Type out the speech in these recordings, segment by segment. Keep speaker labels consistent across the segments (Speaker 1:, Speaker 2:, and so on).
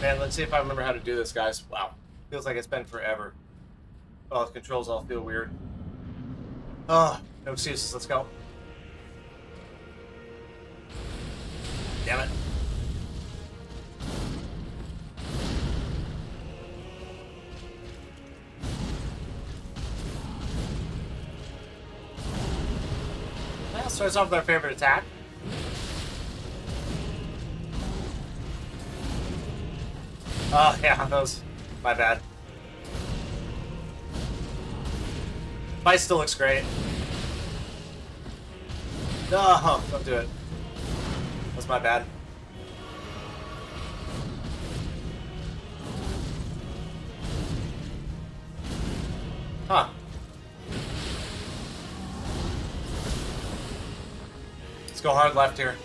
Speaker 1: Man, let's see if I remember how to do this, guys. Wow. Feels like it's been forever. Oh, the controls all feel weird. Oh, no excuses. Let's go. Damn it. Well, starts off with our favorite attack. Oh, yeah, that was my bad. Fight still looks great. No, don't do it. That's my bad. Huh. Let's go hard left here.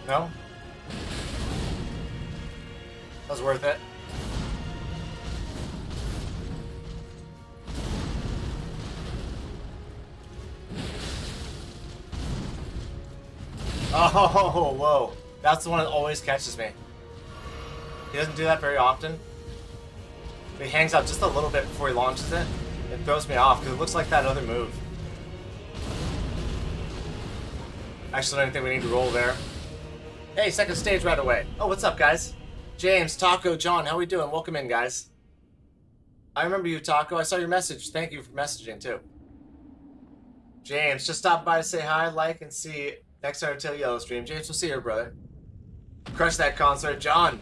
Speaker 1: No? That was worth it. Oh, whoa. That's the one that always catches me. He doesn't do that very often. He hangs out just a little bit before he launches it. It throws me off because it looks like that other move. Actually, I don't think we need to roll there. Hey, second stage right away. Oh, what's up, guys? James, Taco, John, how we doing? Welcome in, guys. I remember you, Taco. I saw your message. Thank you for messaging, too. James, just stop by to say hi, like, and see next Undertale Yellow stream. James, we'll see you, brother. Crush that Consort. John,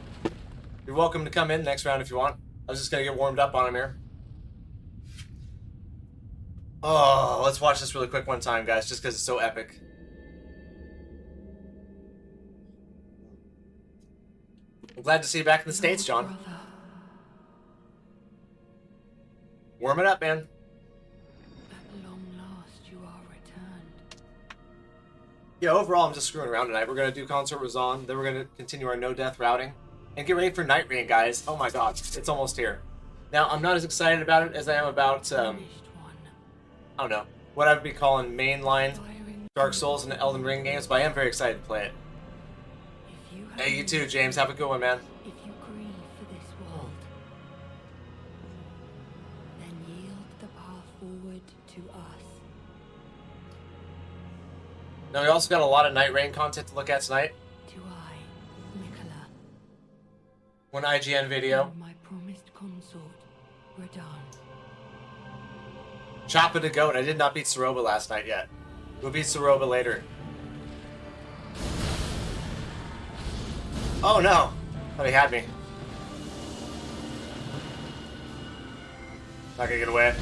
Speaker 1: you're welcome to come in next round if you want. I was just going to get warmed up on him here. Oh, let's watch this really quick one time, guys, just because it's so epic. I'm glad to see you back in the States, John. Warm it up, man.
Speaker 2: At long last, you are returned.
Speaker 1: Yeah, overall, I'm just screwing around tonight. We're going to do Consort Radhan, then we're going to continue our no-death routing, and get ready for Night Rain, guys. Oh my god, it's almost here. Now, I'm not as excited about it as I am about, I don't know, what I would be calling mainline Dark Souls and Elden Ring games, but I am very excited to play it. Hey, you too, James. Have a good one, man.
Speaker 2: If you grieve for this world, then yield the path forward to us.
Speaker 1: Now, we also got a lot of Night Rain content to look at tonight.
Speaker 2: To I, Nicola.
Speaker 1: One IGN video.
Speaker 2: And my promised consort, Radhan.
Speaker 1: Choppa the Goat. I did not beat Soroba last night yet. We'll beat Soroba later. Oh no! Thought he had me. Not gonna get away.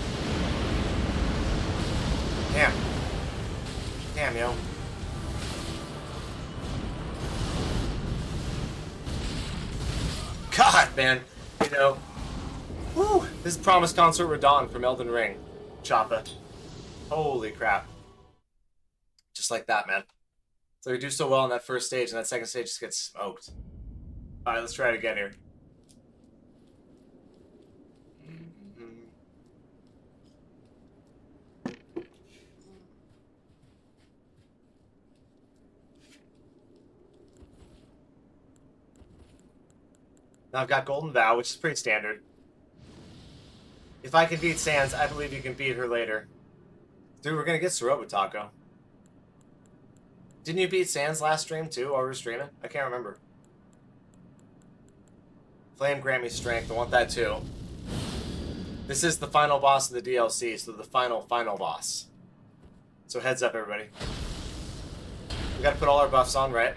Speaker 1: Damn. Damn, yo. God, man. You know. Woo! This is Promised Consort Radhan from Elden Ring. Choppa. Holy crap. Just like that, man. So we do so well in that first stage, and that second stage just gets smoked. Alright, let's try it again here. Now I've got Golden Vow, which is pretty standard. If I can beat Sans, I believe you can beat her later. Dude, we're gonna get Soroba, Taco. Didn't you beat Sans last stream too, while we were streaming? I can't remember. Flame grant me strength, I want that too. This is the final boss of the DLC, so the final boss. So heads up, everybody. We gotta put all our buffs on, right?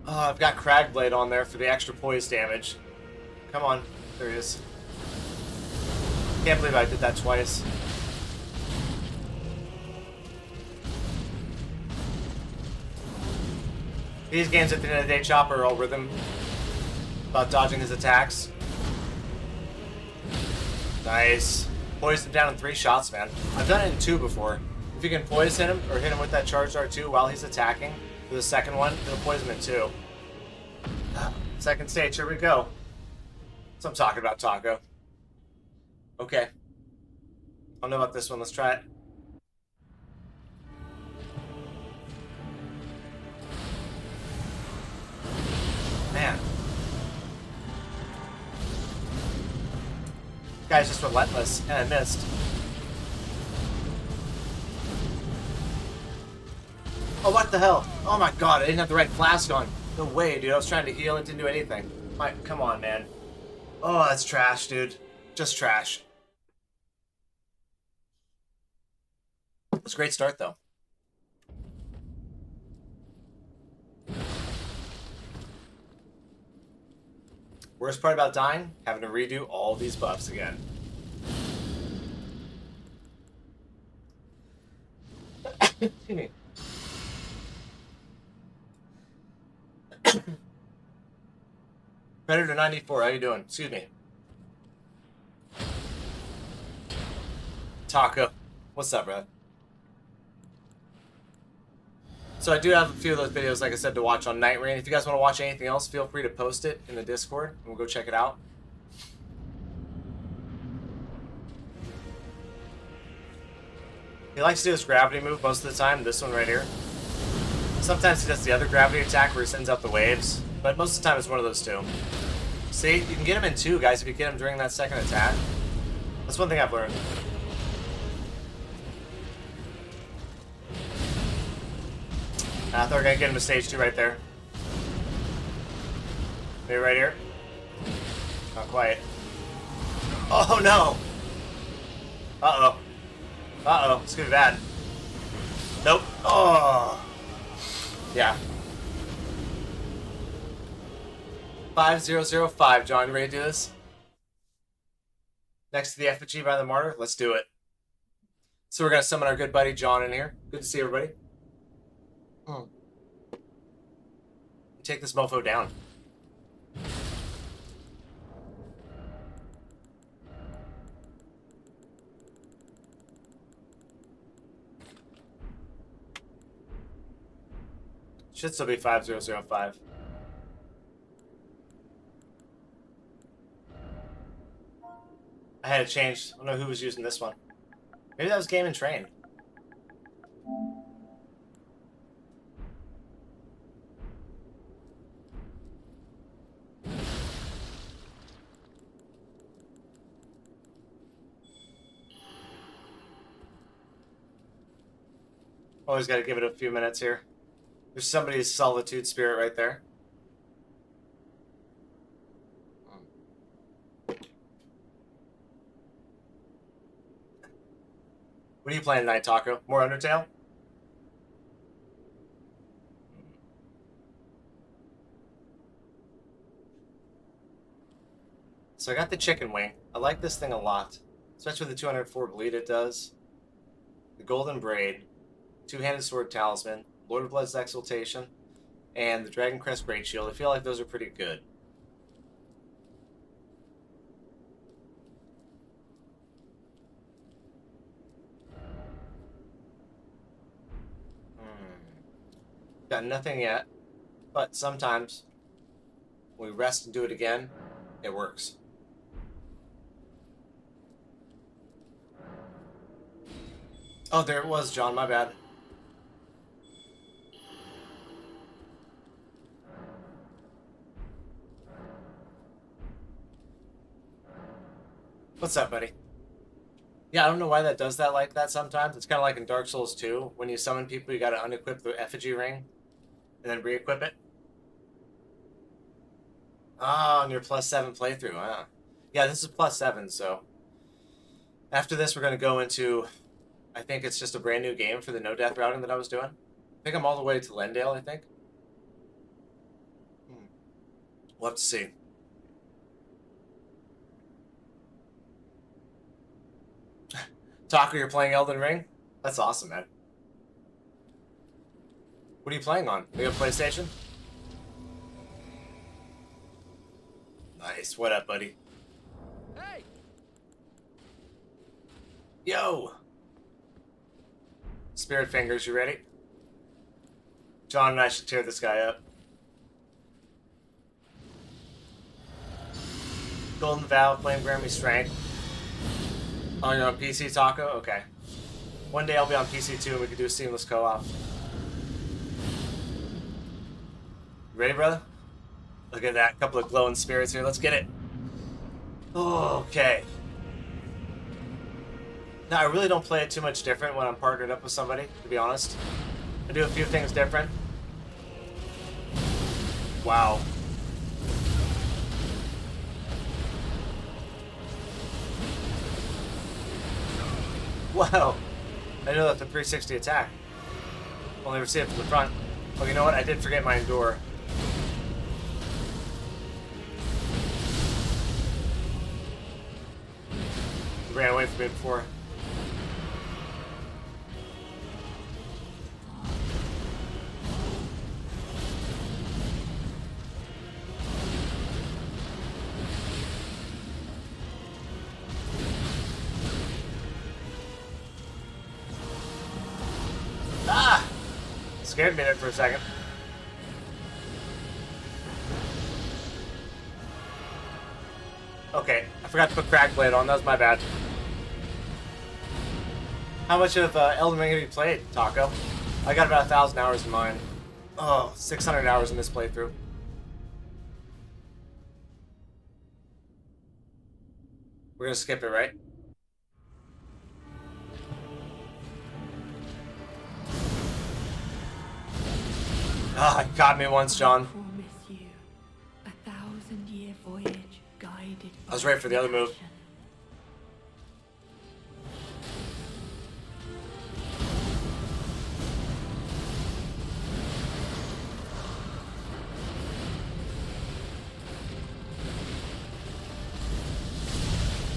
Speaker 1: Oh, I've got Cragblade on there for the extra poise damage. Come on, there he is. Can't believe I did that twice. These games at the end of the day, Chopper, are all rhythm about dodging his attacks. Nice. Poised him down in 3 shots, man. I've done it in 2 before. If you can poise hit him, or hit him with that charged R2 while he's attacking, for the second one, it'll poison him in 2. Second stage, here we go. So I'm talking about, Taco. Okay. I don't know about this one. Let's try it. Man. Guy's just relentless, and I missed. Oh, what the hell? Oh my god, I didn't have the right flask on. No way, dude. I was trying to heal. It didn't do anything. Come on, man. Oh, that's trash, dude. Just trash. It's a great start, though. Worst part about dying? Having to redo all these buffs again. Excuse me. Predator 94, how you doing? Excuse me. Taco. What's up, bro? So I do have a few of those videos, like I said, to watch on Night Rain. If you guys want to watch anything else, feel free to post it in the Discord, and we'll go check it out. He likes to do his gravity move most of the time, this one right here. Sometimes he does the other gravity attack where he sends out the waves, but most of the time it's one of those two. See, you can get him in two, guys, if you get him during that second attack. That's one thing I've learned. I thought we were going to get him to stage 2 right there. Maybe right here? Not quite. Oh, no! Uh-oh. Uh-oh. It's going to be bad. Nope. Oh. Yeah. 5005, John. You ready to do this? Next to the effigy by the martyr? Let's do it. So we're going to summon our good buddy John in here. Good to see everybody. Take this mofo down. Should still be 5005. I had it changed. I don't know who was using this one. Maybe that was Game and Train. Always got to give it a few minutes here. There's somebody's solitude spirit right there. What are you playing tonight, Taco? More Undertale? So I got the chicken wing. I like this thing a lot. Especially with the 204 bleed it does. The golden braid. Two-handed sword talisman. Lord of Blood's exaltation. And the Dragon Crest Great Shield. I feel like those are pretty good. Got nothing yet. But sometimes when we rest and do it again, it works. Oh, there it was, John. My bad. What's up, buddy? Yeah, I don't know why that does that like that sometimes. It's kind of like in Dark Souls 2. When you summon people, you got to unequip the effigy ring and then re-equip it. Oh, on your +7 playthrough, huh? Yeah, this is +7, so... After this, we're going to go into... I think it's just a brand new game for the no-death routing that I was doing. I think I'm all the way to Leyndell, I think. We'll have to see. Taco, you're playing Elden Ring? That's awesome, man. What are you playing on? You got a PlayStation? Nice. What up, buddy?
Speaker 3: Hey!
Speaker 1: Yo! Spirit Fingers, you ready? John and I should tear this guy up. Golden Vow, Flame Grammy Strength. Oh, you're on PC, Taco? Okay. One day I'll be on PC too and we can do a seamless co-op. Ready, brother? Look at that. Couple of glowing spirits here. Let's get it. Okay. Now, I really don't play it too much different when I'm partnered up with somebody, to be honest. I do a few things different. Wow. Wow. I know that's a 360 attack. Only receive it from the front. Oh, you know what? I did forget my Endure. He ran away from me before. Ah! Scared me there for a second. Okay, I forgot to put Crack Blade on. That was my bad. How much of Elden Ring have you played, Taco? I got about 1,000 hours in mine. Oh, 600 hours in this playthrough. We're gonna skip it, right? Ah, it caught me once, John.
Speaker 2: Promise you a 1,000-year voyage guided.
Speaker 1: I was ready for the other move.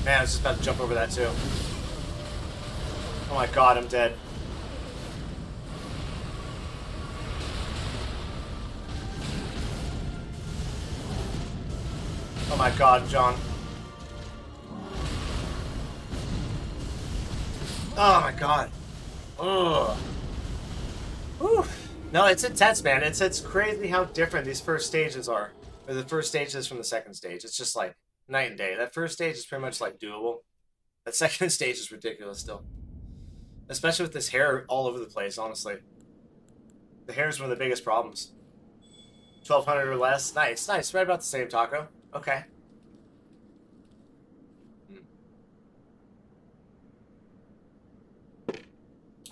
Speaker 1: Man, I was just about to jump over that too. Oh my god, I'm dead. Oh my god, John. Oh my god. Ugh. Whew. No, it's intense, man. It's crazy how different these first stages are. Or the first stages from the second stage. It's just like night and day. That first stage is pretty much like doable. That second stage is ridiculous still. Especially with this hair all over the place, honestly. The hair is one of the biggest problems. 1,200 or less. Nice, nice. Right about the same, Taco. Okay.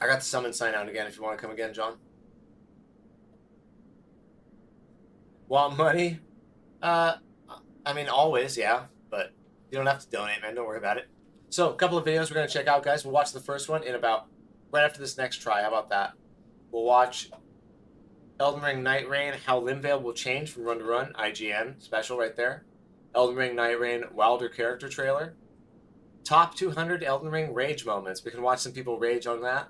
Speaker 1: I got the summon sign out again if you want to come again, John. Want money? I mean, always, yeah. But you don't have to donate, man. Don't worry about it. So, a couple of videos we're going to check out, guys. We'll watch the first one in about... right after this next try. How about that? We'll watch Elden Ring Night Rain, how Leyndell will change from run to run. IGN, special right there. Elden Ring Night Rain, Wilder character trailer. Top 200 Elden Ring rage moments. We can watch some people rage on that.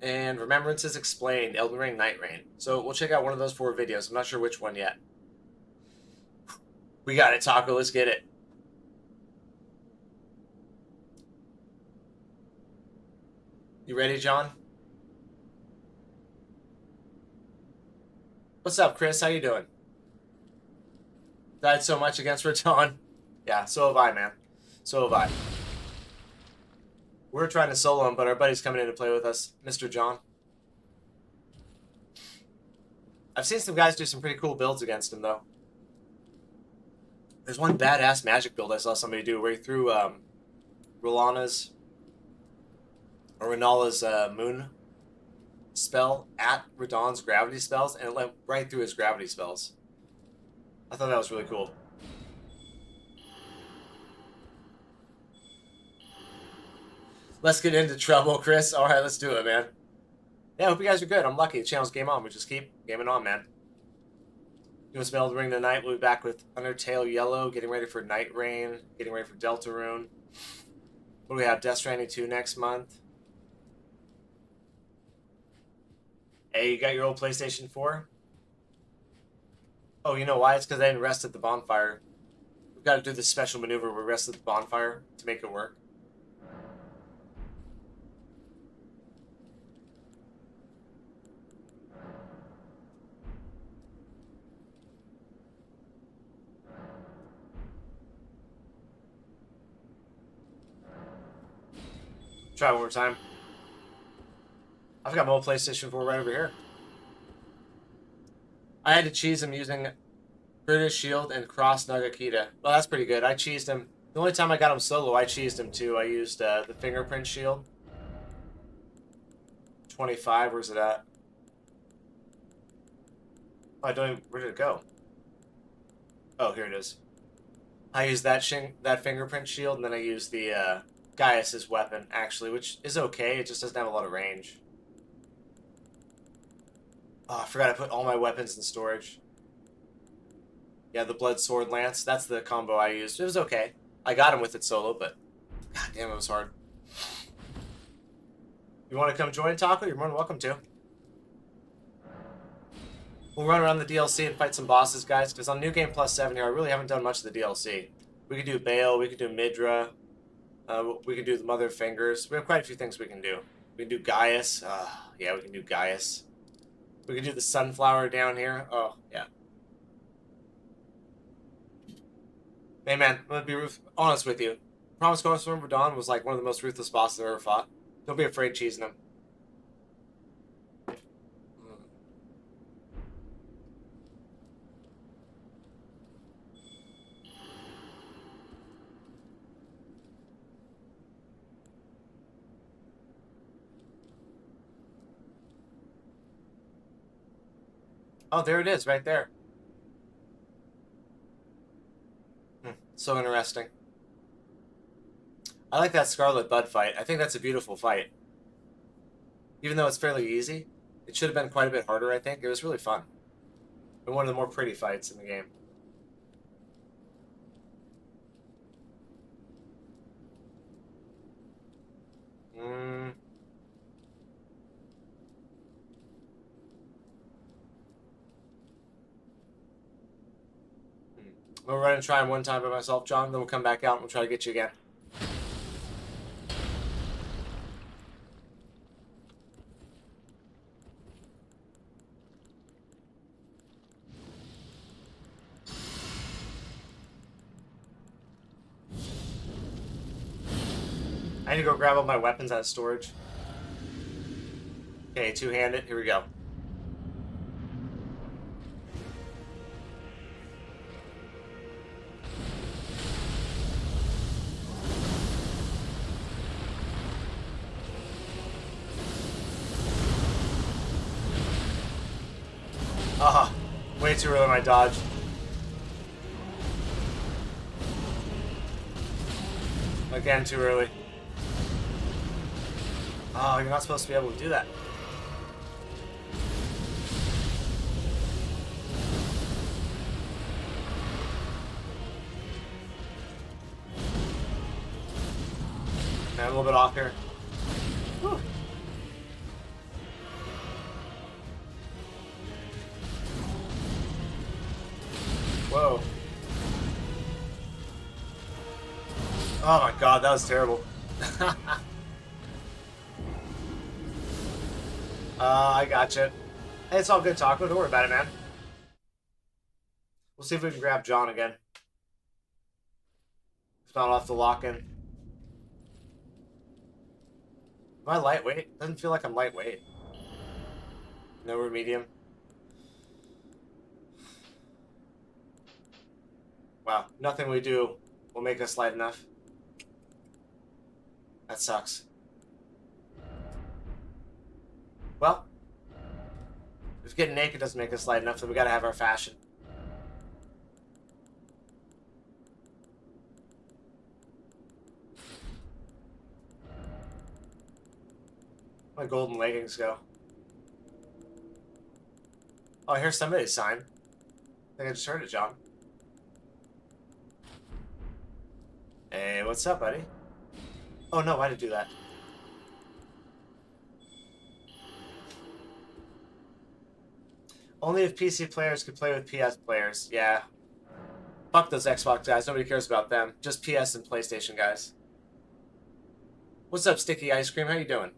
Speaker 1: And Remembrances Explained, Elden Ring Night Rain. So we'll check out one of those 4 videos. I'm not sure which one yet. We got it, Taco. Let's get it. You ready, John? What's up, Chris? How you doing? Died so much against Radhan. Yeah, so have I, man. So have I. We're trying to solo him, but our buddy's coming in to play with us, Mr. John. I've seen some guys do some pretty cool builds against him, though. There's one badass magic build I saw somebody do where he threw Rellana's moon spell at Radhan's gravity spells, and it went right through his gravity spells. I thought that was really cool. Let's get into trouble, Chris. All right, let's do it, man. Yeah, I hope you guys are good. I'm lucky. The channel's game on. We just keep gaming on, man. You want to Elden Ring tonight? We'll be back with Undertale Yellow, getting ready for Night Rain, getting ready for Deltarune. What do we have? Death Stranding 2 next month. Hey, you got your old PlayStation 4? Oh, you know why? It's because I didn't rest at the bonfire. We've got to do this special maneuver where we rest at the bonfire to make it work. Try one more time. I've got my old PlayStation 4 right over here. I had to cheese him using British Shield and Cross Nagakita. Well, that's pretty good. I cheesed him. The only time I got him solo, I cheesed him too. I used the Fingerprint Shield. 25, where's it at? Oh, I don't even, where did it go? Oh, here it is. I used that Fingerprint Shield, and then I used the Gaius's weapon, actually, which is okay. It just doesn't have a lot of range. Oh, I forgot I put all my weapons in storage. Yeah, the Blood Sword Lance. That's the combo I used. It was okay. I got him with it solo, but god damn, it was hard. You want to come join, Taco? You're more than welcome to. We'll run around the DLC and fight some bosses, guys, because on New Game Plus 7 here, I really haven't done much of the DLC. We could do Bale, we could do Midra, we could do the Mother of Fingers. We have quite a few things we can do. We can do Gaius. Yeah, we can do Gaius. We can do the Sunflower down here. Oh, yeah. Hey, man, I'm going to be honest with you. Promise Consort Radhan was like one of the most ruthless bosses I've ever fought. Don't be afraid cheesing him. Oh, there it is, right there. So interesting. I like that Scarlet Bud fight. I think that's a beautiful fight. Even though it's fairly easy, it should have been quite a bit harder, I think. It was really fun. And one of the more pretty fights in the game. We'll run and try him one time by myself, John, then we'll come back out and we'll try to get you again. I need to go grab all my weapons out of storage. Okay, two-handed. Here we go. Ah, way too early my dodge. Again, too early. Oh, you're not supposed to be able to do that. Man, I'm a little bit off here. Whew. Whoa. Oh my god, that was terrible. I gotcha. Hey, it's all good, Taco. Don't worry about it, man. We'll see if we can grab John again. If not, I'll have to lock in. Am I lightweight? Doesn't feel like I'm lightweight. No, we're medium. Wow, nothing we do will make us light enough. That sucks. Well, if getting naked doesn't make us light enough, then we gotta have our fashion. My golden leggings go. Oh, here's somebody's sign. I think I just heard it, John. Hey, what's up, buddy? Oh no, why did I do that? Only if PC players could play with PS players. Yeah. Fuck those Xbox guys. Nobody cares about them. Just PS and PlayStation guys. What's up, Sticky Ice Cream? How you doing?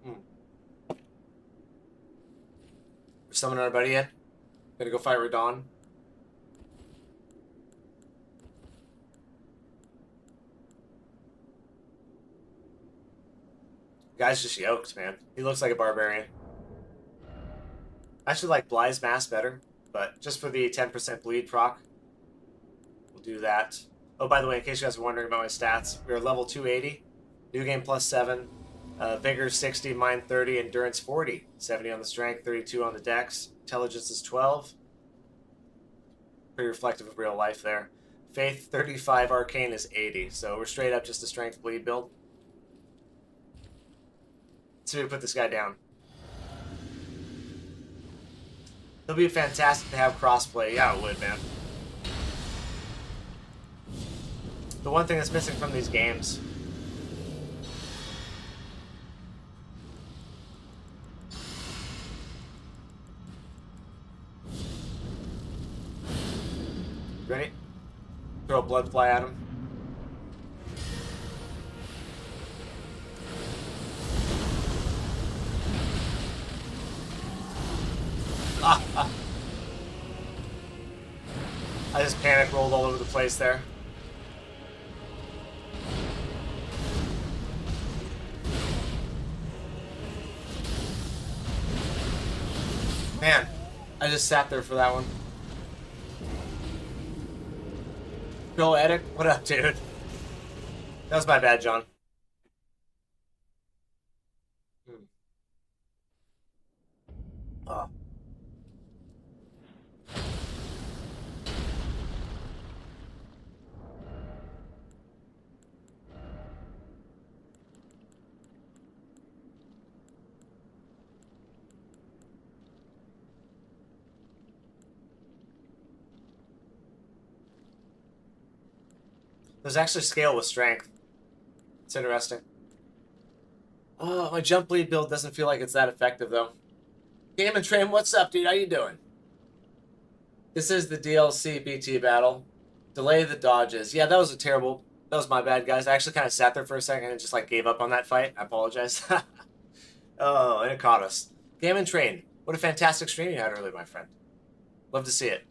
Speaker 1: We're summoning our buddy in. Gonna go fight Radhan. Guy's just yoked, man. He looks like a barbarian. I actually like Bly's Mask better, but just for the 10% bleed proc, we'll do that. Oh, by the way, in case you guys are wondering about my stats, we're level 280, new game plus 7, vigor 60, mind 30, endurance 40, 70 on the strength, 32 on the dex, intelligence is 12. Pretty reflective of real life there. Faith 35, arcane is 80, so we're straight up just a strength bleed build. Let's see if we put this guy down. It'll be fantastic to have crossplay. Yeah, it would, man. The one thing that's missing from these games. Ready? Throw a blood fly at him. I just panic rolled all over the place there. Man, I just sat there for that one. Joel Edic, what up, dude? That was my bad, John. Oh. There's actually scale with strength. It's interesting. Oh, my jump lead build doesn't feel like it's that effective, though. Game and Train, what's up, dude? How you doing? This is the DLC BT battle. Delay the dodges. Yeah, that was a terrible... That was my bad, guys. I actually kind of sat there for a second and just, like, gave up on that fight. I apologize. Oh, and it caught us. Game and Train. What a fantastic stream you had earlier, my friend. Love to see it.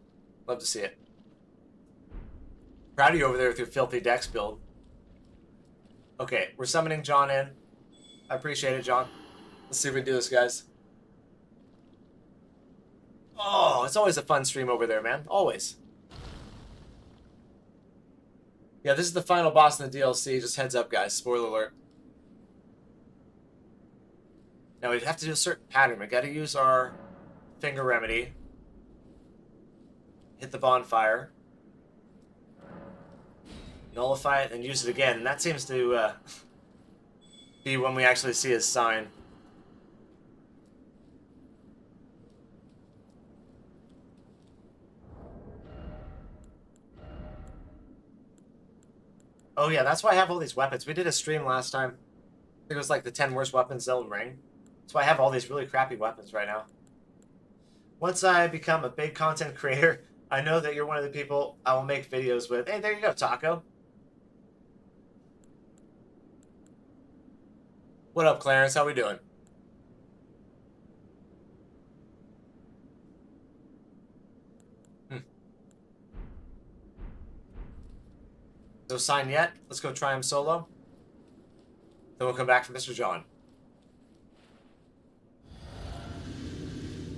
Speaker 1: Love to see it. Proud of you over there with your filthy dex build. Okay, we're summoning John in. I appreciate it, John. Let's see if we can do this, guys. Oh, it's always a fun stream over there, man. Always. Yeah, this is the final boss in the DLC. Just heads up, guys. Spoiler alert. Now, we have to do a certain pattern. We got to use our finger remedy. Hit the bonfire. Nullify it and use it again. And that seems to be when we actually see his sign. Oh yeah, that's why I have all these weapons. We did a stream last time. I think it was like the 10 worst weapons Elden Ring. That's why I have all these really crappy weapons right now. Once I become a big content creator, I know that you're one of the people I will make videos with. Hey, there you go, Taco. What up, Clarence? How we doing? No sign yet. Let's go try him solo. Then we'll come back for Mr. John.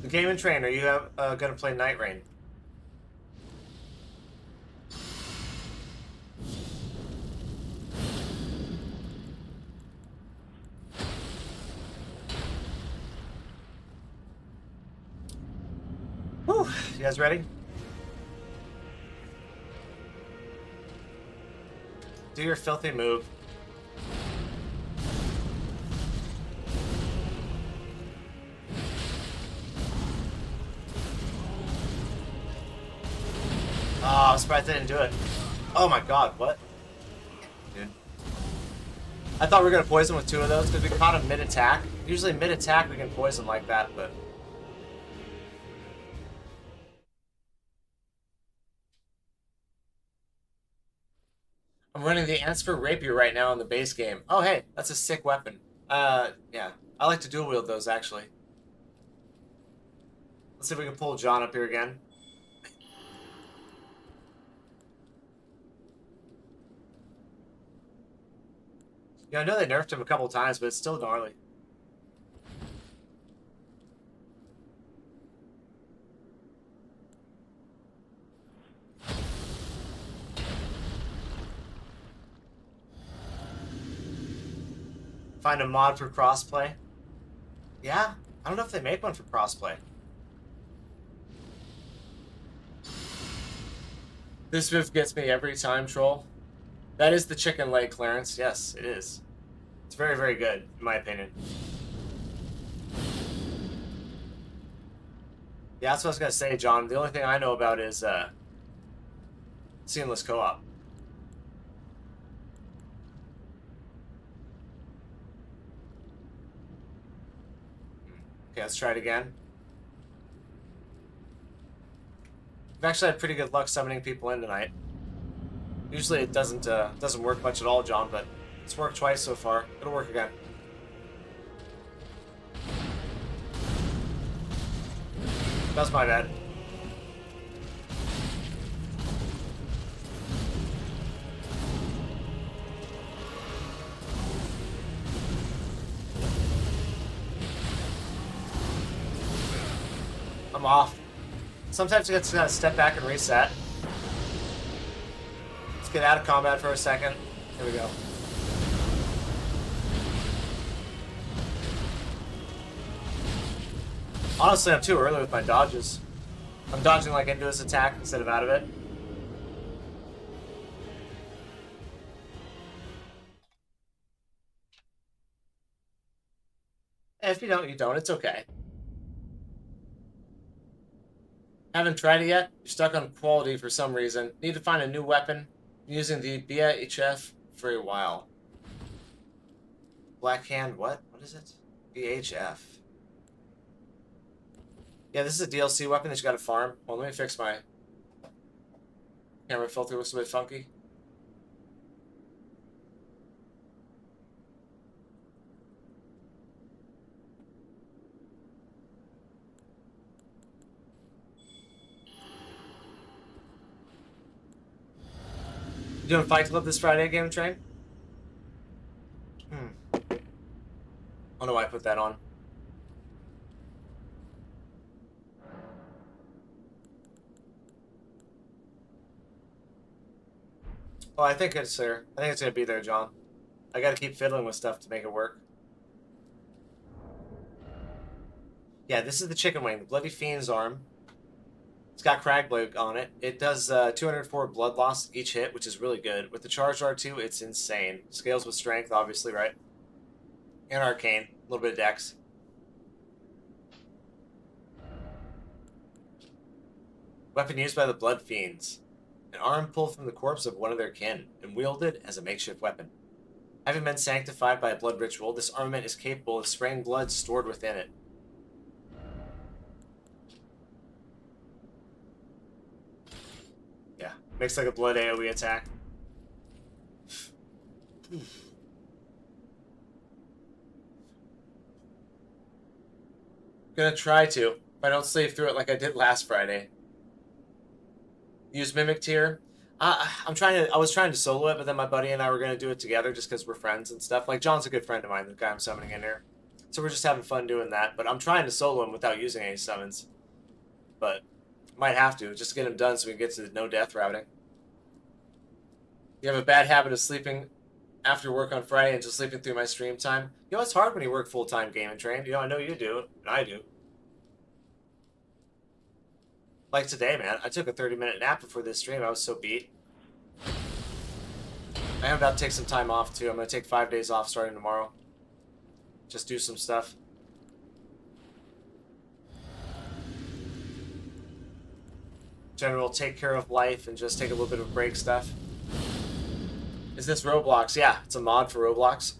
Speaker 1: The Game and Train, are you going to play Night Rain? Whew. You guys ready? Do your filthy move. Oh, I'm surprised I didn't do it. Oh my god, what? Dude. I thought we were going to poison with 2 of those because we caught him mid-attack. Usually mid-attack we can poison like that, but... I'm running the Answer Rapier right now in the base game. Oh, hey, that's a sick weapon. Yeah. I like to dual wield those, actually. Let's see if we can pull John up here again. Yeah, I know they nerfed him a couple times, but it's still gnarly. Find a mod for crossplay. Yeah, I don't know if they make one for crossplay. This move gets me every time, troll. That is the chicken leg, Clarence. Yes, it is. It's very, very good, in my opinion. Yeah, that's what I was gonna say, John. The only thing I know about is seamless co-op. Okay, let's try it again. I've actually had pretty good luck summoning people in tonight. Usually it doesn't work much at all, John, but it's worked twice so far. It'll work again. That's my bad. I'm off. Sometimes you gotta step back and reset. Let's get out of combat for a second. Here we go. Honestly, I'm too early with my dodges. I'm dodging like into his attack instead of out of it. If you don't, you don't. It's okay. Haven't tried it yet? You're stuck on quality for some reason. Need to find a new weapon. I'm using the BHF for a while. Black Hand, what? What is it? BHF. Yeah, this is a DLC weapon that you gotta farm. Well, let me fix my camera filter. Looks a bit funky. You doing Fight Club this Friday, Game Train? I don't know why I put that on. Oh, I think it's there. I think it's gonna be there, John. I gotta keep fiddling with stuff to make it work. Yeah, this is the chicken wing, the Bloody Fiend's arm. It's got Cragblade on it. It does 204 blood loss each hit, which is really good. With the charged R2, it's insane. Scales with strength, obviously, right? And arcane. A little bit of dex. Weapon used by the Blood Fiends. An arm pulled from the corpse of one of their kin and wielded as a makeshift weapon. Having been sanctified by a blood ritual, this armament is capable of spraying blood stored within it. Yeah, makes like a blood AoE attack. Gonna try to, if I don't sleep through it like I did last Friday. Use Mimic Tier. I was trying to solo it, but then my buddy and I were gonna do it together just because we're friends and stuff. Like, John's a good friend of mine, the guy I'm summoning in here. So we're just having fun doing that. But I'm trying to solo him without using any summons. But might have to, just to get him done so we can get to the no death routing. You have a bad habit of sleeping after work on Friday and just sleeping through my stream time. You know, it's hard when you work full-time Game and Train. You know, I know you do, and I do. Like today, man, I took a 30-minute nap before this stream. I was so beat. I am about to take some time off, too. I'm going to take 5 days off starting tomorrow. Just do some stuff. General take care of life and just take a little bit of break stuff. Is this Roblox? Yeah, it's a mod for Roblox.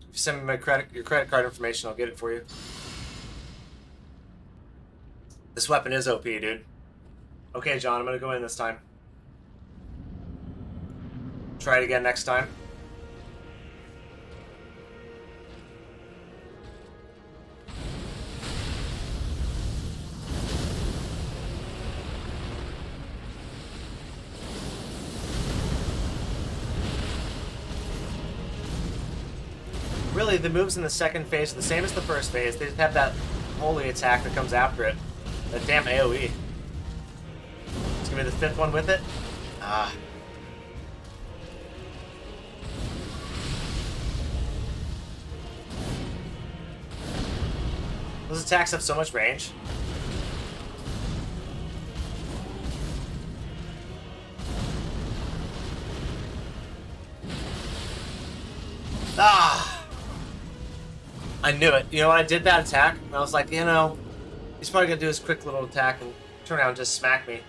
Speaker 1: If you send me your credit card information, I'll get it for you. This weapon is OP, dude. Okay, John, I'm gonna go in this time. Try it again next time. really, the moves in the second phase are the same as the first phase. They just have that holy attack that comes after it. That damn AoE. Just give me the fifth one with it. Ah. Those attacks have so much range. Ah! I knew it. You know, when I did that attack, I was like, you know, he's probably going to do his quick little attack and turn around and just smack me.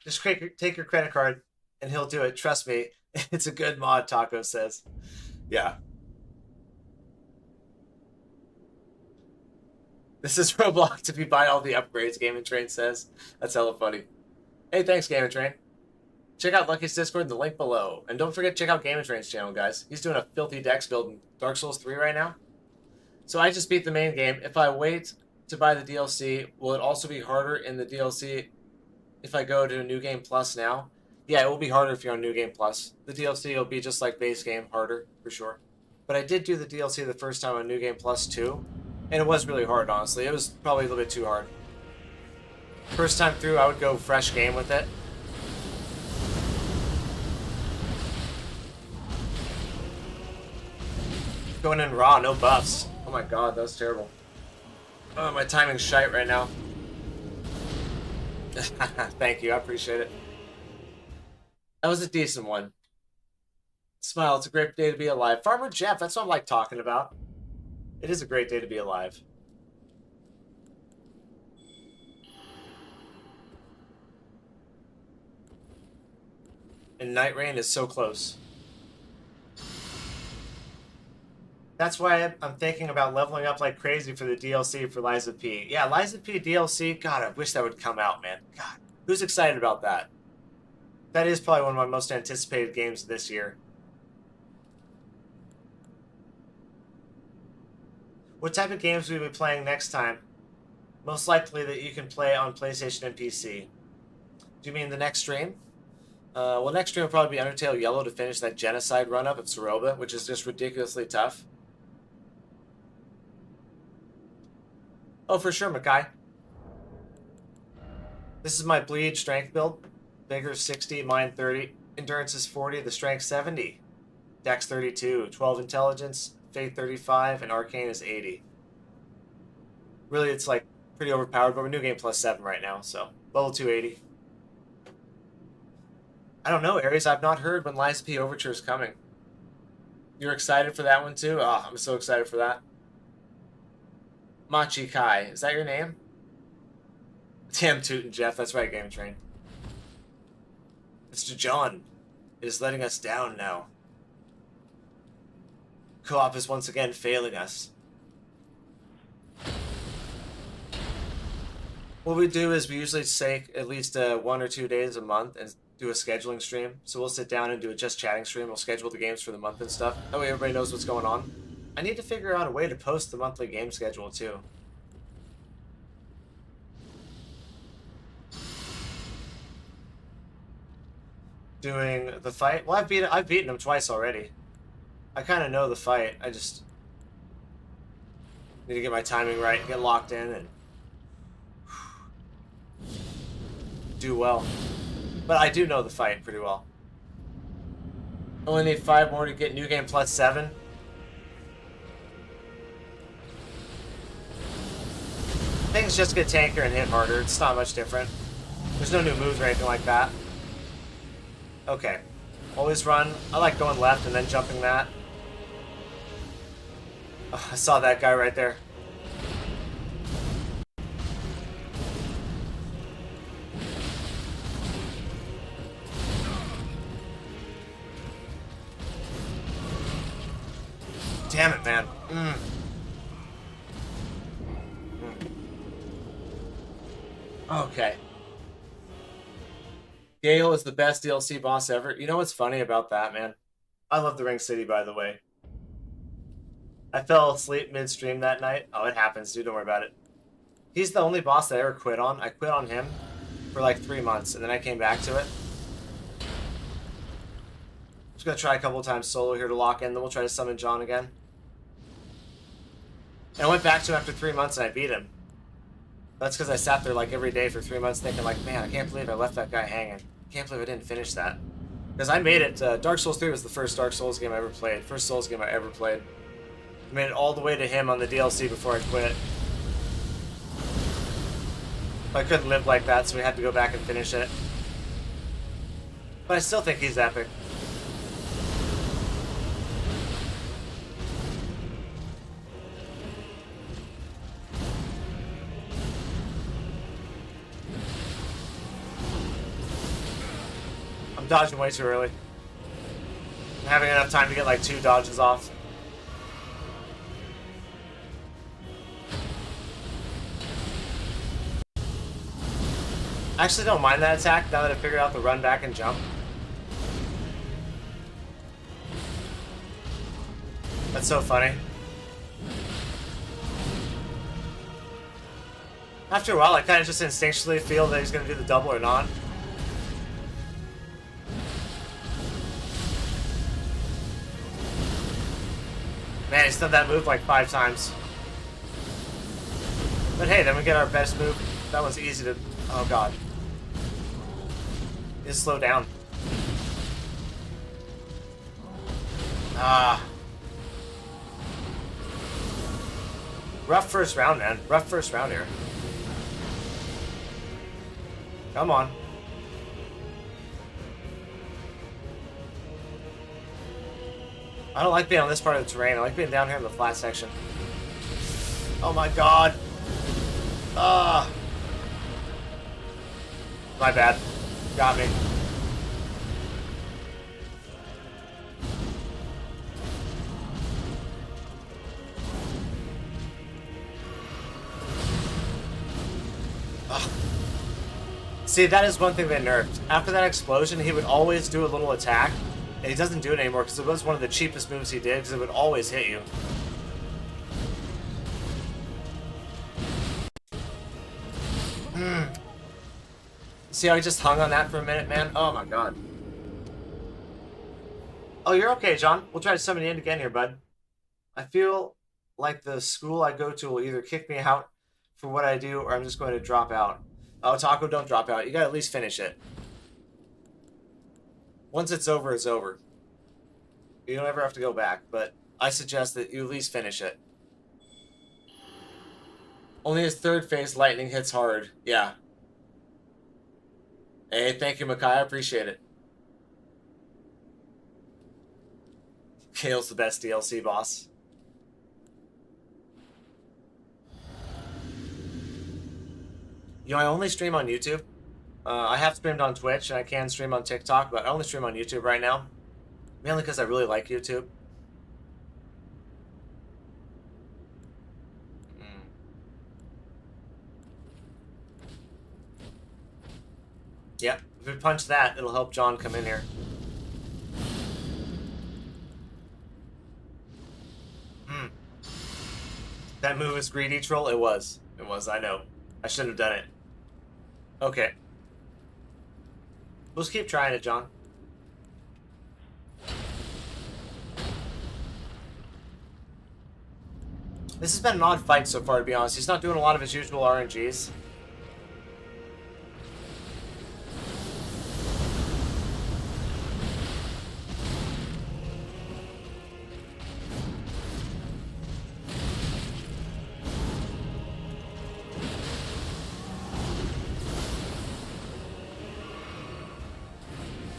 Speaker 1: Just take your credit card and he'll do it. Trust me. It's a good mod, Taco says. Yeah. This is Roblox if you buy all the upgrades, Game and Train says. That's hella funny. Hey, thanks, Game and Train. Check out Lucky's Discord in the link below. And don't forget to check out Game and Train's channel, guys. He's doing a filthy dex build in Dark Souls 3 right now. So I just beat the main game. If I wait to buy the DLC, will it also be harder in the DLC if I go to New Game Plus now? Yeah, it will be harder if you're on New Game Plus. The DLC will be just like base game, harder, for sure. But I did do the DLC the first time on New Game Plus too. And it was really hard, honestly. It was probably a little bit too hard. First time through, I would go fresh game with it. Going in raw, no buffs. Oh my god, that was terrible. Oh, my timing's shite right now. Thank you, I appreciate it. That was a decent one. Smile, it's a great day to be alive. Farmer Jeff, that's what I'm like talking about. It is a great day to be alive. And Night Rain is so close. That's why I'm thinking about leveling up like crazy for the DLC for Lies of P. Yeah, Lies of P DLC, God, I wish that would come out, man. God, who's excited about that? That is probably one of my most anticipated games this year. What type of games will we be playing next time? Most likely that you can play on PlayStation and PC. Do you mean the next stream? Well, next stream will probably be Undertale Yellow to finish that genocide run-up of Soroba, which is just ridiculously tough. Oh, for sure, Makai. This is my bleed strength build. Vigor 60, mind 30. Endurance is 40, the strength 70. Dex 32, 12 intelligence, Faith 35, and Arcane is 80. Really, it's like pretty overpowered, but we're New Game Plus 7 right now, so level 280. I don't know, Aries. I've not heard when Lies P Overture is coming. You're excited for that one too? Oh, I'm so excited for that. Machi Kai, is that your name? Damn tootin' Jeff, that's right, Game Train. Mr. John is letting us down now. Co-op is once again failing us. What we do is we usually take at least 1 or 2 days a month and do a scheduling stream. So we'll sit down and do a just chatting stream. We'll schedule the games for the month and stuff. That way everybody knows what's going on. I need to figure out a way to post the monthly game schedule too. Doing the fight. Well, I've beaten him twice already. I kind of know the fight. I just need to get my timing right, get locked in, and do well. But I do know the fight pretty well. Only need 5 more to get New Game Plus 7. Things just get tankier and hit harder. It's not much different. There's no new moves or anything like that. Okay. Always run. I like going left and then jumping that. Oh, I saw that guy right there. Damn it, man. Okay. Gale is the best DLC boss ever. You know what's funny about that, man? I love the Ring City, by the way. I fell asleep midstream that night. Oh, it happens, dude. Don't worry about it. He's the only boss that I ever quit on. I quit on him for like 3 months, and then I came back to it. Just gonna try a couple of times solo here to lock in, then we'll try to summon John again. And I went back to him after 3 months and I beat him. That's because I sat there like every day for 3 months thinking like, man, I can't believe I left that guy hanging. I can't believe I didn't finish that. Because I made it, Dark Souls 3 was the first Dark Souls game I ever played. First Souls game I ever played. I made it all the way to him on the DLC before I quit. But I couldn't live like that, so we had to go back and finish it. But I still think he's epic. I'm dodging way too early. I'm having enough time to get like 2 dodges off. I actually don't mind that attack now that I figured out the run back and jump. That's so funny. After a while, I kind of just instinctually feel that he's going to do the double or not. Man, he's done that move like 5 times. But hey, then we get our best move. That one's easy to... Oh god. Just slow down. Ah. Rough first round, man. Rough first round here. Come on. I don't like being on this part of the terrain. I like being down here in the flat section. Oh my god. Ah. My bad. Got me. Ugh. See, that is one thing they nerfed. After that explosion, he would always do a little attack, and he doesn't do it anymore because it was one of the cheapest moves he did because it would always hit you. See how he just hung on that for a minute, man? Oh my god. Oh, you're okay, John. We'll try to summon you in again here, bud. I feel like the school I go to will either kick me out for what I do or I'm just going to drop out. Oh, Taco, don't drop out. You gotta at least finish it. Once it's over, it's over. You don't ever have to go back, but I suggest that you at least finish it. Only his third phase lightning hits hard. Yeah. Hey, thank you, Makai. I appreciate it. Kale's the best DLC boss. You know, I only stream on YouTube. I have streamed on Twitch, and I can stream on TikTok, but I only stream on YouTube right now. Mainly because I really like YouTube. Yep, if we punch that, it'll help John come in here. That move is greedy, troll? It was. It was, I know. I shouldn't have done it. Okay. Let's keep trying it, John. This has been an odd fight so far, to be honest. He's not doing a lot of his usual RNGs.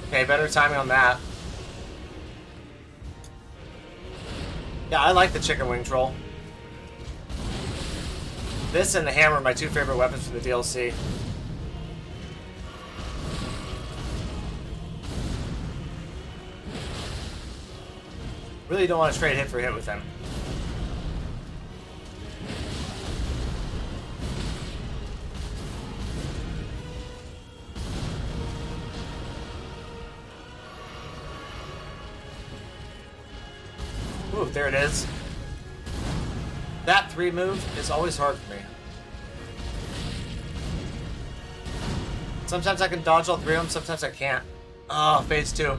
Speaker 1: Okay, better timing on that. Yeah, I like the chicken wing troll. This and the hammer are my 2 favorite weapons from the DLC. Really don't want to trade hit for hit with him. Ooh, there it is. That 3 move is always hard for me. Sometimes I can dodge all 3 of them, sometimes I can't. Oh, phase 2.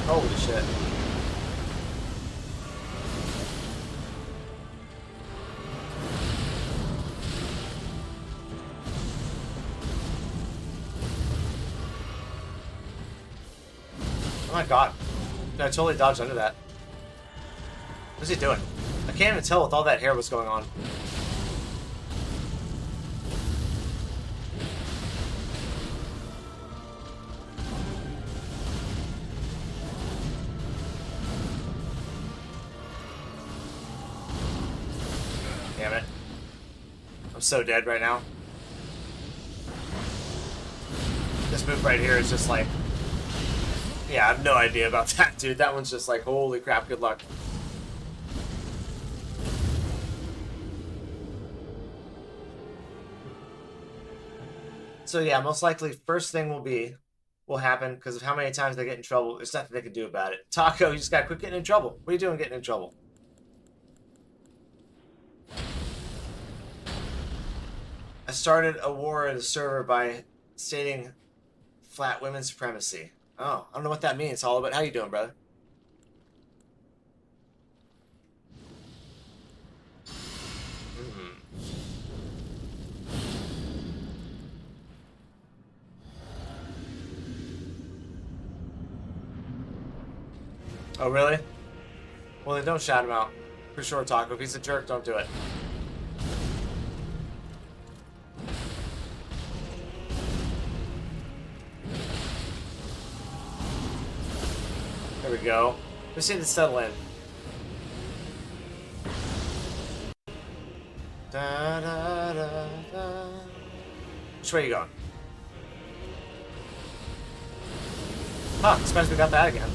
Speaker 1: Holy shit. Oh my god. I totally dodged under that. What's he doing? I can't even tell with all that hair what's going on. Damn it. I'm so dead right now. This move right here is just like... Yeah, I have no idea about that, dude. That one's just like, holy crap, good luck. So yeah, most likely first thing will happen because of how many times they get in trouble. There's nothing they can do about it. Taco, you just gotta quit getting in trouble. What are you doing getting in trouble? I started a war at a server by stating flat women supremacy. Oh, I don't know what that means, Hollow, but how you doing, brother? Oh, really? Well, then don't shout him out. For sure, Taco. If he's a jerk, don't do it. There we go. We just need to settle in. Da, da, da, da. Which way are you going? Huh, suppose we got that again.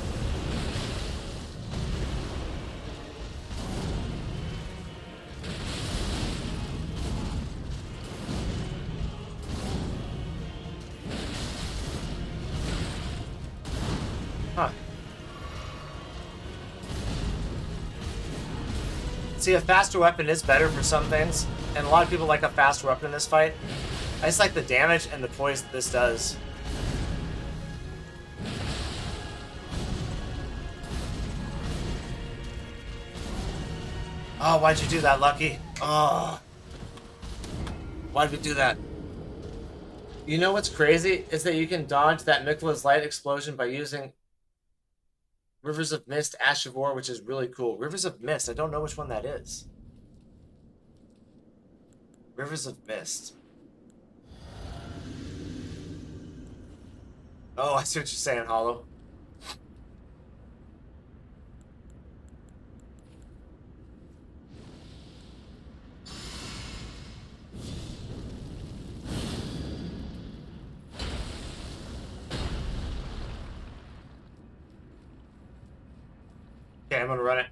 Speaker 1: Huh. See, a faster weapon is better for some things, and a lot of people like a faster weapon in this fight. I just like the damage and the poise that this does. Oh, why'd you do that, Lucky? Oh. Why'd we do that? You know what's crazy? Is that you can dodge that Miquela's Light explosion by using Rivers of Mist, Ash of War, which is really cool. Rivers of Mist, I don't know which one that is. Rivers of Mist. Oh, I see what you're saying, Hollow. Okay, I'm gonna run it.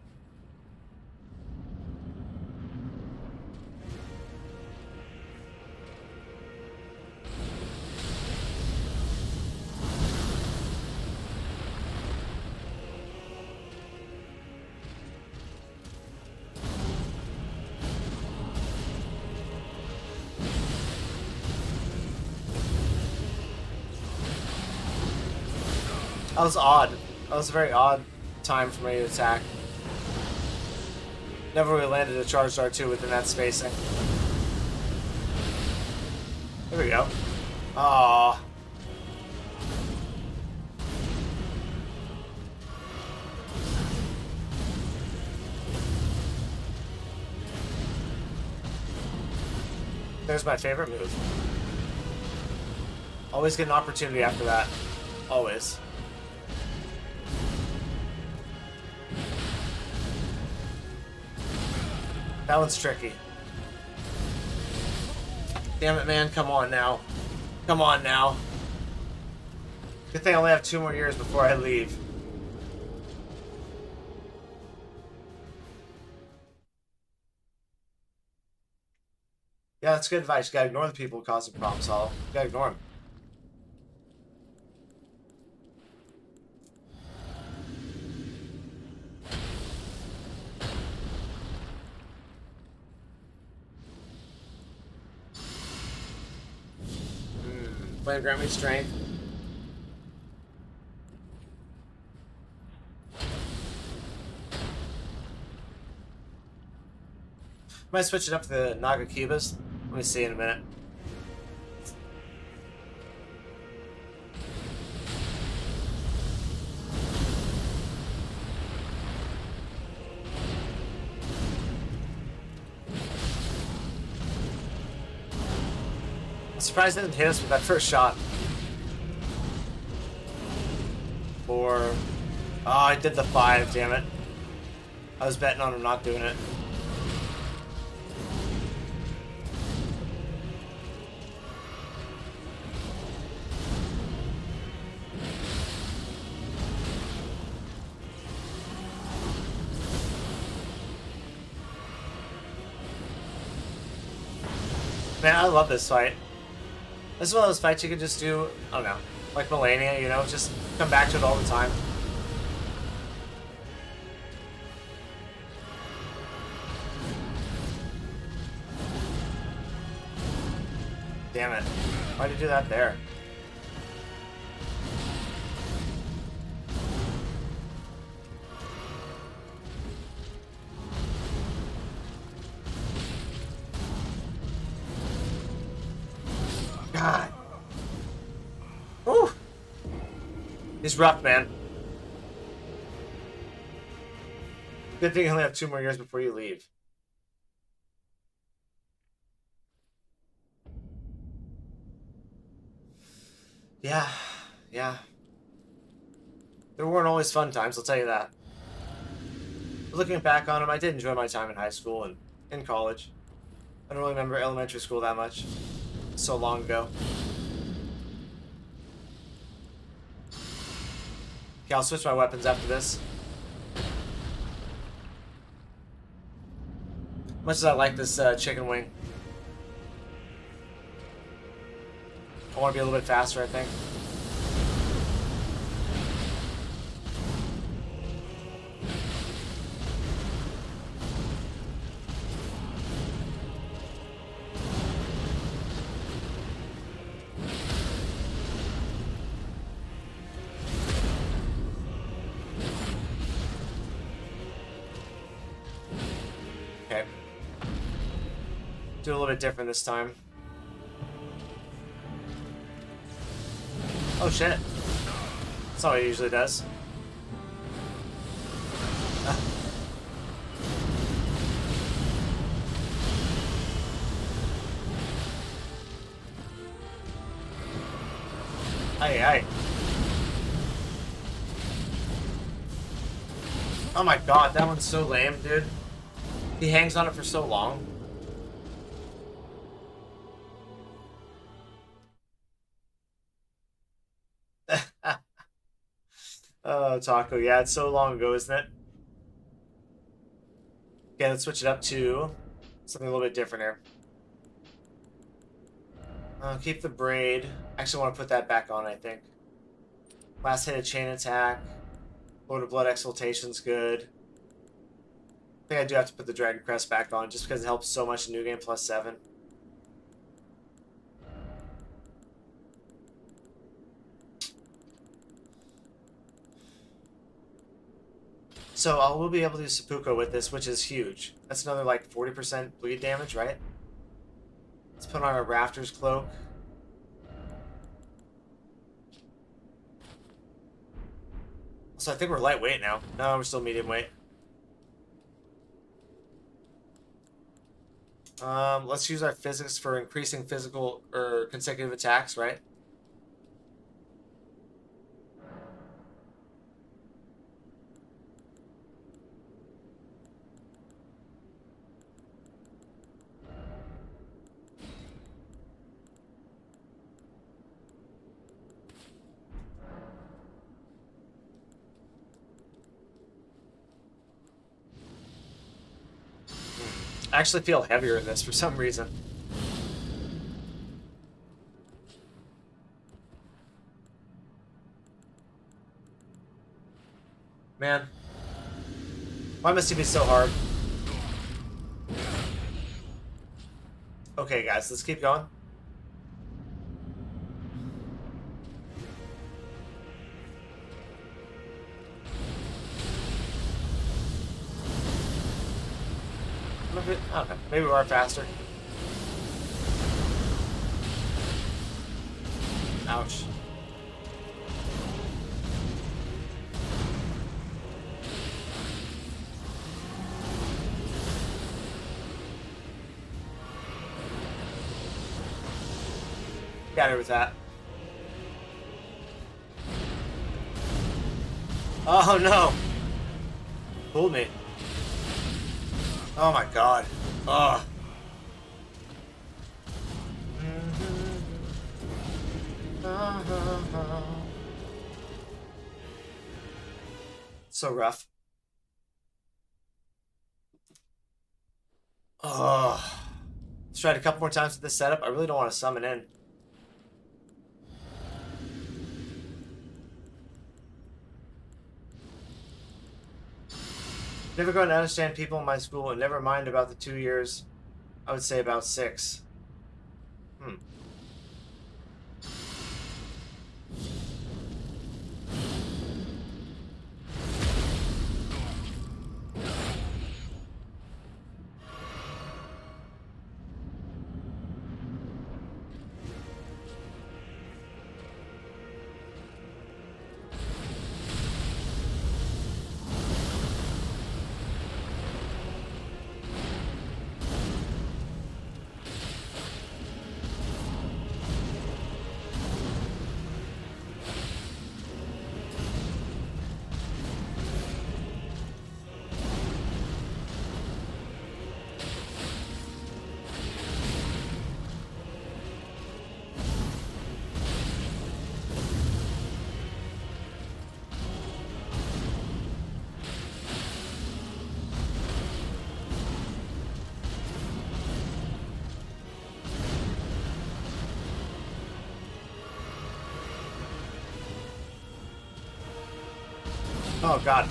Speaker 1: That was odd. That was a very odd time for me to attack. Never really landed a charged R2 within that spacing. There we go. Aww. There's my favorite move. Always get an opportunity after that. Always. That one's tricky. Damn it, man. Come on now. Come on now. Good thing I only have 2 more years before I leave. Yeah, that's good advice. You gotta ignore the people who cause the problems, Hollow. You gotta ignore them. Flame grant me strength. Might switch it up to the Nagakibas. Let me see in a minute. I'm surprised it didn't hit us with that first shot. Or... Oh, I did the 5, damn it. I was betting on him not doing it. Man, I love this fight. This is one of those fights you can just do, I don't know, like Melania, you know, just come back to it all the time. Damn it. Why'd you do that there? God. Woo. He's rough, man. Good thing you only have 2 more years before you leave. Yeah, yeah. There weren't always fun times, I'll tell you that. But looking back on them, I did enjoy my time in high school and in college. I don't really remember elementary school that much. So long ago. Okay, I'll switch my weapons after this. Much as I like this chicken wing. I want to be a little bit faster, I think. Okay. Do a little bit different this time. Oh shit. That's not what he usually does. Aye. Oh my god, that one's so lame, dude. He hangs on it for so long. Oh, Taco. Yeah, it's so long ago, isn't it? Okay, let's switch it up to something a little bit different here. Keep the braid. Actually, want to put that back on, I think. Last hit of chain attack. Lord of Blood Exaltation's good. I think I do have to put the Dragon Crest back on just because it helps so much in New Game +7. So I will be able to do Seppuku with this, which is huge. That's another like 40% bleed damage, right? Let's put on our Raptor's Cloak. So I think we're lightweight now. No, we're still medium weight. Let's use our physics for increasing physical or consecutive attacks, right? I actually feel heavier in this for some reason. Man. Why must he be so hard? Okay, guys, let's keep going. Maybe, okay, maybe we are faster. Ouch. Got her with that. Oh no! Fooled me. Oh my god. Ugh. So rough. Ugh. Let's try it a couple more times with this setup. I really don't want to summon in. Never going to understand people in my school, and never mind about the 2 years. I would say about 6. Oh god.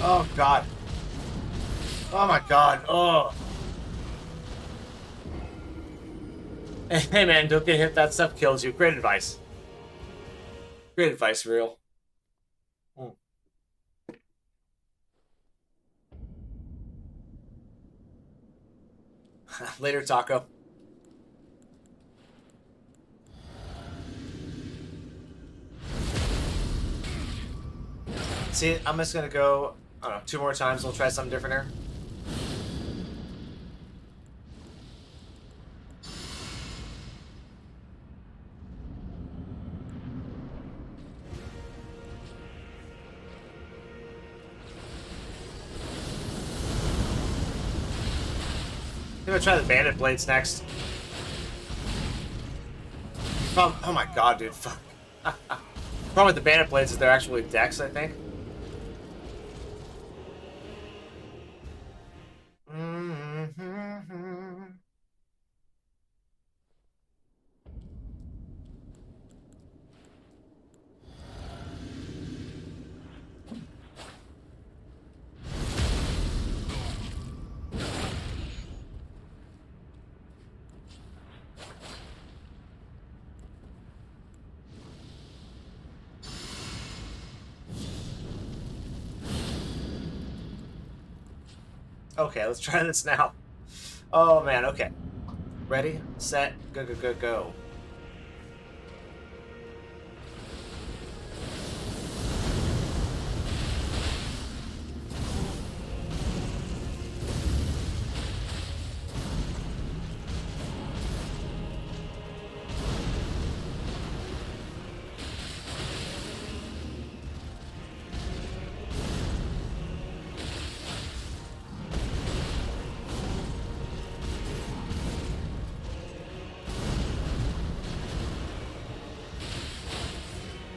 Speaker 1: Oh god. Oh my god. Oh. Hey man, don't get hit. That stuff kills you. Great advice. Great advice, real. Later, Taco. See, I'm just gonna go, I don't know, 2 more times. We'll try something different here. I'm gonna try the bandit blades next. Oh my god, dude. Fuck. Problem with the bandit blades is they're actually decks, I think. Okay, let's try this now. Oh man, okay. Ready, set, go, go, go, go.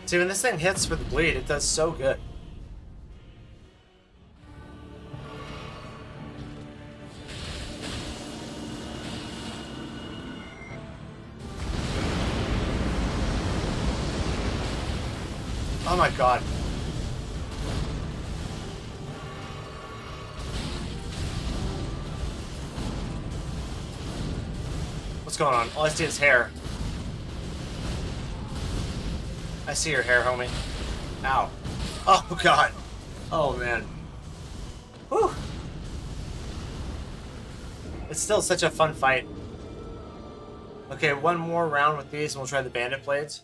Speaker 1: See, when this thing hits for the bleed, it does so good. Oh my god. going on? All I see is hair. I see your hair, homie. Ow. Oh, God. Oh, man. Whew. It's still such a fun fight. Okay, one more round with these, and we'll try the bandit blades.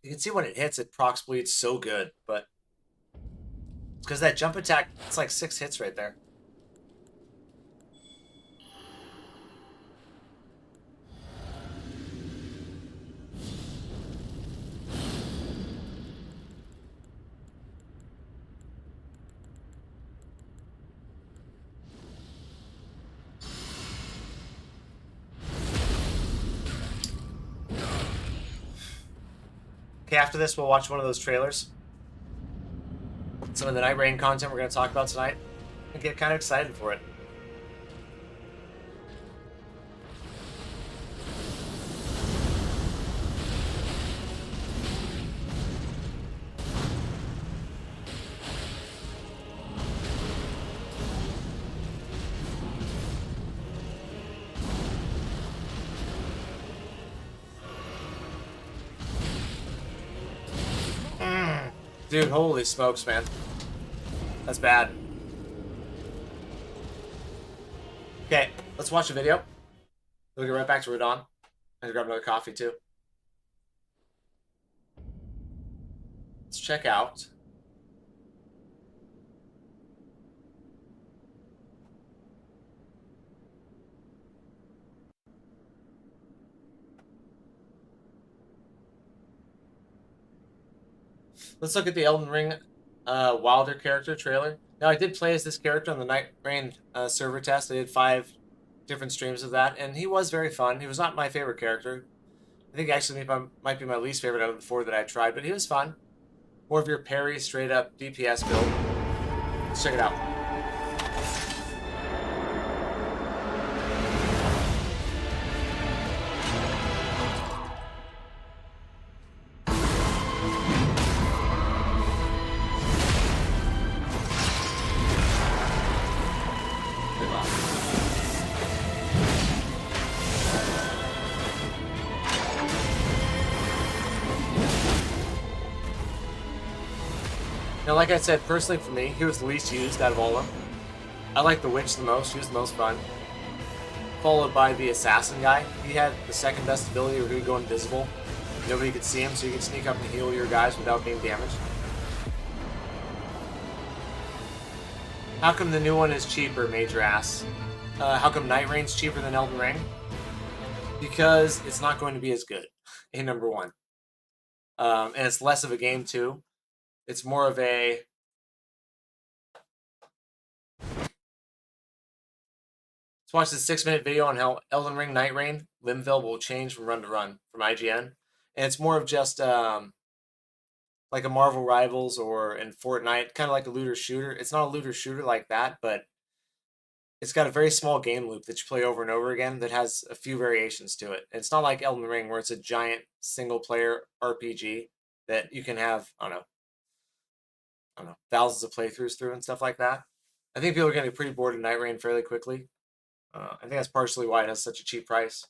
Speaker 1: You can see when it hits, it procs bleeds so good, but it's because that jump attack, it's like 6 hits right there. Okay, after this, we'll watch one of those trailers. Some of the Night Rain content we're going to talk about tonight. And get kind of excited for it. Dude, holy smokes, man. That's bad. Okay, let's watch a video. We'll get right back to Radhan. And grab another coffee, too. Let's check out. Let's look at the Elden Ring Wilder character trailer. Now, I did play as this character on the Night Rain server test. I did 5 different streams of that, and he was very fun. He was not my favorite character. I think actually might be my least favorite out of the 4 that I tried, but he was fun. More of your parry, straight-up DPS build. Let's check it out. Now, like I said, personally for me, he was the least used out of all of them. I like the Witch the most. She was the most fun. Followed by the Assassin guy. He had the second best ability where he would go invisible. Nobody could see him, so you could sneak up and heal your guys without being damaged. How come the new one is cheaper, Major Ass? How come Night Rain's cheaper than Elden Ring? Because it's not going to be as good, in number 1. And it's less of a game, too. It's more of a... Let's watch this 6-minute video on how Elden Ring Night Rain Leyndell will change from run to run from IGN. And it's more of just like a Marvel Rivals or in Fortnite, kind of like a looter shooter. It's not a looter shooter like that, but it's got a very small game loop that you play over and over again that has a few variations to it. And it's not like Elden Ring where it's a giant single-player RPG that you can have, I don't know, thousands of playthroughs through and stuff like that. I think people are going to be pretty bored of Night Rain fairly quickly. I think that's partially why it has such a cheap price.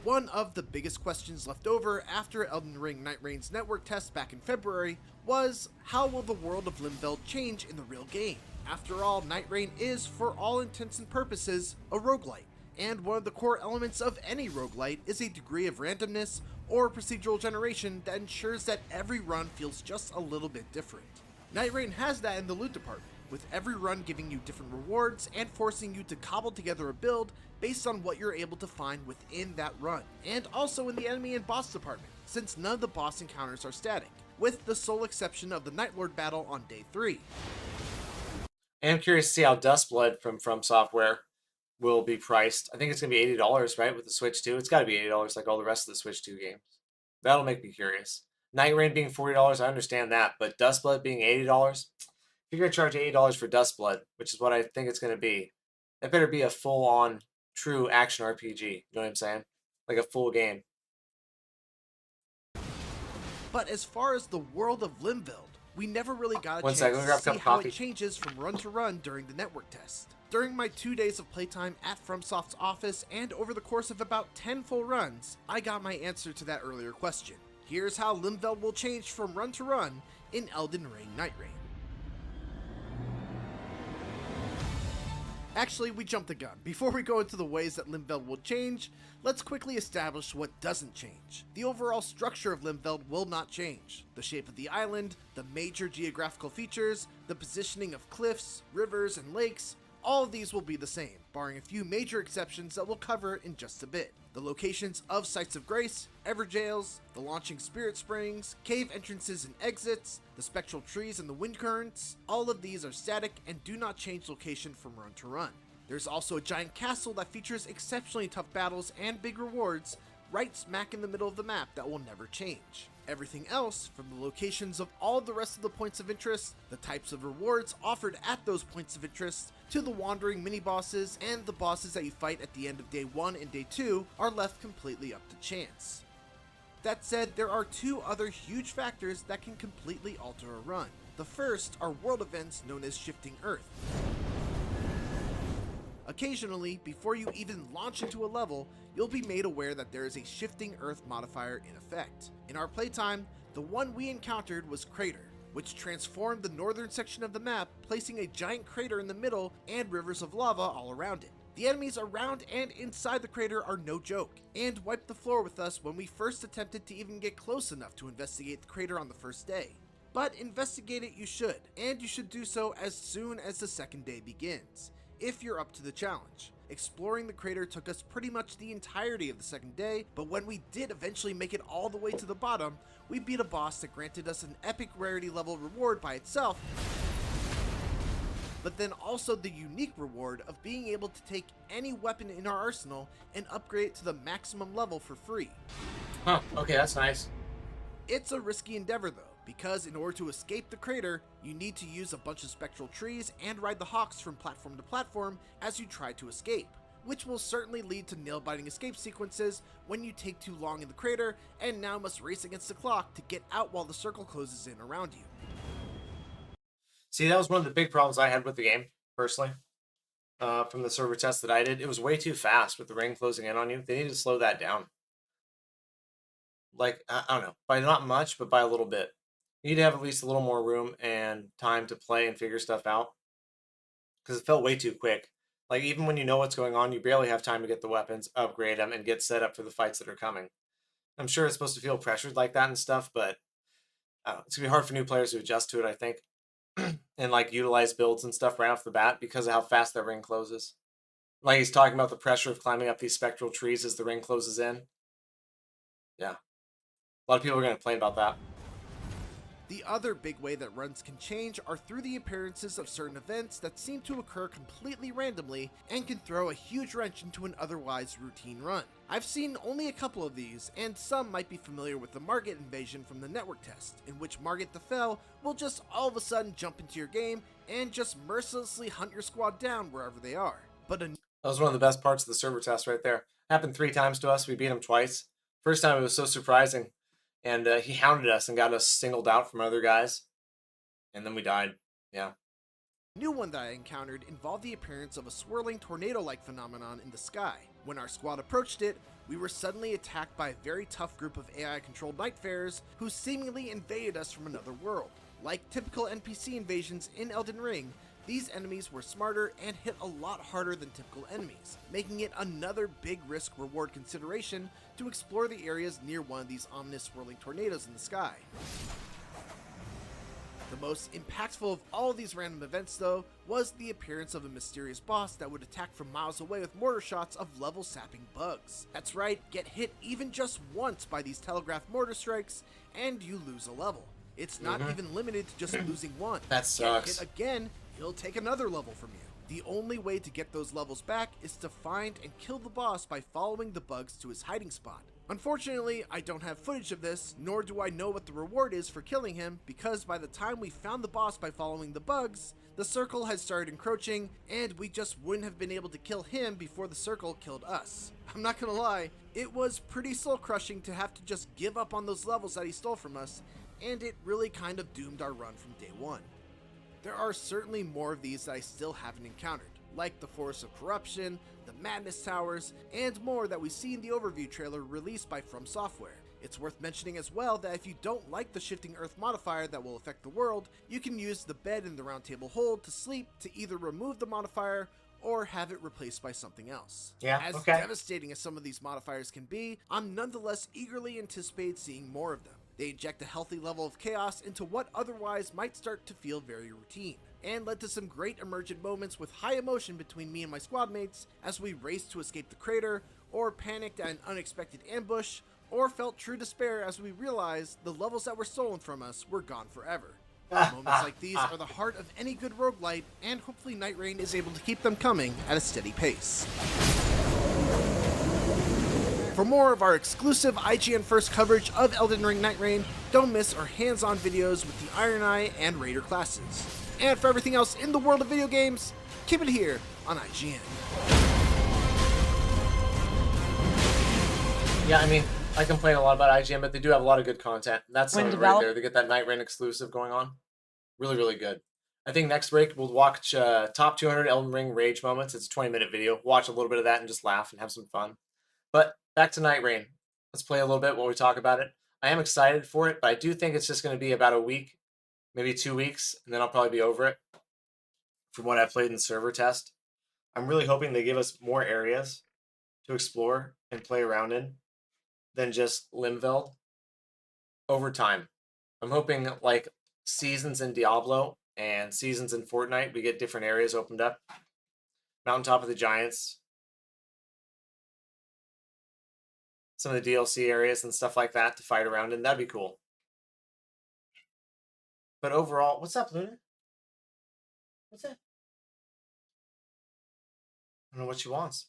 Speaker 3: One of the biggest questions left over after Elden Ring Night Rain's network test back in February was, how will the world of Leyndell change in the real game? After all, Night Rain is, for all intents and purposes, a roguelite, and one of the core elements of any roguelite is a degree of randomness or procedural generation that ensures that every run feels just a little bit different. Night Rain has that in the loot department, with every run giving you different rewards and forcing you to cobble together a build based on what you're able to find within that run, and also in the enemy and boss department, since none of the boss encounters are static, with the sole exception of the Night Lord battle on day 3.
Speaker 1: And I'm curious to see how Dustblood from Software will be priced. I think it's going to be $80, right, with the Switch 2. It's got to be $80 like all the rest of the Switch 2 games. That'll make me curious. Night Rain being $40, I understand that, but Dustblood being $80? If you're going to charge $80 for Dustblood, which is what I think it's going to be, it better be a full-on, true action RPG. You know what I'm saying? Like a full game.
Speaker 3: But as far as the world of Leyndell, we never really got a
Speaker 1: One
Speaker 3: chance
Speaker 1: second, let me grab
Speaker 3: to
Speaker 1: a cup
Speaker 3: see
Speaker 1: of
Speaker 3: how
Speaker 1: coffee.
Speaker 3: it changes from run to run during the network test. During my 2 days of playtime at FromSoft's office and over the course of about 10 full runs, I got my answer to that earlier question. Here's how Limveld will change from run to run in Elden Ring Night Rain. Actually, we jumped the gun. Before we go into the ways that Limveld will change, let's quickly establish what doesn't change. The overall structure of Limveld will not change. The shape of the island, the major geographical features, the positioning of cliffs, rivers, and lakes, all of these will be the same, barring a few major exceptions that we'll cover in just a bit. The locations of Sites of Grace, Everjails, the launching Spirit Springs, cave entrances and exits, the spectral trees and the wind currents, all of these are static and do not change location from run to run. There's also a giant castle that features exceptionally tough battles and big rewards right smack in the middle of the map that will never change. Everything else, from the locations of all the rest of the points of interest, the types of rewards offered at those points of interest, to the wandering mini-bosses and the bosses that you fight at the end of Day 1 and Day 2, are left completely up to chance. That said, there are two other huge factors that can completely alter a run. The first are world events known as Shifting Earth. Occasionally, before you even launch into a level, you'll be made aware that there is a Shifting Earth modifier in effect. In our playtime, the one we encountered was Crater, which transformed the northern section of the map, placing a giant crater in the middle and rivers of lava all around it. The enemies around and inside the crater are no joke, and wiped the floor with us when we first attempted to even get close enough to investigate the crater on the first day. But investigate it you should, and you should do so as soon as the second day begins, if you're up to the challenge. Exploring the crater took us pretty much the entirety of the second day, but when we did eventually make it all the way to the bottom, we beat a boss that granted us an epic rarity level reward by itself, but then also the unique reward of being able to take any weapon in our arsenal and upgrade it to the maximum level for free.
Speaker 1: Huh, okay, that's nice.
Speaker 3: It's a risky endeavor though, because in order to escape the crater, you need to use a bunch of spectral trees and ride the hawks from platform to platform as you try to escape, which will certainly lead to nail-biting escape sequences when you take too long in the crater and now must race against the clock to get out while the circle closes in around you.
Speaker 1: See, that was one of the big problems I had with the game, personally. From the server test that I did, it was way too fast with the ring closing in on you. They need to slow that down. Like, I don't know, by not much, but by a little bit. You need to have at least a little more room and time to play and figure stuff out. Because it felt way too quick. Like, even when you know what's going on, you barely have time to get the weapons, upgrade them, and get set up for the fights that are coming. I'm sure it's supposed to feel pressured like that and stuff, but it's going to be hard for new players to adjust to it, I think. And, like, utilize builds and stuff right off the bat because of how fast that ring closes. Like, he's talking about the pressure of climbing up these spectral trees as the ring closes in. Yeah. A lot of people are going to complain about that.
Speaker 3: The other big way that runs can change are through the appearances of certain events that seem to occur completely randomly and can throw a huge wrench into an otherwise routine run. I've seen only a couple of these, and some might be familiar with the Margit invasion from the network test, in which Margit the Fell will just all of a sudden jump into your game and just mercilessly hunt your squad down wherever they are. But
Speaker 1: that was one of the best parts of the server test right there. Happened 3 times to us. We beat him twice. First time it was so surprising. And he hounded us and got us singled out from other guys. And then we died. Yeah.
Speaker 3: a new one that I encountered involved the appearance of a swirling tornado-like phenomenon in the sky. When our squad approached it, we were suddenly attacked by a very tough group of AI-controlled nightfarers who seemingly invaded us from another world. Like typical NPC invasions in Elden Ring, these enemies were smarter and hit a lot harder than typical enemies, making it another big risk-reward consideration to explore the areas near one of these ominous swirling tornadoes in the sky. The most impactful of all of these random events, though, was the appearance of a mysterious boss that would attack from miles away with mortar shots of level-sapping bugs. That's right, get hit even just once by these telegraph mortar strikes, and you lose a level. It's not even limited to just losing one.
Speaker 1: That sucks.
Speaker 3: Get hit again, he'll take another level from you. The only way to get those levels back is to find and kill the boss by following the bugs to his hiding spot. Unfortunately, I don't have footage of this, nor do I know what the reward is for killing him, because by the time we found the boss by following the bugs, the circle had started encroaching, and we just wouldn't have been able to kill him before the circle killed us. I'm not gonna lie, it was pretty soul crushing to have to just give up on those levels that he stole from us, and it really kind of doomed our run from day one. There are certainly more of these that I still haven't encountered, like the Forest of Corruption, the Madness Towers, and more that we see in the overview trailer released by From Software. It's worth mentioning as well that if you don't like the shifting earth modifier that will affect the world, you can use the bed in the round table hold to sleep to either remove the modifier or have it replaced by something else.
Speaker 1: Yeah,
Speaker 3: As
Speaker 1: okay.
Speaker 3: devastating as some of these modifiers can be, I'm nonetheless eagerly anticipate seeing more of them. They inject a healthy level of chaos into what otherwise might start to feel very routine, and led to some great emergent moments with high emotion between me and my squad mates as we raced to escape the crater, or panicked at an unexpected ambush, or felt true despair as we realized the levels that were stolen from us were gone forever. Moments like these are the heart of any good roguelite, and hopefully Night Rain is able to keep them coming at a steady pace. For more of our exclusive IGN First coverage of Elden Ring Night Rain, don't miss our hands-on videos with the Iron Eye and Raider classes. And for everything else in the world of video games, keep it here on IGN.
Speaker 1: Yeah, I mean, I complain a lot about IGN, but they do have a lot of good content. That's
Speaker 4: When
Speaker 1: something right
Speaker 4: develop-
Speaker 1: there. They get that Night Rain exclusive going on. Really, really good. I think next break we'll watch top 200 Elden Ring rage moments. It's a 20-minute video. Watch a little bit of that and just laugh and have some fun. But back to Night Rain. Let's play a little bit while we talk about it. I am excited for it, but I do think it's just going to be about a week, maybe 2 weeks, and then I'll probably be over it from what I've played in the server test. I'm really hoping they give us more areas to explore and play around in than just Limveld over time. I'm hoping like seasons in Diablo and seasons in Fortnite, we get different areas opened up. Mountaintop of the Giants, some of the DLC areas and stuff like that to fight around in. That'd be cool. But overall, what's up, Luna? What's that? I don't know what she wants.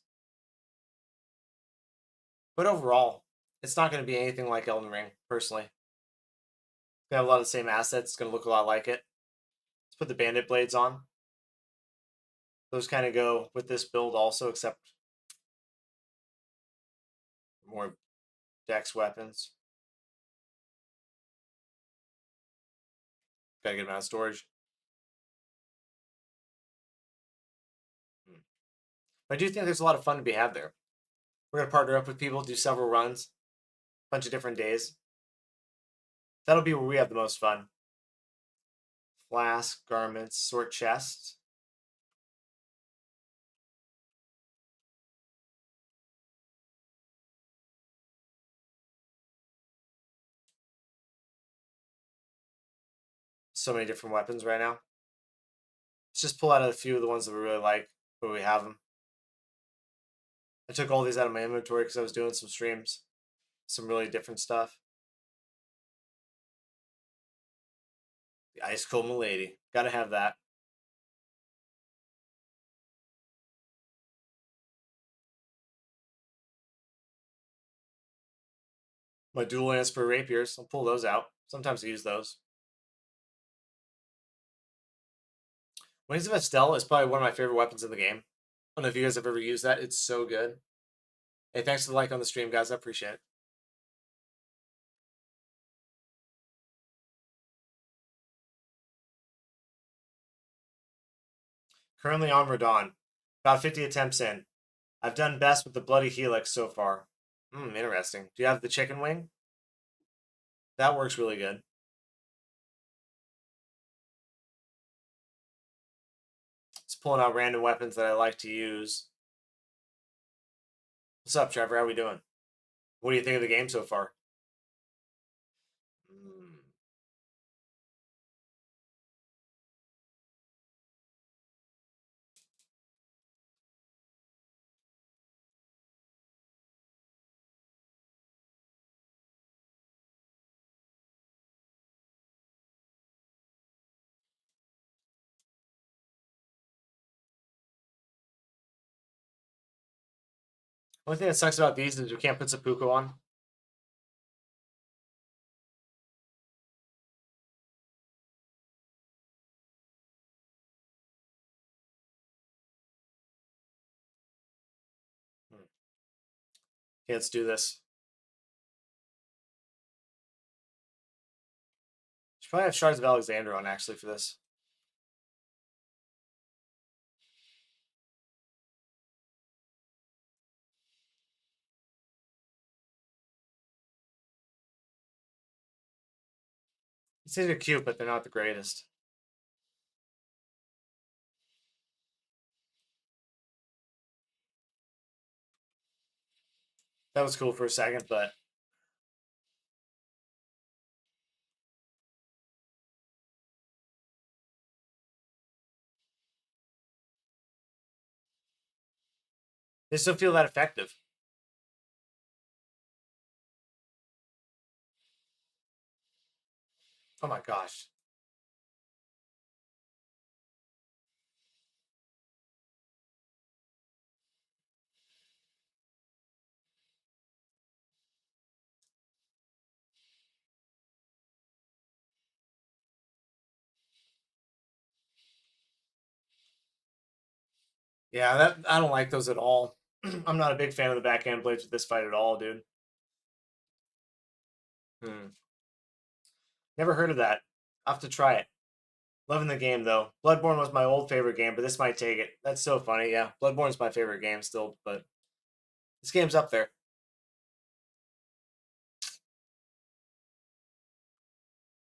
Speaker 1: But overall, it's not going to be anything like Elden Ring, personally. It's going to have a lot of the same assets. It's going to look a lot like it. Let's put the Bandit Blades on. Those kind of go with this build also, except more dex weapons. Gotta get them out of storage. But I do think there's a lot of fun to be had there. We're going to partner up with people, do several runs, a bunch of different days. That'll be where we have the most fun. Flask, garments, sort chests. So many different weapons right now. Let's just pull out a few of the ones that we really like, where we have them. I took all these out of my inventory because I was doing some streams. Some really different stuff. The Ice Cold Milady. Gotta have that. My dual lance for rapiers. I'll pull those out. Sometimes I use those. Wings of Estelle is probably one of my favorite weapons in the game. I don't know if you guys have ever used that. It's so good. Hey, thanks for the like on the stream, guys. I appreciate it. Currently on Radhan. About 50 attempts in. I've done best with the Bloody Helix so far. Interesting. Do you have the chicken wing? That works really good. Just pulling out random weapons that I like to use. What's up, Trevor? How we doing? What do you think of the game so far? Only thing that sucks about these is you can't put seppuku on. Okay, let's do this. Should probably have Shards of Alexander on actually for this. These are cute, but they're not the greatest. That was cool for a second, but they still feel that effective. Oh my gosh. Yeah, that I don't like those at all. I'm not a big fan of the backhand blades with this fight at all, dude. Never heard of that. I'll have to try it. Loving the game though. Bloodborne was my old favorite game, but this might take it. That's so funny. Yeah, Bloodborne's my favorite game still, but this game's up there.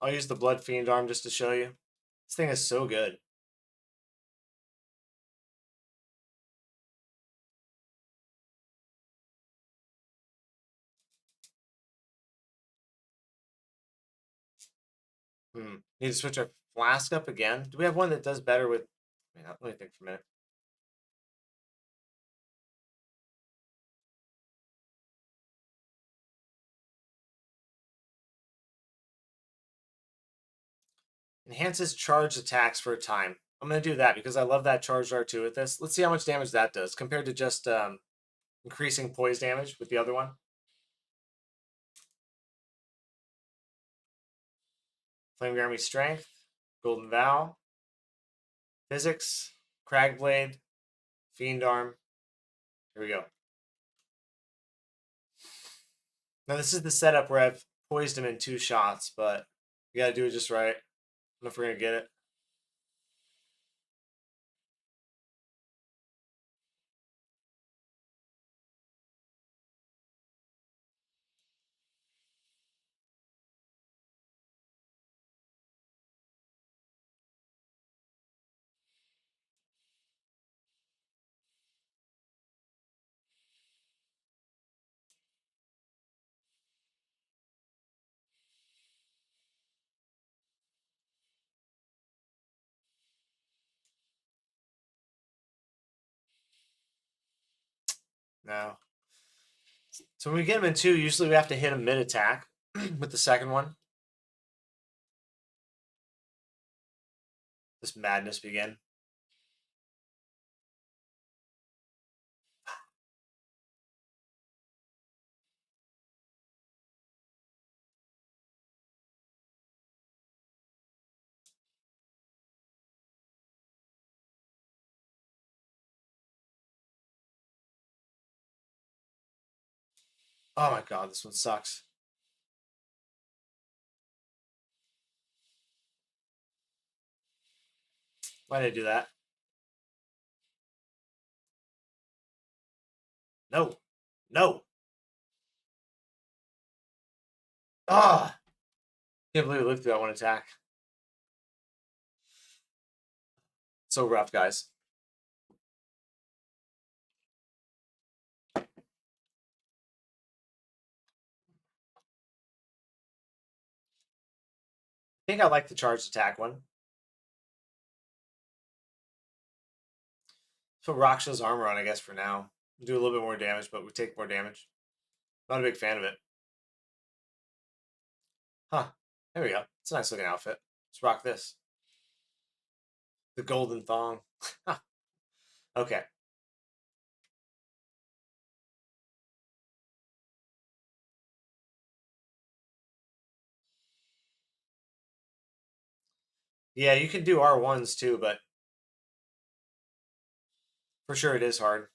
Speaker 1: I'll use the Blood Fiend arm just to show you. This thing is so good. Need to switch our flask up again. Do we have one that does better with? Let me think for a minute. Enhances charged attacks for a time. I'm going to do that because I love that charged R2 with this. Let's see how much damage that does compared to just increasing poise damage with the other one. Flame Army Strength, Golden Vow, Physics, Cragblade, Fiend Arm. Here we go. Now this is the setup where I've poised him in 2 shots, but you gotta do it just right. I don't know if we're gonna get it. No. So when we get him in 2, usually we have to hit him mid-attack with the second one. This madness begin. Oh my god, this one sucks. Why did I do that? No. No. Ah! Can't believe we lived through that one attack. So rough, guys. I think I like the charged attack one. Put Raksha's armor on, I guess, for now. Do a little bit more damage, but we take more damage. Not a big fan of it. Huh. There we go. It's a nice looking outfit. Let's rock this. The golden thong. Okay. Yeah, you can do R1s too, but for sure it is hard.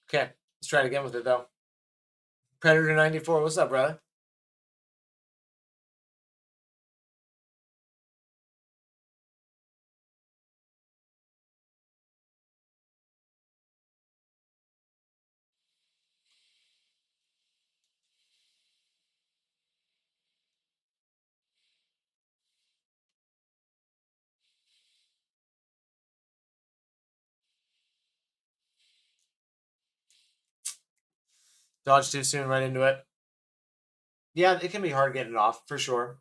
Speaker 1: Okay, let's try it again with it though. Predator 94, what's up, brother? Dodge too soon, right into it. Yeah, it can be hard getting it off, for sure.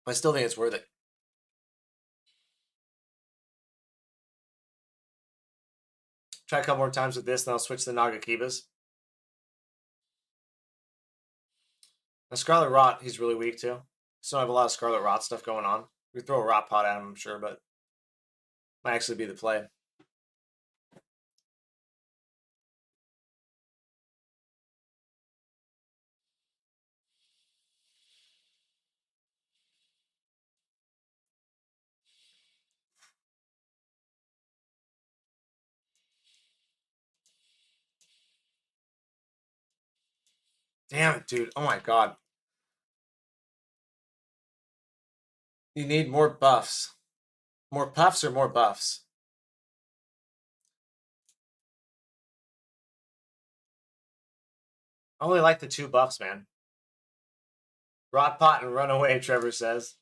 Speaker 1: I still think it's worth it. Try a couple more times with this, then I'll switch to Nagakibas. The Scarlet Rot, he's really weak too. Still have a lot of Scarlet Rot stuff going on. We throw a Rot Pot at him, I'm sure, but might actually be the play. Damn it, dude. Oh my god. You need more buffs. More puffs or more buffs? I only like the 2 buffs, man. Rot Pot and Run Away, Trevor says.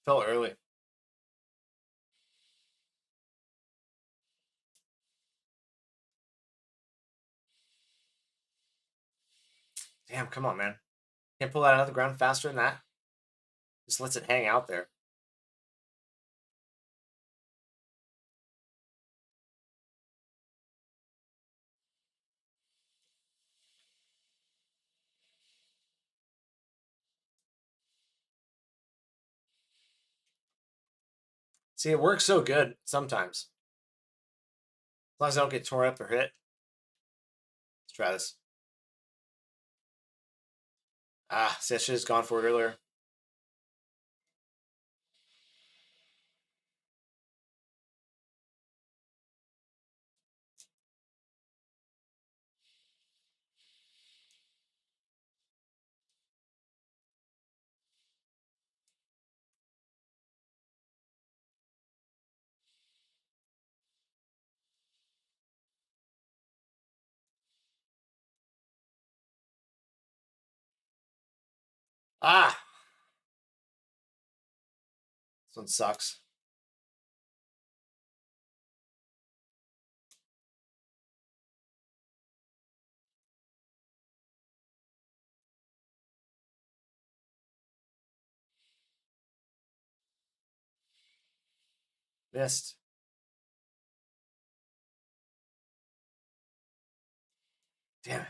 Speaker 1: Fell early. Damn, come on, man. Can't pull that out of the ground faster than that. Just lets it hang out there. See, it works so good sometimes. As long as I don't get torn up or hit. Let's try this. Ah, see, I should have gone for it earlier. Ah! This one sucks. Missed. Damn it.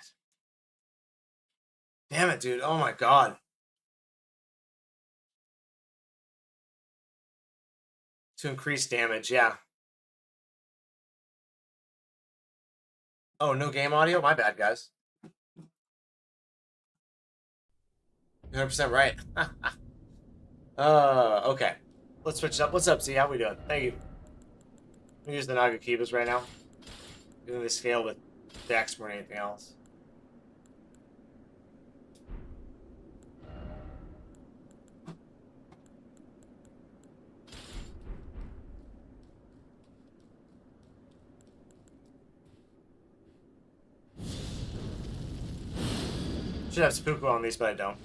Speaker 1: Damn it, dude. Oh my god. To increase damage, yeah. Oh, no game audio? My bad, guys. 100% right. Okay. Let's switch it up. What's up, Z? How we doing? Thank you. We use the Nagakibas right now. Doing the scale with Dex more than anything else. Should have Spooku on these, but I don't.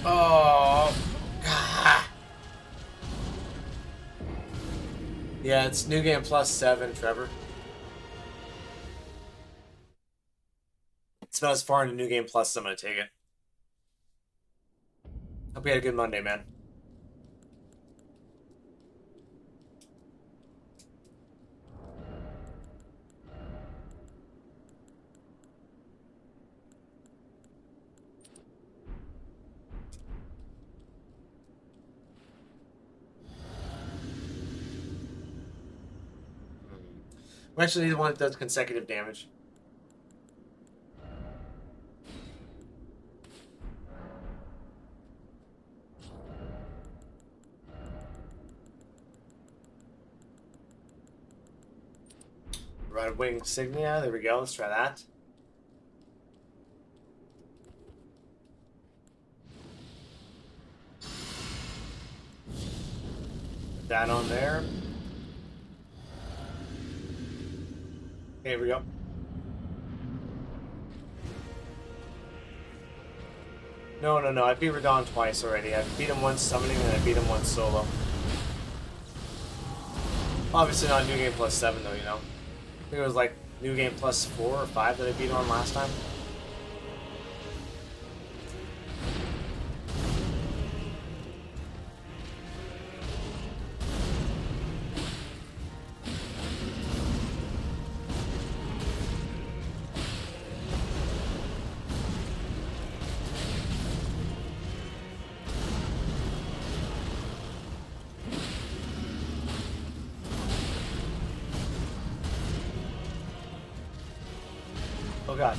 Speaker 1: Oh. Ah. Yeah, it's New Game Plus 7, Trevor. It's about as far into New Game Plus as I'm going to take it. Hope you had a good Monday, man. We actually need one that does consecutive damage. Red Wing Signia, there we go, let's try that. Put that on there. Okay, here we go. No, I beat Radhan twice already. I beat him once summoning and I beat him once solo. Obviously not New Game Plus 7 though, you know. I think it was like New Game Plus 4 or 5 that I beat on last time. Oh god.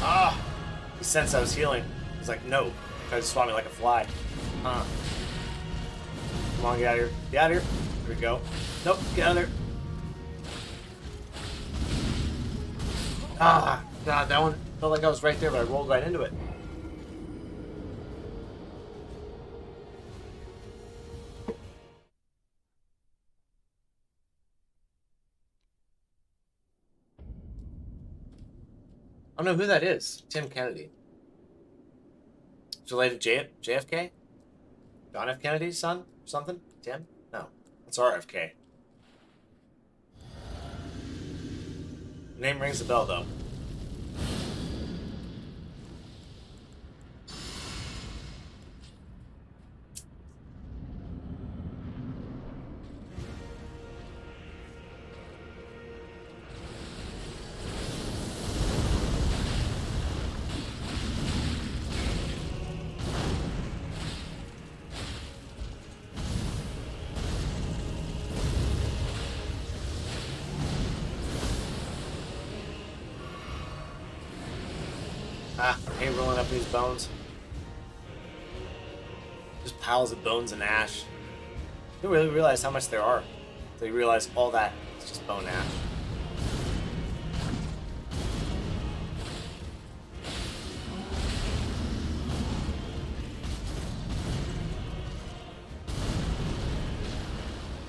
Speaker 1: Ah! He sensed I was healing. He's like, no. Tried to swat me like a fly. Come on, get out of here. Get out of here. Here we go. Nope, get out of there. Ah! God, that one felt like I was right there, but I rolled right into it. I don't know who that is. Tim Kennedy. It's related to JFK? John F. Kennedy's son? Or something? Tim? No. That's RFK. The name rings a bell, though. Ah, I hate rolling up these bones. Just piles of bones and ash. You don't really realize how much there are. So you realize all that is just bone ash.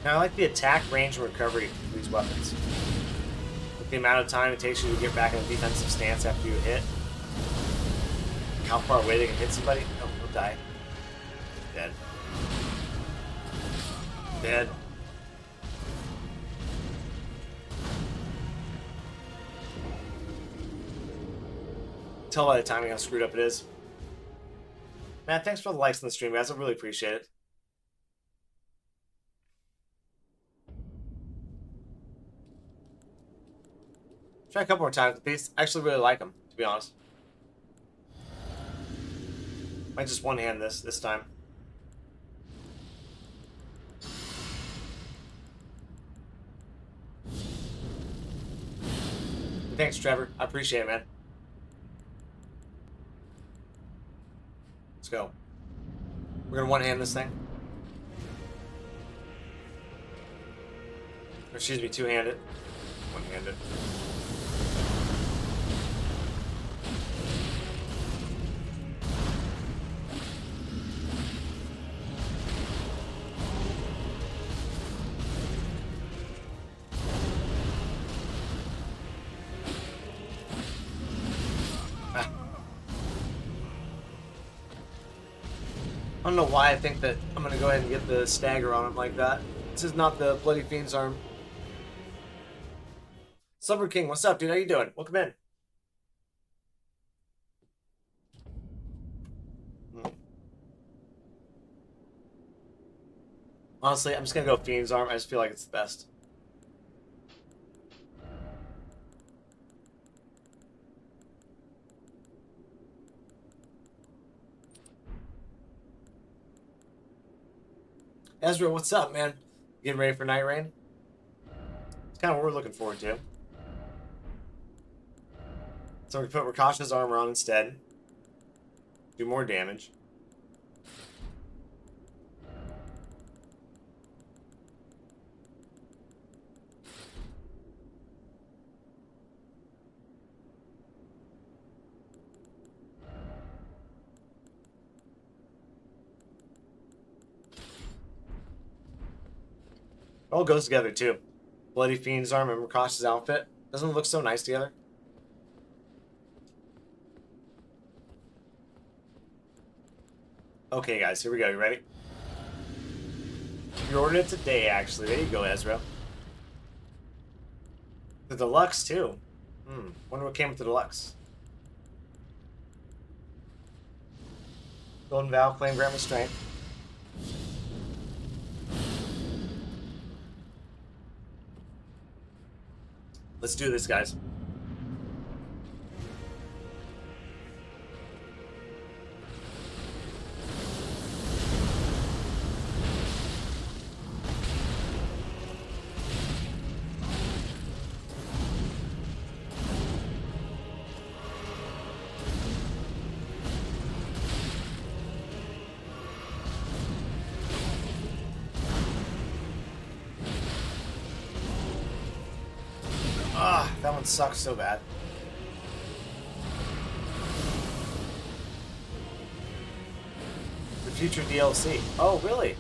Speaker 1: Now I like the attack, range, and recovery of these weapons. Like the amount of time it takes you to get back in a defensive stance after you hit. How far away they can hit somebody. Oh, he'll die. Dead. Dead. Tell by the timing how screwed up it is. Man, thanks for the likes on the stream, guys. I really appreciate it. Try a couple more times with these. I actually really like them, to be honest. Might just one-hand this time. Thanks, Trevor. I appreciate it, man. Let's go. We're gonna one-hand this thing. Or excuse me, two-handed. One-handed. I don't know why I think that I'm gonna go ahead and get the stagger on him like that. This is not the Bloody Fiend's arm. Slumber King, what's up, dude? How you doing? Welcome in. Honestly, I'm just gonna go Fiend's arm. I just feel like it's the best. Ezra, what's up, man? Getting ready for Night Rain? It's kind of what we're looking forward to. So we put Rakasha's armor on instead. Do more damage. It all goes together too. Bloody Fiend's arm and Rakasha's outfit. Doesn't it look so nice together? Okay, guys, here we go. You ready? You ordered it today, actually. There you go, Ezra. The deluxe, too. Wonder what came with the deluxe. Golden Vow, claim grant restraint. Let's do this, guys. That one sucks so bad. The future DLC. Oh, really?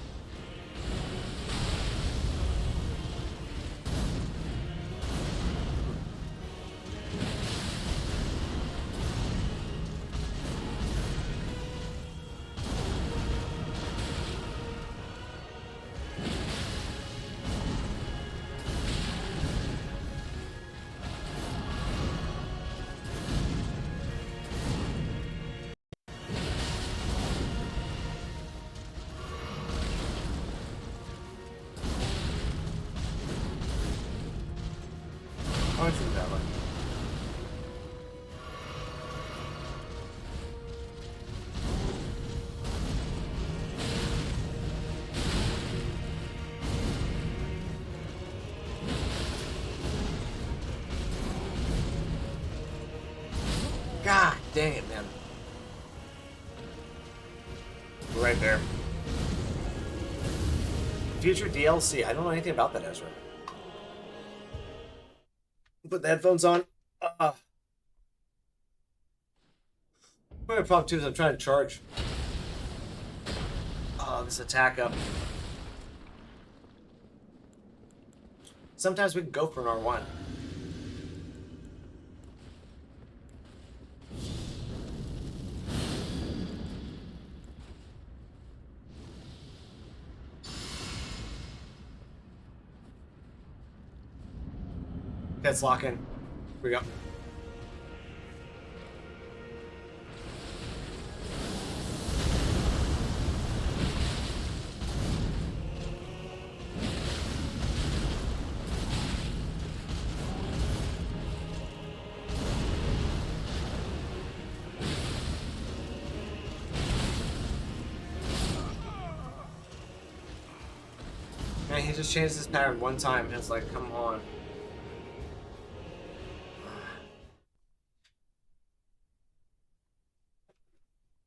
Speaker 1: Why don't you do that one? God dang it, man. We're right there. Future DLC. I don't know anything about that, Ezra. Put the headphones on. My problem too is I'm trying to charge this attack up. Sometimes we can go for an R1. Let's lock in. Here we go. Man, he just changed his pattern one time and it's like, come on.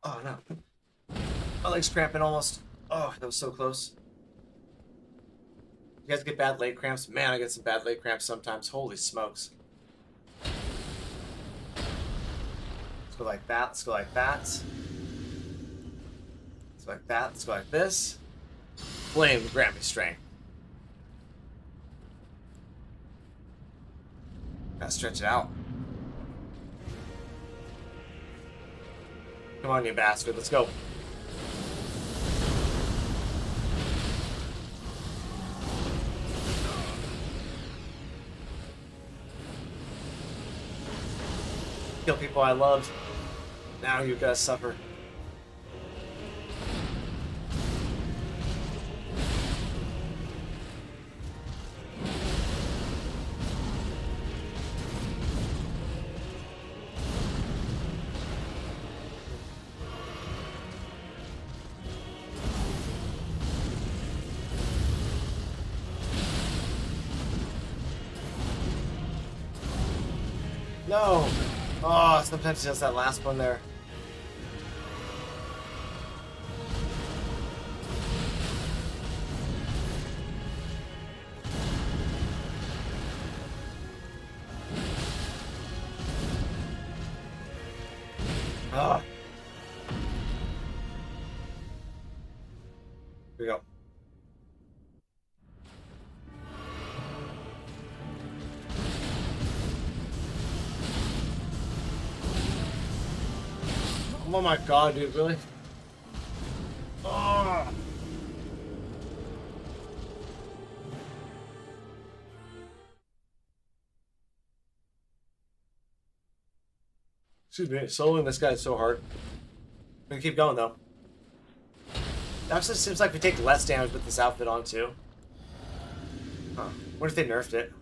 Speaker 1: Oh no. My leg's cramping almost. Oh, that was so close. You guys get bad leg cramps? Man, I get some bad leg cramps sometimes. Holy smokes. Let's go like that. Let's go like that. Let's go like that. Let's go like this. Flame, grant me strength. Gotta stretch it out. Come on, you bastard. Let's go. kill people I loved. Now you guys suffer. No! Oh, sometimes just that last one there. Ah. Here we go. Oh my god, dude, really? Oh. Excuse me, soloing this guy is so hard. I'm gonna keep going though. It actually seems like we take less damage with this outfit on too. Huh. What if they nerfed it?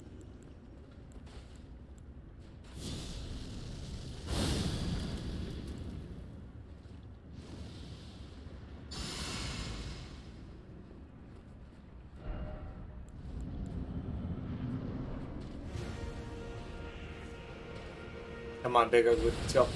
Speaker 1: Come on, big ugly. Let's go.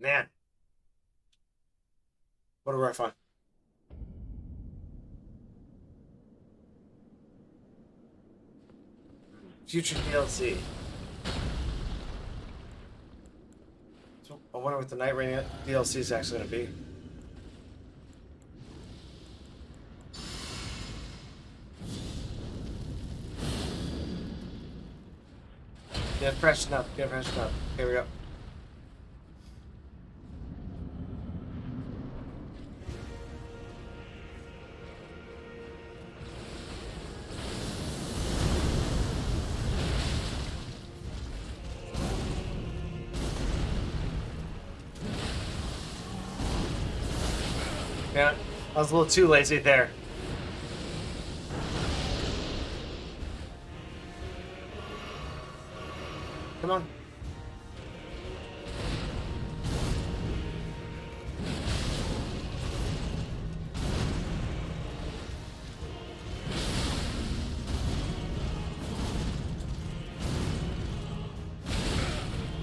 Speaker 1: Man. What a rough one. Future DLC. So I wonder what the Night Rain DLC is actually going to be. Get freshened up. Get freshened up. Here we go. Yeah, I was a little too lazy there. Come on.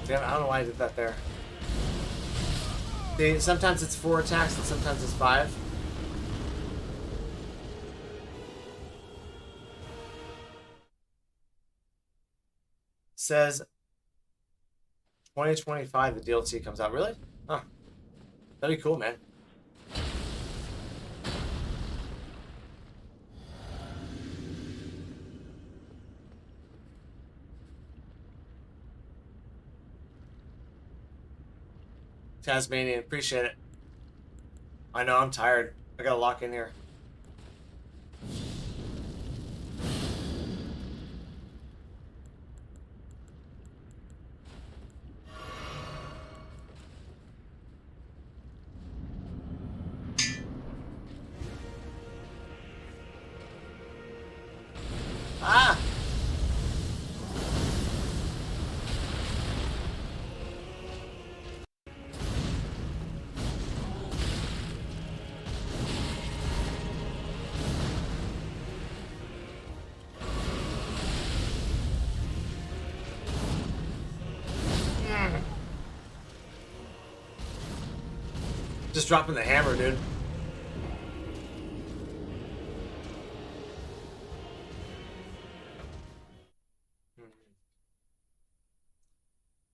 Speaker 1: Damn, I don't know why I did that there. See, sometimes it's 4 attacks and sometimes it's 5. Says 2025 the DLC comes out. Really? Huh. That'd be cool, man. Tasmanian, appreciate it. I know, I'm tired. I gotta lock in here. Ah! Just dropping the hammer, dude.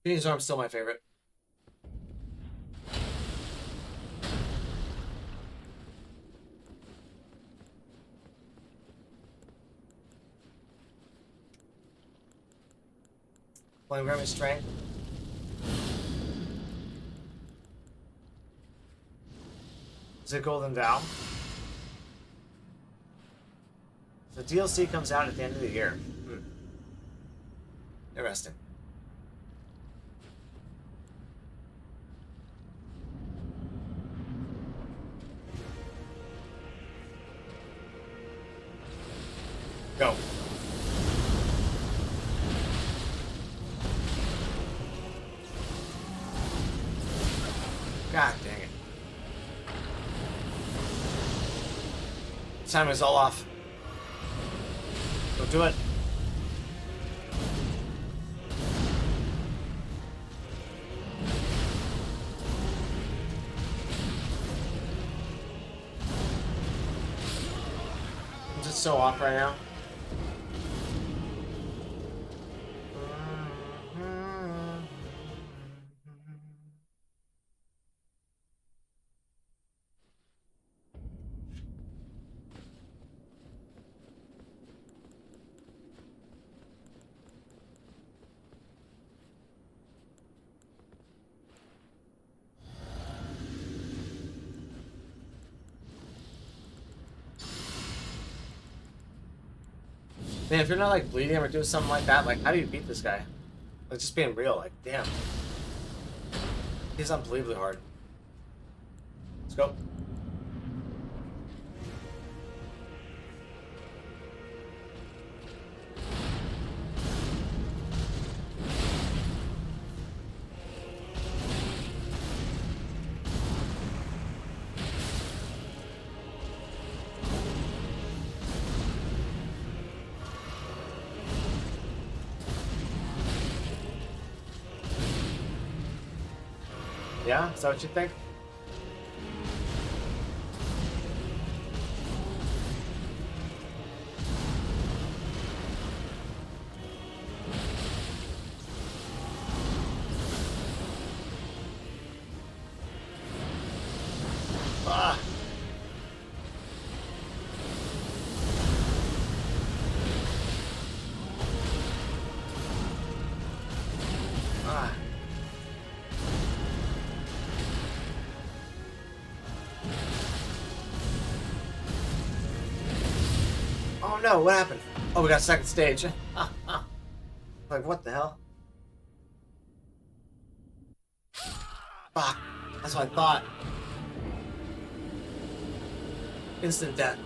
Speaker 1: Phoenix Arm's still my favorite. Flame Grammy Strength. Is it Golden Vow? The DLC comes out at the end of the year. Interesting. Go. God dang it. Time is all off. Don't do it. I'm just so off right now. Man, if you're not like bleeding or doing something like that, like how do you beat this guy? Like just being real, like damn. He's unbelievably hard. Let's go. Yeah? Is that what you think? Ah! Ah! Oh no, what happened? Oh, we got second stage. Like, what the hell? Fuck. That's what I thought. Instant death.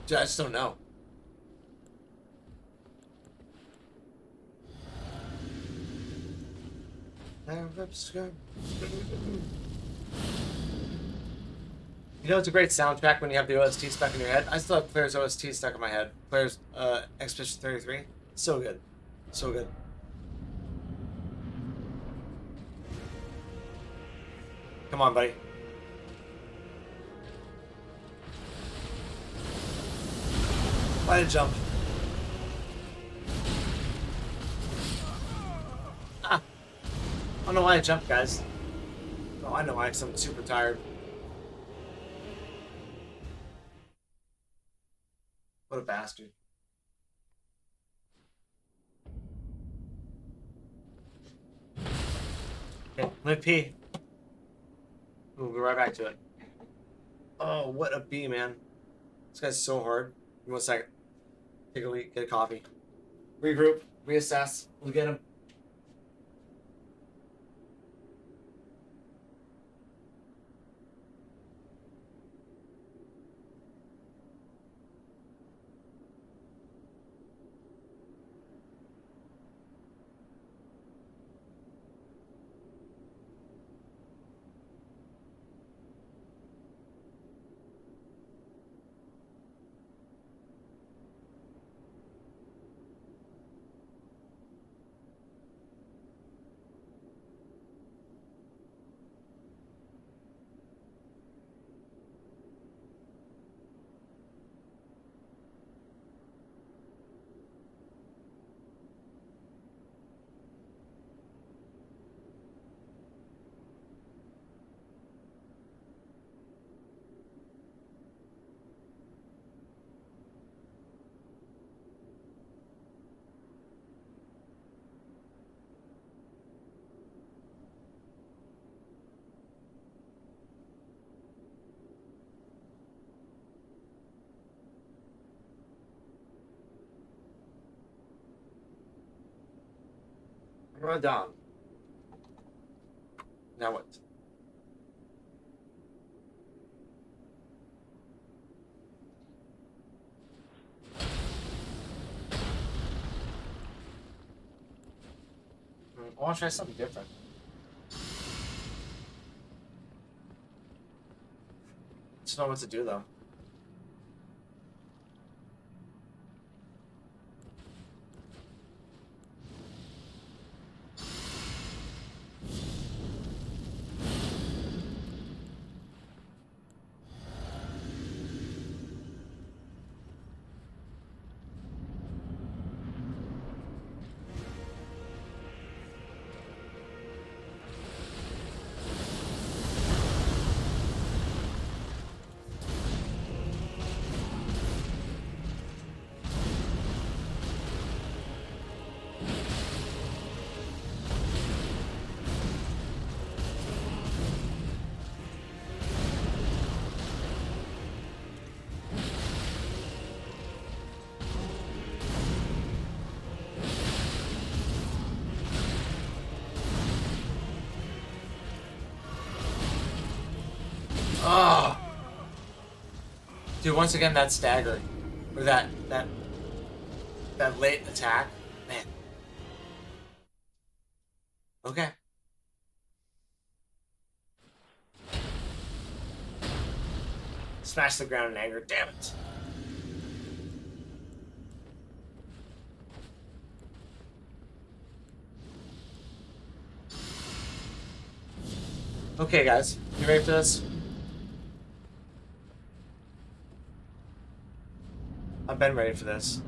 Speaker 1: Dude, I just don't know. You know, it's a great soundtrack when you have the OST stuck in your head. I still have Claire's OST stuck in my head. Claire's Expedition 33. So good. So good. Come on, buddy. Why did jump? Ah. I don't know why I jumped, guys. Oh, I know why, because I'm super tired. What a bastard. Okay, let me pee. We'll be right back to it. Oh, what a bee, man. This guy's so hard. Give me 1 second. Take a leak, get a coffee. Regroup, reassess. We'll get him. Radhan. Now what? I want to try something different. Just know what to do though. Oh, dude! Once again, that stagger, or that late attack, man. Okay. Smash the ground in anger. Damn it. Okay, guys, you ready for this? I've been ready for this.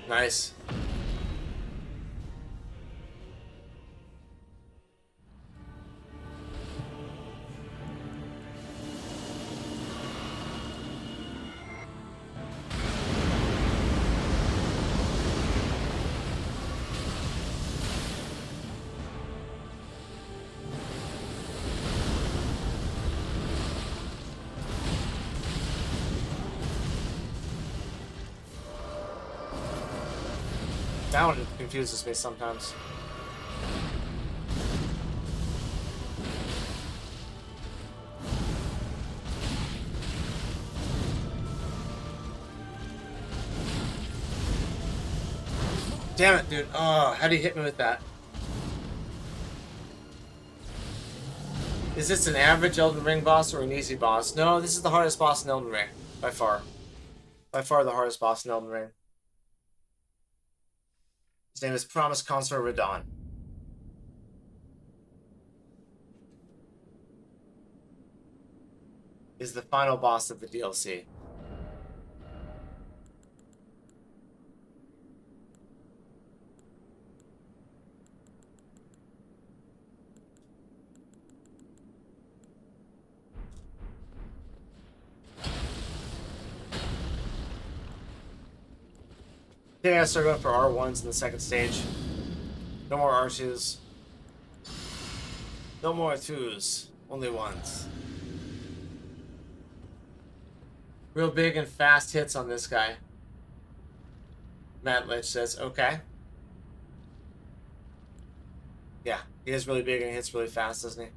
Speaker 1: Nice. That one confuses me sometimes. Damn it, dude. Oh, how do you hit me with that? Is this an average Elden Ring boss or an easy boss? No, this is the hardest boss in Elden Ring. By far. By far the hardest boss in Elden Ring. His name is Promised Consort Radhan. Is the final boss of the DLC. I think I start going for R1s in the second stage. No more R2s. No more 2s. Only 1s. Real big and fast hits on this guy. Matt Lynch says, okay. Yeah, he is really big and hits really fast, doesn't he?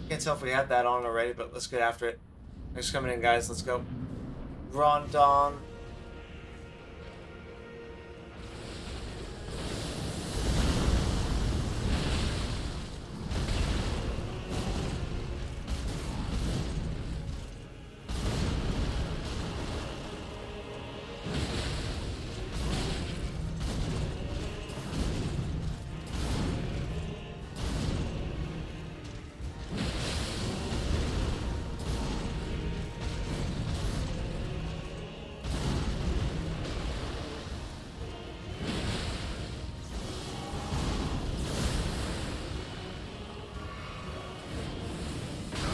Speaker 1: Can't tell if we had that on already, but let's get after it. Thanks for coming in, guys. Let's go. Rondon.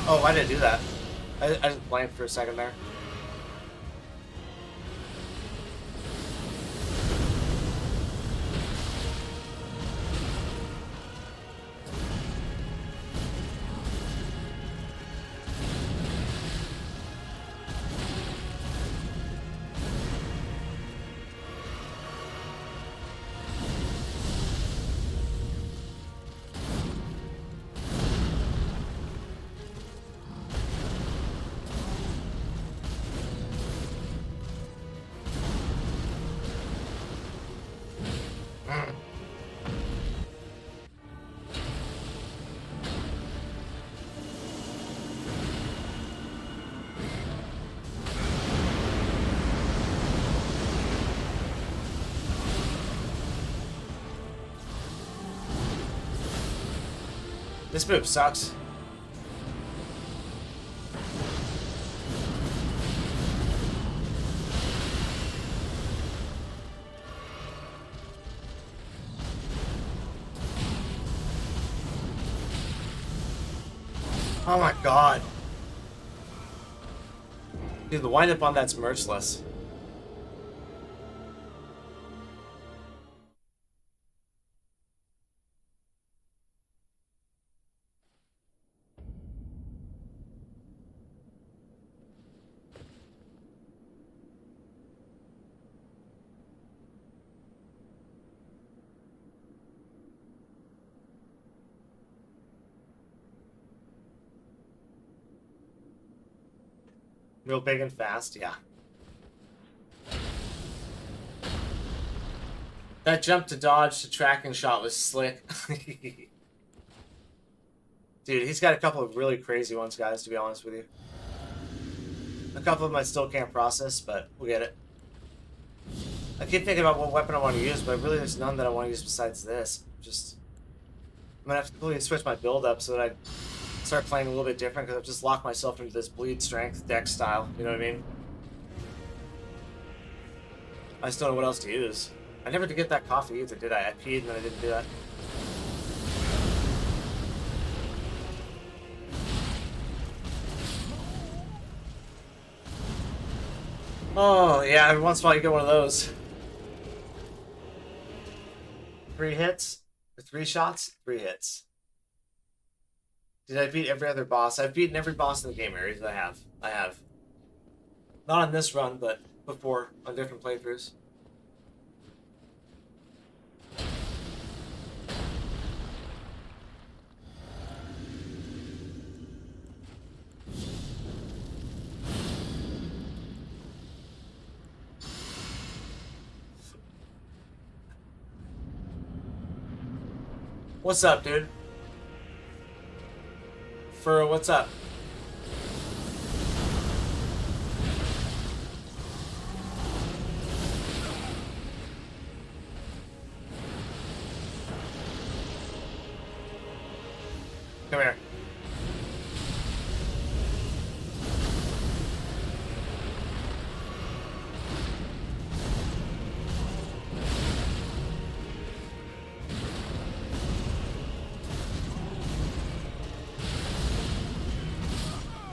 Speaker 1: Oh, why did I do that? I just blanked for a second there. This move sucks. Oh my god. Dude, the wind up on that's merciless. Real big and fast, yeah. That jump to dodge to tracking shot was slick. Dude, he's got a couple of really crazy ones, guys, to be honest with you. A couple of them I still can't process, but we'll get it. I keep thinking about what weapon I want to use, but really there's none that I want to use besides this. I'm gonna have to completely switch my build up so that I start playing a little bit different, because I've just locked myself into this bleed strength deck style, you know what I mean? I just don't know what else to use. I never did get that coffee either, did I? I peed and then I didn't do that. Oh, yeah, every once in a while you get one of those. 3 hits? Or 3 shots? 3 hits. Did I beat every other boss? I've beaten every boss in the game areas. I have. Not on this run, but before, on different playthroughs. What's up, dude? Furrow, what's up? Come here.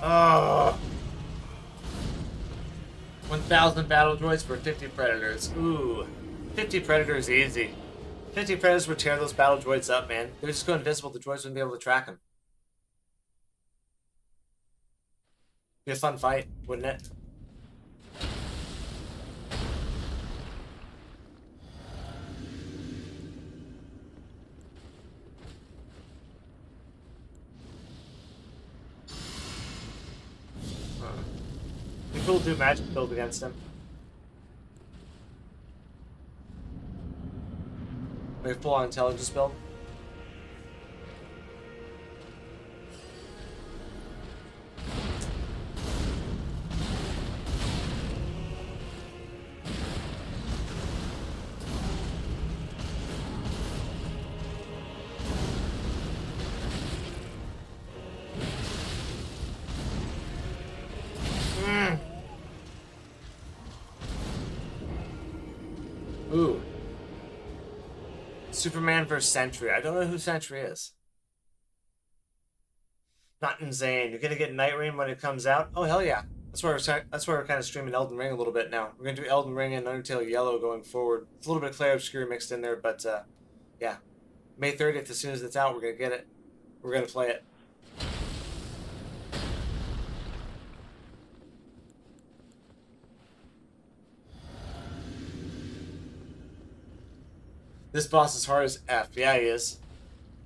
Speaker 1: Oh. 1,000 battle droids for 50 predators. Ooh. 50 predators easy. 50 predators would tear those battle droids up, man. They're just go invisible. The droids wouldn't be able to track them. Be a fun fight, wouldn't it? Be cool to do magic build against him. Like a full-on intelligence build. Ooh. Superman vs. Sentry. I don't know who Sentry is. Not insane. You're gonna get Night Rain when it comes out. Oh hell yeah! That's why we're kind of streaming Elden Ring a little bit now. We're gonna do Elden Ring and Undertale Yellow going forward. It's a little bit of Clair Obscure mixed in there, but yeah. May 30th, as soon as it's out, we're gonna get it. We're gonna play it. This boss is hard as F. Yeah, he is.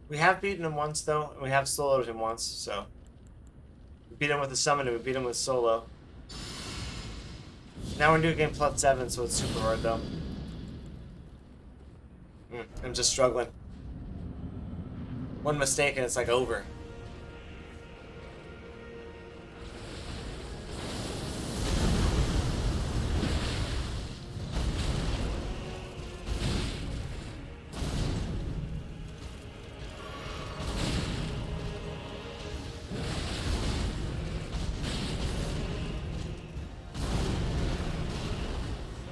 Speaker 1: We have beaten him once, though, and we have soloed him once, so. We beat him with a summon, and we beat him with solo. Now we're new game plus 7, so it's super hard, though. I'm just struggling. One mistake, and it's like over.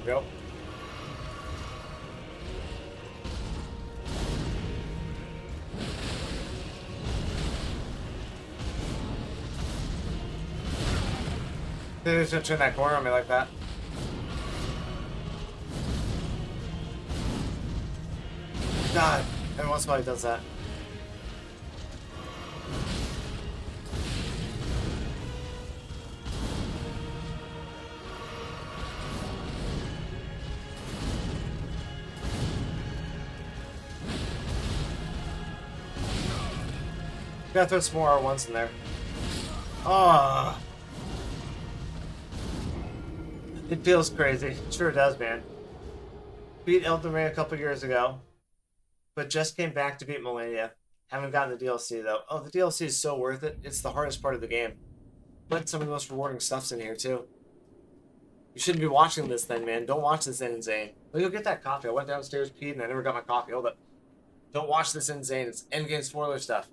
Speaker 1: Yep. They're just gonna turn that corner on me like that. God, every once in a while he does that. Gotta throw some more R1s in there. Oh. It feels crazy. It sure does, man. Beat Elden Ring a couple years ago, but just came back to beat Millennia. Haven't gotten the DLC, though. Oh, the DLC is so worth it. It's the hardest part of the game. But some of the most rewarding stuff's in here, too. You shouldn't be watching this then, man. Don't watch this in Zane. Well, you'll get that coffee. I went downstairs, peed, and I never got my coffee. Hold up. Don't watch this in Zane. It's endgame spoiler stuff.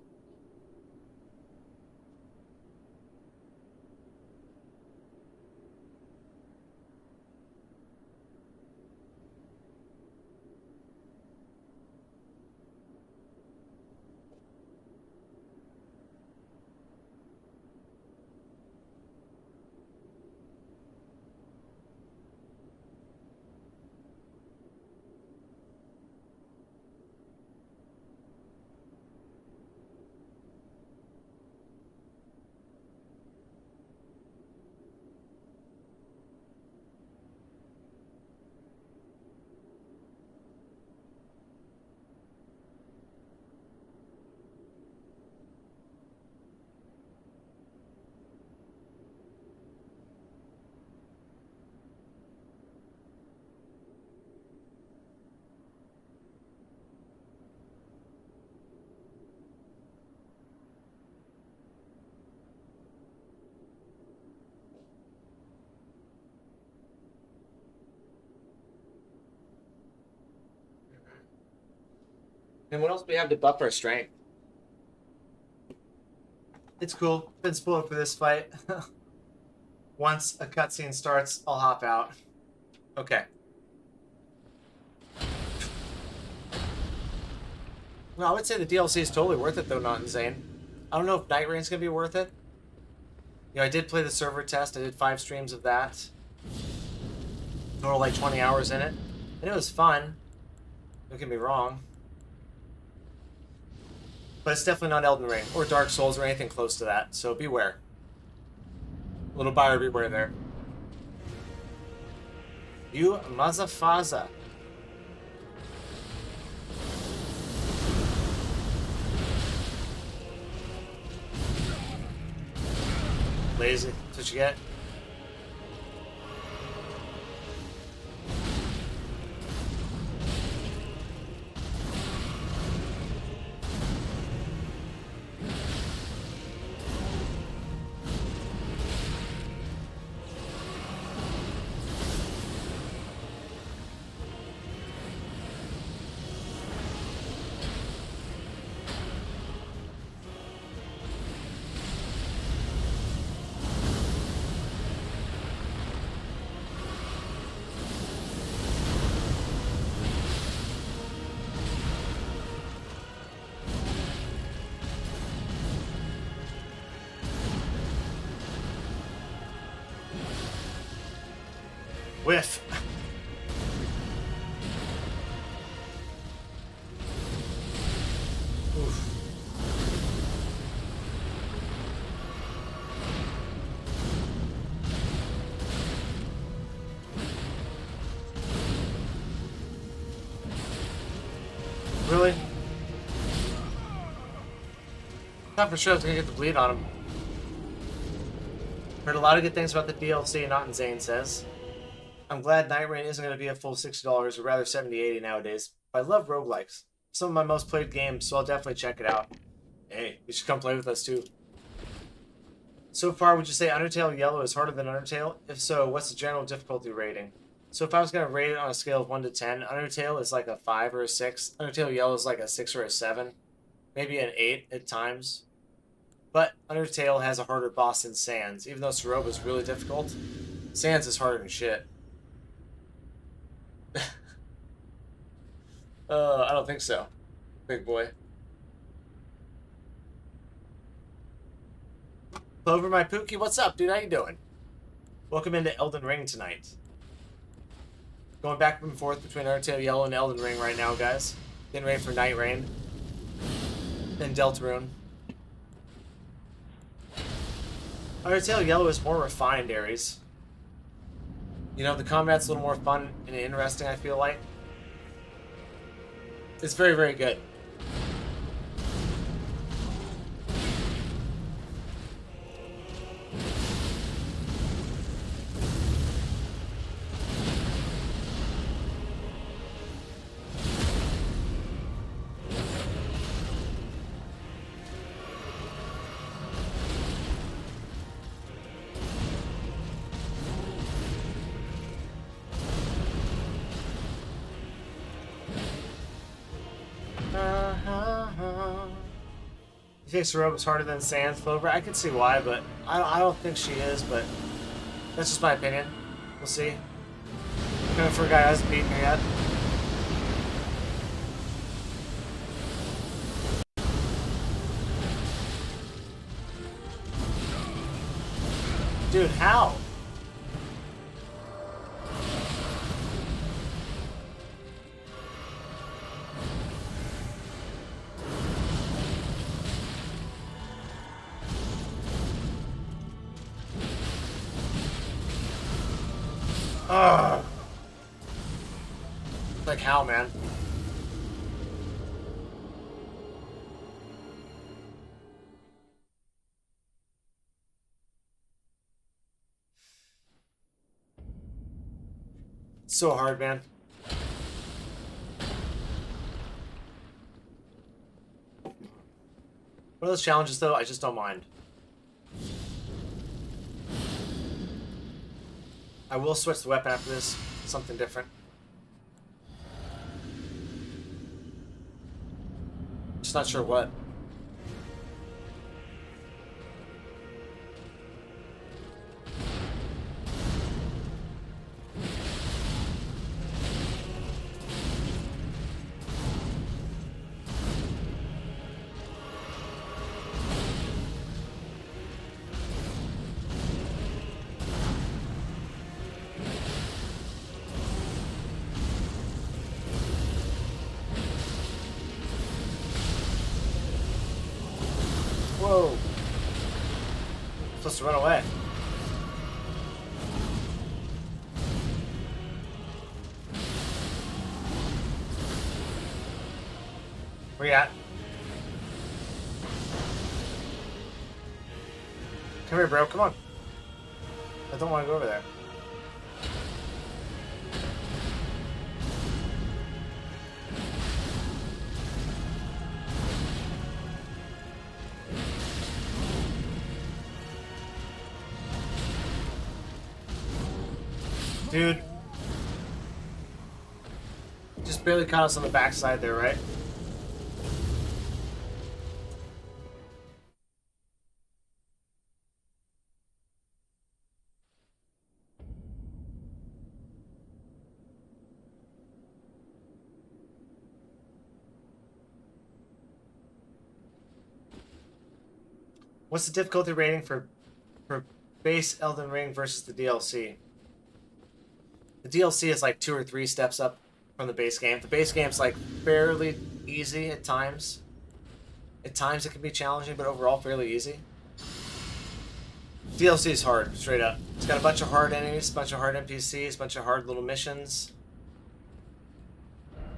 Speaker 1: And what else do we have to buff our strength? It's cool. Been spoiled for this fight. Once a cutscene starts, I'll hop out. Okay. No, I would say the DLC is totally worth it, though, not insane. I don't know if Night Rain's going to be worth it. You know, I did play the server test. I did 5 streams of that. Total like 20 hours in it. And it was fun. Don't get me wrong. But it's definitely not Elden Ring or Dark Souls or anything close to that, so beware. Little buyer beware there. You Mazafaza. Lazy. That's what you get. Really? Thought for sure I was gonna get the bleed on him. Heard a lot of good things about the DLC, Not Insane says. I'm glad Night Rain isn't going to be a full $60, or rather $70-$80 nowadays. But I love roguelikes. Some of my most played games, so I'll definitely check it out. Hey, you should come play with us too. So far, would you say Undertale Yellow is harder than Undertale? If so, what's the general difficulty rating? So if I was going to rate it on a scale of 1 to 10, Undertale is like a 5 or a 6. Undertale Yellow is like a 6 or a 7. Maybe an 8 at times. But Undertale has a harder boss than Sans. Even though Soroba is really difficult, Sans is harder than shit. I don't think so, big boy. Clover, my Pookie, what's up, dude? How you doing? Welcome into Elden Ring tonight. Going back and forth between Undertale Yellow and Elden Ring right now, guys. Getting ready for Night Rain. Then Deltarune. Undertale Yellow is more refined, Ares. You know, the combat's a little more fun and interesting, I feel like. It's very, very good. You think Soroba's harder than Sans, Clover? I can see why, but I don't think she is, but that's just my opinion. We'll see. Kind of for a guy who hasn't beaten her yet. Dude, how? Ugh. Like how, man? So hard, man. One of those challenges, though, I just don't mind. I will switch the weapon after this. Something different. Just not sure what. Whoa. I'm supposed to run away. Where you at? Come here, bro. Come on. I don't want to go over there. Dude. Just barely caught us on the backside there, right? What's the difficulty rating for base Elden Ring versus the DLC? The DLC is like 2 or 3 steps up from the base game. The base game's like fairly easy at times. At times it can be challenging, but overall fairly easy. DLC is hard, straight up. It's got a bunch of hard enemies, a bunch of hard NPCs, a bunch of hard little missions.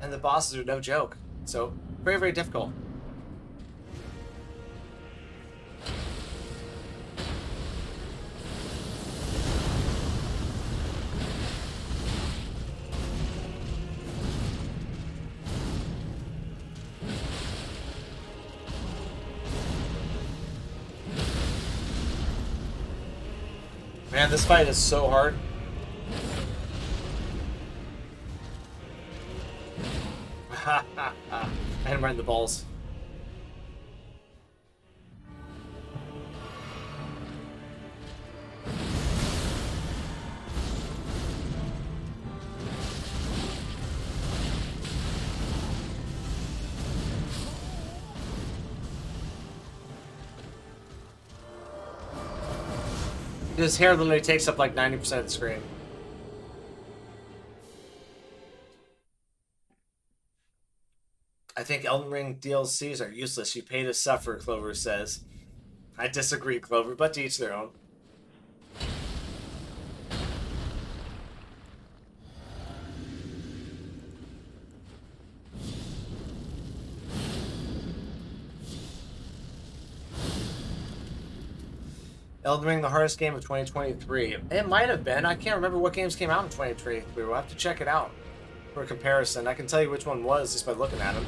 Speaker 1: And the bosses are no joke. So, very, very difficult. Man, this fight is so hard. I hit him right in the balls. His hair literally takes up like 90% of the screen. I think Elden Ring DLCs are useless. You pay to suffer, Clover says. I disagree, Clover, but to each their own. Elden Ring, the hardest game of 2023. It might have been. I can't remember what games came out in 2023. We'll have to check it out for a comparison. I can tell you which one was just by looking at them.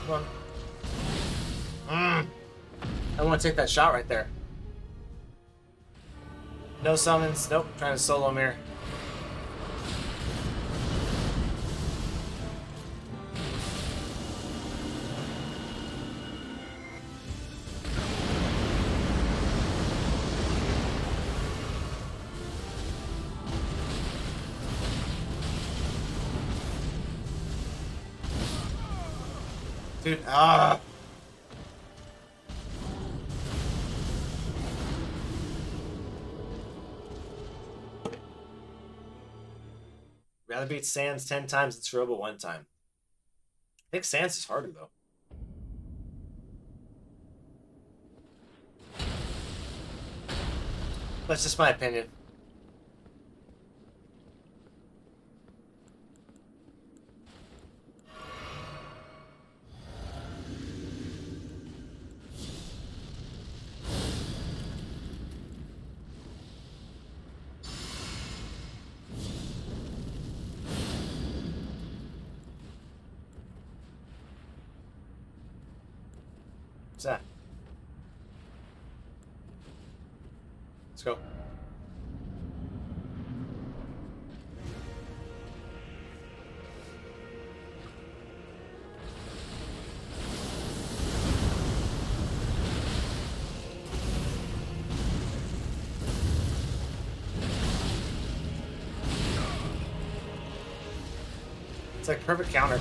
Speaker 1: Come on. I want to take that shot right there. No summons. Nope. Trying to solo him here. Dude, Rather beat Sans 10 times than Ceroba 1 time. I think Sans is harder, though. That's just my opinion. What's that? Let's go. It's like perfect counter.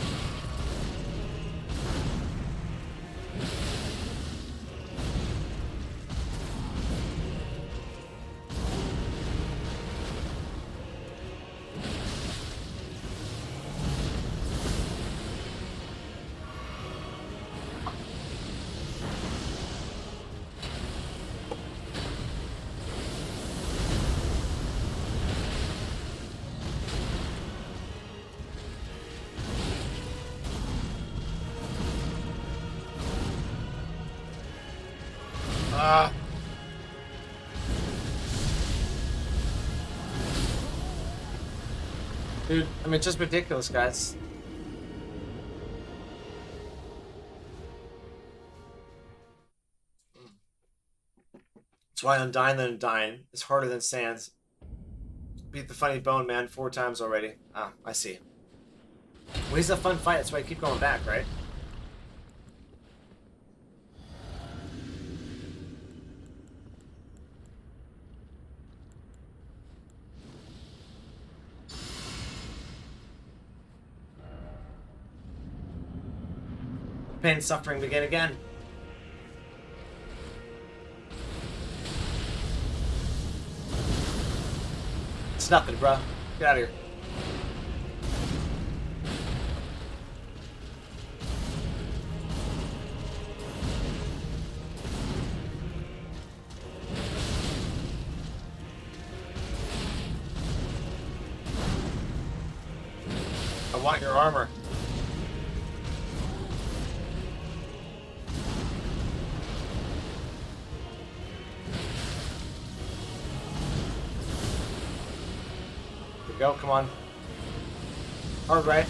Speaker 1: Dude, I mean, just ridiculous, guys. That's why Undying than Undying is harder than Sans. Beat the funny bone man 4 times already. Ah, I see. Well, he's a fun fight, that's why I keep going back, right? Pain and suffering begin again. It's nothing, bro. Get out of here. I want your armor. Here we go, come on. Hard right.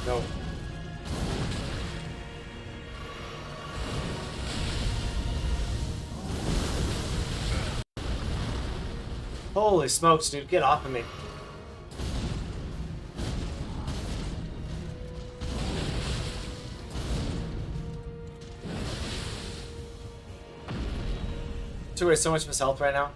Speaker 1: No. Holy smokes, dude. Get off of me. Took away so much of his health right now.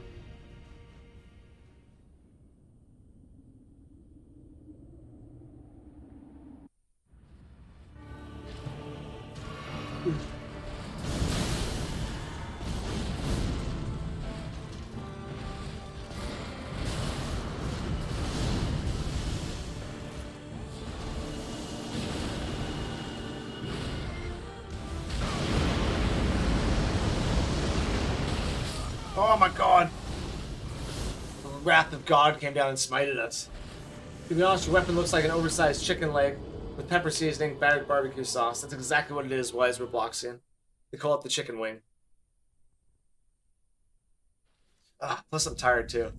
Speaker 1: Oh my god! The wrath of God came down and smited us. To be honest, your weapon looks like an oversized chicken leg with pepper seasoning, battered barbecue sauce. That's exactly what it is, Wise Robloxian. They call it the chicken wing. Ah, plus I'm tired too.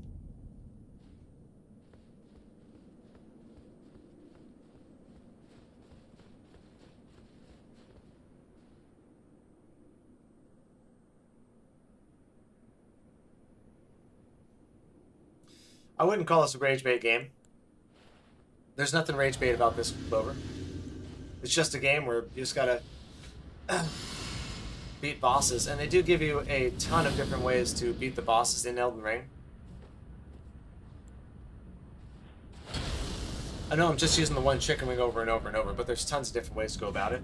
Speaker 1: I wouldn't call this a rage bait game. There's nothing rage bait about this, Clover. It's just a game where you just gotta beat bosses, and they do give you a ton of different ways to beat the bosses in Elden Ring. I know I'm just using the one chicken wing over and over and over, but there's tons of different ways to go about it.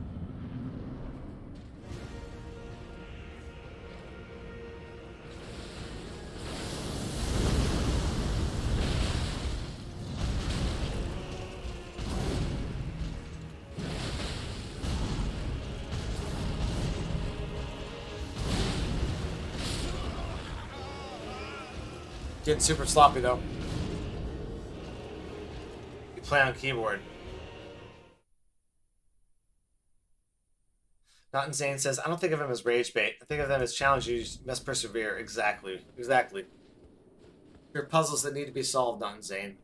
Speaker 1: Getting super sloppy though. You play on keyboard. Not Insane says, I don't think of him as rage bait. I think of them as challenge you must persevere. Exactly. Exactly. There are puzzles that need to be solved, Not Insane.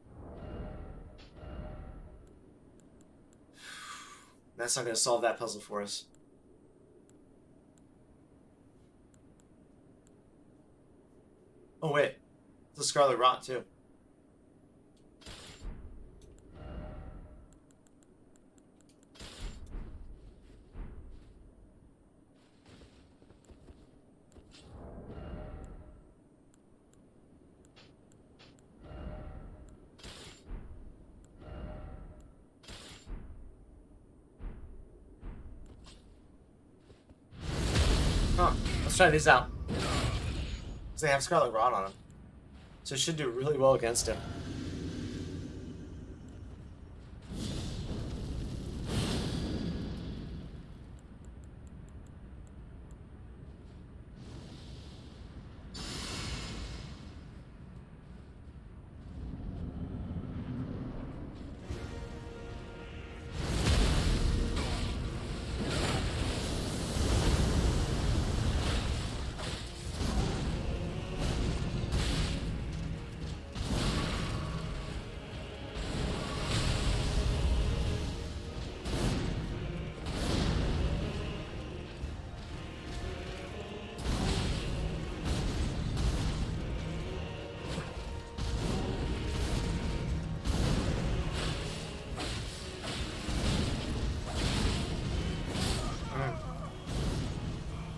Speaker 1: That's not going to solve that puzzle for us. Oh wait. It's a Scarlet Rot too. Huh. Let's try these out. Because they have Scarlet Rot on them. So it should do really well against him.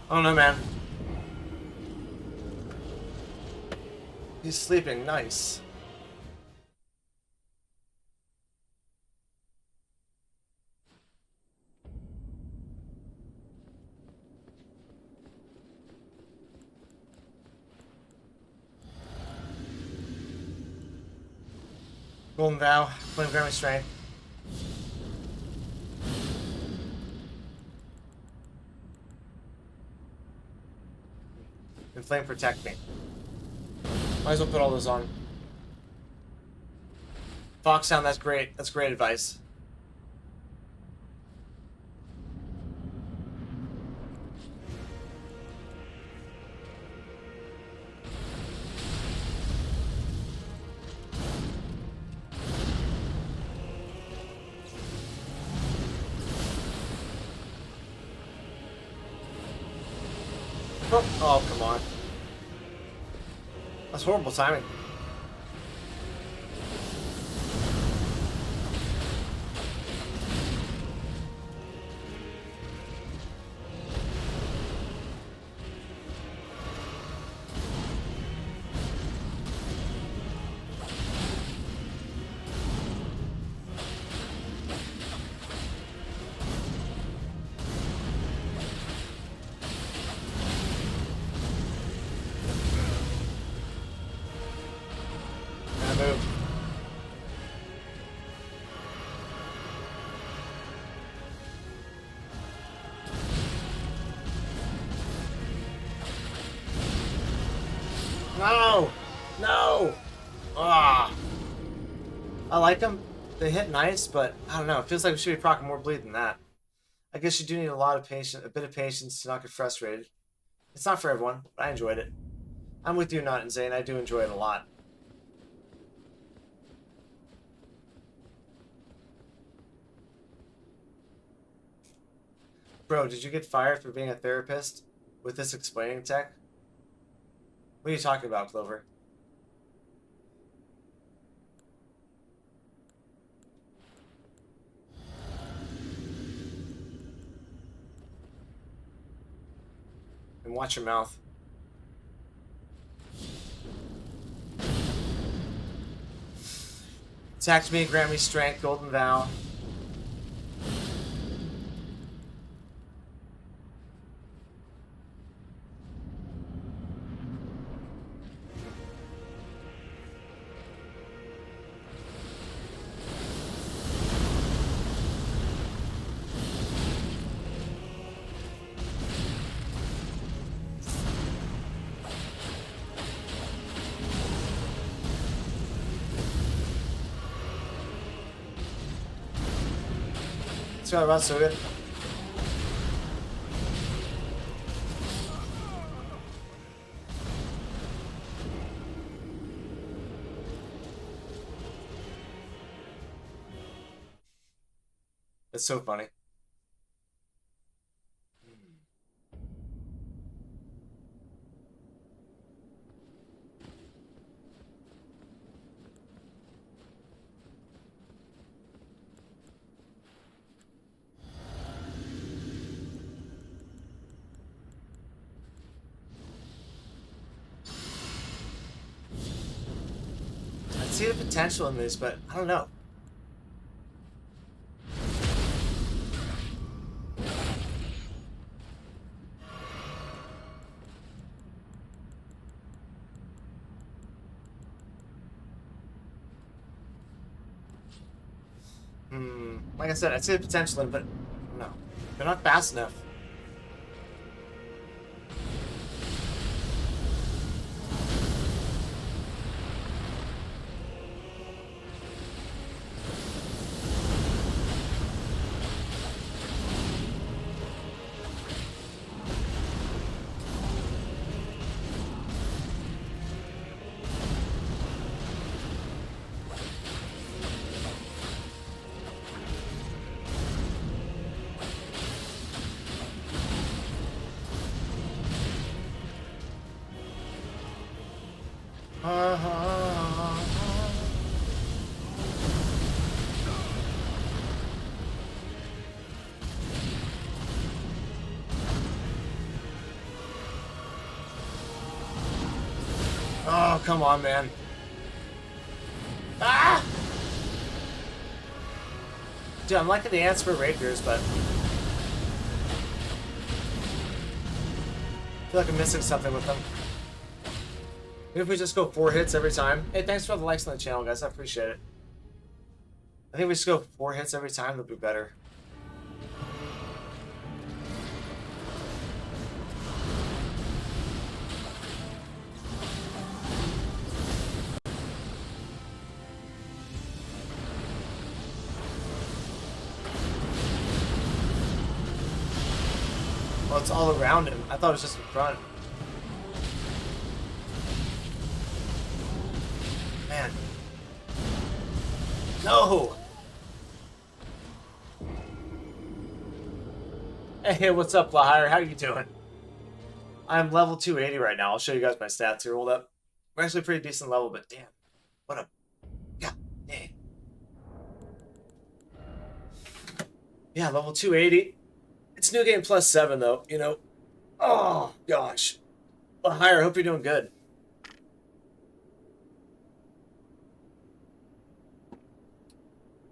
Speaker 1: I don't know, man. He's sleeping nice. Golden Vow, Flame Grant Restraint. And Flame Protect me. Might as well put all those on. Fox Sound, that's great. That's great advice. Oh, come on. That's horrible timing. Move. No! No! Ah! I like them. They hit nice, but I don't know. It feels like we should be proccing more bleed than that. I guess you do need a lot of patience, a bit of patience to not get frustrated. It's not for everyone, but I enjoyed it. I'm with you, Not Insane. I do enjoy it a lot. Bro, did you get fired for being a therapist with this explaining tech? What are you talking about, Clover? And watch your mouth. Attacked me, grant me strength, Golden Vow. It's gonna run so good. It's so funny. I see the potential in this, but I don't know. Like I said, I see the potential in it, but no. They're not fast enough. come on, man. Ah! Dude, I'm liking the ants for rapiers, but I feel like I'm missing something with them. Maybe if we just go 4 hits every time. Hey, thanks for all the likes on the channel, guys. I appreciate it. I think we just go 4 hits every time. It'll be better. Well, it's all around him. I thought it was just in front. Man. No! Hey, what's up, Lahire? How you doing? I'm level 280 right now. I'll show you guys my stats here. Hold up. We're actually pretty decent level, but damn. What a... God dang. Yeah, level 280. It's new game plus 7, though, you know. Oh, gosh. Lahire, hope you're doing good.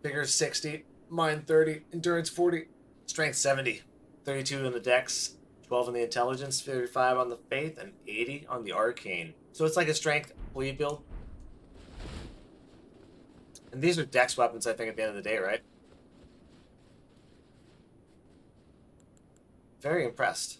Speaker 1: Vigor 60, mind 30, endurance 40, strength 70, 32 on the dex, 12 on the intelligence, 55 on the faith, and 80 on the arcane. So it's like a strength bleed build. And these are dex weapons, I think, at the end of the day, right? Very impressed.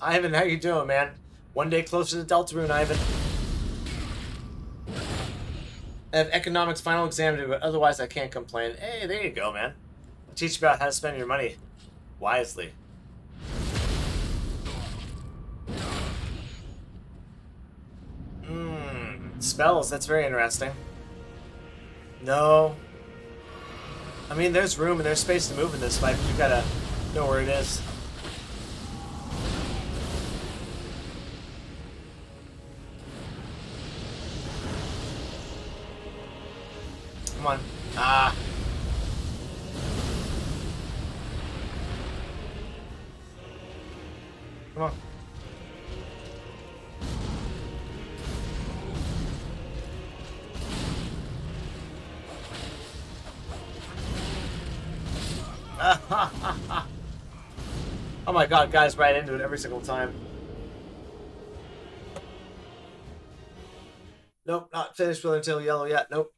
Speaker 1: Ivan, how you doing, man? One day closer to Deltarune, Ivan. I have economics final exam to do, but otherwise I can't complain. Hey, there you go, man. I'll teach you about how to spend your money wisely. Spells, that's very interesting. No. I mean, there's room and there's space to move in this fight, but you gotta know where it is. Come on. Ah. Come on. Oh my god, guys, right into it every single time. Nope, not finished with until yellow yet. Nope.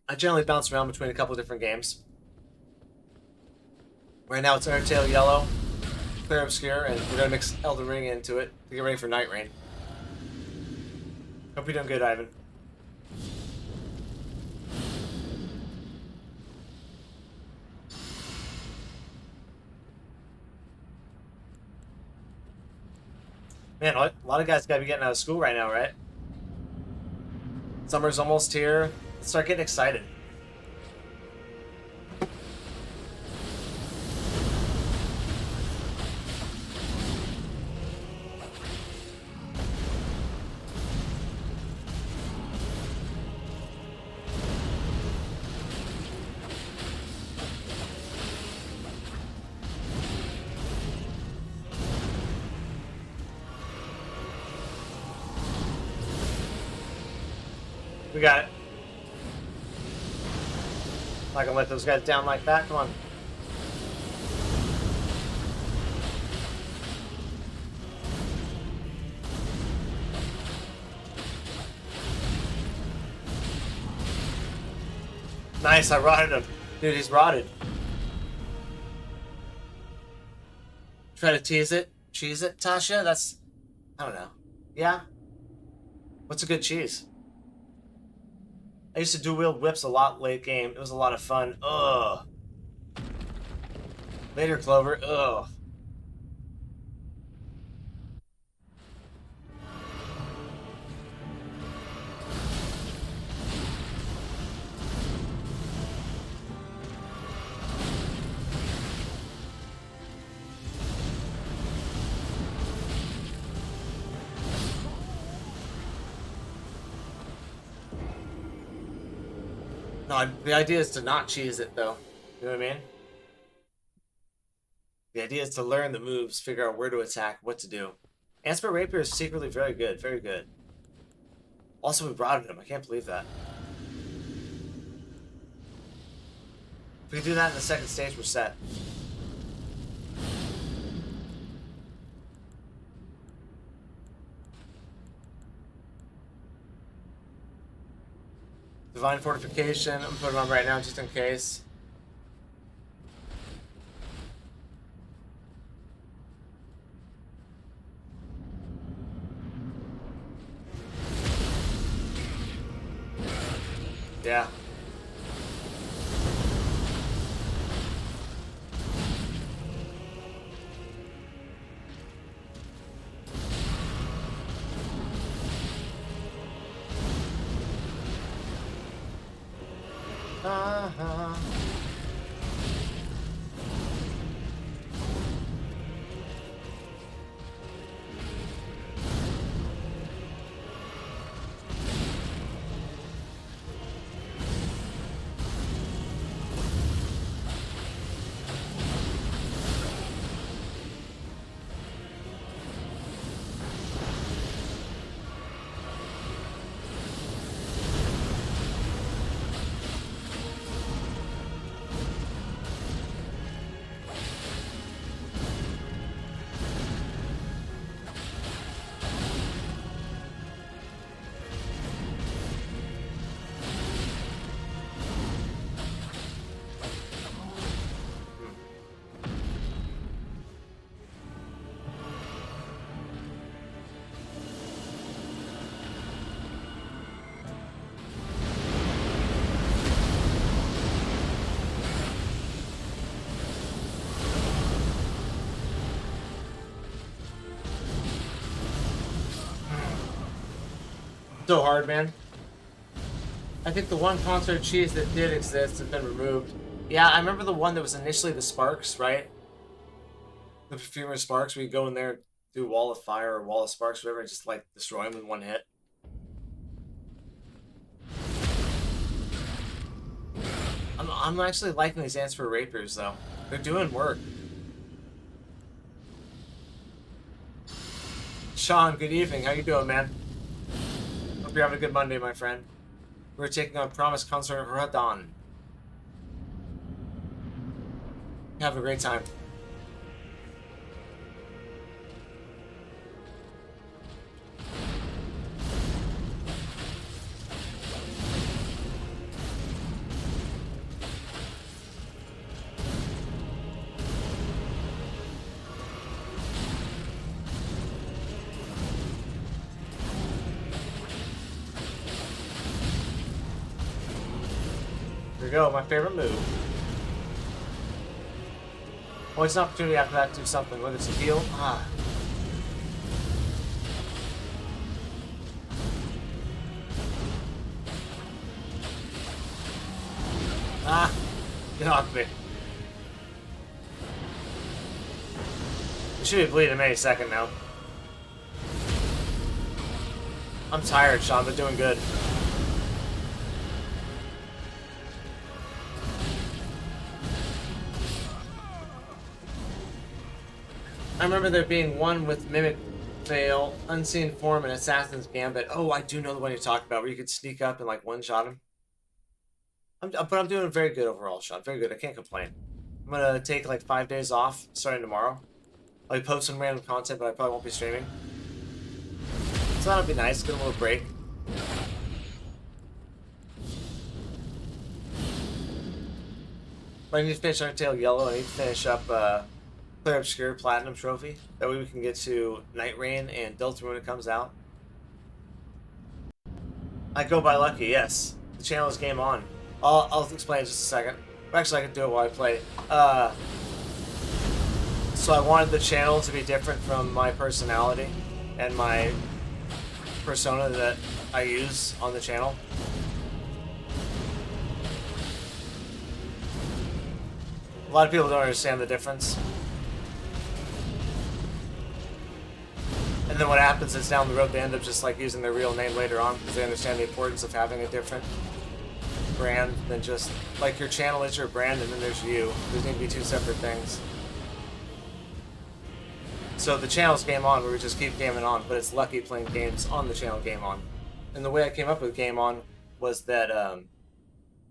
Speaker 1: I generally bounce around between a couple of different games. Right now it's Undertale Yellow, Clear Obscure, and we're gonna mix Elden Ring into it to get ready for Night Rain. Hope you're doing good, Ivan. Man, a lot of guys gotta be getting out of school right now, right? Summer's almost here. Let's start getting excited. We got it. Not gonna let those guys down like that. Come on. Nice, I rotted him. Dude, he's rotted. Try to tease it? Cheese it, Tasha? That's... I don't know. Yeah? What's a good cheese? I used to dual-wield whips a lot late game. It was a lot of fun. Ugh. Later, Clover. Ugh. No, the idea is to not cheese it, though. You know what I mean? The idea is to learn the moves, figure out where to attack, what to do. Ansper Rapier is secretly very good, very good. Also, we brought him. I can't believe that. If we can do that in the second stage, we're set. Divine Fortification. I'm putting it on right now just in case. Yeah. Uh-huh. So hard, man. I think the one Consort cheese that did exist has been removed. Yeah, I remember the one that was initially the Sparks, right? The Perfumer Sparks, where you go in there, do a wall of fire or wall of sparks, whatever, and just like destroy them in one hit. I'm actually liking these Answer Rapiers, though. They're doing work. Sean, good evening. How you doing, man? Hope you're having a good Monday, my friend. We're taking on Promise Consort Radhan. Have a great time. There we go, my favorite move. Always an opportunity after that to do something, whether it's a heal. Get off me. We should be bleeding any second now. I'm tired, Sean, but doing good. I remember there being one with Mimic Veil, Unseen Form, and Assassin's Gambit. Oh, I do know the one you're talking about, where you could sneak up and like one-shot him. But I'm doing very good overall, Sean. Very good. I can't complain. I'm gonna take like 5 days off starting tomorrow. I'll be posting random content, but I probably won't be streaming. So that'll be nice. Get a little break. But I need to finish Undertale Yellow. I need to finish up Clear Obscure Platinum Trophy. That way we can get to Night Rain and Delta when it comes out. I go by Lucky, yes. The channel is Game On. I'll explain in just a second. Actually, I can do it while I play. So I wanted the channel to be different from my personality and my persona that I use on the channel. A lot of people don't understand the difference. And then what happens is down the road they end up just like using their real name later on because they understand the importance of having a different brand than just, like, your channel is your brand and then there's you. Those need to be two separate things. So the channel's Game On, where we just keep gaming on, but it's Lucky playing games on the channel Game On. And the way I came up with Game On was that,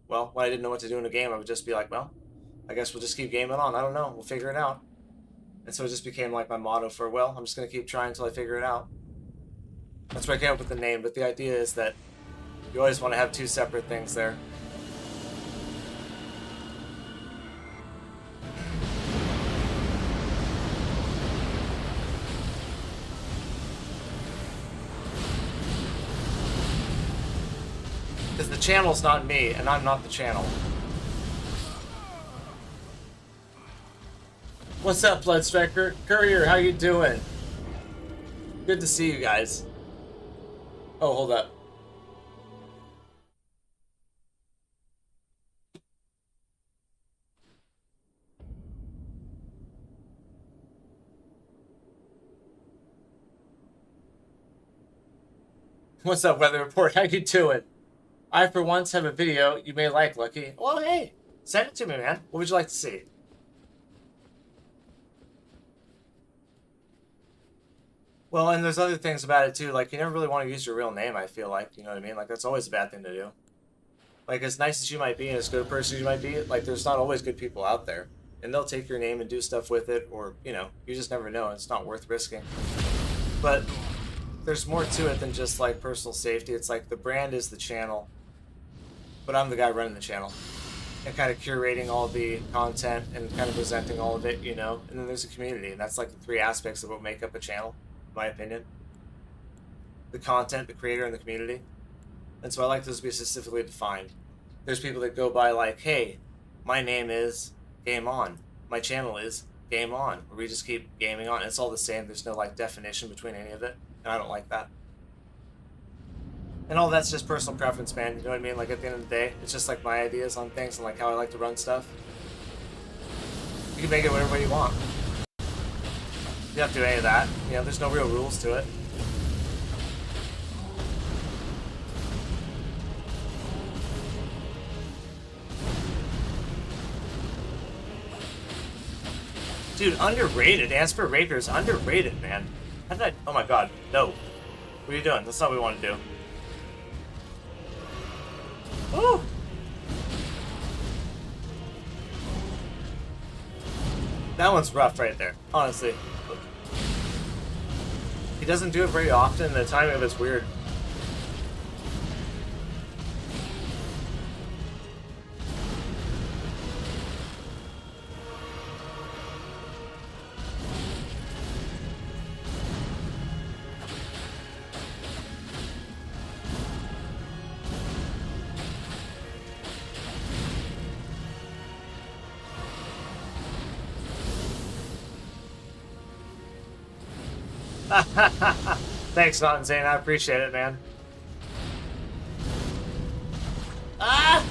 Speaker 1: well, when I didn't know what to do in a game, I would just be like, well, I guess we'll just keep gaming on. I don't know. We'll figure it out. And so it just became like my motto for, well, I'm just going to keep trying until I figure it out. That's where I came up with the name, but the idea is that you always want to have two separate things there. Because the channel's not me, and I'm not the channel. What's up, Bloodstriker? Courier, how you doing? Good to see you guys. Oh, hold up. What's up, Weather Report? How you doing? I, for once, have a video you may like, Lucky. Well, hey, send it to me, man. What would you like to see? Well, and there's other things about it, too. Like, you never really want to use your real name, I feel like. You know what I mean? Like, that's always a bad thing to do. Like, as nice as you might be and as good a person as you might be, like, there's not always good people out there. And they'll take your name and do stuff with it, or, you know, you just never know. It's not worth risking. But there's more to it than just, like, personal safety. It's like the brand is the channel, but I'm the guy running the channel. And kind of curating all the content and kind of presenting all of it, you know? And then there's a community, and that's, like, the three aspects of what make up a channel, in my opinion. The content, the creator, and the community. And so I like those to be specifically defined. There's people that go by like, hey, my name is Game On. My channel is Game On. Where we just keep gaming on. It's all the same. There's no like definition between any of it. And I don't like that. And all that's just personal preference, man. You know what I mean? Like at the end of the day, it's just like my ideas on things and like how I like to run stuff. You can make it whatever way you want. You don't have to do any of that. You know, there's no real rules to it. Dude, underrated. Asper Rapier is underrated, man. How did I... Oh my god. No. What are you doing? That's not what we want to do. Woo! That one's rough right there, honestly. He doesn't do it very often, the timing of it's weird. Thanks, Not Insane. I appreciate it, man. Ah!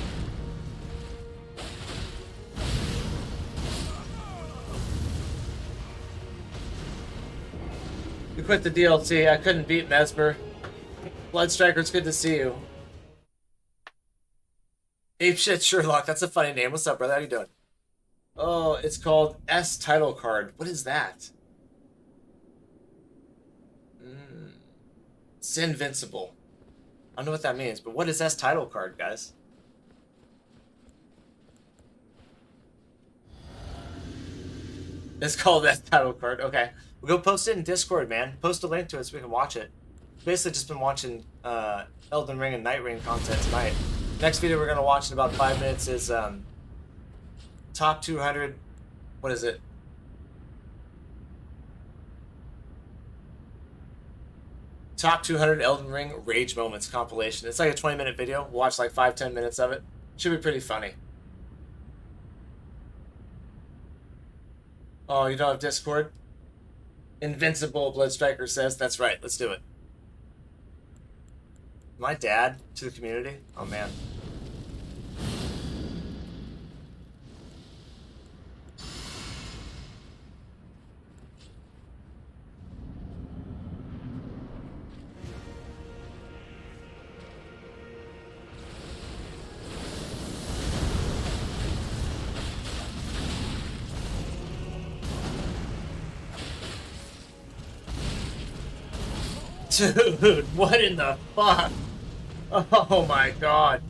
Speaker 1: You quit the DLC. I couldn't beat Mesmer. Bloodstriker, it's good to see you. Apeshit Sherlock. That's a funny name. What's up, brother? How you doing? Oh, it's called S title card. What is that? It's invincible. I don't know what that means, but what is S title card, guys? It's called S title card. Okay. We'll go post it in Discord, man. Post a link to it so we can watch it. Basically just been watching Elden Ring and Night Ring content tonight. Next video we're going to watch in about 5 minutes is top 200... What is it? Top 200 Elden Ring Rage Moments compilation. It's like a 20-minute video. We'll watch like 5-10 minutes of it. Should be pretty funny. Oh, you don't have Discord? Invincible, Bloodstriker says. That's right. Let's do it. My dad to the community? Oh, man. Dude, what in the fuck? Oh my god.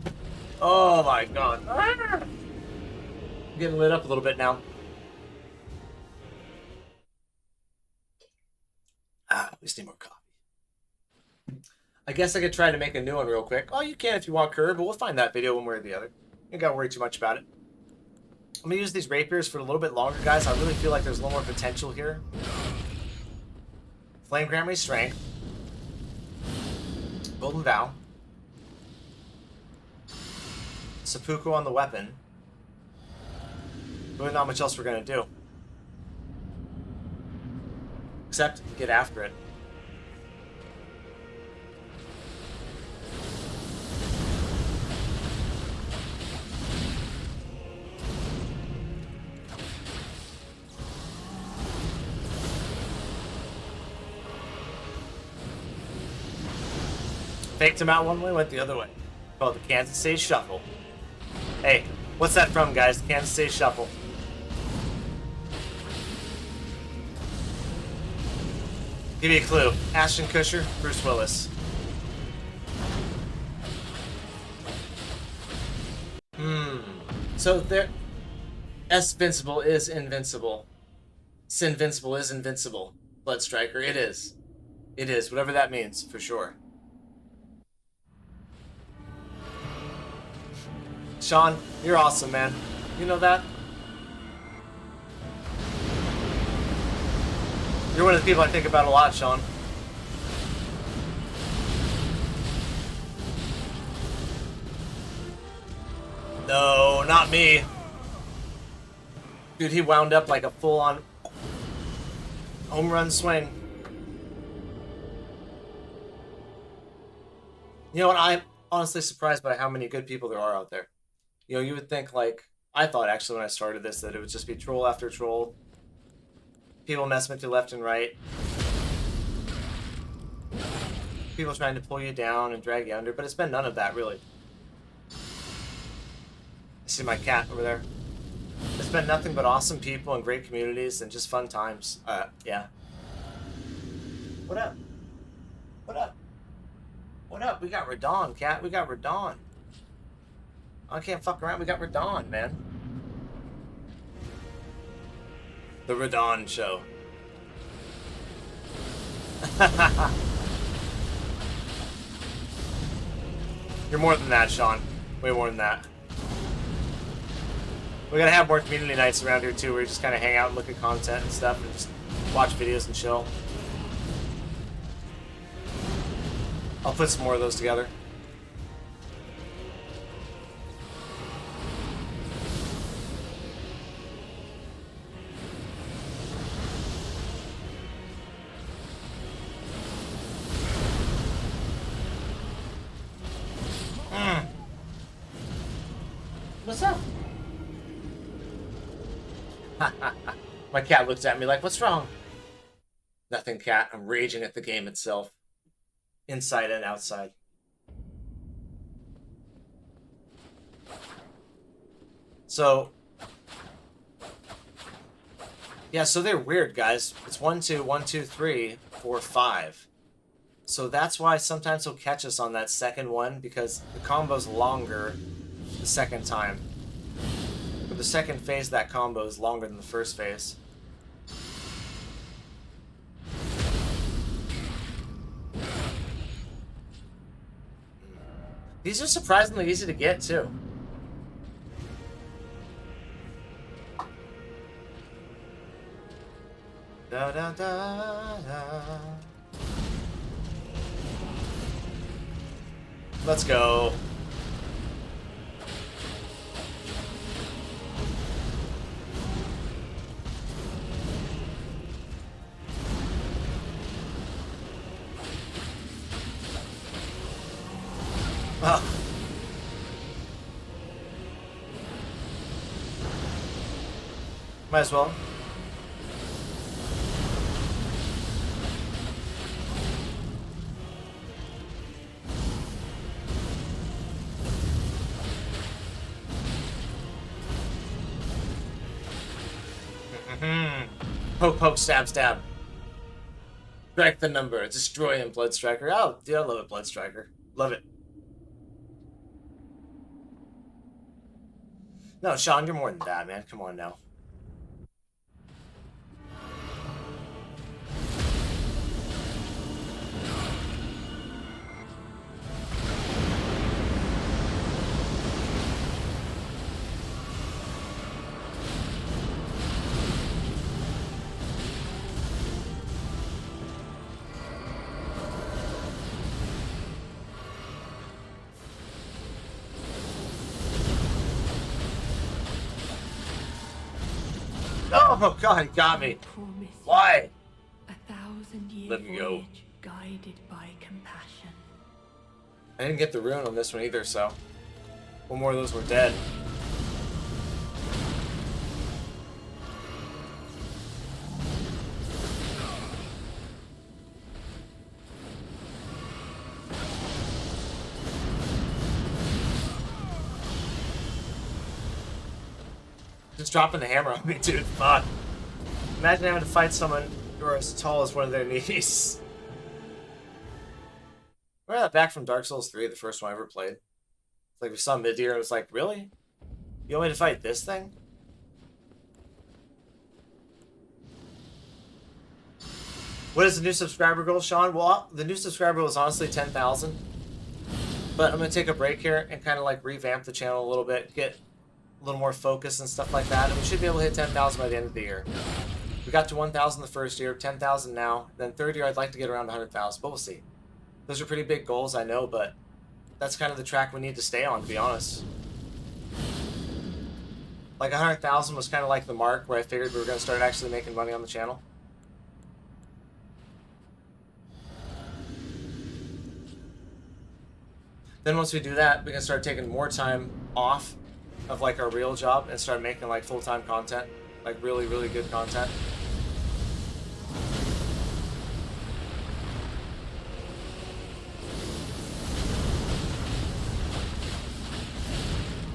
Speaker 1: Oh my god. Ah! I'm getting lit up a little bit now. We just need more coffee. I guess I could try to make a new one real quick. Oh, you can if you want, Curve, but we'll find that video one way or the other. You ain't gotta worry too much about it. I'm gonna use these rapiers for a little bit longer, guys. I really feel like there's a little more potential here. Flame Grant me strength. Golden Vow. Seppuku on the weapon. Really not much else we're gonna do. Except get after it. Faked him out one way, went the other way. Called the Kansas City Shuffle. Hey, what's that from, guys? The Kansas City Shuffle. Give me a clue. Ashton Kutcher, Bruce Willis. So there... S-Vincible is invincible. Sinvincible is invincible. Blood Striker, it is. It is, whatever that means, for sure. Sean, you're awesome, man. You know that? You're one of the people I think about a lot, Sean. No, not me. Dude, he wound up like a full-on home run swing. You know what? I'm honestly surprised by how many good people there are out there. You know, you would think, like, I thought actually when I started this that it would just be troll after troll. People messing with you left and right. People trying to pull you down and drag you under, but it's been none of that, really. I see my cat over there. It's been nothing but awesome people and great communities and just fun times. Yeah. What up? What up? What up? We got Radhan, cat. We got Radhan. I can't fuck around. We got Radhan, man. The Radhan Show. You're more than that, Sean. Way more than that. We're gonna have more community nights around here too, where we just kind of hang out and look at content and stuff, and just watch videos and chill. I'll put some more of those together. What's up? My cat looks at me like, what's wrong? Nothing, cat. I'm raging at the game itself. Inside and outside. So... yeah, so they're weird, guys. It's 1, 2, 1, 2, 3, 4, 5. So that's why sometimes he'll catch us on that second one, because the combo's longer the second time. But the second phase of that combo is longer than the first phase. These are surprisingly easy to get, too. Da da da da. Let's go. Oh. Might as well. Poke, poke, stab, stab. Strike the number. Destroy him, Blood Striker. Oh, dude, I love it, Blood Striker. Love it. No, Sean, you're more than that, man. Come on now. Oh god, he got me.
Speaker 2: Promise
Speaker 1: Why?
Speaker 2: 1,000-year
Speaker 1: Let me go.
Speaker 2: voyage guided by compassion.
Speaker 1: I didn't get the rune on this one either, so one more of those were dead. Just dropping the hammer on me, dude. Fuck. Imagine having to fight someone who are as tall as one of their knees. Remember that back from Dark Souls 3, the first one I ever played? It's like we saw mid-tier and it was like, really? You want me to fight this thing? What is the new subscriber goal, Sean? Well, the new subscriber goal is honestly 10,000. But I'm going to take a break here and kind of like revamp the channel a little bit, get a little more focus and stuff like that, and we should be able to hit 10,000 by the end of the year. We got to 1,000 the first year, 10,000 now. Then third year, I'd like to get around 100,000, but we'll see. Those are pretty big goals, I know, but that's kind of the track we need to stay on, to be honest. Like 100,000 was kind of like the mark where I figured we were going to start actually making money on the channel. Then once we do that, we can start taking more time off of like our real job and start making like full-time content, like really, really good content.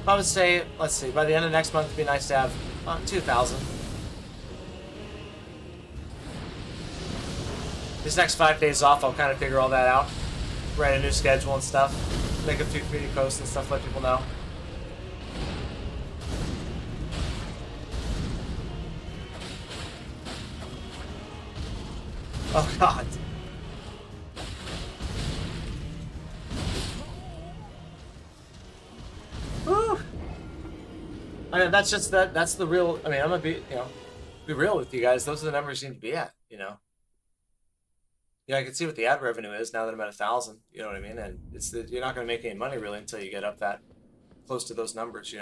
Speaker 1: I would say, let's see, by the end of next month, it'd be nice to have 2,000. These next 5 days off, I'll kind of figure all that out, write a new schedule and stuff, make a few community posts and stuff, let people know. Oh god. Woo. I mean, that's just that's the real, I mean, I'm gonna be, be real with you guys. Those are the numbers you need to be at, Yeah, I can see what the ad revenue is now that I'm at 1,000, you know what I mean? And it's you're not gonna make any money really until you get up that close to those numbers,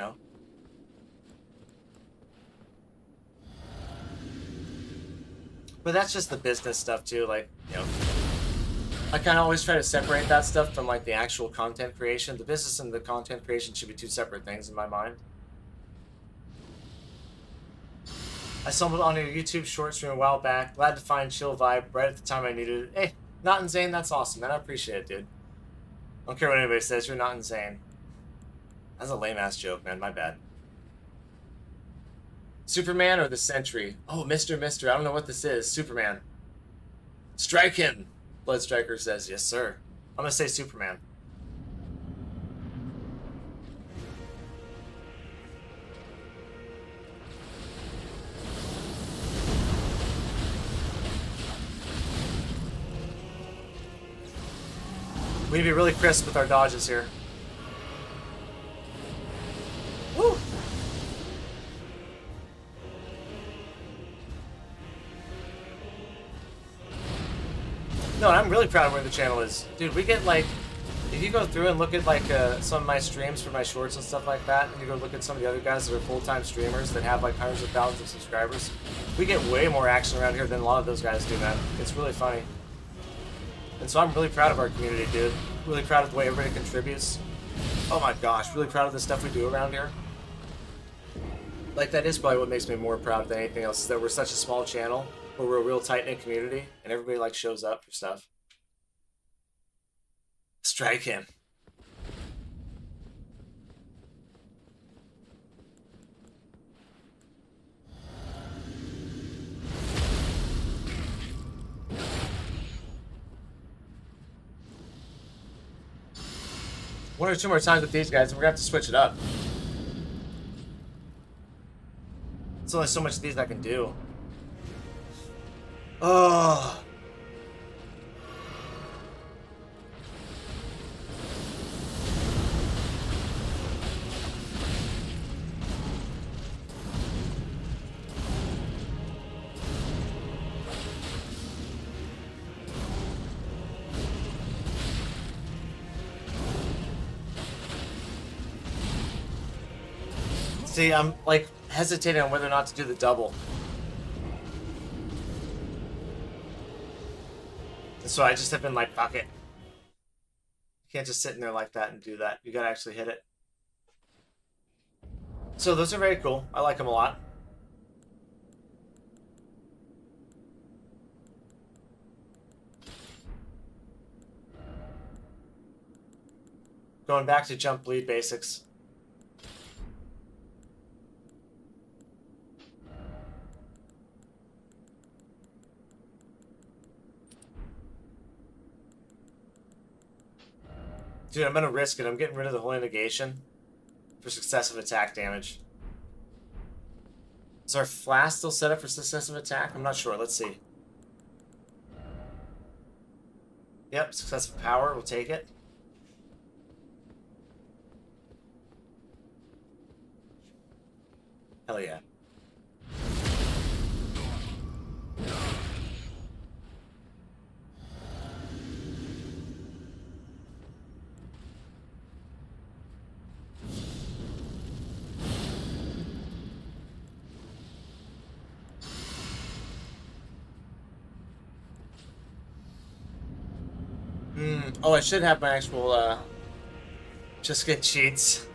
Speaker 1: But that's just the business stuff too, like, I kind of always try to separate that stuff from like the actual content creation. The business and the content creation should be two separate things in my mind. I stumbled on your YouTube short stream a while back. Glad to find chill vibe right at the time I needed it. Hey, not insane, that's awesome, man. I appreciate it, dude. I don't care what anybody says, you're not insane. That's a lame-ass joke, man. My bad. Superman or the Sentry? Oh, Mister. I don't know what this is. Superman. Strike him! Blood Striker says, yes, sir. I'm gonna say Superman. We need to be really crisp with our dodges here. Woo! No, I'm really proud of where the channel is. Dude, we get like, if you go through and look at like some of my streams for my shorts and stuff like that, and you go look at some of the other guys that are full-time streamers that have like hundreds of thousands of subscribers, we get way more action around here than a lot of those guys do, man. It's really funny. And so I'm really proud of our community, dude. Really proud of the way everybody contributes. Oh my gosh, really proud of the stuff we do around here. Like, that is probably what makes me more proud than anything else, is that we're such a small channel, where we're a real tight-knit community, and everybody, like, shows up for stuff. Strike him. One or two more times with these guys, and we're gonna have to switch it up. There's only so much of these I can do. Oh. See, I'm like hesitating on whether or not to do the double. And so I just have been like, fuck it. You can't just sit in there like that and do that. You gotta actually hit it. So those are very cool. I like them a lot. Going back to jump bleed basics. Dude, I'm gonna risk it. I'm getting rid of the holy negation for successive attack damage. Is our flask still set up for successive attack? I'm not sure. Let's see. Yep, successive power. We'll take it. Hell yeah. Oh, I should have my actual, just get cheats.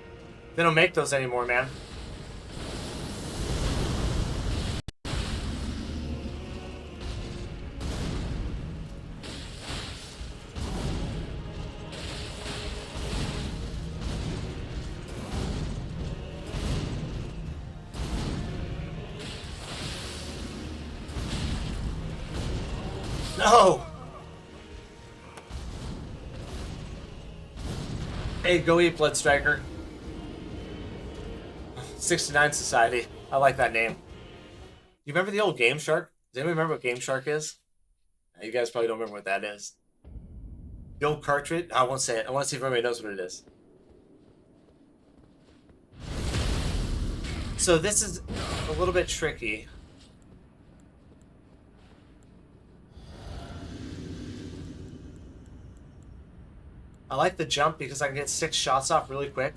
Speaker 1: They don't make those anymore, man. No! Hey, go eat, Blood Striker. 69 Society. I like that name. You remember the old Game Shark? Does anyone remember what Game Shark is? You guys probably don't remember what that is. The old cartridge? I won't say it. I want to see if everybody knows what it is. So this is a little bit tricky. I like the jump because I can get 6 shots off really quick.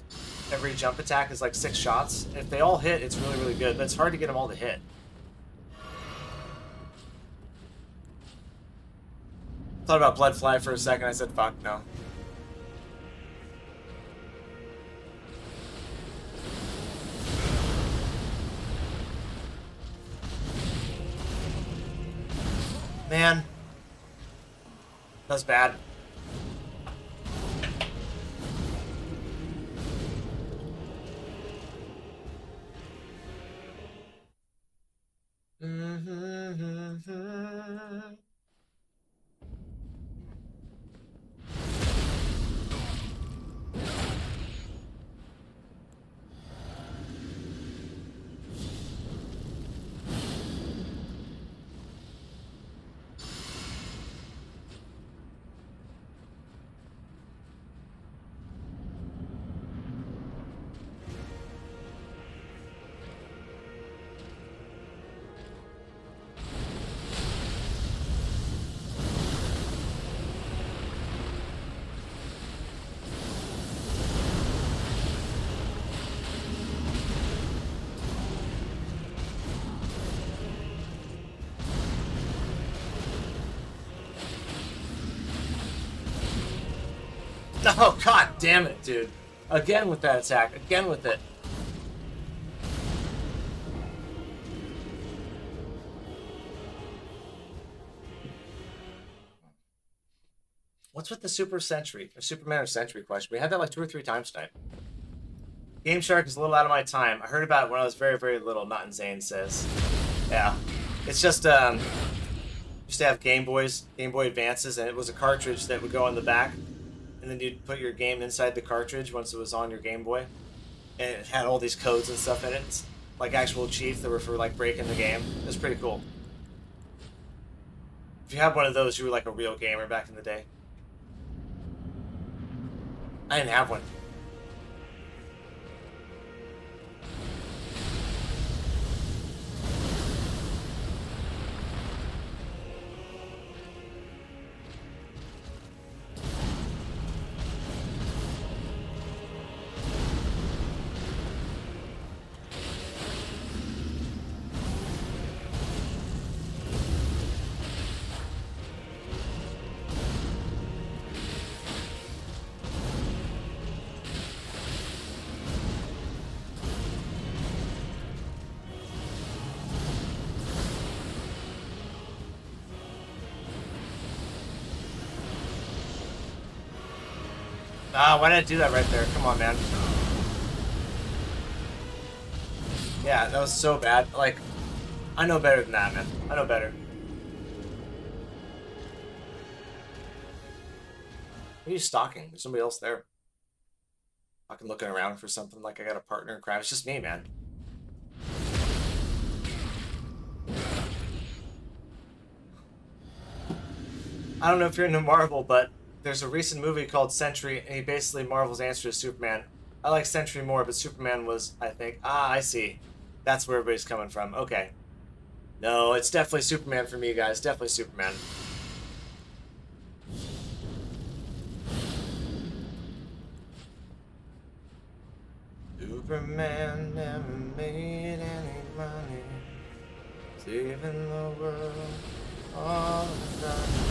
Speaker 1: Every jump attack is like 6 shots. And if they all hit, it's really, really good. But it's hard to get them all to hit. Thought about Blood Fly for a second. I said, fuck, no. Man. That's bad. Oh, god damn it, dude. Again with that attack. Again with it. What's with the Super Sentry? Or Superman or Sentry question? We had that like 2 or 3 times tonight. Game Shark is a little out of my time. I heard about it when I was very, very little, not in Zane says. Yeah. It's just, used to have Game Boy Advances, and it was a cartridge that would go on the back. And and then you'd put your game inside the cartridge once it was on your Game Boy, and it had all these codes and stuff in it. It's like actual cheats that were for like breaking the game. It was pretty cool. If you had one of those, you were like a real gamer back in the day. I didn't have one. Ah, why did I do that right there? Come on, man. Yeah, that was so bad. Like, I know better than that, man. I know better. Who are you stalking? There's somebody else there. Fucking looking around for something like I got a partner in crime. It's just me, man. I don't know if you're into Marvel, but there's a recent movie called Sentry, and he basically Marvel's answer to Superman. I like Sentry more, but Superman was, I think, I see. That's where everybody's coming from. Okay. No, it's definitely Superman for me, guys. Definitely Superman. Superman never made any money, saving the world all the time.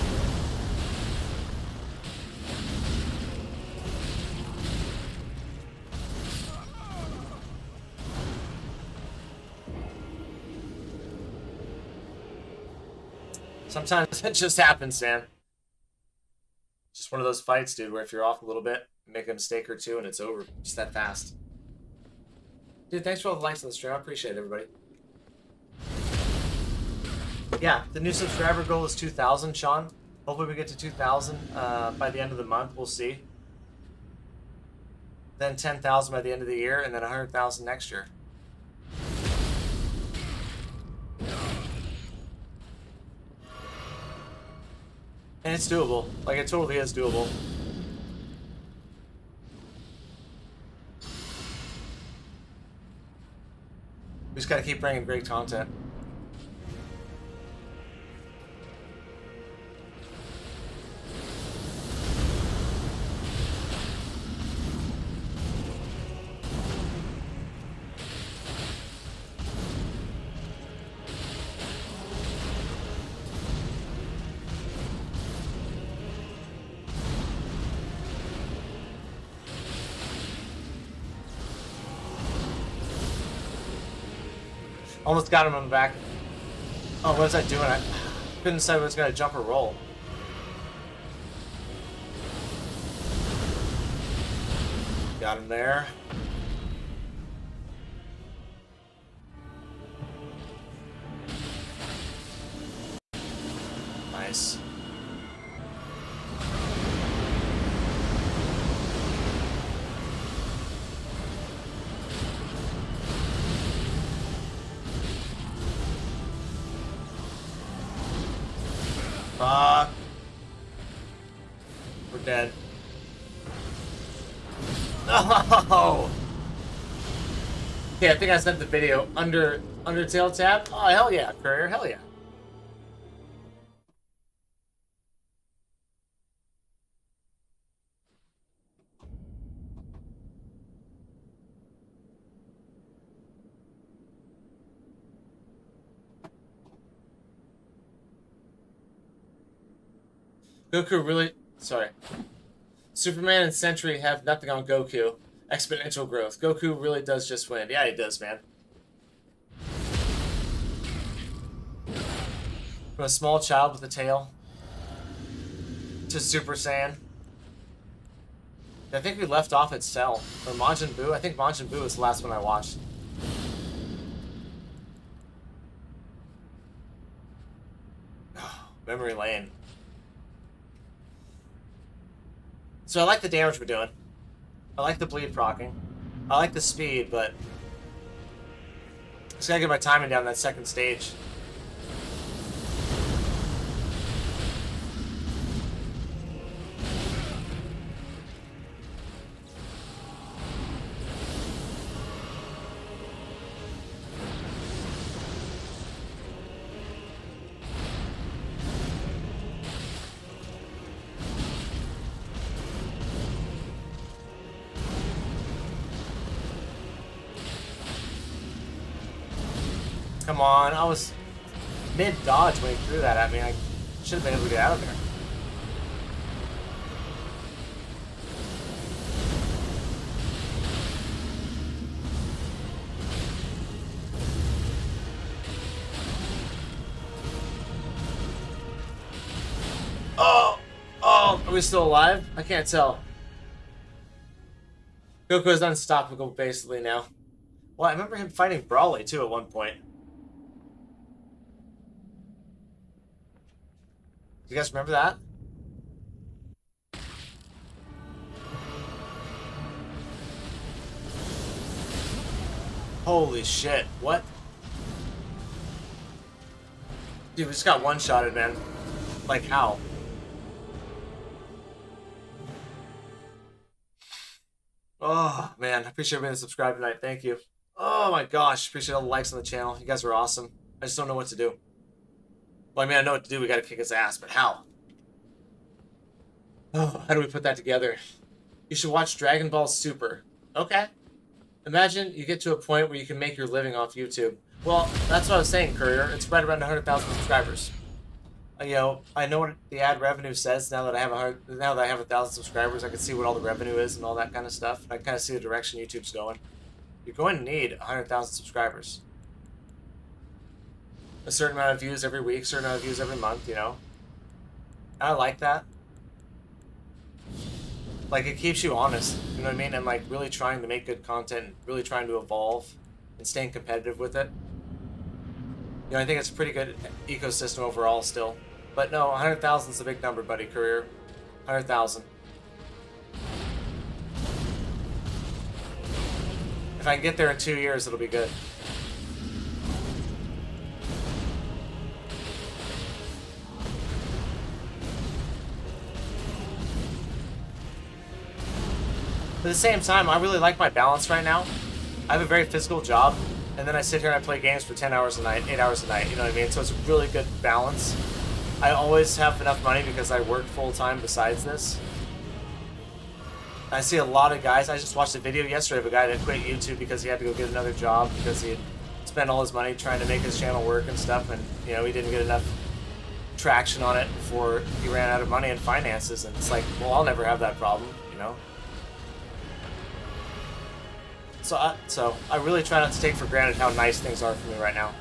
Speaker 1: Sometimes it just happens, man. Just one of those fights, dude, where if you're off a little bit, make a mistake or two, and it's over. Just that fast. Dude, thanks for all the likes on the stream. I appreciate it, everybody. Yeah, the new subscriber goal is 2,000, Sean. Hopefully we get to 2,000 by the end of the month. We'll see. Then 10,000 by the end of the year, and then 100,000 next year. And it's doable. Like, it totally is doable. We just gotta keep bringing great content. Almost got him on the back. Oh, what was I doing? I couldn't decide if I was going to jump or roll. Got him there. Nice. Fuck. We're dead. Oh! Okay, I think I sent the video. Undertale tab? Oh, hell yeah, Courier, hell yeah. Goku really... Sorry. Superman and Sentry have nothing on Goku. Exponential growth. Goku really does just win. Yeah, he does, man. From a small child with a tail to Super Saiyan. I think we left off at Cell. Or Majin Buu. I think Majin Buu was the last one I watched. Oh, memory lane. So I like the damage we're doing. I like the bleed proccing. I like the speed, but just gotta get my timing down that second stage. Come on, I was mid-dodge when he threw that at me. I should have been able to get out of there. Oh! Oh! Are we still alive? I can't tell. Goku is unstoppable, basically, now. Well, I remember him fighting Brawley, too, at one point. You guys remember that? Holy shit, what? Dude, we just got one-shotted, man. Like, how? Oh, man, I appreciate everybody that subscribed tonight. Thank you. Oh my gosh, appreciate all the likes on the channel. You guys are awesome. I just don't know what to do. Well, I mean, I know what to do. We gotta kick his ass, but how? Oh, how do we put that together? You should watch Dragon Ball Super. Okay. Imagine you get to a point where you can make your living off YouTube. Well, that's what I was saying, Courier. It's right around 100,000 subscribers. You know, I know what the ad revenue says now that I have 1,000 subscribers. I can see what all the revenue is and all that kind of stuff. I kind of see the direction YouTube's going. You're going to need 100,000 subscribers. A certain amount of views every week, certain amount of views every month, you know. I like that. Like, it keeps you honest, you know what I mean? And, like, really trying to make good content, really trying to evolve and staying competitive with it. You know, I think it's a pretty good ecosystem overall still. But no, 100,000 is a big number, buddy, Courier. 100,000. If I can get there in 2 years, it'll be good. But at the same time, I really like my balance right now. I have a very physical job, and then I sit here and I play games for 10 hours a night, 8 hours a night, you know what I mean? So it's a really good balance. I always have enough money because I work full-time besides this. I see a lot of guys. I just watched a video yesterday of a guy that quit YouTube because he had to go get another job because he had spent all his money trying to make his channel work and stuff, and you know, he didn't get enough traction on it before he ran out of money and finances. And it's like, well, I'll never have that problem, you know? So I really try not to take for granted how nice things are for me right now.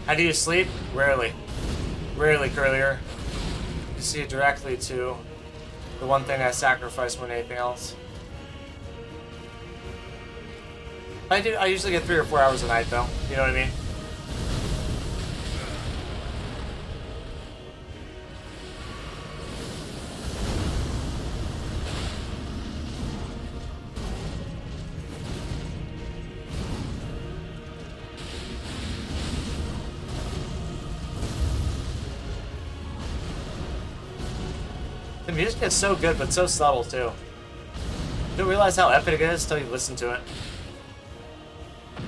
Speaker 1: How do you sleep? Rarely. Rarely, Curlier. You see it directly to the one thing I sacrifice more than anything else. I usually get 3 or 4 hours a night, though. You know what I mean? The music is so good, but so subtle, too. You don't realize how epic it is until you listen to it.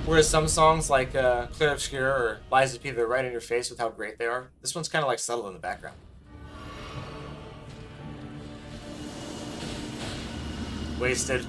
Speaker 1: Whereas some songs like Clear Obscure or Lies of P, they're right in your face with how great they are. This one's kind of like subtle in the background. Wasted.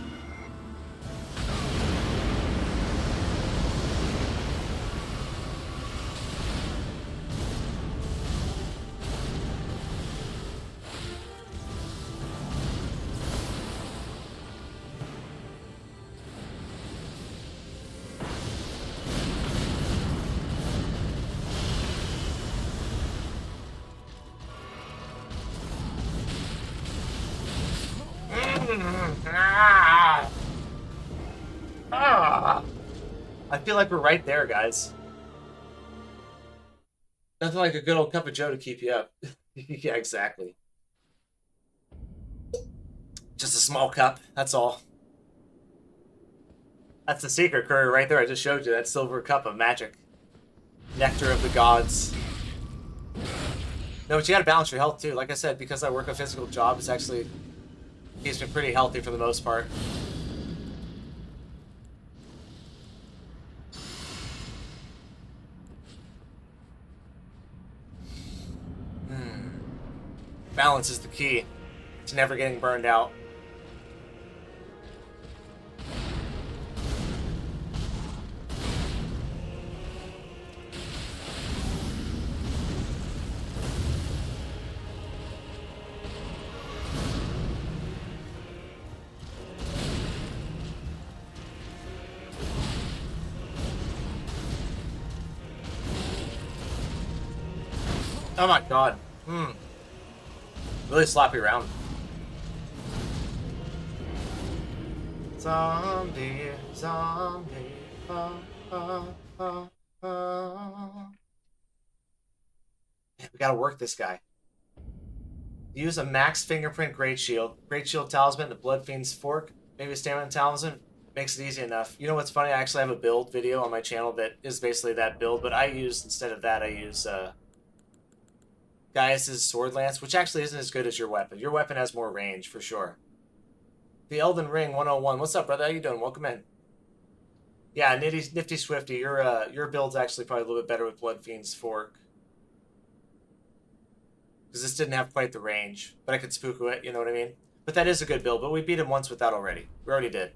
Speaker 1: Ah. I feel like we're right there, guys. Nothing like a good old cup of Joe to keep you up. Yeah, exactly. Just a small cup, that's all. That's the secret curry right there. I just showed you that silver cup of magic. Nectar of the gods. No, but you gotta balance your health too. Like I said, because I work a physical job, it's actually keeps me pretty healthy for the most part. Balance is the key to never getting burned out. Oh my god. Really sloppy round. Zombie, zombie, we gotta work this guy. Use a max fingerprint great shield talisman, the blood fiend's fork, maybe a stamina talisman. Makes it easy enough. You know what's funny? I actually have a build video on my channel that is basically that build, but I use, instead of that, I use Gaius' sword lance, which actually isn't as good as your weapon. Your weapon has more range, for sure. The Elden Ring 101. What's up, brother? How you doing? Welcome in. Yeah, Nifty Swifty, your build's actually probably a little bit better with Blood Fiend's Fork. Because this didn't have quite the range, but I could spooku it, you know what I mean? But that is a good build, but we beat him once with that already. We already did.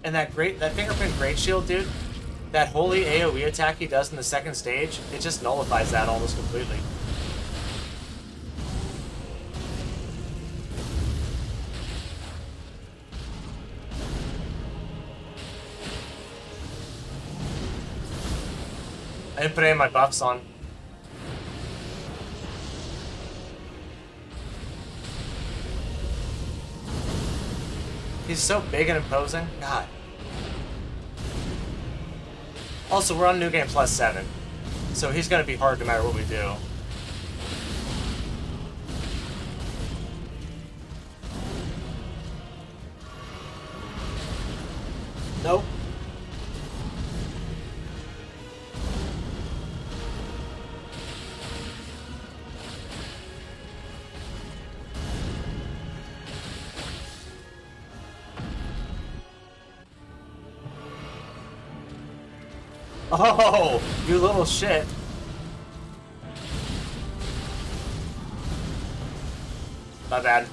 Speaker 1: And that fingerprint great shield, dude, that holy AoE attack he does in the second stage, it just nullifies that almost completely. I didn't put any of my buffs on. He's so big and imposing. God. Also, we're on New Game Plus 7, so he's going to be hard no matter what we do. Nope. Oh, you little shit. My bad.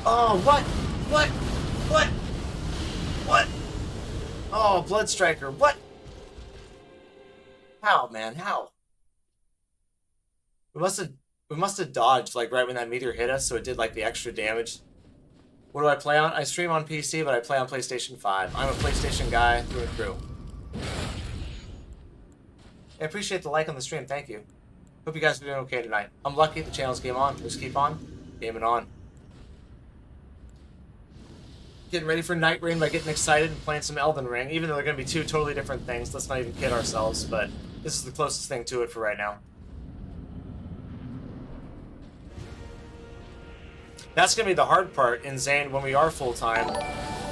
Speaker 1: Oh, what? What? What? What? Oh, Blood Striker, what? How, man, how? We must have dodged, like, right when that meteor hit us, so it did, like, the extra damage. What do I play on? I stream on PC, but I play on PlayStation 5. I'm a PlayStation guy through and through. I appreciate the like on the stream, thank you. Hope you guys are doing okay tonight. I'm lucky the channel's game on. Just keep on, gaming on. Getting ready for Night Rain by getting excited and playing some Elden Ring, even though they're going to be two totally different things. Let's not even kid ourselves, but this is the closest thing to it for right now. That's going to be the hard part in Zane when we are full-time,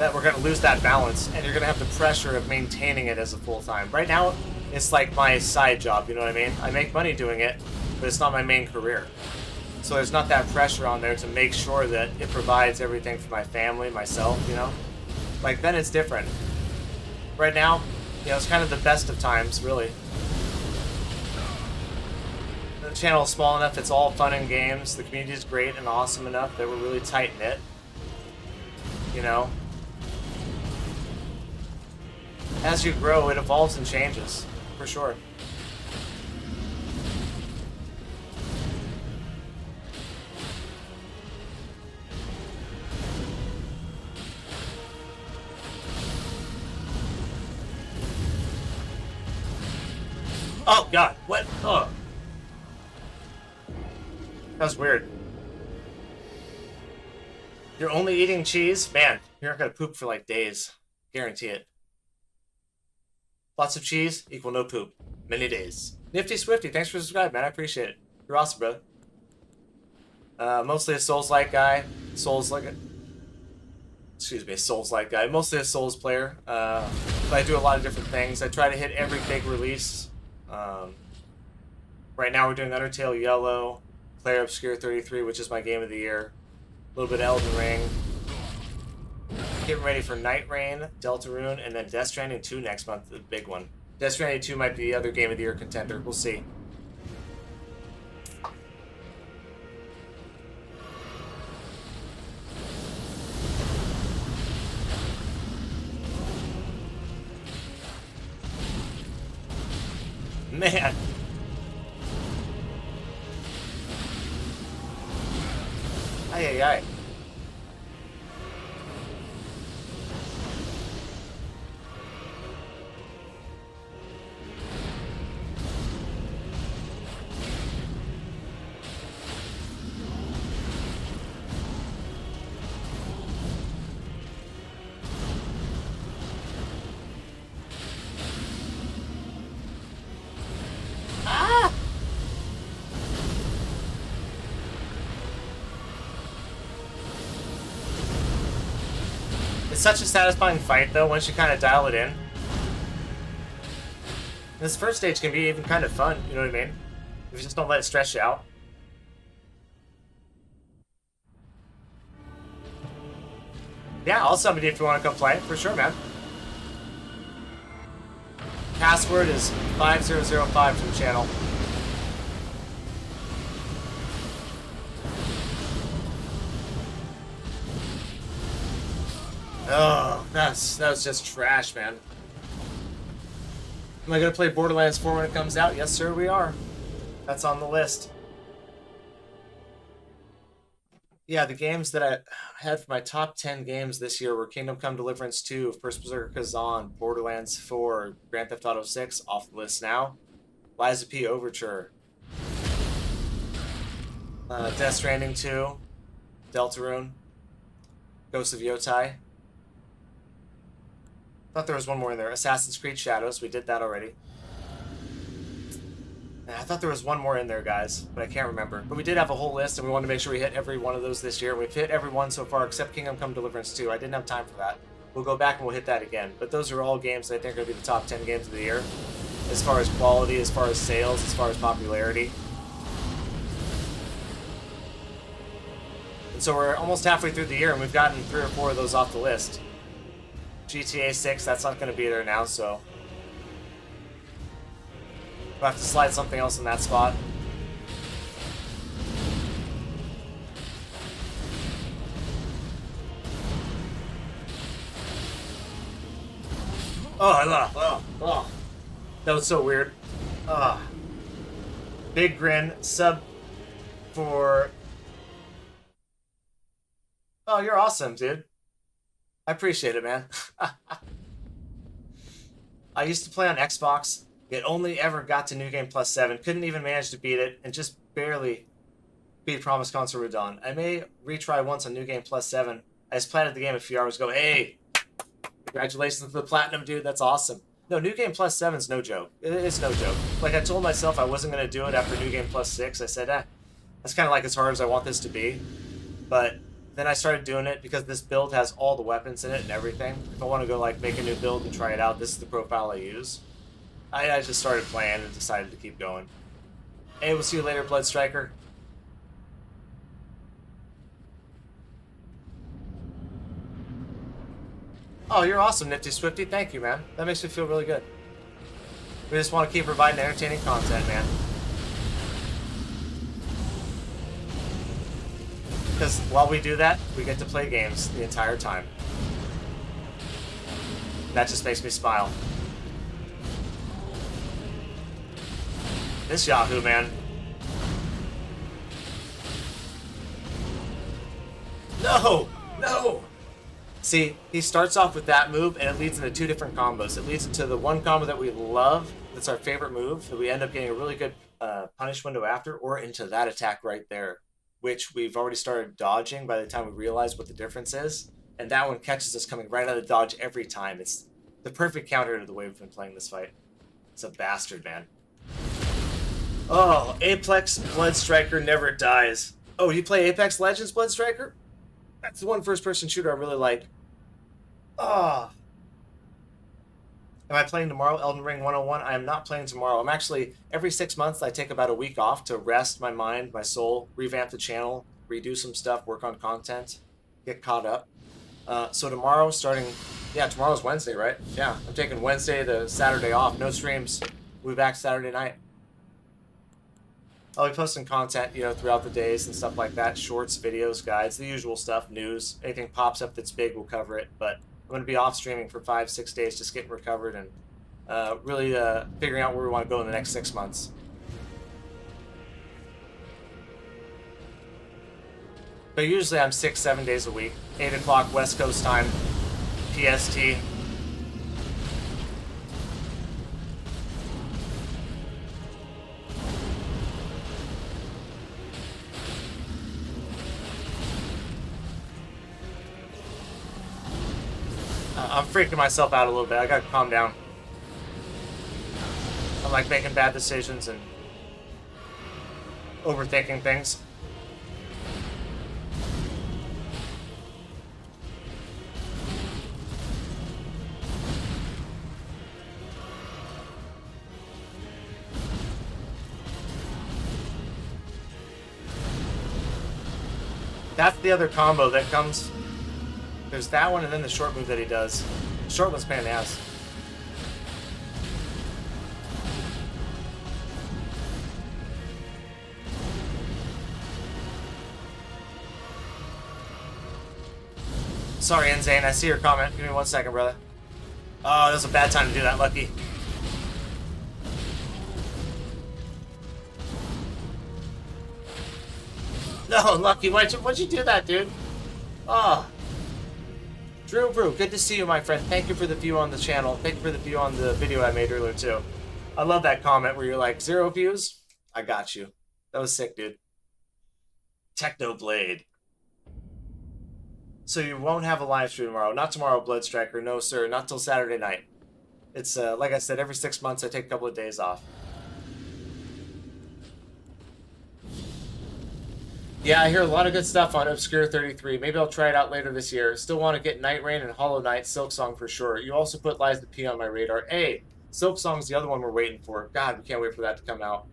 Speaker 1: that we're going to lose that balance, and you're going to have the pressure of maintaining it as a full-time. Right now, it's like my side job, you know what I mean? I make money doing it, but it's not my main career. So there's not that pressure on there to make sure that it provides everything for my family, myself, you know? Like, then it's different. Right now, you know, it's kind of the best of times, really. The channel is small enough, it's all fun and games. The community is great and awesome enough that we're really tight-knit. You know? As you grow, it evolves and changes, for sure. Oh god, what? Oh. That was weird. You're only eating cheese? Man, you're not gonna poop for like days. Guarantee it. Lots of cheese equal no poop. Many days. Nifty Swifty, thanks for subscribing, man. I appreciate it. You're awesome, brother. Mostly a Souls-like guy. Souls-like guy. Mostly a Souls player. But I do a lot of different things. I try to hit every big release. Right now we're doing Undertale Yellow, Clair Obscure 33, which is my game of the year. A little bit of Elden Ring. Getting ready for Night Rain, Deltarune, and then Death Stranding 2 next month, the big one. Death Stranding 2 might be the other game of the year contender. We'll see. Man. Ay, ay, ay. It's such a satisfying fight, though, once you kind of dial it in. This first stage can be even kind of fun, you know what I mean? If you just don't let it stress you out. Yeah, I'll summon you if you want to come play, for sure, man. Password is 5005 for the channel. Oh, that was just trash, man. Am I gonna play Borderlands 4 when it comes out? Yes, sir, we are. That's on the list. Yeah, the games that I had for my top 10 games this year were Kingdom Come Deliverance 2, First Berserker Kazan, Borderlands 4, Grand Theft Auto 6, off the list now, Liza P. Overture, Death Stranding 2, Deltarune, Ghost of Yotai. Thought there was one more in there. Assassin's Creed Shadows. We did that already. And I thought there was one more in there, guys, but I can't remember. But we did have a whole list, and we wanted to make sure we hit every one of those this year. We've hit every one so far except Kingdom Come Deliverance 2. I didn't have time for that. We'll go back and we'll hit that again. But those are all games that I think are going to be the top 10 games of the year. As far as quality, as far as sales, as far as popularity. And so we're almost halfway through the year, and we've gotten 3 or 4 of those off the list. GTA 6, that's not going to be there now, so we'll have to slide something else in that spot. Oh. That was so weird. Big Grin, sub for... Oh, you're awesome, dude. I appreciate it, man. I used to play on Xbox. It only ever got to New Game Plus 7. Couldn't even manage to beat it, and just barely beat Promised Consort Radhan. I may retry once on New Game Plus 7. I just planted the game a few hours ago. Hey, congratulations to the Platinum, dude. That's awesome. No, New Game Plus 7's no joke. It's no joke. Like, I told myself I wasn't going to do it after New Game Plus 6. I said, that's kind of like as hard as I want this to be. But then I started doing it because this build has all the weapons in it and everything. If I want to go, like, make a new build and try it out, this is the profile I use. I just started playing and decided to keep going. Hey, we'll see you later, Blood Striker. Oh, you're awesome, Nifty Swifty. Thank you, man. That makes me feel really good. We just want to keep providing entertaining content, man. Because while we do that, we get to play games the entire time. That just makes me smile. This Yahoo, man. No! No! See, he starts off with that move, and it leads into two different combos. It leads into the one combo that we love, that's our favorite move, that we end up getting a really good punish window after, or into that attack right there, which we've already started dodging by the time we realize what the difference is. And that one catches us coming right out of the dodge every time. It's the perfect counter to the way we've been playing this fight. It's a bastard, man. Oh, Apex Blood Striker never dies. Oh, you play Apex Legends Blood Striker? That's the one first-person shooter I really like. Oh. Am I playing tomorrow, Elden Ring 101? I am not playing tomorrow. I'm actually, every 6 months, I take about a week off to rest my mind, my soul, revamp the channel, redo some stuff, work on content, get caught up. So tomorrow, tomorrow's Wednesday, right? Yeah, I'm taking Wednesday to Saturday off. No streams. We'll be back Saturday night. I'll be posting content, throughout the days and stuff like that. Shorts, videos, guides, the usual stuff, news. Anything pops up that's big, we'll cover it. But I'm going to be off streaming for 5-6 days, just getting recovered and really figuring out where we want to go in the next 6 months. But usually I'm 6-7 days a week. 8 o'clock West Coast time, PST. I'm freaking myself out a little bit. I gotta calm down. I'm like making bad decisions and overthinking things. That's the other combo that comes. There's that one and then the short move that he does. Short one's pain in the ass. Sorry, Enzane, I see your comment. Give me 1 second, brother. Oh, that was a bad time to do that, Lucky. No, Lucky, why'd you do that, dude? Oh. Drew Brew, good to see you, my friend. Thank you for the view on the channel. Thank you for the view on the video I made earlier, too. I love that comment where you're like, 0 views? I got you. That was sick, dude. Technoblade. So you won't have a live stream tomorrow. Not tomorrow, Blood Striker. No, sir. Not till Saturday night. It's, like I said, every 6 months I take a couple of days off. Yeah, I hear a lot of good stuff on Obscure 33. Maybe I'll try it out later this year. Still want to get Night Rain and Hollow Knight, Silksong for sure. You also put Lies the P on my radar. Hey, Silksong's the other one we're waiting for. God, we can't wait for that to come out.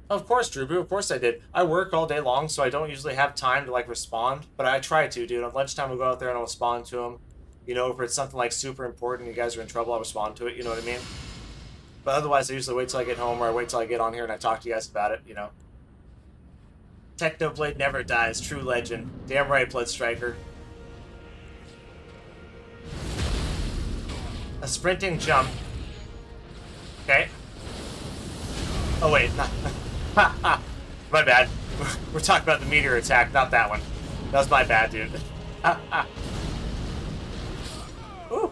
Speaker 1: Of course, Drew Brew, of course I did. I work all day long, so I don't usually have time to, respond. But I try to, dude. On lunchtime, I'll go out there and I'll respond to them. If it's something, super important and you guys are in trouble, I'll respond to it, you know what I mean? But otherwise, I usually wait till I get home or I wait till I get on here and I talk to you guys about it, Technoblade never dies. True legend. Damn right, Blood Striker. A sprinting jump. Okay. Oh, wait. My bad. We're talking about the meteor attack, not that one. That was my bad, dude. Ooh.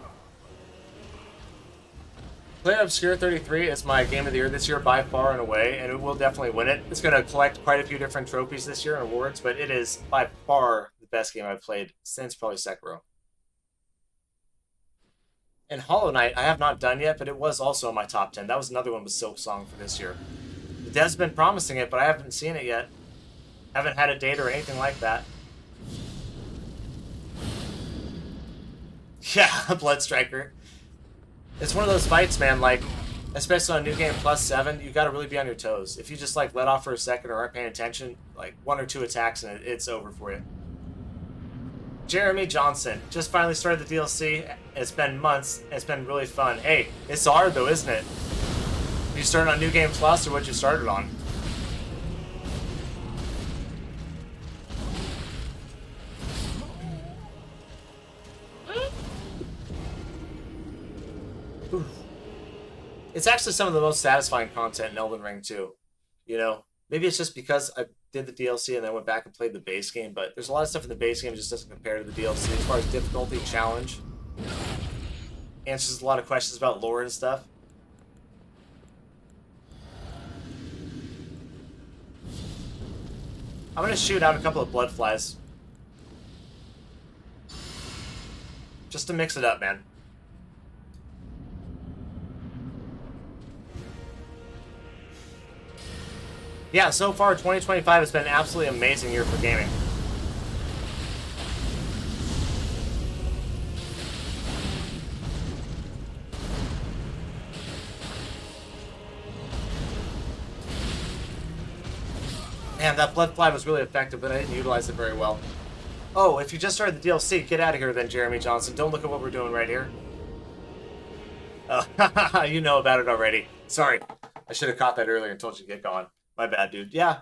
Speaker 1: Play Obscure 33 is my game of the year this year by far and away, and it will definitely win it. It's going to collect quite a few different trophies this year and awards, but it is by far the best game I've played since probably Sekiro. And Hollow Knight, I have not done yet, but it was also in my top 10. That was another one with Silksong for this year. The dev's been promising it, but I haven't seen it yet. Haven't had a date or anything like that. Yeah, Blood Striker. It's one of those fights, man, especially on New Game Plus 7, you gotta really be on your toes. If you just, let off for a second or aren't paying attention, 1 or 2 attacks and it's over for you. Jeremy Johnson, just finally started the DLC. It's been months. It's been really fun. Hey, it's hard, though, isn't it? You started on New Game Plus or what you started on? It's actually some of the most satisfying content in Elden Ring, too. Maybe it's just because did the DLC and then went back and played the base game, but there's a lot of stuff in the base game that just doesn't compare to the DLC as far as difficulty, challenge. Answers a lot of questions about lore and stuff. I'm gonna shoot out a couple of blood flies. Just to mix it up, man. Yeah, so far 2025 has been an absolutely amazing year for gaming. Man, that blood fly was really effective, but I didn't utilize it very well. Oh, if you just started the DLC, get out of here then, Jeremy Johnson. Don't look at what we're doing right here. Oh, you know about it already. Sorry. I should have caught that earlier and told you to get going. My bad, dude. Yeah,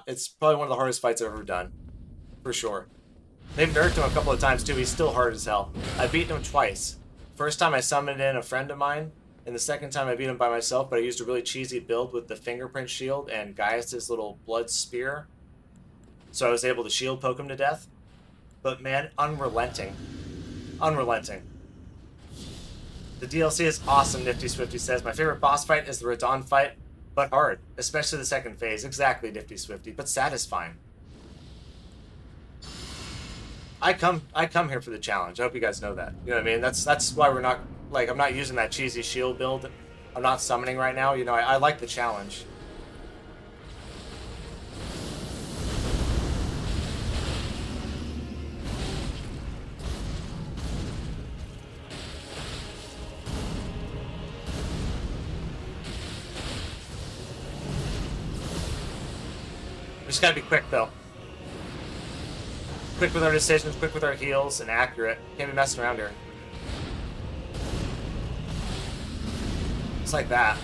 Speaker 1: it's probably one of the hardest fights I've ever done. For sure. They've nerfed him a couple of times, too. He's still hard as hell. I've beaten him twice. First time I summoned in a friend of mine, and the second time I beat him by myself, but I used a really cheesy build with the fingerprint shield and Gaius' little blood spear. So I was able to shield poke him to death. But man, unrelenting. Unrelenting. The DLC is awesome, Nifty Swifty says. My favorite boss fight is the Radhan fight, but hard. Especially the second phase. Exactly, Nifty Swifty, but satisfying. I come here for the challenge. I hope you guys know that. You know what I mean? That's why we're not, like, I'm not using that cheesy shield build. I'm not summoning right now. You know, I like the challenge. We just gotta be quick, though. Quick with our decisions, quick with our heals, and accurate. Can't be messing around here. It's like that.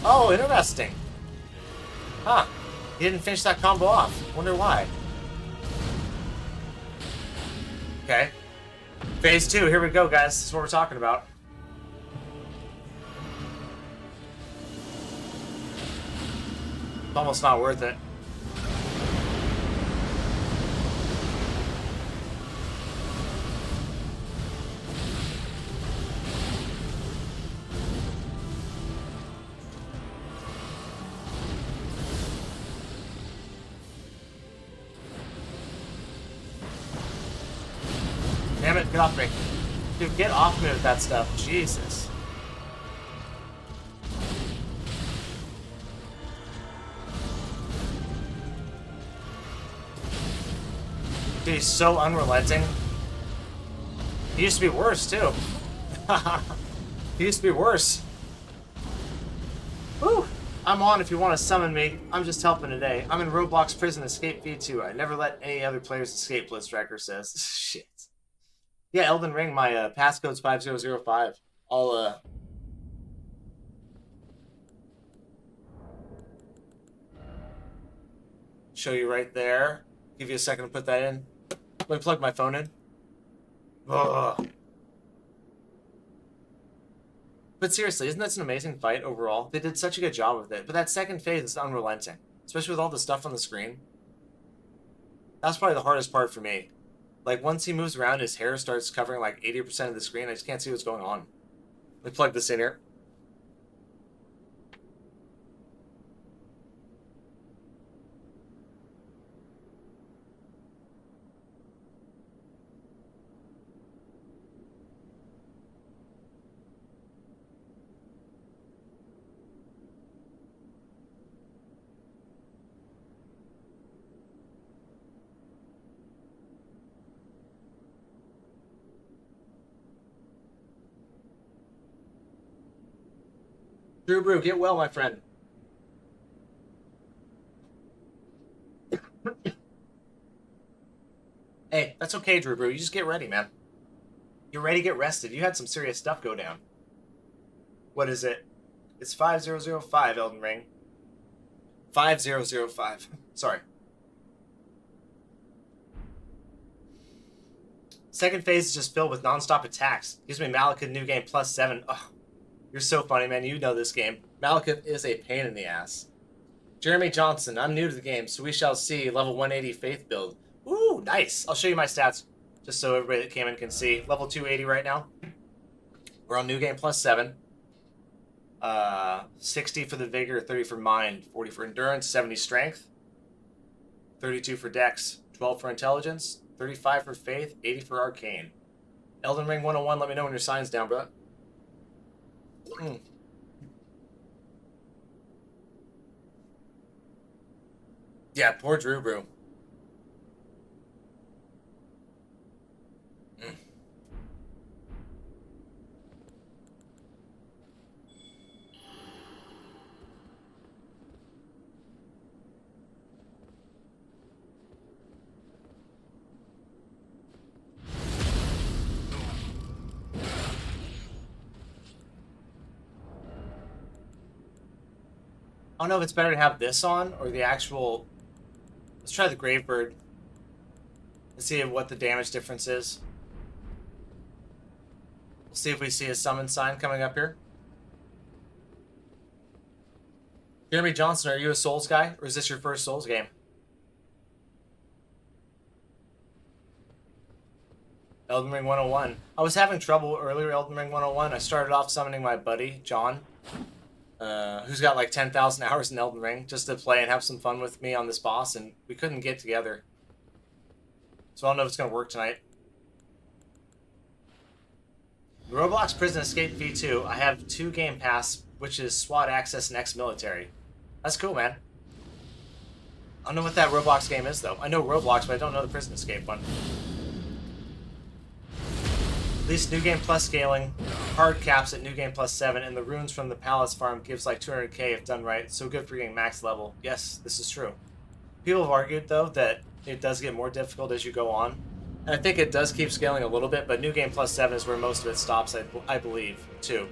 Speaker 1: Oh, interesting. Huh. He didn't finish that combo off. Wonder why. Okay. Phase 2, here we go, guys. This is what we're talking about. It's almost not worth it. Damn it, get off me. Dude, get off me with that stuff. Jesus. Dude, he's so unrelenting. He used to be worse, too. He used to be worse. Woo! I'm on if you want to summon me. I'm just helping today. I'm in Roblox Prison Escape V2. I never let any other players escape, Blitztracker says. Shit. Yeah, Elden Ring, my passcode's 5005. I'll, show you right there. Give you a second to put that in. Let me plug my phone in. Ugh. But seriously, isn't that an amazing fight overall? They did such a good job with it. But that second phase is unrelenting. Especially with all the stuff on the screen. That's probably the hardest part for me. Like, once he moves around, his hair starts covering like 80% of the screen. I just can't see what's going on. Let me plug this in here. Drew Brew, get well, my friend. Hey, that's okay, Drew Brew. You just get ready, man. You're ready, get rested. You had some serious stuff go down. What is it? It's 5005, Elden Ring. 5005. Sorry. Second phase is just filled with non-stop attacks. Gives me Malekith new game +7. Oh, you're so funny, man. You know this game. Malekith is a pain in the ass. Jeremy Johnson, I'm new to the game, so we shall see. Level 180 Faith build. Ooh, nice. I'll show you my stats, just so everybody that came in can see. Level 280 right now. We're on new game +7. 60 for the vigor, 30 for mind, 40 for endurance, 70 strength, 32 for dex, 12 for intelligence, 35 for faith, 80 for arcane. Elden Ring 101, let me know when your sign's down, bro. Yeah, poor Drew Brew. I don't know if it's better to have this on or the actual... Let's try the Gravebird and see what the damage difference is. We'll see if we see a summon sign coming up here. Jeremy Johnson, are you a Souls guy, or is this your first Souls game? Elden Ring 101. I was having trouble earlier, Elden Ring 101. I started off summoning my buddy, John, who's got like 10,000 hours in Elden Ring, just to play and have some fun with me on this boss, and we couldn't get together. So I don't know if it's going to work tonight. Roblox Prison Escape V2. I have 2 Game Pass, which is SWAT Access and Ex-Military. That's cool, man. I don't know what that Roblox game is, though. I know Roblox, but I don't know the Prison Escape one. At least New Game Plus scaling, hard caps at New Game +7, and the runes from the Palace Farm gives like 200k if done right, so good for getting max level. Yes, this is true. People have argued, though, that it does get more difficult as you go on. And I think it does keep scaling a little bit, but New Game +7 is where most of it stops, I believe, too.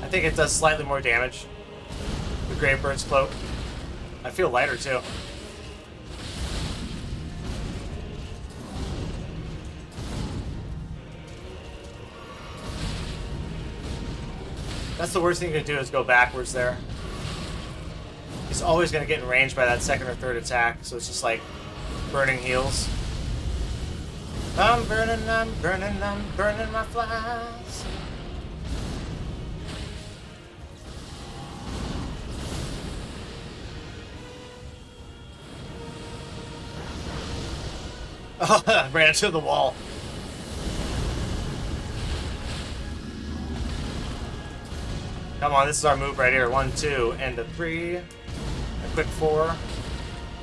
Speaker 1: I think it does slightly more damage. The Gravebird's cloak. I feel lighter too. That's the worst thing you can do is go backwards there. He's always going to get in range by that second or third attack, so it's just like burning heals. I'm burning my flies. Oh, I ran into the wall. Come on, this is our move right here. 1, 2, and a 3. A quick 4.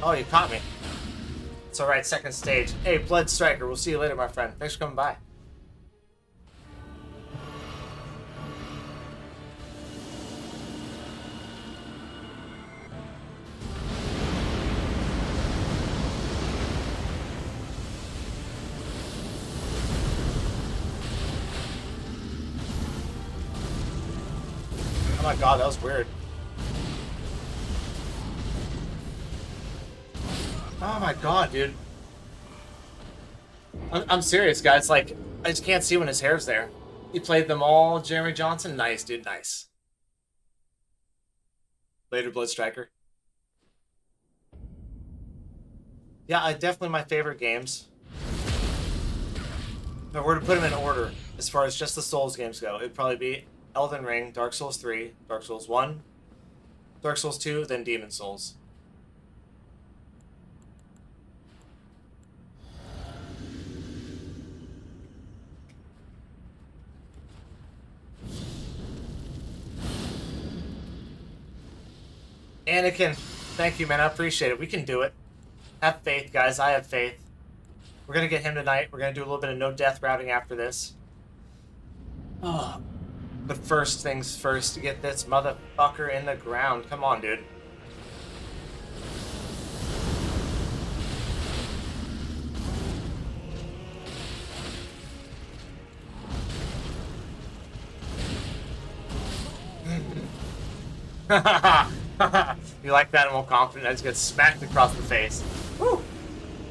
Speaker 1: Oh, you caught me. It's alright, second stage. Hey, Blood Striker, we'll see you later, my friend. Thanks for coming by. Oh my god, that was weird. Oh my god, dude. I'm serious, guys. Like, I just can't see when his hair's there. He played them all, Jeremy Johnson. Nice, dude, nice. Later, Blood Striker. Yeah, definitely my favorite games. If I were to put them in order, as far as just the Souls games go, it'd probably be Elden Ring, Dark Souls 3, Dark Souls 1, Dark Souls 2, then Demon Souls. Anakin, thank you, man. I appreciate it. We can do it. Have faith, guys. I have faith. We're going to get him tonight. We're going to do a little bit of no-death routing after this. Oh. But first things first, to get this motherfucker in the ground. Come on, dude. You like that animal confident? I just get smacked across the face. Woo!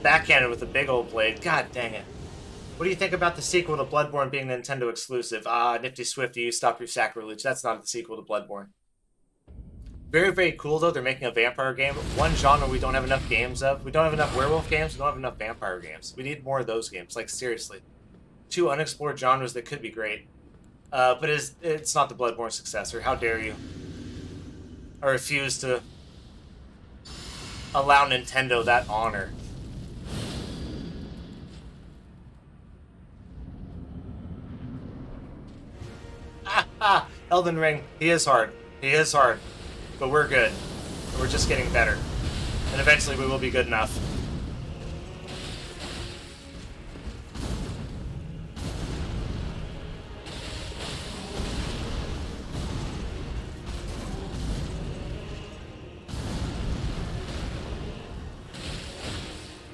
Speaker 1: Backhanded with a big old blade. God dang it. What do you think about the sequel to Bloodborne being Nintendo exclusive? Ah, Nifty Swifty, you stop your sacrilege. That's not the sequel to Bloodborne. Very, very cool, though. They're making a vampire game. One genre we don't have enough games of. We don't have enough werewolf games. We don't have enough vampire games. We need more of those games. Like, seriously. Two unexplored genres that could be great. But it's not the Bloodborne successor. How dare you? I refuse to allow Nintendo that honor. Elden Ring. He is hard. He is hard. But we're good. We're just getting better. And eventually we will be good enough.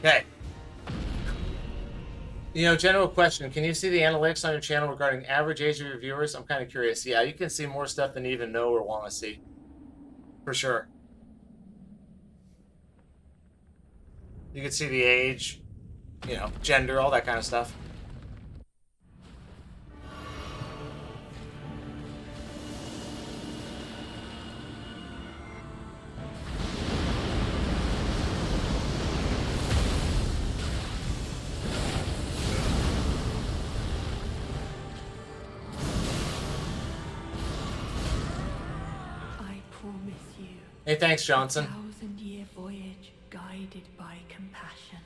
Speaker 1: Okay. You know, general question. Can you see the analytics on your channel regarding average age of your viewers? I'm kind of curious. Yeah, you can see more stuff than you even know or want to see. For sure. You can see the age, you know, gender, all that kind of stuff. Hey, thanks, Johnson.
Speaker 2: 1,000-year voyage guided by compassion.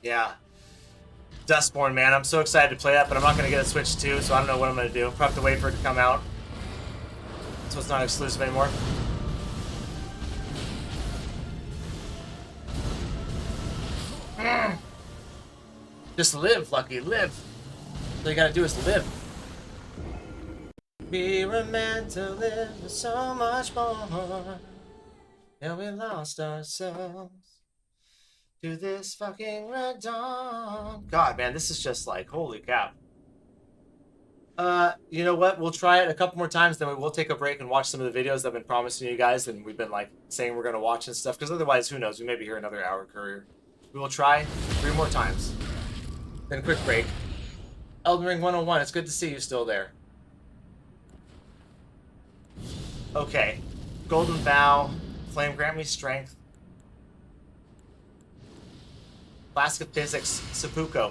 Speaker 1: Yeah. Dustborn, man. I'm so excited to play that, but I'm not going to get a Switch 2, so I don't know what I'm going to do. I'll have to wait for it to come out. So it's not exclusive anymore. Just live, Lucky. Live. All you got to do is live. We were meant to live for so much more, and we lost ourselves to this fucking red dawn. God, man, this is just like, holy cow. You know what? We'll try it a couple more times, then we will take a break and watch some of the videos that I've been promising you guys, and we've been like saying we're gonna watch and stuff, because otherwise, who knows? We may be here another hour courier. We will try 3 more times. Then quick break. Elden Ring 101, it's good to see you still there. Okay. Golden Vow. Flame grant me strength. Flask of Physics. Seppuku.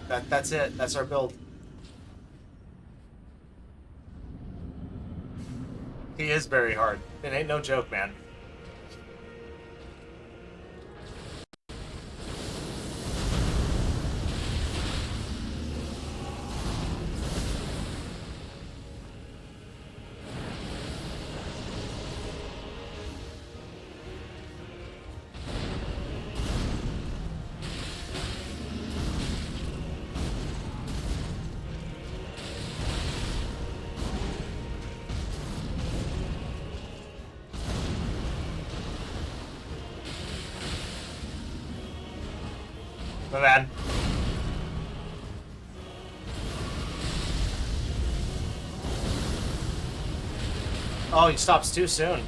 Speaker 1: That's it. That's our build. He is very hard. It ain't no joke, man. My bad. Oh, he stops too soon.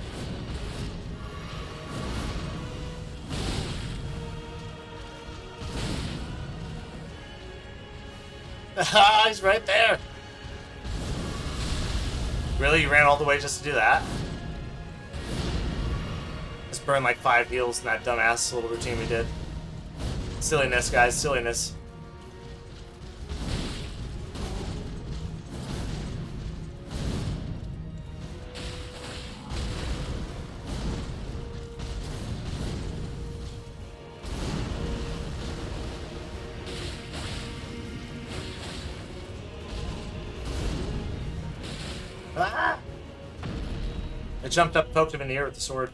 Speaker 1: He's right there. Really? You ran all the way just to do that? Just burned like 5 heals in that dumbass little routine we did. Silliness, guys, silliness. Ah! I jumped up, poked him in the ear with the sword.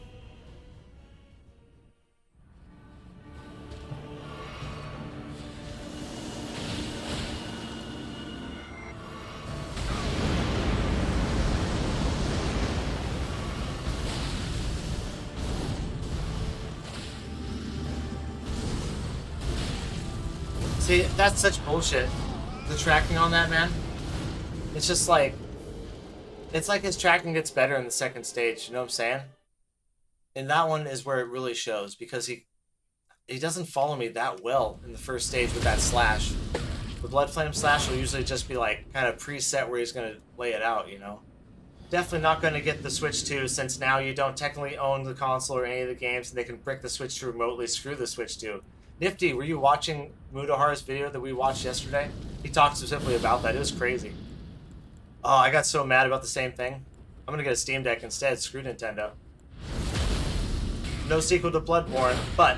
Speaker 1: See, that's such bullshit. The tracking on that, man. It's just like, It's like his tracking gets better in the second stage, you know what I'm saying? And that one is where it really shows, because he doesn't follow me that well in the first stage with that slash. The Blood Flame slash will usually just be like kind of preset where he's going to lay it out, you know? Definitely not going to get the Switch 2, since now you don't technically own the console or any of the games, and they can brick the Switch 2 remotely. Screw the Switch 2. Nifty, were you watching Mudahar's video that we watched yesterday? He talked specifically about that. It was crazy. Oh, I got so mad about the same thing. I'm going to get a Steam Deck instead. Screw Nintendo. No sequel to Bloodborne, but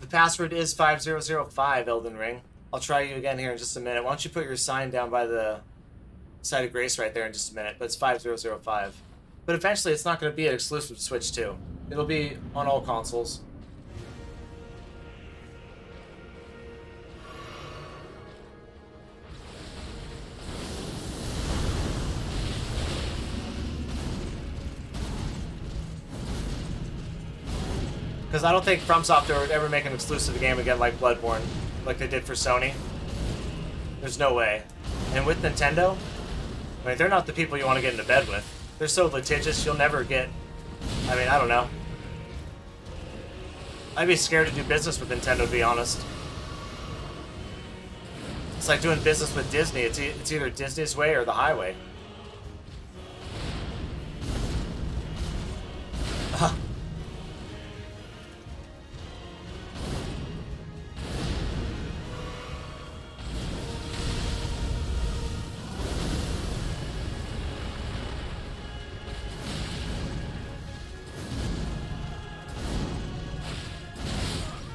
Speaker 1: the password is 5005, Elden Ring. I'll try you again here in just a minute. Why don't you put your sign down by the side of Grace right there in just a minute, but it's 5005. But eventually it's not going to be an exclusive to Switch 2. It'll be on all consoles. Because I don't think FromSoftware would ever make an exclusive game again like Bloodborne, like they did for Sony. There's no way. And with Nintendo, I mean, they're not the people you want to get into bed with. They're so litigious, you'll never get... I mean, I don't know. I'd be scared to do business with Nintendo, to be honest. It's like doing business with Disney. It's either Disney's way or the highway.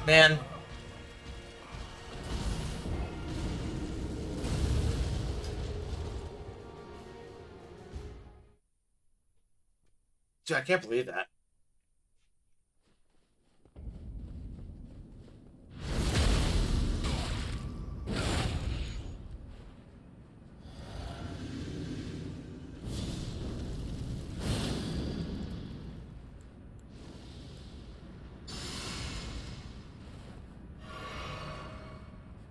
Speaker 1: Man. Dude, I can't believe that.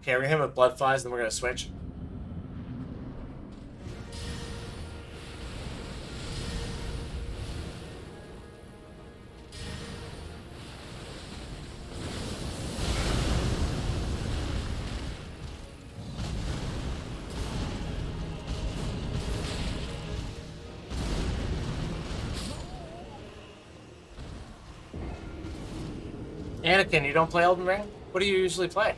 Speaker 1: Okay, we're gonna hit him with blood flies, then we're gonna switch. Anakin, you don't play Elden Ring? What do you usually play?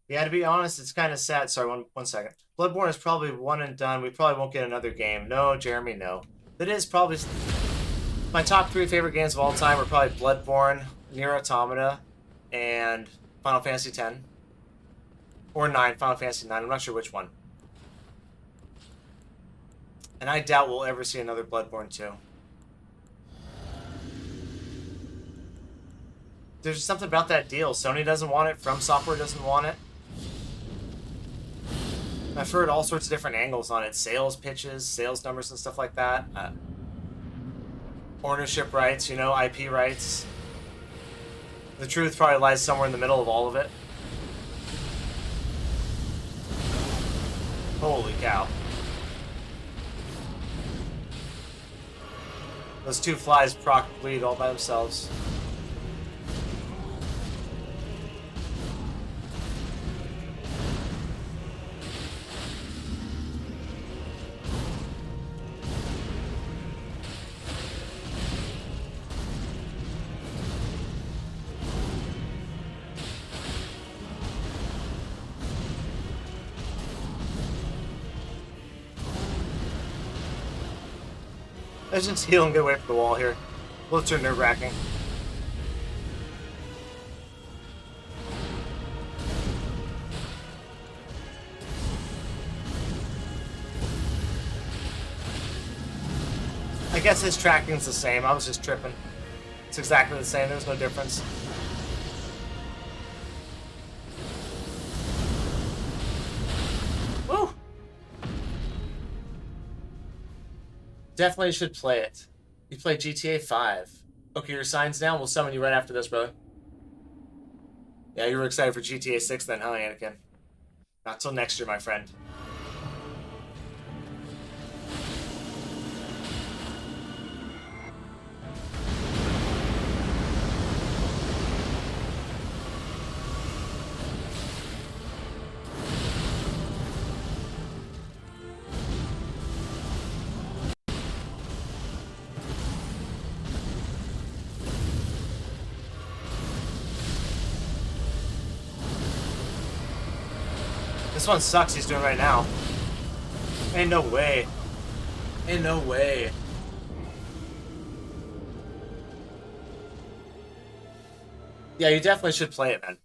Speaker 1: Yeah, to be honest, it's kind of sad. Sorry, one second. Bloodborne is probably one and done. We probably won't get another game. No, Jeremy, no. That is probably... My top 3 favorite games of all time are probably Bloodborne, Nier Automata, and Final Fantasy X. Or 9, Final Fantasy 9. I'm not sure which one. And I doubt we'll ever see another Bloodborne 2. There's just something about that deal. Sony doesn't want it. FromSoftware doesn't want it. I've heard all sorts of different angles on it. Sales pitches, sales numbers and stuff like that. Ownership rights, you know, IP rights. The truth probably lies somewhere in the middle of all of it. Holy cow. Those 2 flies proc bleed all by themselves. Let's just heal and get away from the wall here. Bullets are nerve-wracking. I guess his tracking's the same. I was just tripping. It's exactly the same. There's no difference. Woo! Definitely should play it. You play GTA 5. Okay, your sign's down. We'll summon you right after this, brother. Yeah, you were excited for GTA 6 then, huh, Anakin? Not till next year, my friend. This one sucks he's doing right now. Ain't no way. Ain't no way. Yeah, you definitely should play it, man.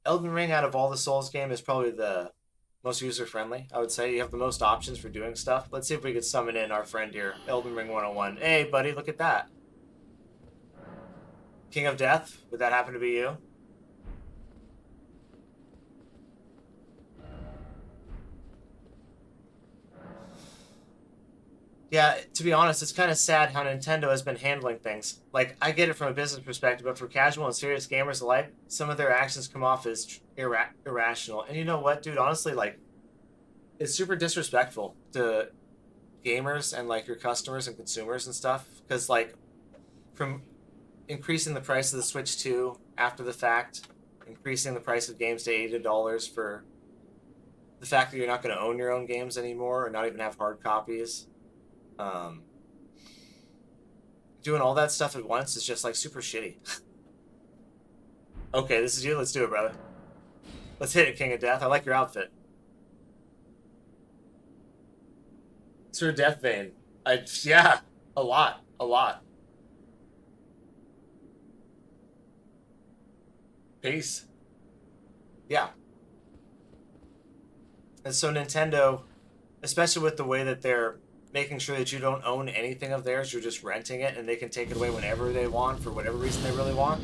Speaker 1: Elden Ring, out of all the Souls games, is probably the most user-friendly, I would say. You have the most options for doing stuff. Let's see if we could summon in our friend here, Elden Ring 101. Hey, buddy, look at that. King of Death, would that happen to be you? Yeah, to be honest, it's kind of sad how Nintendo has been handling things. Like, I get it from a business perspective, but for casual and serious gamers alike, some of their actions come off as irrational. And you know what, dude? Honestly, like, it's super disrespectful to gamers and, like, your customers and consumers and stuff. Because, like, from increasing the price of the Switch 2 after the fact, increasing the price of games to $80 for the fact that you're not going to own your own games anymore or not even have hard copies. Doing all that stuff at once is just like super shitty. Okay, this is you. Let's do it, brother. Let's hit it, King of Death. I like your outfit. Sir Death Vein. Yeah, a lot. Peace. Yeah. And so Nintendo, especially with the way that they're making sure that you don't own anything of theirs, you're just renting it, and they can take it away whenever they want for whatever reason they really want.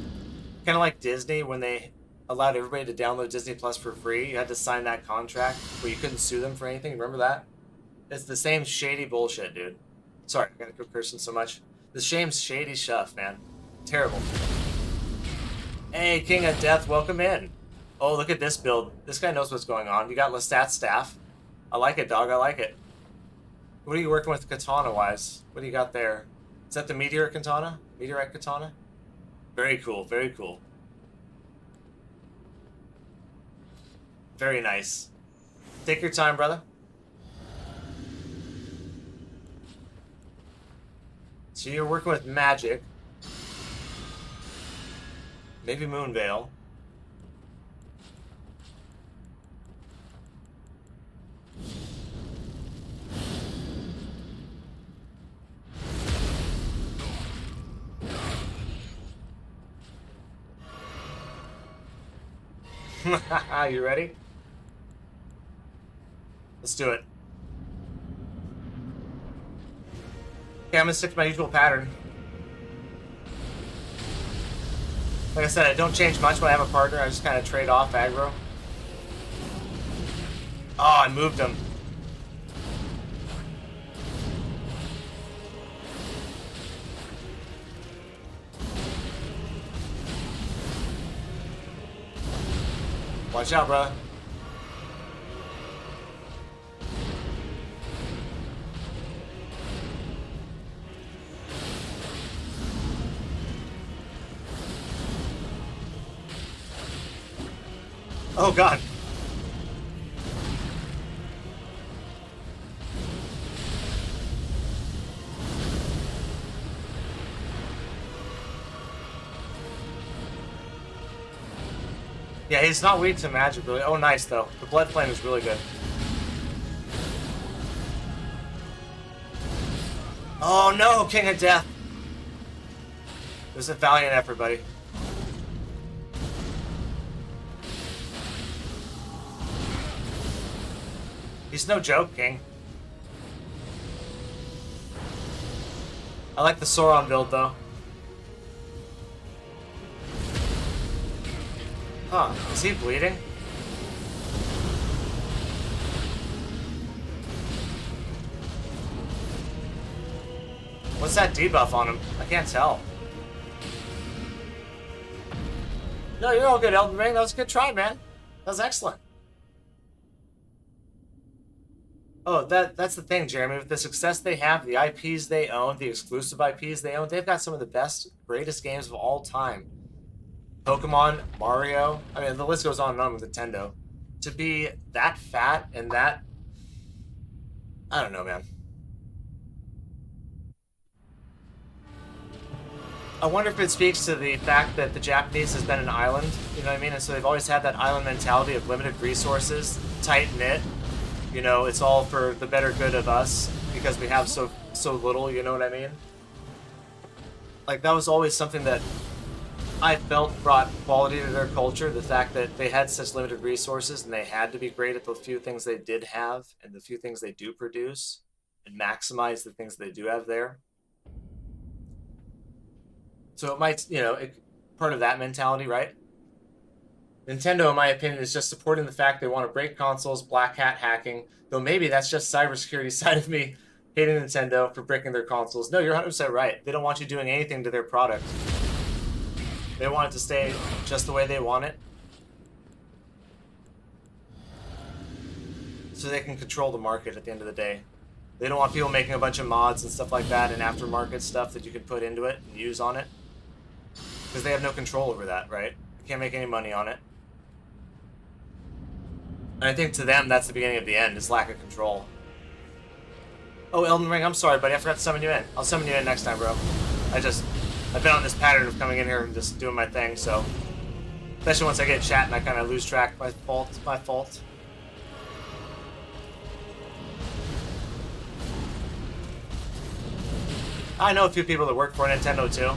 Speaker 1: Kind of like Disney when they allowed everybody to download Disney Plus for free. You had to sign that contract where you couldn't sue them for anything. Remember that? It's the same shady bullshit, dude. Sorry, I gotta quit cursing so much. The same shady stuff, man. Terrible. Hey, King of Death, welcome in. Oh, look at this build. This guy knows what's going on. You got Lestat staff. I like it, dog. I like it. What are you working with katana-wise? What do you got there? Is that the Meteorite Katana? Meteorite Katana? Very cool, very cool. Very nice. Take your time, brother. So you're working with magic. Maybe Moonveil. You ready? Let's do it. Okay, I'm gonna stick to my usual pattern. Like I said, I don't change much when I have a partner. I just kind of trade off aggro. Oh, I moved him. Watch out, brother. Oh, God. Yeah, he's not weak to magic, really. Oh, nice, though. The Blood Flame is really good. Oh, no, King of Death. It was a valiant effort, buddy. He's no joke, King. I like the Sauron build, though. Huh, is he bleeding? What's that debuff on him? I can't tell. No, you're all good, Elden Ring. That was a good try, man. That was excellent. Oh, that's the thing, Jeremy. With the success they have, the IPs they own, the exclusive IPs they own, they've got some of the best, greatest games of all time. Pokemon, Mario, I mean, the list goes on and on with Nintendo. To be that fat and that... I don't know, man. I wonder if it speaks to the fact that the Japanese has been an island, you know what I mean? And so they've always had that island mentality of limited resources, tight-knit. You know, it's all for the better good of us because we have so little, you know what I mean? Like, that was always something that I felt brought quality to their culture, the fact that they had such limited resources and they had to be great at the few things they did have and the few things they do produce and maximize the things they do have there. So it might, you know, part of that mentality, right? Nintendo, in my opinion, is just supporting the fact they want to break consoles, black hat hacking, though maybe that's just cybersecurity side of me hating Nintendo for breaking their consoles. No, you're 100% right. They don't want you doing anything to their product. They want it to stay just the way they want it. So they can control the market at the end of the day. They don't want people making a bunch of mods and stuff like that and aftermarket stuff that you can put into it and use on it. Because they have no control over that, right? You can't make any money on it. And I think to them, that's the beginning of the end, is lack of control. Oh, Elden Ring, I'm sorry, buddy. I forgot to summon you in. I'll summon you in next time, bro. I've been on this pattern of coming in here and just doing my thing, so... Especially once I get chat and I kind of lose track. My fault. I know a few people that work for Nintendo, too.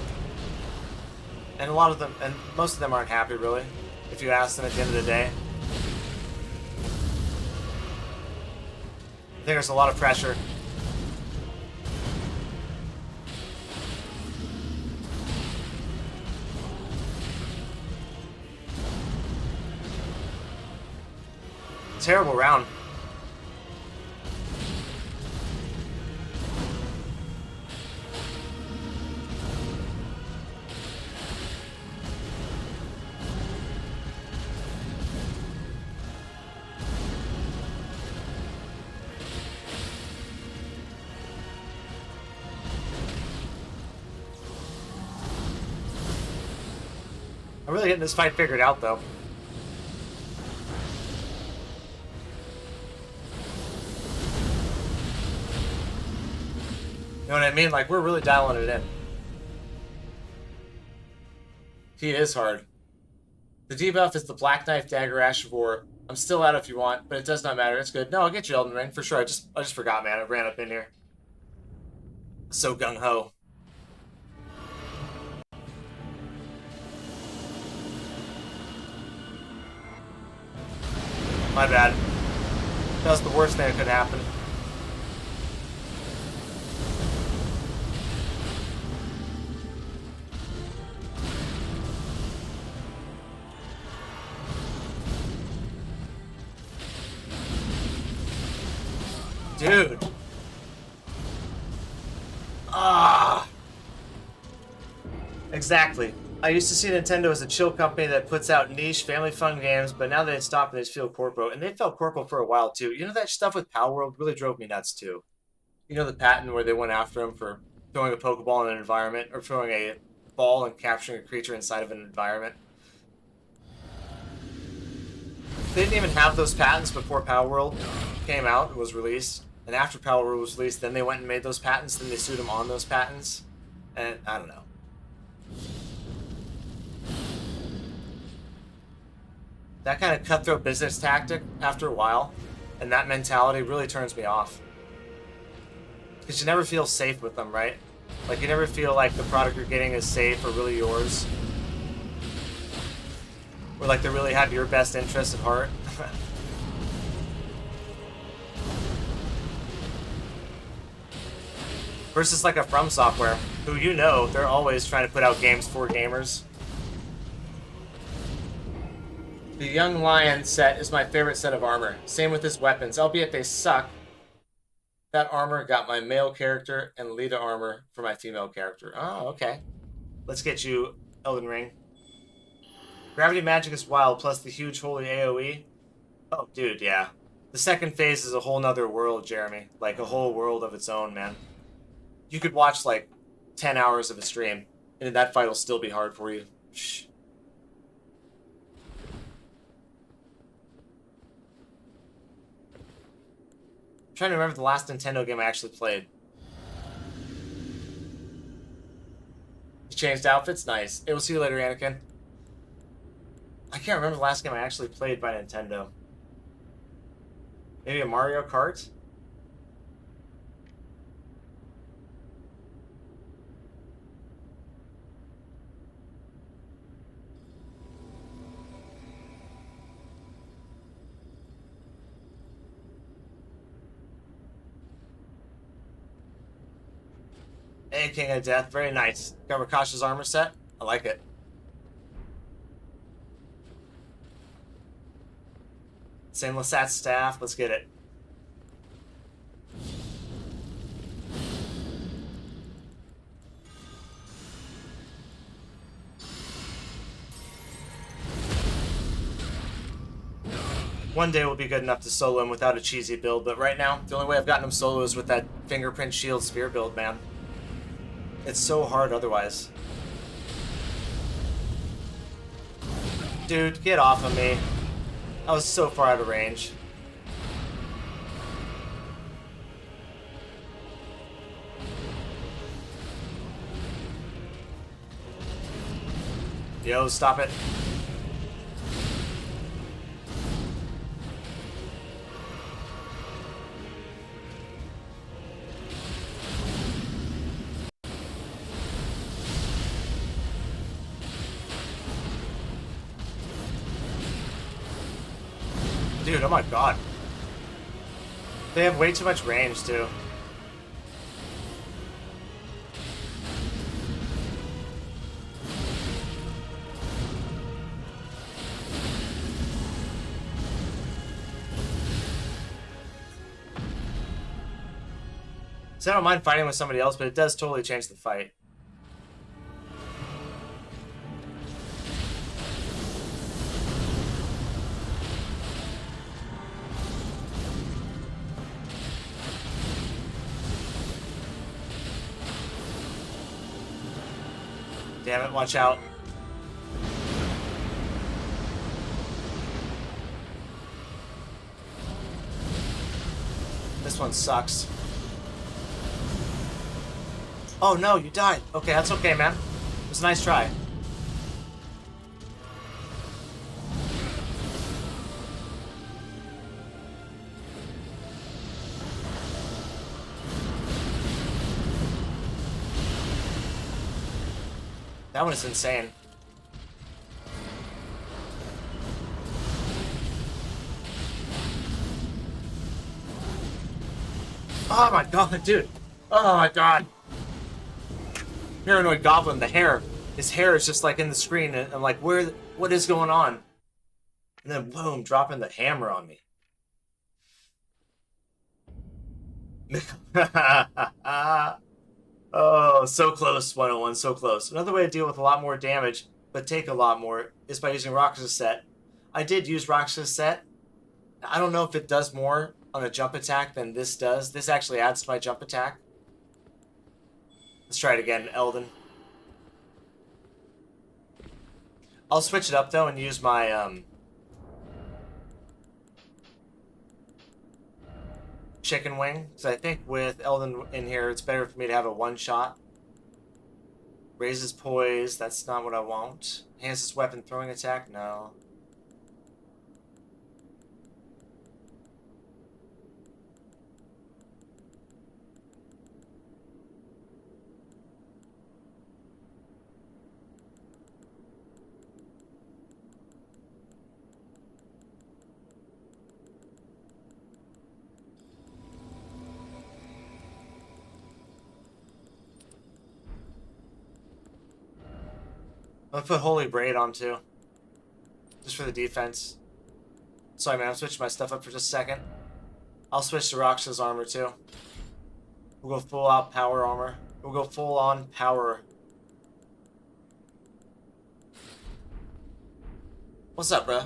Speaker 1: And a lot of them, and most of them aren't happy, really, if you ask them at the end of the day. I think there's a lot of pressure. Terrible round. I'm really getting this fight figured out, though. You know what I mean? Like, we're really dialing it in. He is hard. The debuff is the Black Knife Dagger Ash of War. I'm still out if you want, but it does not matter. It's good. No, I'll get you Elden Ring, for sure. I just forgot, man. I ran up in here. So gung-ho. My bad. That was the worst thing that could happen. Dude. Ah. Exactly. I used to see Nintendo as a chill company that puts out niche, family-fun games, but now they stopped and they just feel corporate. And they felt corporate for a while, too. You know, that stuff with Power World really drove me nuts, too. You know the patent where they went after him for throwing a Pokeball in an environment, or throwing a ball and capturing a creature inside of an environment? They didn't even have those patents before Power World came out and was released. And after Power World was released, then they went and made those patents, then they sued them on those patents. And I don't know. That kind of cutthroat business tactic, after a while, and that mentality really turns me off. Because you never feel safe with them, right? Like, you never feel like the product you're getting is safe or really yours. Or like they really have your best interest at heart. Versus like a From Software, who you know, they're always trying to put out games for gamers. The Young Lion set is my favorite set of armor. Same with his weapons, albeit they suck. That armor got my male character, and Lita armor for my female character. Oh, okay. Let's get you Elden Ring. Gravity Magic is wild, plus the huge holy AoE. Oh, dude, yeah. The second phase is a whole nother world, Jeremy. Like, a whole world of its own, man. You could watch, like, 10 hours of a stream, and that fight will still be hard for you. Shh. I'm trying to remember the last Nintendo game I actually played. changed outfits? Nice. It will see you later, Anakin. I can't remember the last game I actually played by Nintendo. Maybe a Mario Kart? Hey, King of Death. Very nice. Got Rakasha's armor set. I like it. Same Lasat staff. Let's get it. One day will be good enough to solo him without a cheesy build, but right now, the only way I've gotten him solo is with that fingerprint shield spear build, man. It's so hard otherwise. Dude, get off of me. I was so far out of range. Yo, stop it. Dude, oh my god. They have way too much range, too. So I don't mind fighting with somebody else, but it does totally change the fight. Damn it, watch out. This one sucks. Oh no, you died. Okay, that's okay, man. It was a nice try. That one is insane. Oh my god, dude. Oh my god. Paranoid Goblin, the hair. His hair is just like in the screen, and I'm like, what is going on? And then boom, dropping the hammer on me. Oh, so close, 101, so close. Another way to deal with a lot more damage, but take a lot more, is by using Roxas set. I did use Roxas set. I don't know if it does more on a jump attack than this does. This actually adds to my jump attack. Let's try it again, Elden. I'll switch it up, though, and use my, chicken wing, because I think with Elden in here, it's better for me to have a one-shot. Raises poise, that's not what I want. Enhances weapon throwing attack, no. I'm gonna put Holy Braid on too. Just for the defense. Sorry man, I'm switching my stuff up for just a second. I'll switch to Roxas armor too. We'll go full out power armor. We'll go full on power. What's up, bro?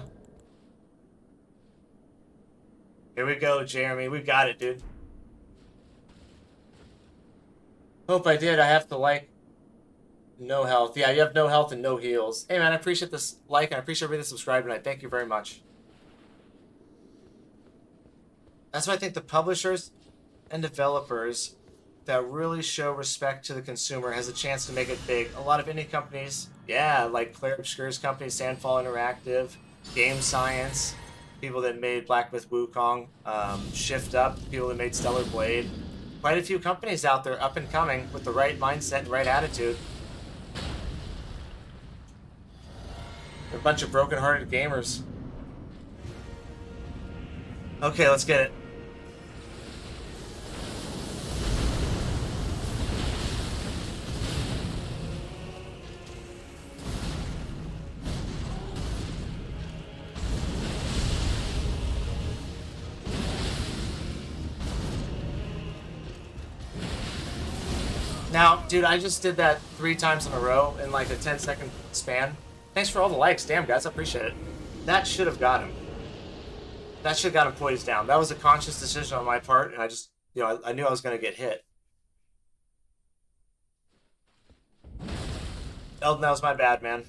Speaker 1: Here we go, Jeremy. We got it, dude. Hope I did. I have to like. No health. Yeah, you have no health and no heals. Hey man, I appreciate this like and I appreciate everybody that subscribed tonight. Thank you very much. That's why I think the publishers and developers that really show respect to the consumer has a chance to make it big. A lot of indie companies, yeah, like Claire Obscure's company, Sandfall Interactive, Game Science, people that made Black Myth Wukong, Shift Up, people that made Stellar Blade. Quite a few companies out there up and coming with the right mindset and right attitude. They're a bunch of broken-hearted gamers. Okay, let's get it. Now, dude, I just did that 3 times in a row in like a 10-second span. Thanks for all the likes. Damn, guys, I appreciate it. That should have got him. That should have got him poised down. That was a conscious decision on my part, and I just, you know, I knew I was going to get hit. Elden, that was my bad, man.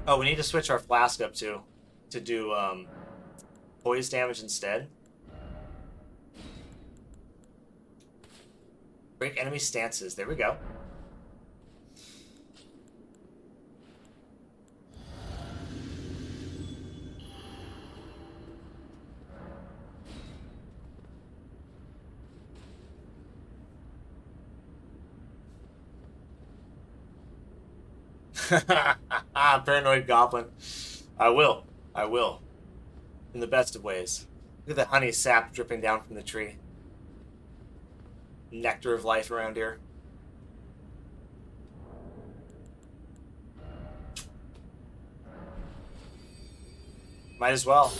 Speaker 1: Oh, we need to switch our flask up, too, to do poise damage instead. Break enemy stances. There we go. Paranoid Goblin. I will. I will. In the best of ways. Look at the honey sap dripping down from the tree. Nectar of life around here. Might as well.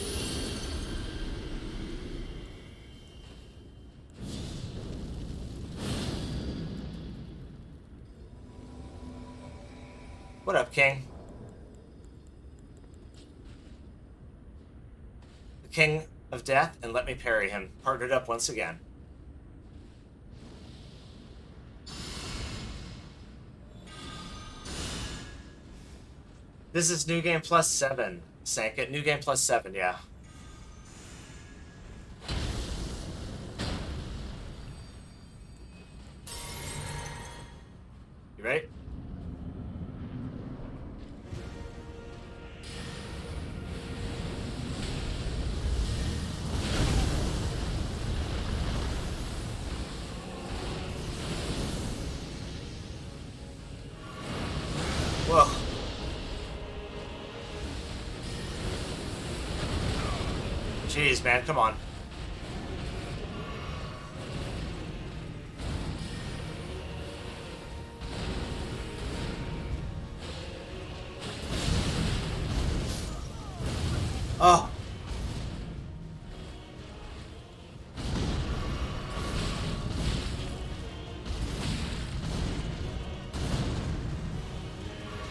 Speaker 1: What up, King? The King of Death, and let me parry him. Partnered up once again. This is New Game Plus 7. Sank it. New Game Plus 7, yeah. You ready? Whoa. Jeez, man, come on. Oh.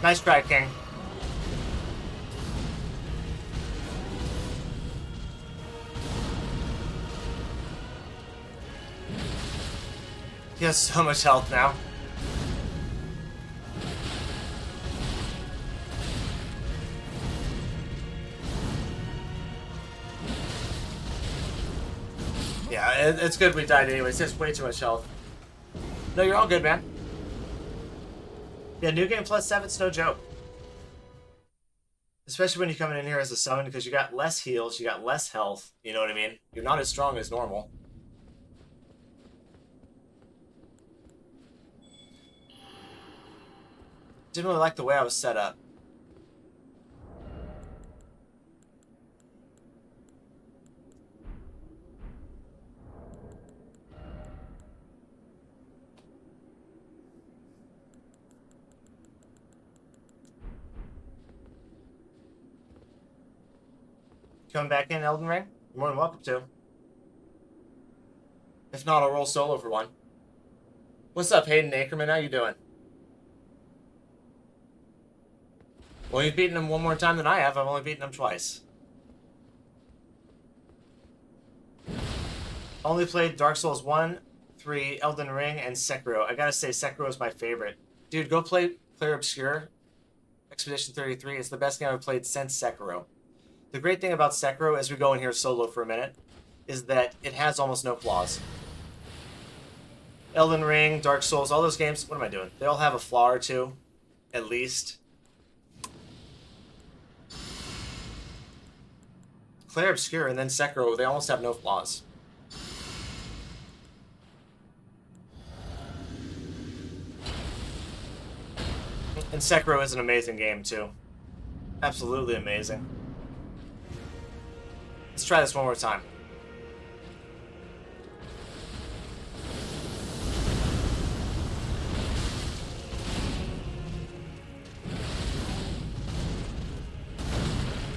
Speaker 1: Nice try, King. He has so much health now. Yeah, it's good we died anyways. He has way too much health. No, you're all good, man. Yeah, New Game Plus 7's no joke. Especially when you're coming in here as a summon, because you got less heals, you got less health, you know what I mean? You're not as strong as normal. Didn't really like the way I was set up. Come back in, Elden Ring? You're more than welcome to. If not, I'll roll solo for one. What's up, Hayden Ackerman? How you doing? Well, you've beaten him one more time than I have. I've only beaten him twice. Only played Dark Souls 1, 3, Elden Ring, and Sekiro. I gotta say, Sekiro is my favorite. Dude, go play Claire Obscure. Expedition 33 is the best game I've played since Sekiro. The great thing about Sekiro, as we go in here solo for a minute, is that it has almost no flaws. Elden Ring, Dark Souls, all those games, what am I doing? They all have a flaw or two, at least. Clair Obscur and then Sekiro, they almost have no flaws. And Sekiro is an amazing game, too. Absolutely amazing. Let's try this one more time.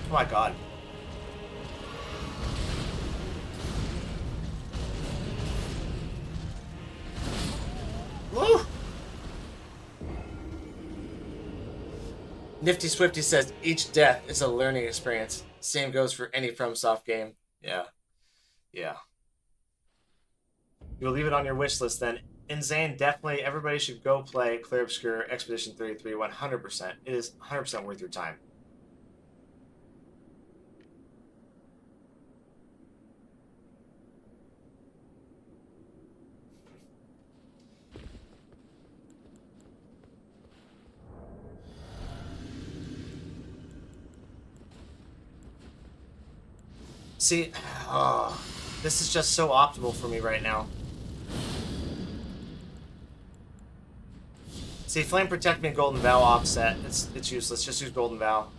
Speaker 1: Oh my god. Woo! Nifty Swifty says each death is a learning experience. Same goes for any FromSoft game. Yeah. Yeah. You'll leave it on your wish list then. Insane, definitely everybody should go play Clair Obscur Expedition 33 100%. It is 100% worth your time. See, this is just so optimal for me right now. See, Flame Protect me and Golden Vow offset. It's useless. Just use Golden Vow.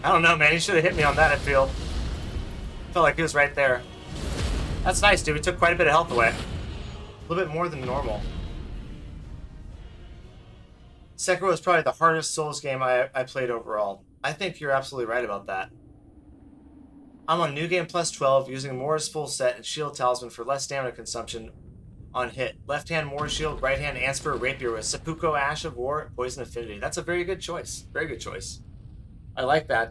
Speaker 1: I don't know, man. He should have hit me on that, I feel. Felt like he was right there. That's nice, dude. We took quite a bit of health away. A little bit more than normal. Sekiro is probably the hardest Souls game I played overall. I think you're absolutely right about that. I'm on New Game Plus 12 using Mora's full set and Shield Talisman for less stamina consumption on hit. Left hand Mora's Shield, right hand Ansper Rapier with Seppuku Ash of War, Poison Affinity. That's a very good choice. Very good choice. I like that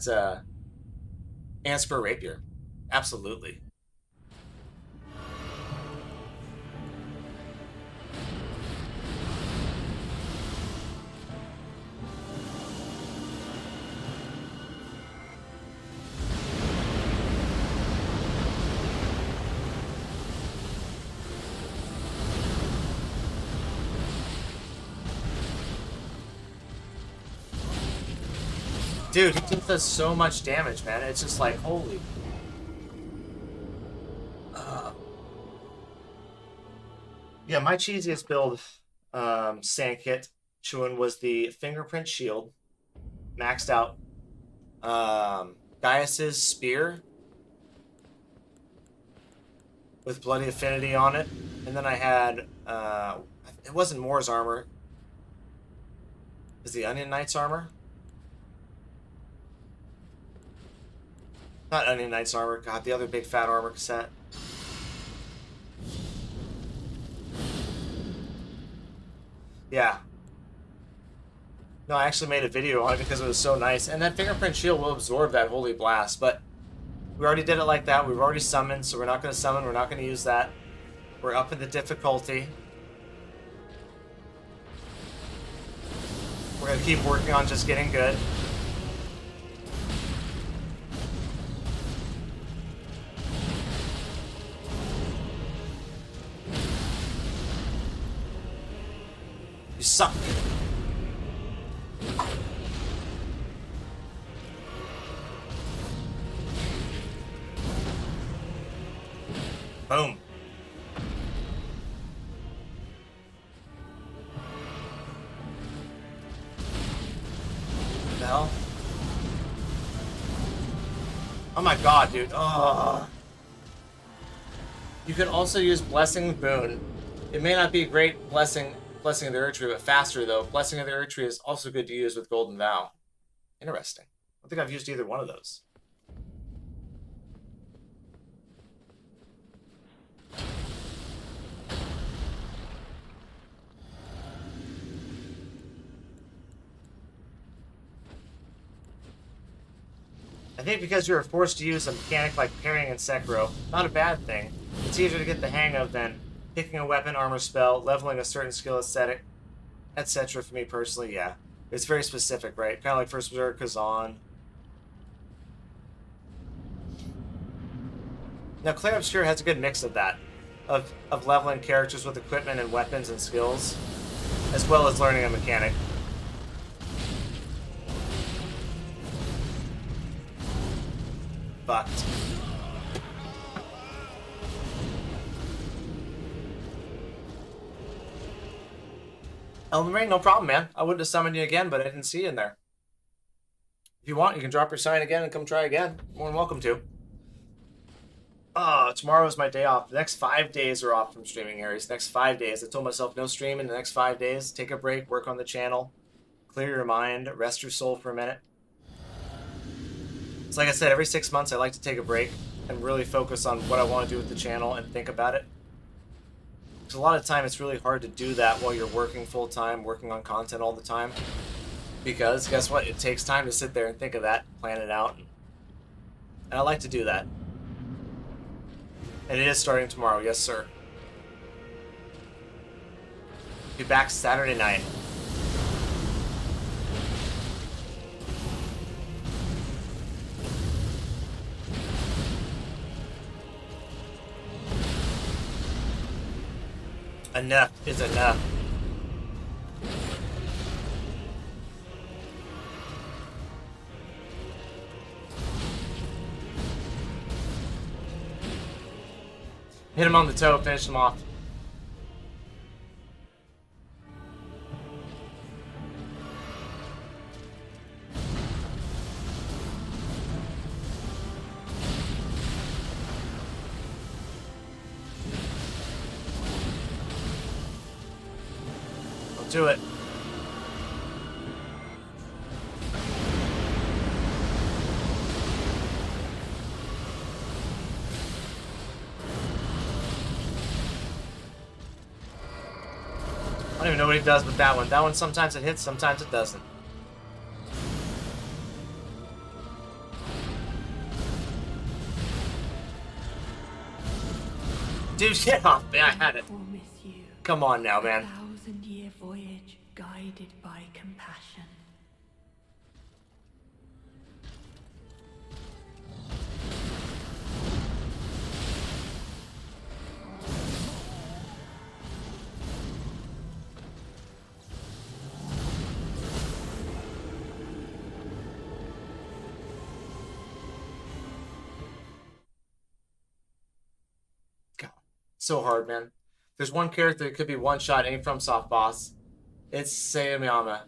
Speaker 1: Ansper Rapier. Absolutely. Dude, he just does so much damage, man. It's just like, holy. Yeah, my cheesiest build, Sandkit, Chewin, was the Fingerprint Shield. Maxed out. Gaius's Spear. With Bloody Affinity on it. And then I had, it wasn't Moor's armor. It was the Onion Knight's armor. Not Onion Knight's armor, god, the other big fat armor set. Yeah. No, I actually made a video on it because it was so nice. And that Fingerprint Shield will absorb that Holy Blast, but we already did it like that. We've already summoned, so we're not going to summon. We're not going to use that. We're up in the difficulty. We're going to keep working on just getting good. You suck. Boom. What the hell? Oh my god, dude. Oh. You can also use Blessing Boon. It may not be a great blessing Blessing of the Earth Tree, but faster though. Blessing of the Earth Tree is also good to use with Golden Vow. Interesting. I don't think I've used either one of those. I think because you were forced to use a mechanic like parrying in Sekiro, not a bad thing. It's easier to get the hang of than picking a weapon, armor spell, leveling a certain skill aesthetic, etc. For me personally, yeah. It's very specific, right? Kind of like First Berserk, Kazan. Now, Clair Obscure has a good mix of that. Of leveling characters with equipment and weapons and skills, as well as learning a mechanic. Fucked. Elden Ring, no problem, man. I wouldn't have summoned you again, but I didn't see you in there. If you want, you can drop your sign again and come try again. More than welcome to. Tomorrow is my day off. The next 5 days are off from streaming, Aries. Next 5 days. I told myself no stream in the next 5 days. Take a break, work on the channel, clear your mind, rest your soul for a minute. So like I said, every 6 months I like to take a break and really focus on what I want to do with the channel and think about it. Because a lot of time it's really hard to do that while you're working full-time, working on content all the time. Because, guess what? It takes time to sit there and think of that, plan it out. And I like to do that. And it is starting tomorrow, yes sir. Be back Saturday night. Enough is enough. Hit him on the toe, finish him off. I'll do it. I don't even know what he does with that one. That one, sometimes it hits, sometimes it doesn't. Dude, get off me. I had it. Come on now, man.
Speaker 2: 1,000-year voyage guided by compassion.
Speaker 1: So hard, man. There's one character that could be one-shot any from soft boss. It's Sayama.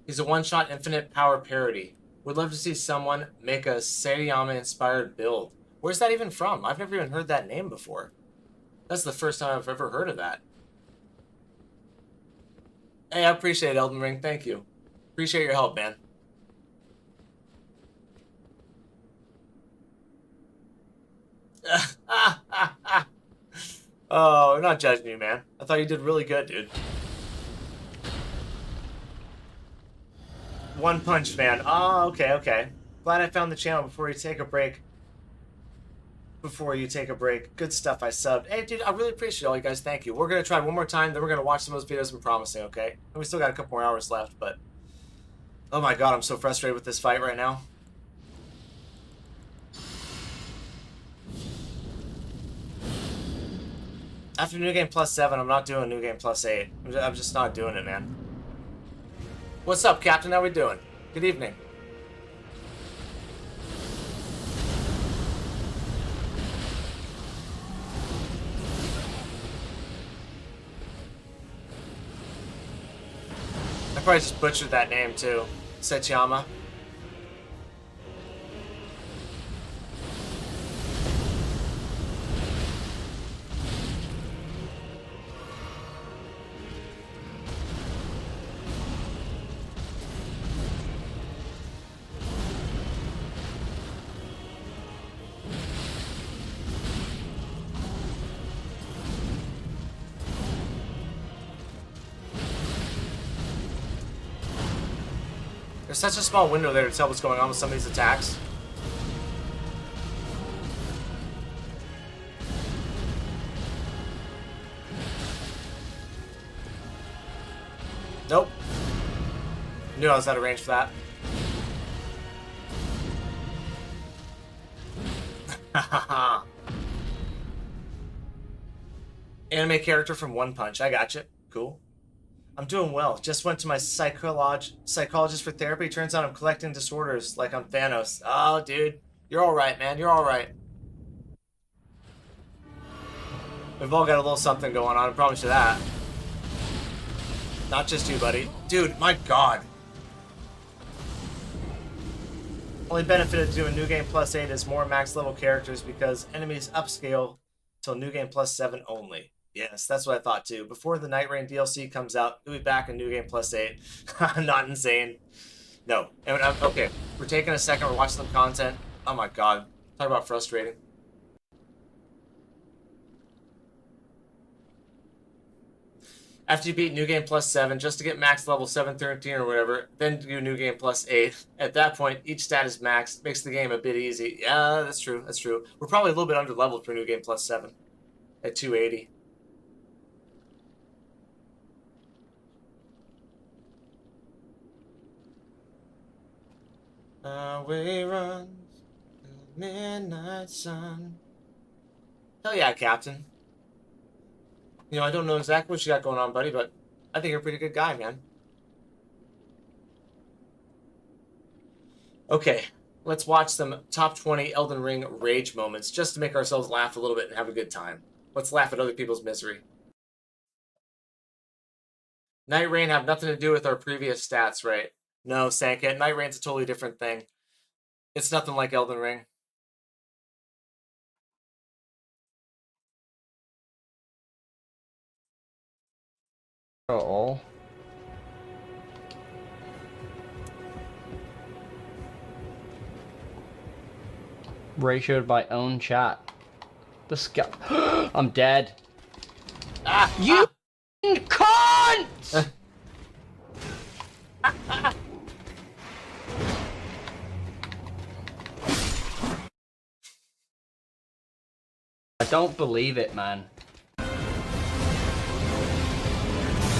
Speaker 1: He's a one-shot infinite power parody. Would love to see someone make a Sayama-inspired build. Where's that even from? I've never even heard that name before. That's the first time I've ever heard of that. Hey, I appreciate it, Elden Ring. Thank you. Appreciate your help, man. Oh, I'm not judging you, man. I thought you did really good, dude. One Punch Man. Oh, okay, okay. Glad I found the channel before you take a break. Good stuff, I subbed. Hey, dude, I really appreciate all you guys. Thank you. We're going to try one more time, then we're going to watch some of those videos I'm promising, okay? And we still got a couple more hours left, but... Oh my god, I'm so frustrated with this fight right now. After New Game Plus 7, I'm not doing New Game Plus 8. I'm just not doing it, man. What's up, Captain? How we doing? Good evening. I probably just butchered that name, too. Sechiyama. There's such a small window there to tell what's going on with some of these attacks. Nope. Knew I was out of range for that. Anime character from One Punch. I gotcha. Cool. I'm doing well. Just went to my psychologist for therapy. Turns out I'm collecting disorders like I'm Thanos. Oh, dude. You're alright, man. You're alright. We've all got a little something going on. I promise you that. Not just you, buddy. Dude, my god. Only benefit of doing New Game Plus 8 is more max level characters because enemies upscale till New Game Plus 7 only. Yes, that's what I thought too. Before the Night Rain DLC comes out, it'll be back in New Game Plus 8. Not insane. No. And okay, we're taking a second, we're watching some content. Oh my god. Talk about frustrating. After you beat New Game Plus 7, just to get max level 713 or whatever, then do New Game Plus 8. At that point, each stat is maxed, makes the game a bit easy. Yeah, that's true, that's true. We're probably a little bit under-leveled for New Game Plus 7 at 280. Away runs the midnight sun. Hell yeah, Captain. You know, I don't know exactly what you got going on, buddy, but I think you're a pretty good guy, man. Okay, let's watch some top 20 Elden Ring rage moments just to make ourselves laugh a little bit and have a good time. Let's laugh at other people's misery. Night Rain have nothing to do with our previous stats, right? No, Sanka, Night Rain's a totally different thing. It's nothing like Elden Ring.
Speaker 4: Uh-oh. Ratioed by own chat. This guy. I'm dead. You cunt! I don't believe it, man.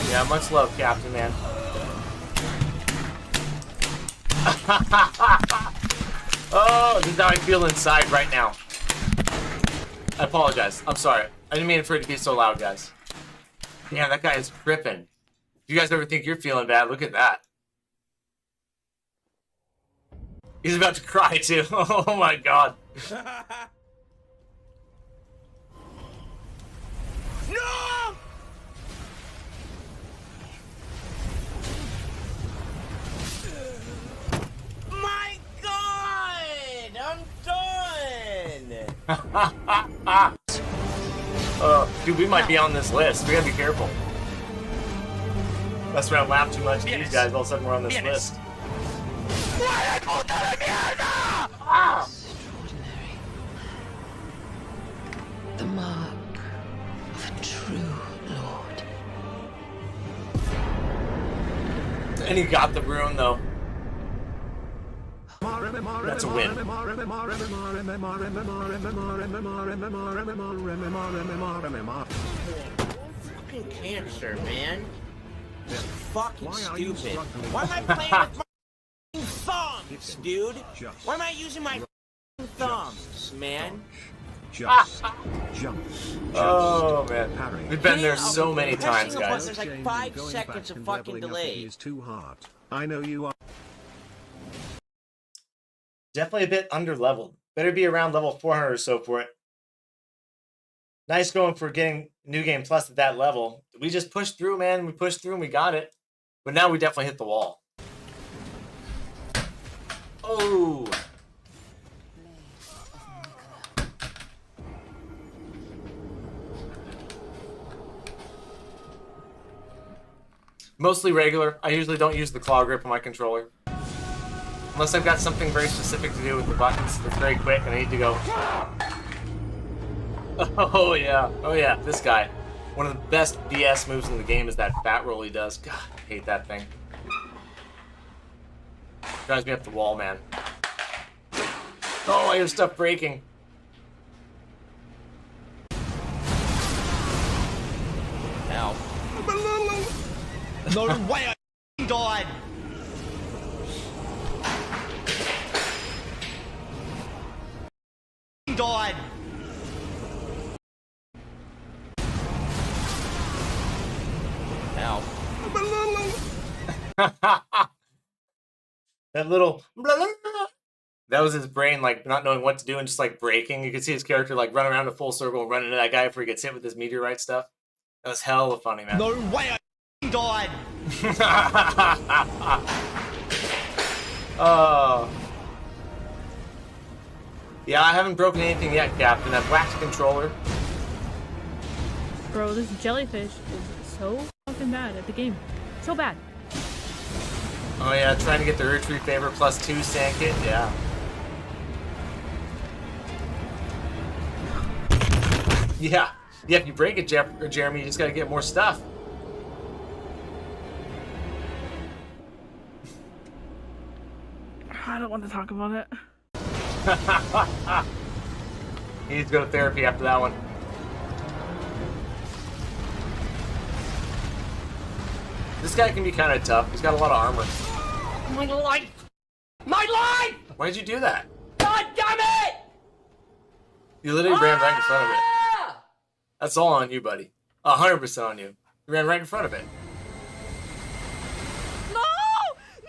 Speaker 1: Yeah, much love, Captain, man. Oh, this is how I feel inside right now. I apologize. I'm sorry. I didn't mean for it to be so loud, guys. Damn, that guy is tripping. If you guys ever think you're feeling bad, look at that. He's about to cry, too. Oh, my God.
Speaker 5: No! My God! I'm done!
Speaker 1: Dude, we might be on this list. We gotta be careful. Unless we don't laugh too much at these guys, all of a sudden we're on this list.
Speaker 2: Extraordinary. The mark of a true lord.
Speaker 1: And he got the rune, though. That's a win.
Speaker 5: Fucking cancer, man. Fucking stupid. Why am I playing with my thumbs, dude? Why am I using my thumbs, man?
Speaker 1: Oh, man. We've been there so many times,
Speaker 5: Pressing a button,
Speaker 1: guys.
Speaker 5: There's like 5 seconds of fucking delay.
Speaker 6: Is too hard. I know you are.
Speaker 1: Definitely a bit under-leveled. Better be around level 400 or so for it. Nice going for getting New Game Plus at that level. We just pushed through, man. We pushed through and we got it. But now we definitely hit the wall. Oh! Mostly regular. I usually don't use the claw grip on my controller. Unless I've got something very specific to do with the buttons that's very quick and I need to go. Oh yeah, this guy. One of the best BS moves in the game is that fat roll he does. God, I hate that thing. Drives me up the wall, man. Oh, I hear stuff breaking.
Speaker 5: Ow. No way I died! Died! Ow.
Speaker 1: That little... That was his brain, like, not knowing what to do and just, like, breaking. You could see his character, like, run around a full circle and run into that guy before he gets hit with this meteorite stuff. That was hella funny, man.
Speaker 5: No way I died!
Speaker 1: Oh. Yeah, I haven't broken anything yet, Captain. I've whacked the controller.
Speaker 7: Bro, this jellyfish is so fucking bad at the game. So bad.
Speaker 1: Oh yeah, trying to get the Urge Remeber +2 sand kit, yeah. Yeah, if you break it, Jeremy, you just gotta get more stuff.
Speaker 7: I don't want to talk about it.
Speaker 1: He needs to go to therapy after that one. This guy can be kind of tough. He's got a lot of armor.
Speaker 4: My life! My life!
Speaker 1: Why'd you do that?
Speaker 4: God damn it!
Speaker 1: You literally ran right in front of it. That's all on you, buddy. 100% on you. You ran right in front of it.
Speaker 2: No!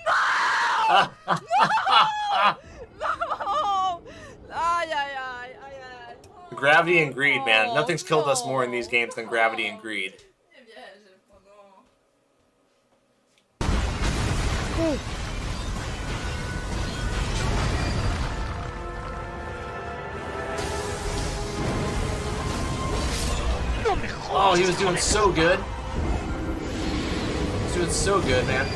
Speaker 2: No! No! Ay, ay, ay, ay, ay.
Speaker 1: Gravity and greed, man. Nothing's killed us more in these games than gravity and greed. Oh, he was doing so good. He was doing so good, man.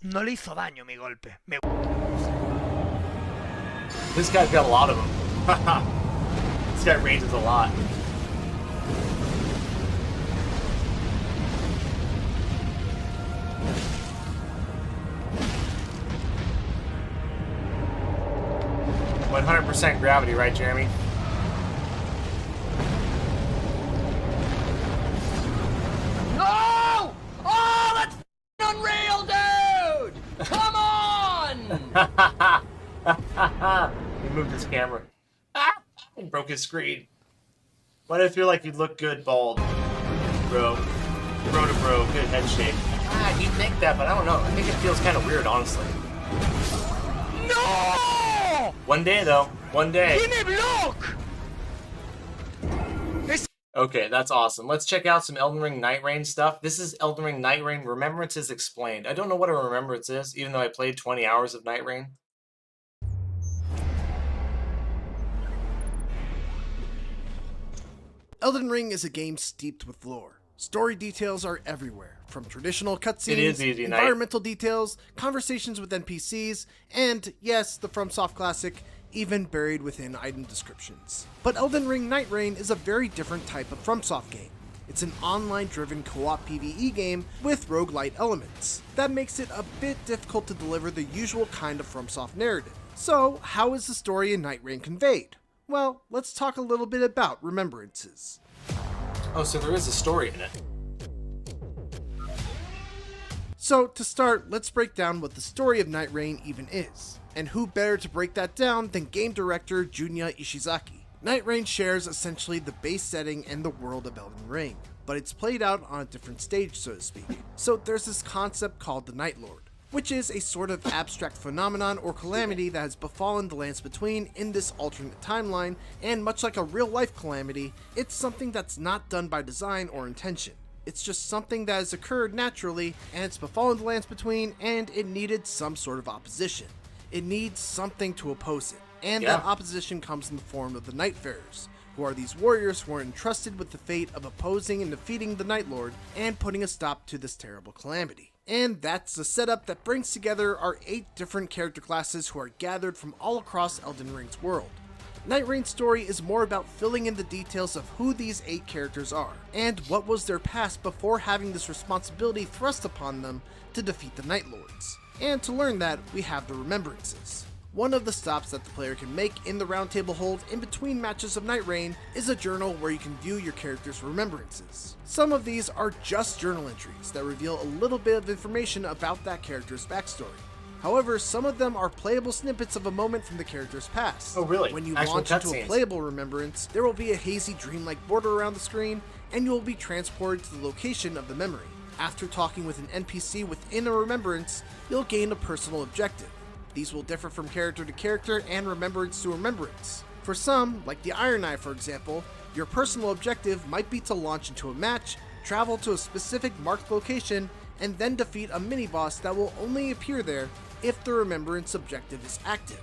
Speaker 8: No le hizo daño mi golpe.
Speaker 1: This guy's got a lot of them. This guy ranges a lot. %, gravity, right, Jeremy?
Speaker 4: No! Oh, that's unreal, dude! Come on!
Speaker 1: He moved his camera. He broke his screen. Why do I feel like you'd look good bald? Bro. Bro to bro, good head shape. You'd think that, but I don't know. I think it feels kind of weird, honestly.
Speaker 8: No!
Speaker 1: One day, though. One day.
Speaker 8: Tiene block!
Speaker 1: Okay, that's awesome. Let's check out some Elden Ring Night Rain stuff. This is Elden Ring Night Rain Remembrances Explained. I don't know what a remembrance is, even though I played 20 hours of Night Rain.
Speaker 3: Elden Ring is a game steeped with lore. Story details are everywhere, from traditional
Speaker 1: It
Speaker 3: cutscenes,
Speaker 1: is easy, Knight.
Speaker 3: environmental details, conversations with NPCs, and, yes, the FromSoft classic, even buried within item descriptions. But Elden Ring Night Rain is a very different type of FromSoft game. It's an online-driven co-op PvE game with roguelite elements. That makes it a bit difficult to deliver the usual kind of FromSoft narrative. So, how is the story in Night Rain conveyed? Well, let's talk a little bit about remembrances.
Speaker 1: Oh, so there is a story in it.
Speaker 3: So, to start, let's break down what the story of Night Rain even is. And who better to break that down than game director Junya Ishizaki. Night Rain shares essentially the base setting and the world of Elden Ring, but it's played out on a different stage, so to speak. So there's this concept called the Night Lord, which is a sort of abstract phenomenon or calamity that has befallen the lands between in this alternate timeline, and much like a real-life calamity, it's something that's not done by design or intention. It's just something that has occurred naturally, and it's befallen the lands between, and it needed some sort of opposition. It needs something to oppose it, and that opposition comes in the form of the Nightfarers, who are these warriors who are entrusted with the fate of opposing and defeating the Night Lord and putting a stop to this terrible calamity. And that's the setup that brings together our 8 different character classes who are gathered from all across Elden Ring's world. Night Rain's story is more about filling in the details of who these 8 characters are, and what was their past before having this responsibility thrust upon them to defeat the Night Lords. And to learn that, we have the Remembrances. One of the stops that the player can make in the Roundtable Hold in between matches of Night Rain is a journal where you can view your character's remembrances. Some of these are just journal entries that reveal a little bit of information about that character's backstory. However, some of them are playable snippets of a moment from the character's past.
Speaker 1: Oh, really?
Speaker 3: When you
Speaker 1: Actual
Speaker 3: launch into a
Speaker 1: cutscenes.
Speaker 3: playable remembrance, there will be a hazy dreamlike border around the screen, and you will be transported to the location of the memory. After talking with an NPC within a remembrance, you'll gain a personal objective. These will differ from character to character and remembrance to remembrance. For some, like the Iron Eye for example, your personal objective might be to launch into a match, travel to a specific marked location, and then defeat a mini-boss that will only appear there if the remembrance objective is active.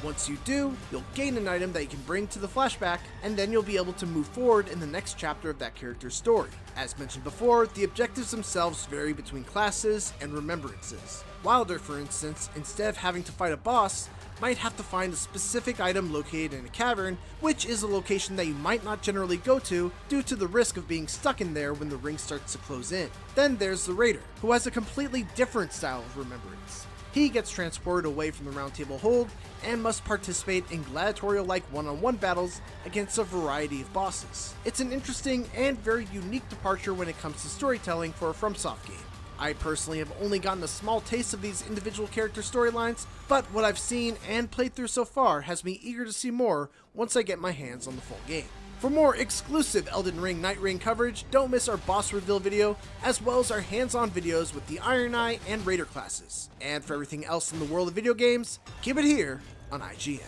Speaker 3: Once you do, you'll gain an item that you can bring to the flashback, and then you'll be able to move forward in the next chapter of that character's story. As mentioned before, the objectives themselves vary between classes and remembrances. Wilder, for instance, instead of having to fight a boss, might have to find a specific item located in a cavern, which is a location that you might not generally go to due to the risk of being stuck in there when the ring starts to close in. Then there's the Raider, who has a completely different style of remembrance. He gets transported away from the Roundtable Hold and must participate in gladiatorial-like one-on-one battles against a variety of bosses. It's an interesting and very unique departure when it comes to storytelling for a FromSoft game. I personally have only gotten a small taste of these individual character storylines, but what I've seen and played through so far has me eager to see more once I get my hands on the full game. For more exclusive Elden Ring Night Rain coverage, don't miss our boss reveal video, as well as our hands-on videos with the Iron Eye and Raider classes. And for everything else in the world of video games, keep it here on IGN.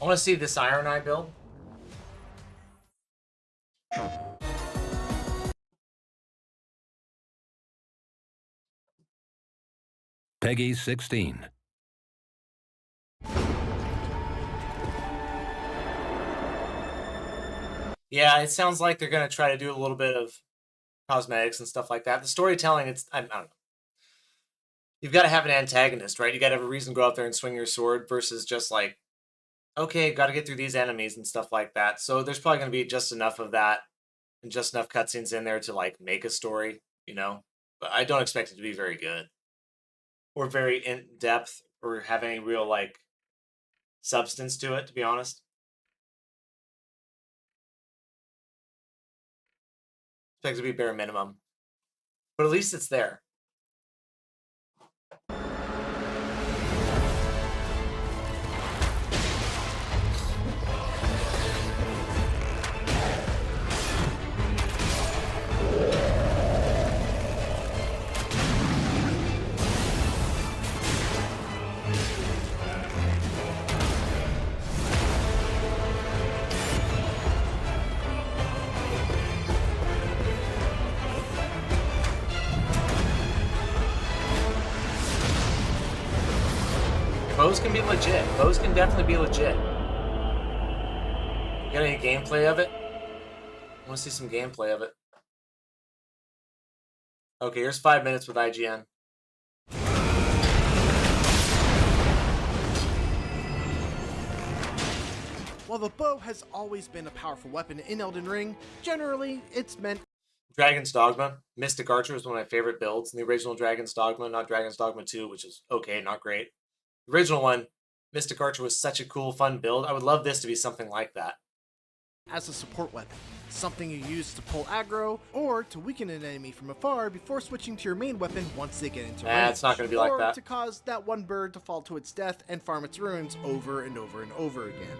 Speaker 1: I want to see this Iron Eye build.
Speaker 9: Peggy 16.
Speaker 1: Yeah, it sounds like they're going to try to do a little bit of cosmetics and stuff like that. The storytelling, I don't know. You've got to have an antagonist, right? You got to have a reason to go out there and swing your sword versus just like, okay, got to get through these enemies and stuff like that. So there's probably going to be just enough of that and just enough cutscenes in there to like make a story, you know? But I don't expect it to be very good or very in-depth or have any real like substance to it, to be honest. Expect it to be bare minimum. But at least it's there. Bows can be legit. Bows can definitely be legit. Got any gameplay of it? I want to see some gameplay of it. Okay, here's 5 minutes with IGN.
Speaker 3: While the bow has always been a powerful weapon in Elden Ring, generally it's meant
Speaker 1: Dragon's Dogma. Mystic Archer is one of my favorite builds in the original Dragon's Dogma, not Dragon's Dogma 2, which is okay, not great. The original one, Mystic Archer, was such a cool, fun build. I would love this to be something like that.
Speaker 3: as a support weapon, something you use to pull aggro or to weaken an enemy from afar before switching to your main weapon once they get into range.
Speaker 1: It's not going to be like
Speaker 3: or
Speaker 1: that.
Speaker 3: to cause that one bird to fall to its death and farm its ruins over and over and over again.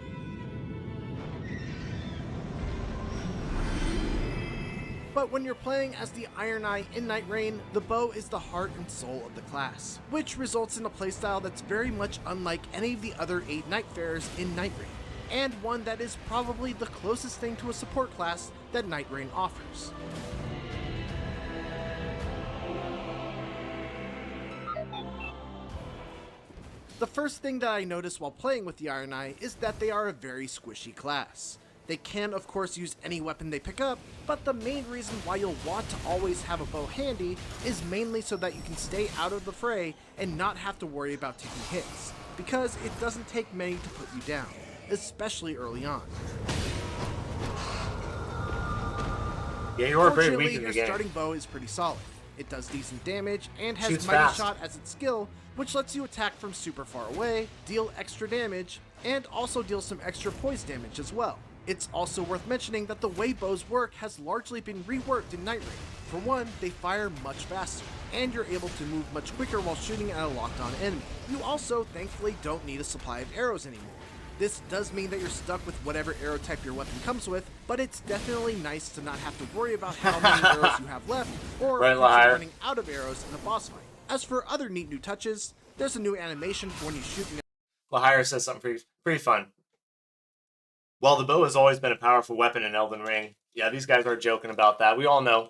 Speaker 3: But when you're playing as the Iron Eye in Night Rain, the bow is the heart and soul of the class, which results in a playstyle that's very much unlike any of the other 8 Nightfarers in Night Rain, and one that is probably the closest thing to a support class that Night Rain offers. The first thing that I noticed while playing with the Iron Eye is that they are a very squishy class. They can, of course, use any weapon they pick up, but the main reason why you'll want to always have a bow handy is mainly so that you can stay out of the fray and not have to worry about taking hits, because it doesn't take many to put you down. especially early on.
Speaker 1: Yeah, you are very
Speaker 3: Fortunately,
Speaker 1: weak in the
Speaker 3: your
Speaker 1: game.
Speaker 3: starting bow is pretty solid. It does decent damage and has
Speaker 1: Shoots
Speaker 3: Mighty
Speaker 1: fast.
Speaker 3: Shot as its skill, which lets you attack from super far away, deal extra damage, and also deal some extra poise damage as well. It's also worth mentioning that the way bows work has largely been reworked in Night Rain. For one, they fire much faster, and you're able to move much quicker while shooting at a locked-on enemy. You also, thankfully, don't need a supply of arrows anymore. This does mean that you're stuck with whatever arrow type your weapon comes with, but it's definitely nice to not have to worry about how many arrows you have left, or
Speaker 1: Right,
Speaker 3: if you're
Speaker 1: liar.
Speaker 3: running out of arrows in a boss fight. As for other neat new touches, there's a new animation for when you shoot an
Speaker 1: Lahire says something pretty fun. While the bow has always been a powerful weapon in Elden Ring, yeah, these guys are joking about that. We all know.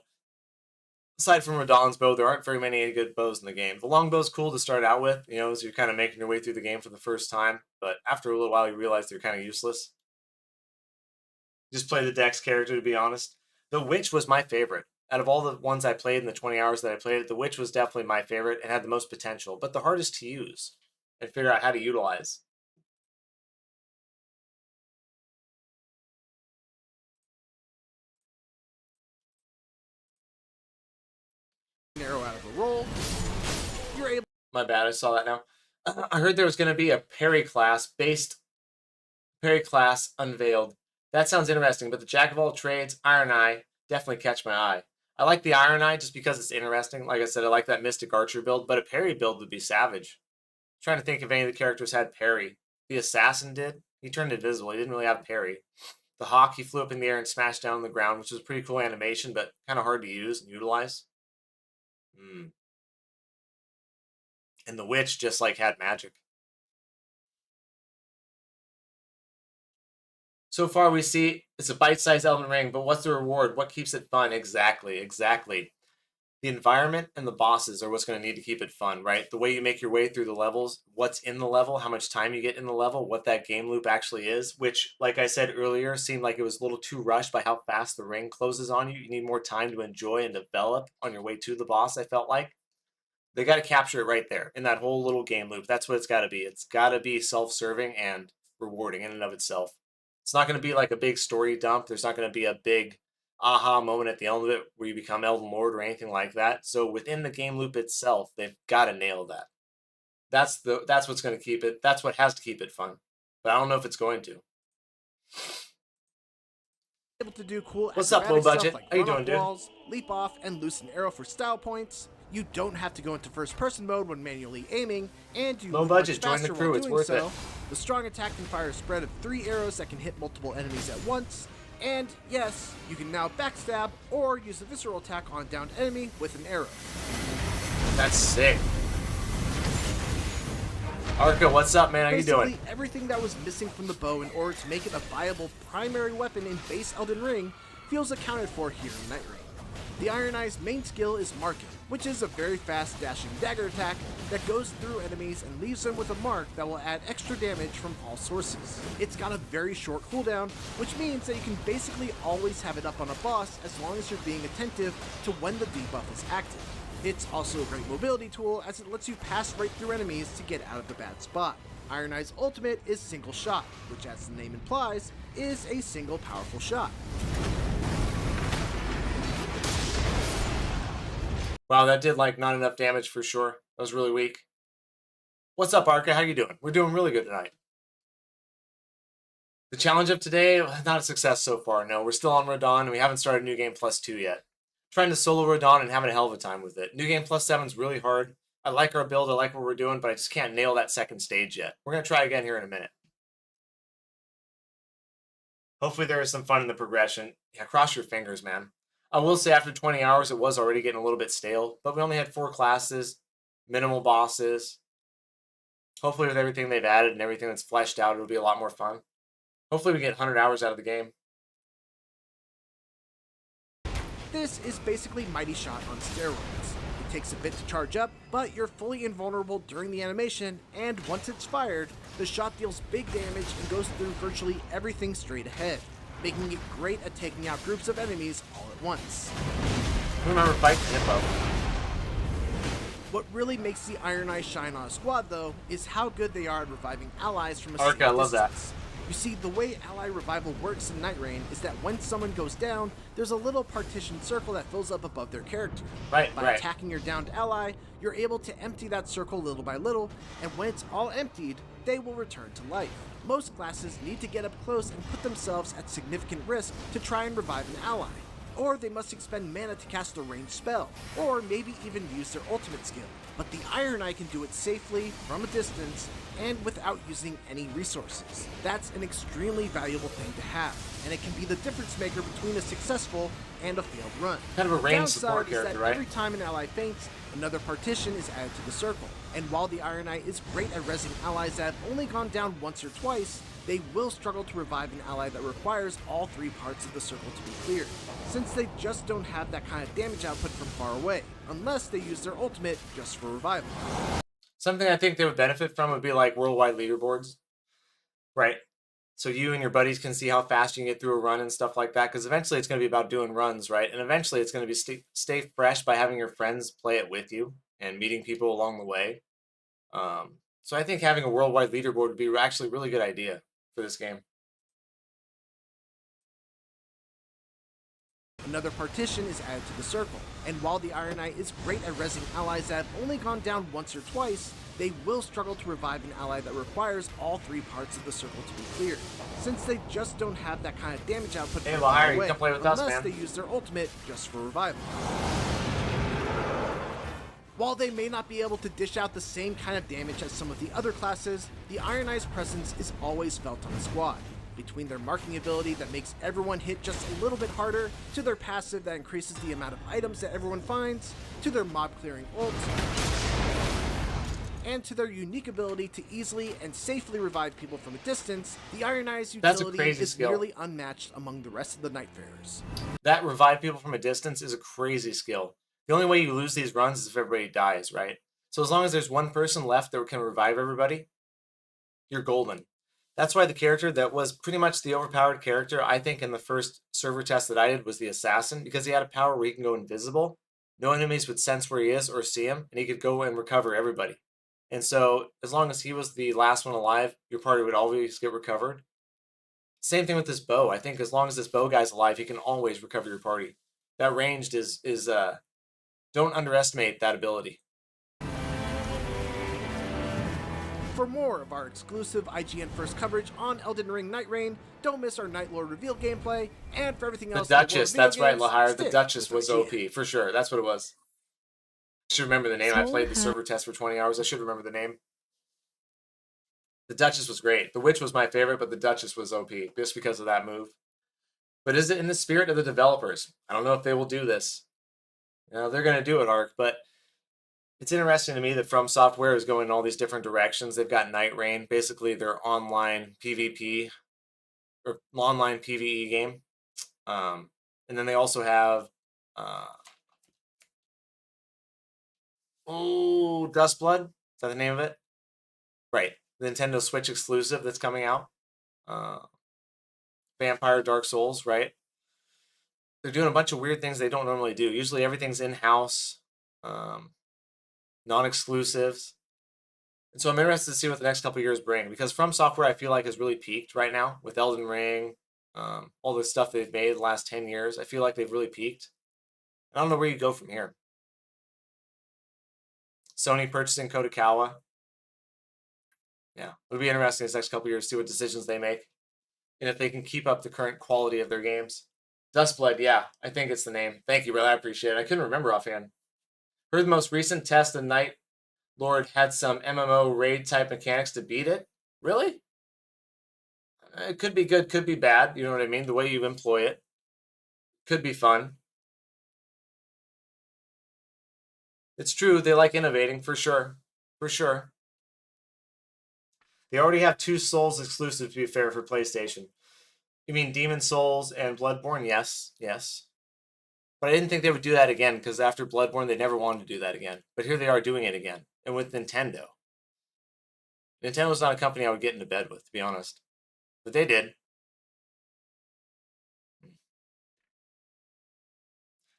Speaker 1: Aside from Radhan's bow, there aren't very many good bows in the game. The longbow's cool to start out with, you know, as you're kind of making your way through the game for the first time. But after a little while, you realize they're kind of useless. Just play the Dex character, to be honest. The Witch was my favorite. Out of all the ones I played in the 20 hours that I played it, the Witch was definitely my favorite and had the most potential, but the hardest to use and figure out how to utilize.
Speaker 3: arrow out of a roll, you're able
Speaker 1: My bad, I saw that now. I heard there was going to be a parry class unveiled. That sounds interesting, but the Jack of all trades, Iron Eye, definitely catch my eye. I like the Iron Eye just because it's interesting. Like I said, I like that Mystic Archer build, but a parry build would be savage. I'm trying to think if any of the characters had parry. The Assassin did. He turned invisible. He didn't really have parry. The Hawk, he flew up in the air and smashed down on the ground, which was a pretty cool animation, but kind of hard to use and utilize. And the Witch just like had magic. So far we see it's a bite-sized Elden Ring, but what's the reward? What keeps it fun? Exactly. The environment and the bosses are what's going to need to keep it fun, right? The way you make your way through the levels, what's in the level, how much time you get in the level, what that game loop actually is, which, like I said earlier, seemed like it was a little too rushed by how fast the ring closes on you. You need more time to enjoy and develop on your way to the boss, I felt like. They got to capture it right there in that whole little game loop. That's what it's got to be. It's got to be self-serving and rewarding in and of itself. It's not going to be like a big story dump. There's not going to be a big aha moment at the end of it where you become Elden Lord or anything like that. So within the game loop itself, they've got to nail that. That's what's going to keep it. That's what has to keep it fun. But I don't know if it's going to.
Speaker 3: able to do cool
Speaker 1: What's up, low budget?
Speaker 3: stuff like
Speaker 1: How you
Speaker 3: run
Speaker 1: doing,
Speaker 3: up
Speaker 1: dude?
Speaker 3: walls, leap off, and loose an arrow for style points. You don't have to go into first-person mode when manually aiming, and you
Speaker 1: Low
Speaker 3: move
Speaker 1: budget,
Speaker 3: much
Speaker 1: join the
Speaker 3: faster
Speaker 1: crew,
Speaker 3: while
Speaker 1: it's
Speaker 3: doing
Speaker 1: worth
Speaker 3: so.
Speaker 1: it.
Speaker 3: The strong attack can fire a spread of 3 arrows that can hit multiple enemies at once. And yes, you can now backstab or use a visceral attack on a downed enemy with an arrow.
Speaker 1: That's sick. Arca, what's up, man? How you
Speaker 3: Basically,
Speaker 1: doing?
Speaker 3: everything that was missing from the bow in order to make it a viable primary weapon in base Elden Ring feels accounted for here in Night Rain. The Iron Eye's main skill is Marking, which is a very fast dashing dagger attack that goes through enemies and leaves them with a mark that will add extra damage from all sources. It's got a very short cooldown, which means that you can basically always have it up on a boss as long as you're being attentive to when the debuff is active. It's also a great mobility tool as it lets you pass right through enemies to get out of the bad spot. Iron Eye's ultimate is Single Shot, which as the name implies, is a single powerful shot.
Speaker 1: Wow, that did like not enough damage for sure. That was really weak. What's up, Arca? How you doing? We're doing really good tonight. The challenge of today, not a success so far. No, we're still on Radhan and we haven't started New Game Plus 2 yet. Trying to solo Radhan and having a hell of a time with it. New Game Plus 7 is really hard. I like our build, I like what we're doing, but I just can't nail that second stage yet. We're going to try again here in a minute. Hopefully there is some fun in the progression. Yeah, cross your fingers, man. I will say after 20 hours, it was already getting a little bit stale, but we only had 4 classes, minimal bosses. Hopefully with everything they've added and everything that's fleshed out, it'll be a lot more fun. Hopefully we get 100 hours out of the game.
Speaker 3: This is basically Mighty Shot on steroids. It takes a bit to charge up, but you're fully invulnerable during the animation, and once it's fired, the shot deals big damage and goes through virtually everything straight ahead, making it great at taking out groups of enemies all at once.
Speaker 1: I remember fighting Hippo.
Speaker 3: What really makes the Iron Eye shine on a squad, though, is how good they are at reviving allies from a
Speaker 1: Arca,
Speaker 3: safe
Speaker 1: I love that.
Speaker 3: distance. You see, the way ally revival works in Night Rain is that when someone goes down, there's a little partitioned circle that fills up above their character. By attacking your downed ally, you're able to empty that circle little by little, and when it's all emptied, they will return to life. Most classes need to get up close and put themselves at significant risk to try and revive an ally, or they must expend mana to cast a ranged spell, or maybe even use their ultimate skill. But the Iron Eye can do it safely, from a distance, and without using any resources. That's an extremely valuable thing to have, and it can be the difference maker between a successful and a failed run.
Speaker 1: Kind of a ranged support
Speaker 3: character,
Speaker 1: character, right?
Speaker 3: Every time an ally faints, another partition is added to the circle. And while the Iron Eye is great at rezzing allies that have only gone down once or twice, they will struggle to revive an ally that requires all 3 parts of the circle to be cleared, since they just don't have that kind of damage output from far away, unless they use their ultimate just for revival.
Speaker 1: Something I think they would benefit from would be like worldwide leaderboards, right? So you and your buddies can see how fast you can get through a run and stuff like that, because eventually it's going to be about doing runs, right? And eventually it's going to be stay fresh by having your friends play it with you and meeting people along the way. So I think having a worldwide leaderboard would be actually a really good idea for this game.
Speaker 3: Another partition is added to the circle, and while the Iron Eye is great at rezzing allies that have only gone down once or twice, they will struggle to revive an ally that requires all 3 parts of the circle to be cleared, since they just don't have that kind of damage output
Speaker 1: Hey,
Speaker 3: from
Speaker 1: well,
Speaker 3: far
Speaker 1: Harry,
Speaker 3: away,
Speaker 1: come play with us,
Speaker 3: unless
Speaker 1: man.
Speaker 3: they use their ultimate just for revival. While they may not be able to dish out the same kind of damage as some of the other classes, the Iron Eye's presence is always felt on the squad. Between their marking ability that makes everyone hit just a little bit harder, to their passive that increases the amount of items that everyone finds, to their mob clearing ult, and to their unique ability to easily and safely revive people from a distance, the Iron Eye's utility is
Speaker 1: skill.
Speaker 3: nearly unmatched among the rest of the Nightfarers.
Speaker 1: That revive people from a distance is a crazy skill. The only way you lose these runs is if everybody dies, right? So as long as there's one person left that can revive everybody, you're golden. That's why the character that was pretty much the overpowered character, I think, in the first server test that I did was the Assassin, because he had a power where he can go invisible. No enemies would sense where he is or see him, and he could go and recover everybody. And so as long as he was the last one alive, your party would always get recovered. Same thing with this bow. I think as long as this bow guy's alive, he can always recover your party. That ranged is don't underestimate that ability.
Speaker 3: For more of our exclusive IGN First coverage on Elden Ring Night Rain, don't miss our Night Lord reveal gameplay, and for everything else
Speaker 1: The Duchess, that's right, Lahire. The Duchess was
Speaker 3: IGN.
Speaker 1: OP, for sure. That's what it was. I should remember the name. I played the server test for 20 hours. I should remember the name. The Duchess was great. The Witch was my favorite, but the Duchess was OP, just because of that move. But is it in the spirit of the developers? I don't know if they will do this. You know, they're going to do it, Ark, but it's interesting to me that From Software is going in all these different directions. They've got Night Rain, basically their online PvP or online PvE game. And then they also have Dustblood. Is that the name of it? Right. The Nintendo Switch exclusive that's coming out. Vampire Dark Souls, right? They're doing a bunch of weird things they don't normally do. Usually everything's in-house. Non-exclusives. And so I'm interested to see what the next couple of years bring, because From Software I feel like has really peaked right now with Elden Ring, all the stuff they've made the last 10 years. I feel like they've really peaked. I don't know where you go from here. Sony purchasing Kodakawa. Yeah, it'll be interesting this next couple of years to see what decisions they make and if they can keep up the current quality of their games. Dustblood, yeah, I think it's the name. Thank you, brother. I appreciate it. I couldn't remember offhand. Heard the most recent test of Night Lord had some MMO raid type mechanics to beat it. Really? It could be good, could be bad. You know what I mean? The way you employ it could be fun. It's true. They like innovating for sure. For sure. They already have 2 Souls exclusive, to be fair, for PlayStation. You mean Demon Souls and Bloodborne? Yes. Yes. But I didn't think they would do that again, because after Bloodborne, they never wanted to do that again. But here they are doing it again. And with Nintendo. Nintendo's not a company I would get into bed with, to be honest. But they did.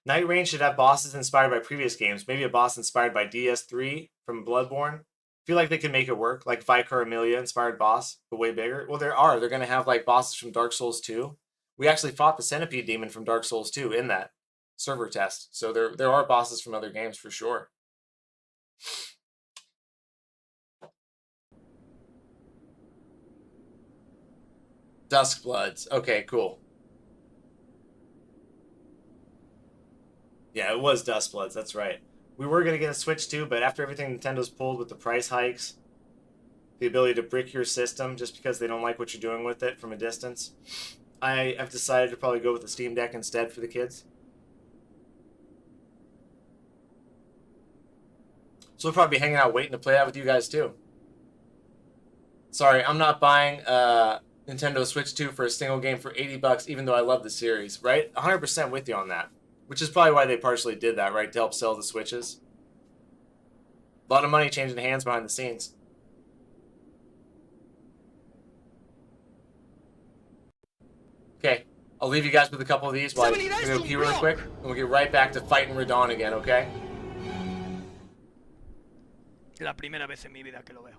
Speaker 1: Night Rain should have bosses inspired by previous games. Maybe a boss inspired by DS3 from Bloodborne. feel like they can make it work, like Vicar Amelia inspired boss, but way bigger. Well, there are. They're gonna have like bosses from Dark Souls 2. We actually fought the Centipede Demon from Dark Souls 2 in that server test. So there are bosses from other games for sure. Duskbloods. Okay, cool. Yeah, it was Duskbloods. That's right. We were going to get a Switch too, but after everything Nintendo's pulled with the price hikes, the ability to brick your system just because they don't like what you're doing with it from a distance, I've decided to probably go with the Steam Deck instead for the kids. So we'll probably be hanging out waiting to play that with you guys too. Sorry, I'm not buying Nintendo Switch 2 for a single game for $80, even though I love the series, right? 100% with you on that. Which is probably why they partially did that, right? To help sell the Switches. A lot of money changing hands behind the scenes. Okay, I'll leave you guys with a couple of these while I go pee really quick, and we'll get right back to fighting Radhan again, okay?
Speaker 8: La primera vez en mi vida que lo veo.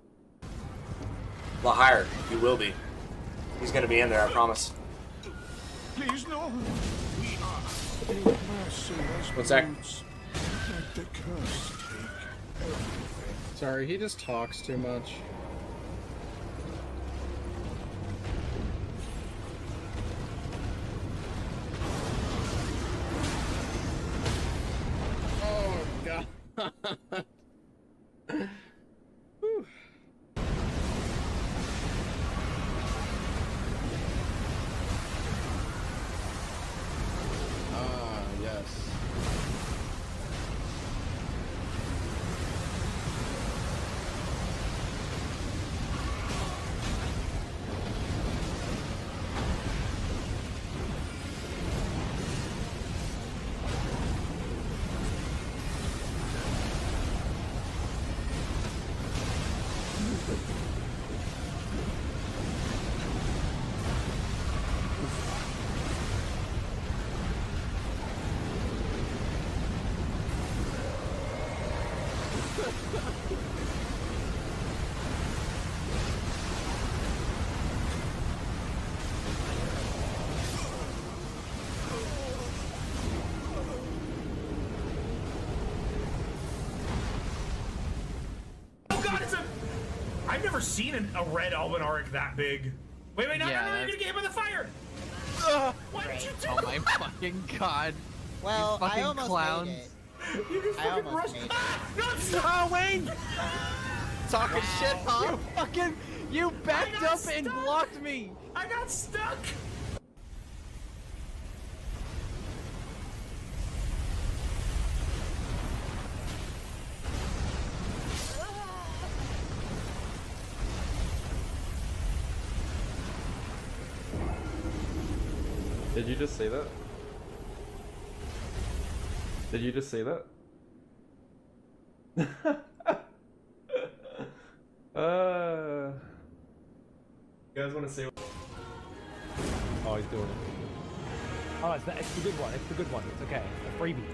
Speaker 1: Well, higher. You will be. He's gonna be in there, I promise.
Speaker 6: Please, no.
Speaker 1: One sec.
Speaker 10: Sorry, he just talks too much. Oh, God. Whew. Ah, yes.
Speaker 11: I've never seen a red Albinauric that big. Wait, no, you're gonna get hit by the fire! Why did you do
Speaker 12: Oh my fucking god.
Speaker 5: Well,
Speaker 12: you fucking
Speaker 5: I almost
Speaker 12: clowns.
Speaker 5: made it.
Speaker 11: You just
Speaker 5: I
Speaker 11: fucking
Speaker 5: almost
Speaker 11: rushed.
Speaker 5: made it.
Speaker 11: No, stop!
Speaker 12: Wayne! Talking shit, huh? You backed up and blocked me!
Speaker 11: I got stuck!
Speaker 10: Did you just say that? Did you just say that? You guys want to say? Oh, he's doing it.
Speaker 11: Oh, it's the good one. It's the good one. It's okay. A freebie.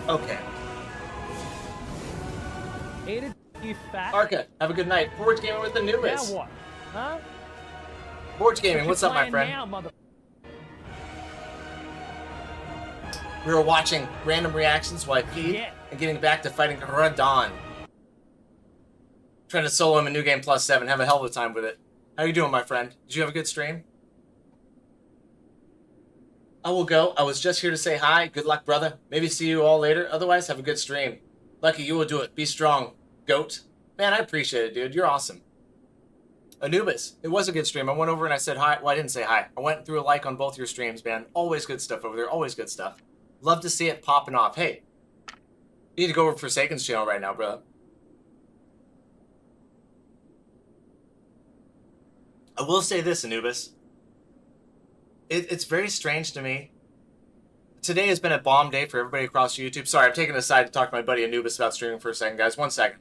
Speaker 1: Okay.
Speaker 11: Aided, you fat.
Speaker 1: Arca, have a good night. Forge Gaming with the newest.
Speaker 11: Now what? Huh?
Speaker 1: Forge Gaming, what's up, my friend?
Speaker 11: Now, mother.
Speaker 1: We were watching random reactions while I peed
Speaker 11: Yeah.
Speaker 1: and getting back to fighting Radhan. Trying to solo him in New Game Plus 7. Have a hell of a time with it. How you doing, my friend? Did you have a good stream? I will go. I was just here to say hi. Good luck, brother. Maybe see you all later. Otherwise, have a good stream. Lucky, you will do it. Be strong, goat. Man, I appreciate it, dude. You're awesome. Anubis, it was a good stream. I went over and I said hi. Well, I didn't say hi. I went through a like on both your streams, man. Always good stuff over there. Always good stuff. Love to see it popping off. Hey, you need to go over to Forsaken's channel right now, bro. I will say this, Anubis. It's very strange to me. Today has been a bomb day for everybody across YouTube. Sorry, I'm taking a side to talk to my buddy Anubis about streaming for a second, guys. 1 second.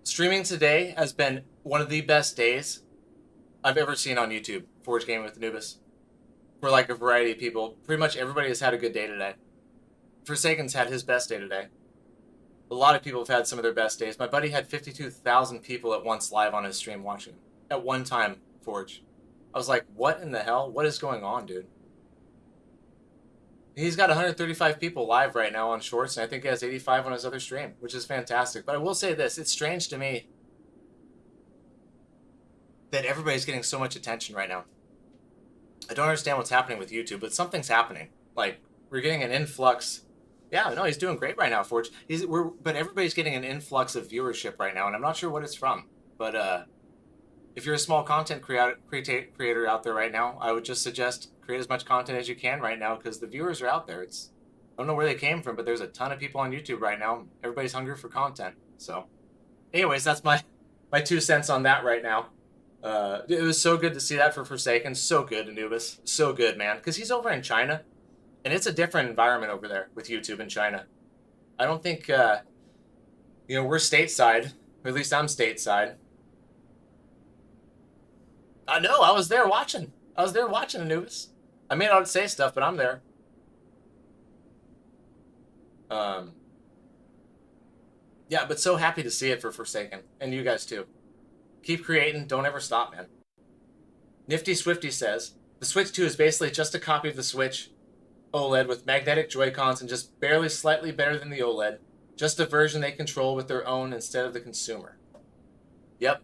Speaker 1: Streaming today has been one of the best days I've ever seen on YouTube. Forge Gaming with Anubis. For like a variety of people. Pretty much everybody has had a good day today. Forsaken's had his best day today. A lot of people have had some of their best days. My buddy had 52,000 people at once live on his stream watching. At one time, Forge. I was like, what in the hell? What is going on, dude? He's got 135 people live right now on Shorts, and I think he has 85 on his other stream, which is fantastic. But I will say this, it's strange to me that everybody's getting so much attention right now. I don't understand what's happening with YouTube, but something's happening. Like, we're getting an influx. Yeah, no, he's doing great right now, Forge. But everybody's getting an influx of viewership right now, and I'm not sure what it's from. But if you're a small content creator out there right now, I would just suggest create as much content as you can right now, because the viewers are out there. I don't know where they came from, but there's a ton of people on YouTube right now. Everybody's hungry for content. So, anyways, that's my 2 cents on that right now. It was so good to see that for Forsaken. So good, Anubis. So good, man. Because he's over in China, and it's a different environment over there with YouTube in China. I don't think, we're stateside. Or at least I'm stateside. I know, I was there watching. Anubis. I may not say stuff, but I'm there. Yeah, but so happy to see it for Forsaken. And you guys too. Keep creating. Don't ever stop, man. Nifty Swifty says, the Switch 2 is basically just a copy of the Switch OLED with magnetic Joy-Cons and just barely slightly better than the OLED. Just a version they control with their own instead of the consumer. Yep.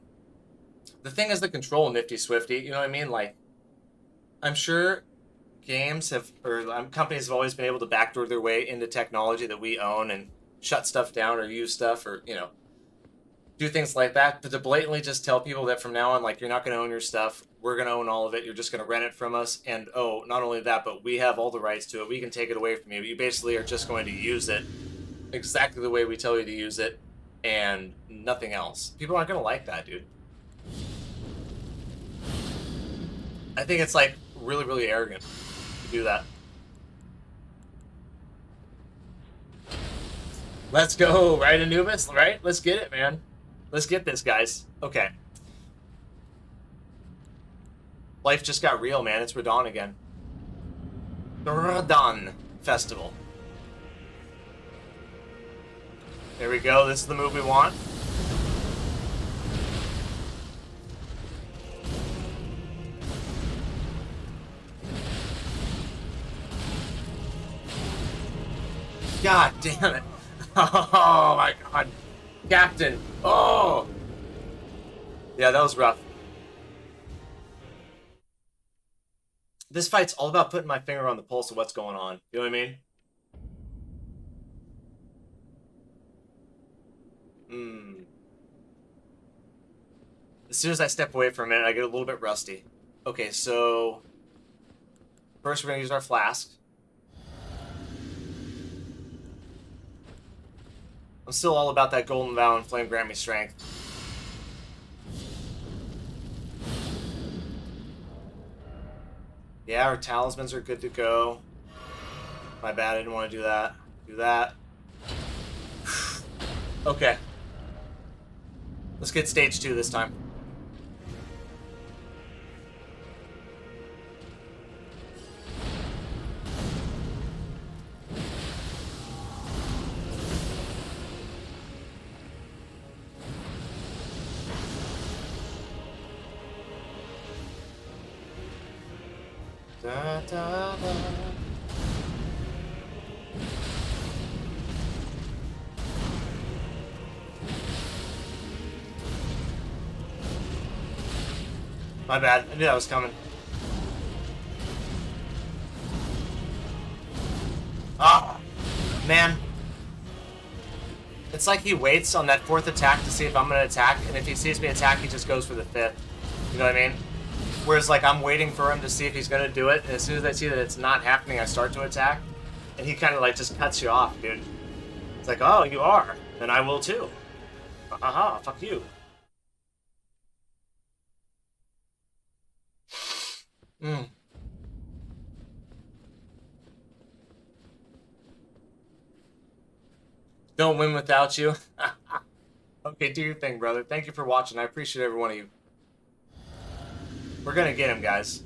Speaker 1: The thing is the control, Nifty Swifty. You know what I mean? Like, I'm sure companies have always been able to backdoor their way into technology that we own and shut stuff down or use stuff or, do things like that. But to blatantly just tell people that from now on, like, you're not going to own your stuff. We're going to own all of it. You're just going to rent it from us. And, oh, not only that, but we have all the rights to it. We can take it away from you. You basically are just going to use it exactly the way we tell you to use it and nothing else. People aren't going to like that, dude. I think it's, like, really, really arrogant to do that. Let's go, right, Anubis? Right? Let's get it, man. Let's get this, guys. Okay. Life just got real, man. It's Radhan again. The Radhan Festival. There we go. This is the move we want. God damn it. Oh my god. Captain. Oh. Yeah, that was rough. This fight's all about putting my finger on the pulse of what's going on. You know what I mean? As soon as I step away for a minute, I get a little bit rusty. Okay, so first we're going to use our flask. I'm still all about that golden vow and flame grant me strength. Yeah, our talismans are good to go. My bad, I didn't want to do that. Do that. Okay. Let's get stage 2 this time. Da, da, da. My bad. I knew that was coming. Ah, man. It's like he waits on that 4th attack to see if I'm going to attack, and if he sees me attack, he just goes for the 5th. You know what I mean? Whereas, like, I'm waiting for him to see if he's going to do it, and as soon as I see that it's not happening, I start to attack. And he kind of, like, just cuts you off, dude. It's like, oh, you are. Then I will, too. Aha, fuck you. Don't win without you. Okay, do your thing, brother. Thank you for watching. I appreciate every one of you. We're gonna get him, guys.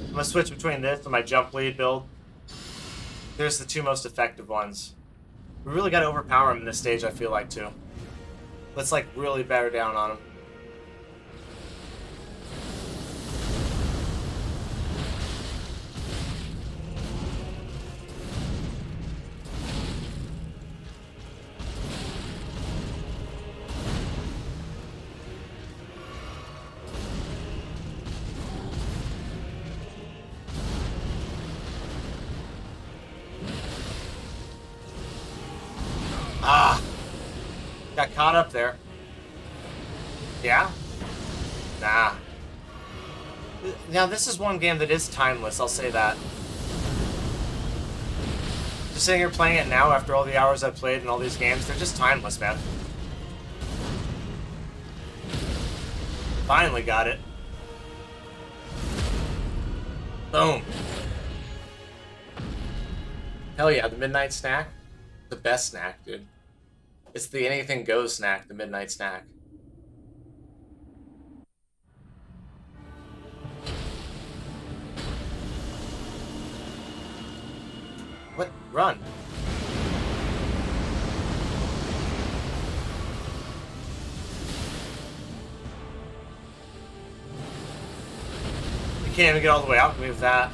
Speaker 1: I'm gonna switch between this and my jump lead build. There's the two most effective ones. We really gotta overpower him in this stage, I feel like, too. Let's, like, really bear down on him. Ah! Got caught up there. Yeah? Nah. Now, this is one game that is timeless, I'll say that. Just sitting here playing it now after all the hours I've played in all these games, they're just timeless, man. Finally got it. Boom. Hell yeah, the midnight snack. The best snack, dude. It's the anything goes snack, the midnight snack. What? Run. You can't even get all the way out. Move that.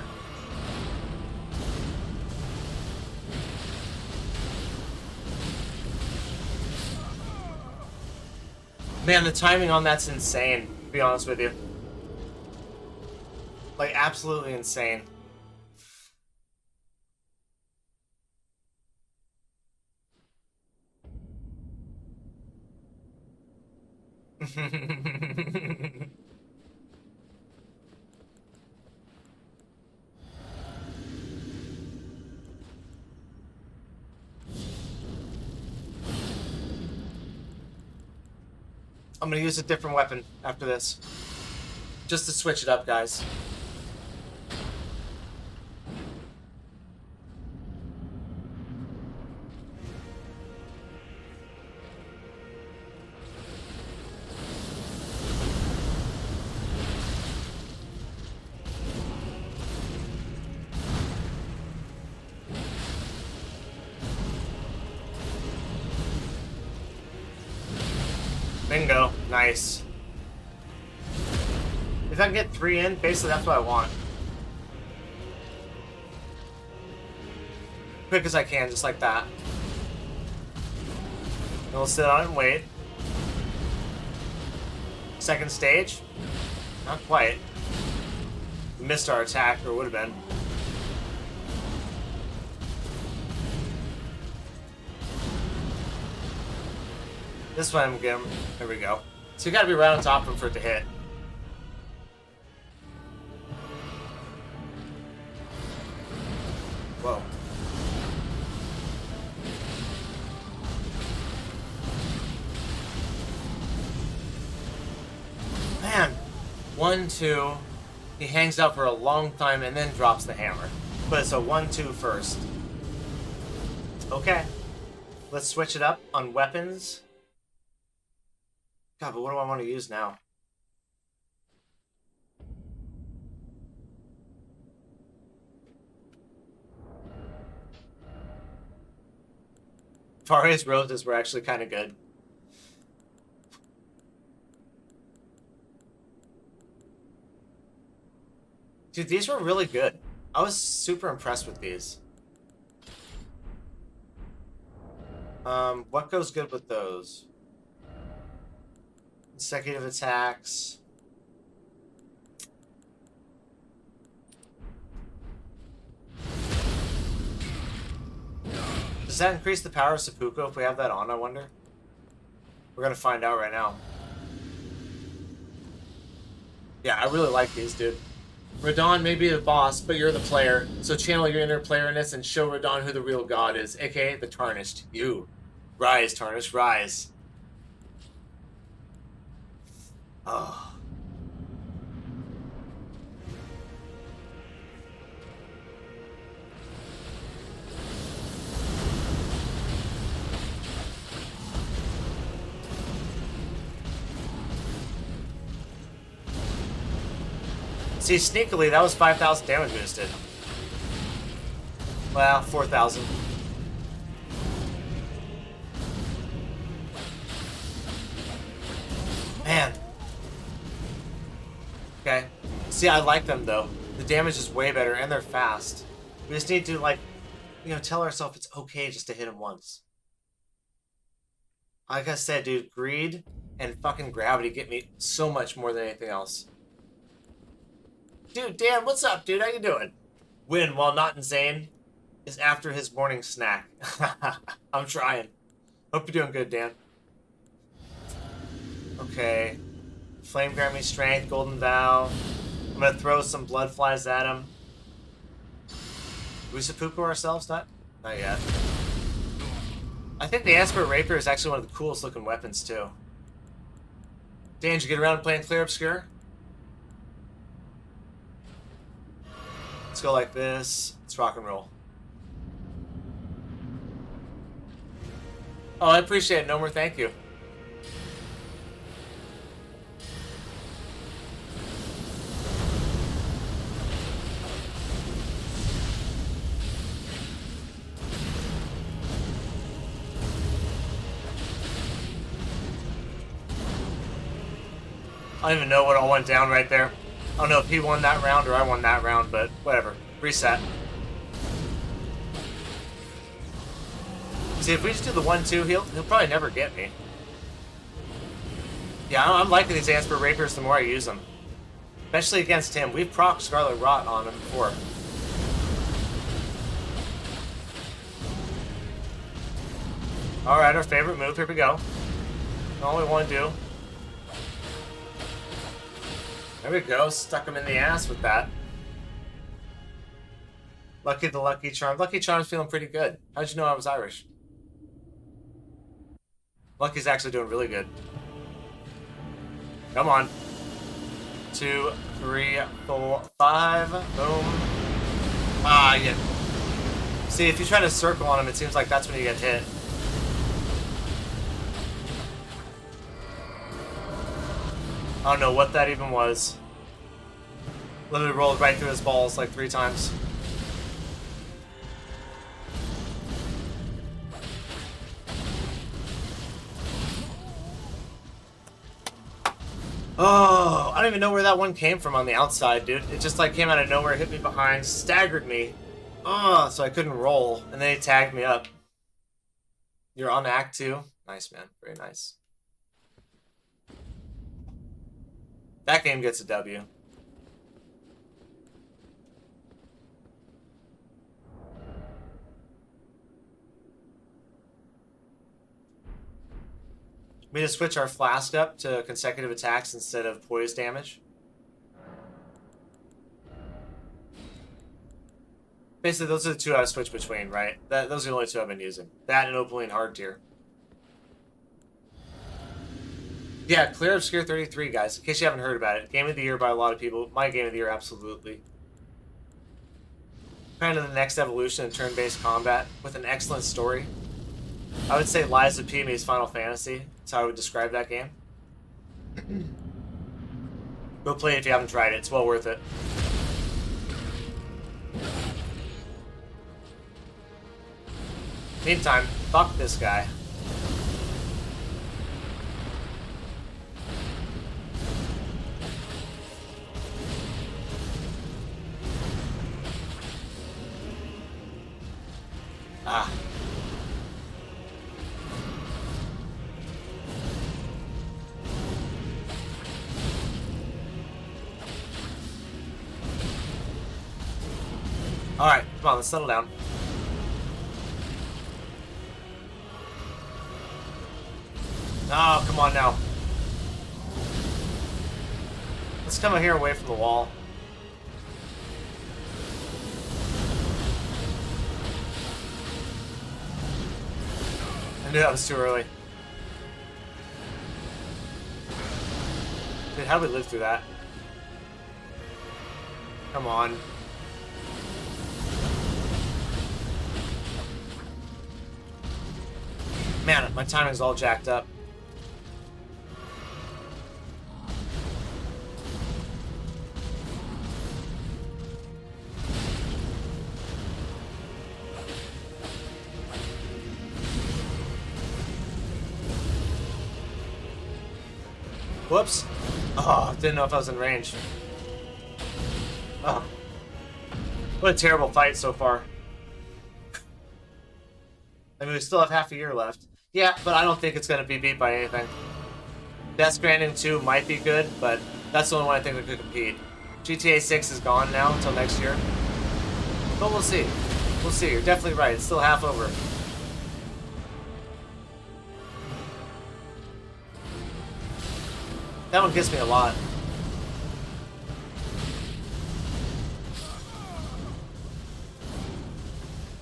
Speaker 1: Man, the timing on that's insane, to be honest with you. Like, absolutely insane. I'm gonna use a different weapon after this. Just to switch it up, guys. Bingo. Nice. If I can get 3 in, basically that's what I want. Quick as I can, just like that. And we'll sit on it and wait. Second stage? Not quite. We missed our attack, or would have been. This one, I'm getting. There we go. So you gotta be right on top of him for it to hit. Whoa. Man. 1, 2. He hangs out for a long time and then drops the hammer. But it's a 1-2 first. Okay. Let's switch it up on weapons. God, but what do I want to use now? Faria's roses were actually kind of good. Dude, these were really good. I was super impressed with these. What goes good with those? Consecutive attacks. Does that increase the power of seppuku if we have that on, I wonder? We're gonna find out right now. Yeah, I really like these, dude. Radhan may be the boss, but you're the player. So channel your inner playerness and show Radhan who the real god is, aka the Tarnished. You. Rise, Tarnished, rise. Oh. See, sneakily, that was 5,000 damage boosted. Well, 4,000. Man. Okay. See, I like them, though. The damage is way better, and they're fast. We just need to, like, you know, tell ourselves it's okay just to hit him once. Like I said, dude, greed and fucking gravity get me so much more than anything else. Dude, Dan, what's up, dude? How you doing? Win while not insane is after his morning snack. I'm trying. Hope you're doing good, Dan. Okay. Flame grant me strength, golden vow. I'm gonna throw some blood flies at him. Do we seppuku ourselves? Not yet. I think the Asper Rapier is actually one of the coolest looking weapons too. Dan, did you get around to playing Clear Obscure? Let's go like this. Let's rock and roll. Oh, I appreciate it, Nomer. Thank you. I don't even know what all went down right there. I don't know if he won that round or I won that round, but whatever. Reset. See, if we just do the 1-2, he'll probably never get me. Yeah, I'm liking these Asper Rapiers the more I use them. Especially against him. We've procced Scarlet Rot on him before. Alright, our favorite move. Here we go. All we want to do. There we go. Stuck him in the ass with that. Lucky the Lucky Charm. Lucky Charm's feeling pretty good. How'd you know I was Irish? Lucky's actually doing really good. Come on. 2, 3, 4, 5. Boom. Ah, yeah. See, if you try to circle on him, it seems like that's when you get hit. I don't know what that even was. Literally rolled right through his balls like 3 times. Oh, I don't even know where that one came from on the outside, dude. It just like came out of nowhere, hit me behind, staggered me. Oh, so I couldn't roll, and then he tagged me up. You're on Act 2. Nice, man. Very nice. That game gets a W. We need to switch our flask up to consecutive attacks instead of poise damage. Basically, those are the 2 I switch between, right? Those are the only 2 I've been using. That and Opaline Hard Tier. Yeah, Clear Obscure 33, guys. In case you haven't heard about it. Game of the Year by a lot of people. My Game of the Year, absolutely. Kind of the next evolution in turn-based combat with an excellent story. I would say Lies of P meets Final Fantasy. That's how I would describe that game. Go play it if you haven't tried it. It's well worth it. Meantime, fuck this guy. Ah. Alright, come on, let's settle down. Oh, come on now. Let's come here away from the wall. I knew that was too early. Dude, how did we live through that? Come on. Man, my timing's all jacked up. Whoops. Oh, didn't know if I was in range. Oh. What a terrible fight so far. I mean, we still have half a year left. Yeah, but I don't think it's going to be beat by anything. Death Stranding 2 might be good, but that's the only one I think that could compete. GTA 6 is gone now until next year. But we'll see. We'll see. You're definitely right. It's still half over. That one gets me a lot.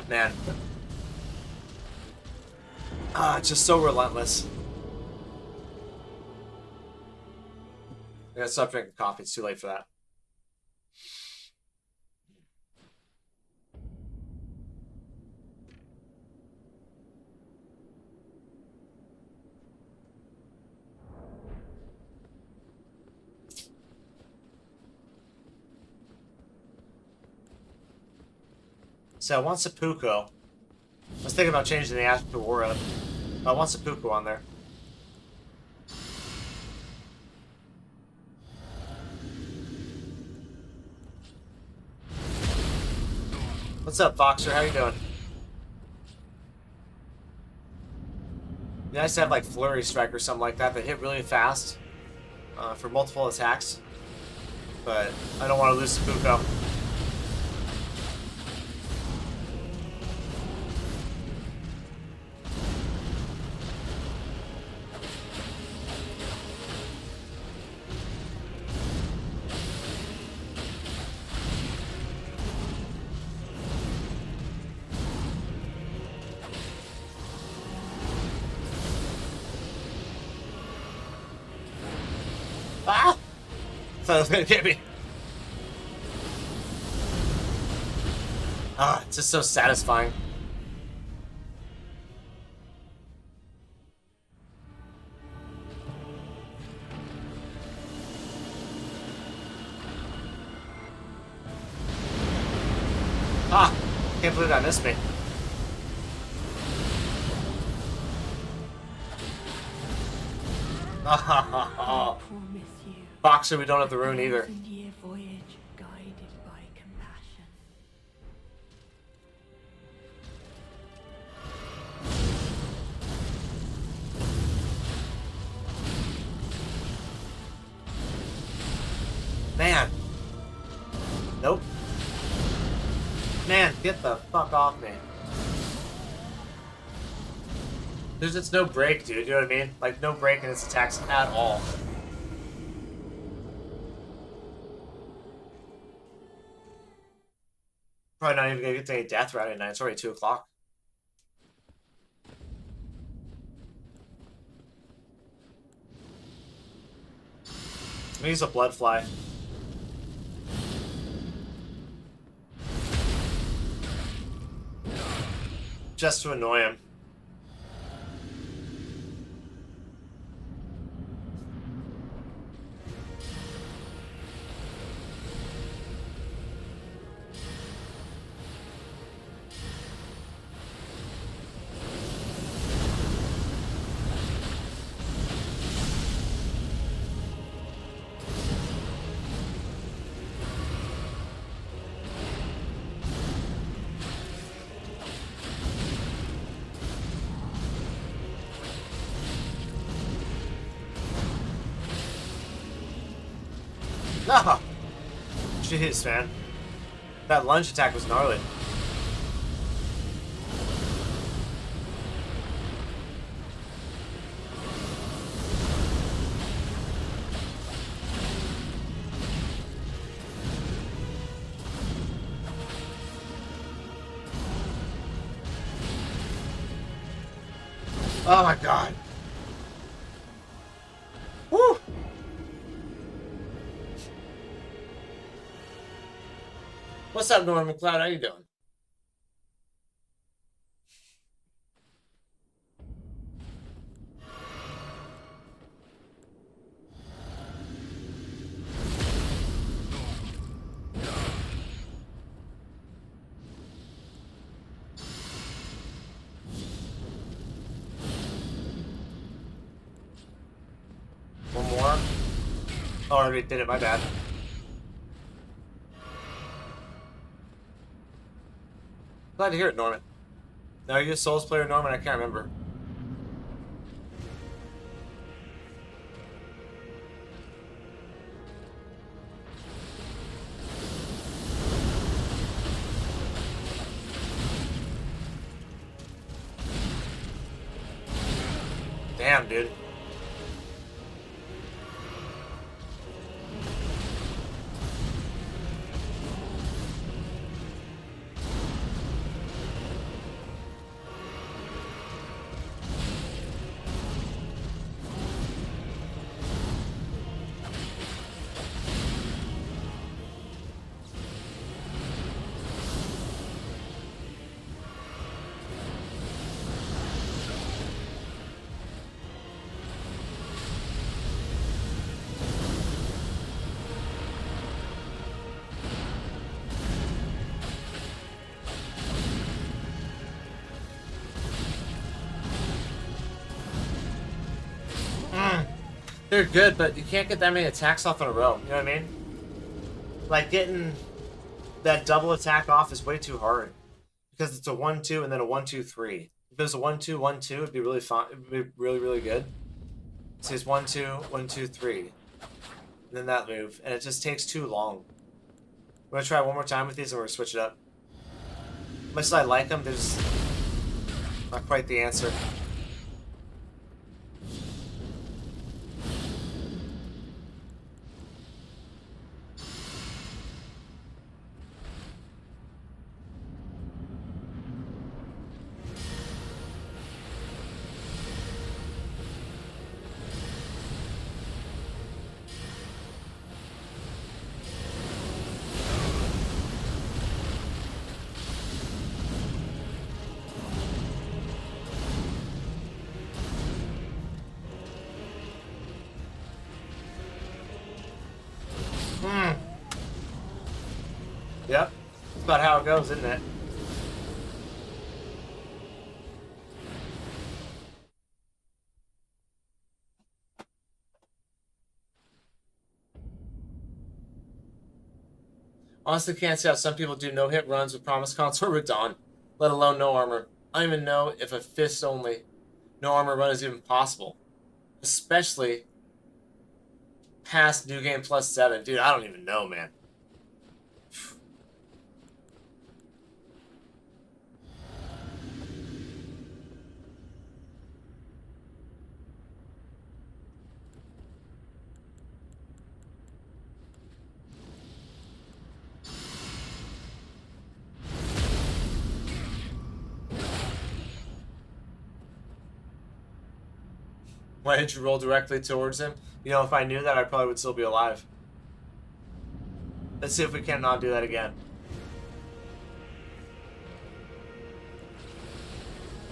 Speaker 1: Man. Ah, it's just so relentless. I gotta stop drinking coffee. It's too late for that. So I want seppuku. I was thinking about changing the app to Aura. I want seppuku on there. What's up, Boxer? How you doing? Be nice to have like Flurry Strike or something like that that hit really fast for multiple attacks. But I don't want to lose seppuku. Ah! I thought it was gonna get me. Ah, it's just so satisfying. Ah! Can't believe that missed me. Ah, Boxer, we don't have the rune either.
Speaker 2: Voyage guided by compassion.
Speaker 1: Man. Nope. Man, get the fuck off me. There's just no break, dude. You know what I mean? Like, no break in its attacks at all. Probably not even gonna get to any death route at night. It's already 2 o'clock. I'm gonna use a blood fly. Just to annoy him. Ah! Jeez, man. That lunge attack was gnarly. Oh my god. Woo! What's up, Norman Cloud? How you doing? One more. Oh, I already did it, my bad. Glad to hear it, Norman. Now, are you a Souls player, Norman? I can't remember. Damn, dude. They're good, but you can't get that many attacks off in a row. You know what I mean? Like, getting that double attack off is way too hard. Because it's a 1-2 and then a 1-2-3. If it was a 1-2-1-2, it'd be really fun. It'd be really, really good. So it's 1-2, 1-2-3. And then that move. And it just takes too long. I'm going to try one more time with these and we're going to switch it up. Much as I like them, they're just not quite the answer. Yep. That's about how it goes, isn't it? Honestly, can't see how some people do no-hit runs with Promised Consort Radhan, let alone no armor. I don't even know if a fist only no armor run is even possible. Especially past New Game Plus 7. Dude, I don't even know, man. Why did you roll directly towards him? You know, if I knew that, I probably would still be alive. Let's see if we cannot do that again.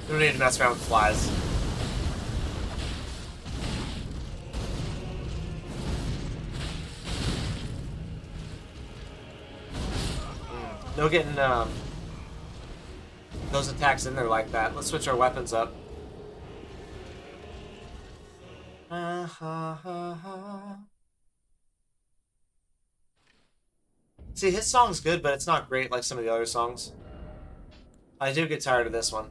Speaker 1: We don't need to mess around with flies. No getting those attacks in there like that. Let's switch our weapons up. See, his song's good, but it's not great like some of the other songs. I do get tired of this one.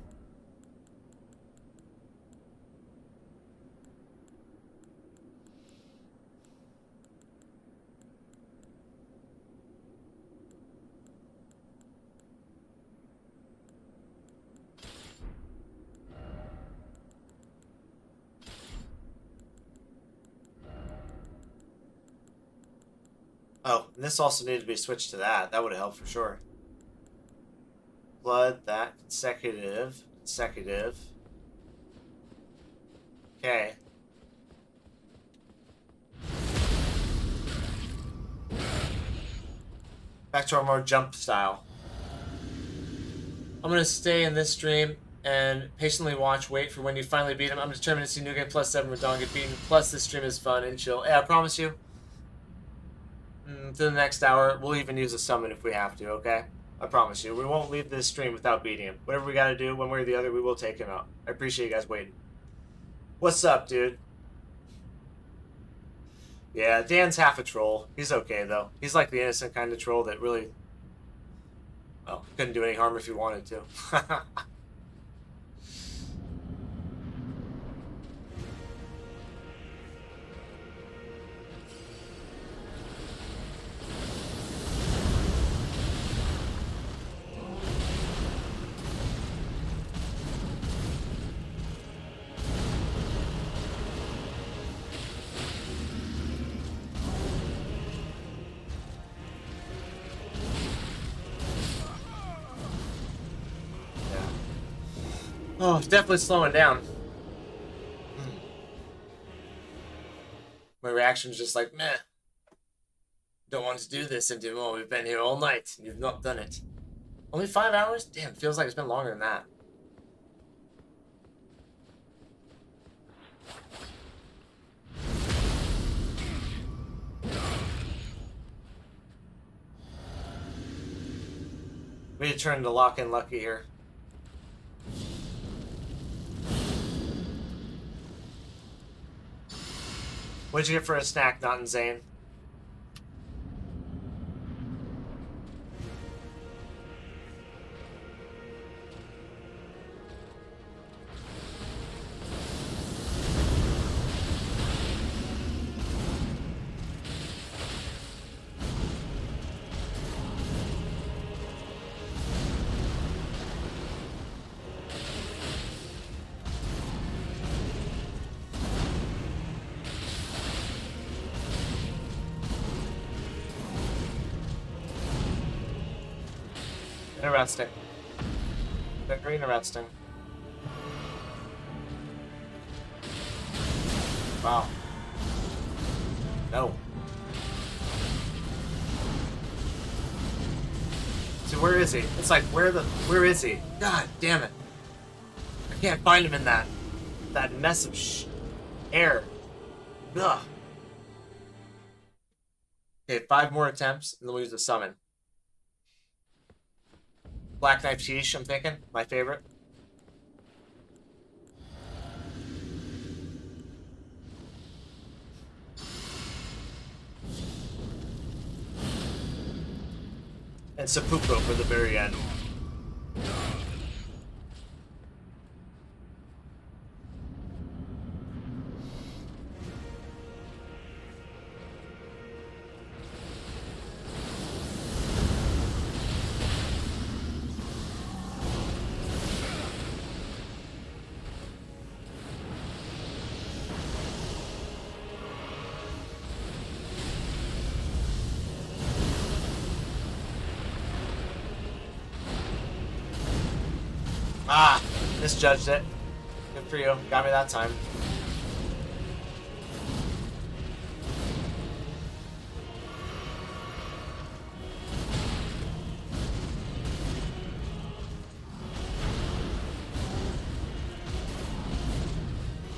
Speaker 1: Oh, and this also needed to be switched to that. That would have helped for sure. Blood, that, consecutive. Okay. Back to our more jump style. I'm going to stay in this stream and patiently wait for when you finally beat him. I'm determined to see New Game Plus 7 Radhan get beaten. Plus, this stream is fun and chill. Yeah, I promise you. To the next hour, we'll even use a summon if we have to, okay? I promise you. We won't leave this stream without beating him. Whatever we gotta do, one way or the other, we will take him out. I appreciate you guys waiting. What's up, dude? Yeah, Dan's half a troll. He's okay, though. He's like the innocent kind of troll that really... Well, couldn't do any harm if he wanted to. Oh, it's definitely slowing down. My reaction's just like, meh. Don't want to do this, and well, we've been here all night, and you've not done it. Only 5 hours? Damn, feels like it's been longer than that. We need to turn to lock-in lucky here. What'd you get for a snack, not insane? Interesting. Very interesting. Wow. No. So where is he? It's like, where is he? God damn it. I can't find him in that mess of air. Ugh. Okay, 5 more attempts, and then we'll use the summon. Black Knife Sheesh, I'm thinking. My favorite. And Seppuku for the very end. Ah, misjudged it. Good for you. Got me that time.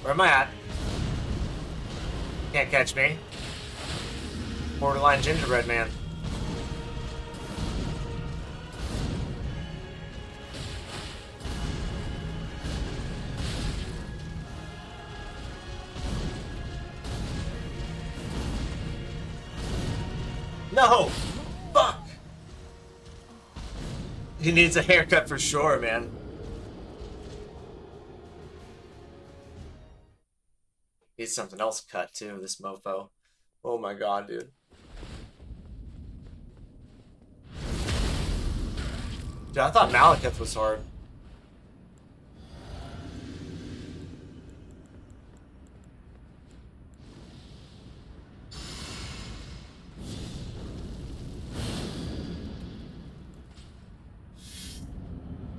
Speaker 1: Where am I at? Can't catch me. Borderline gingerbread man. No! Fuck! He needs a haircut for sure, man. Needs something else cut too, this mofo. Oh my god, dude. Dude, I thought Malekith was hard.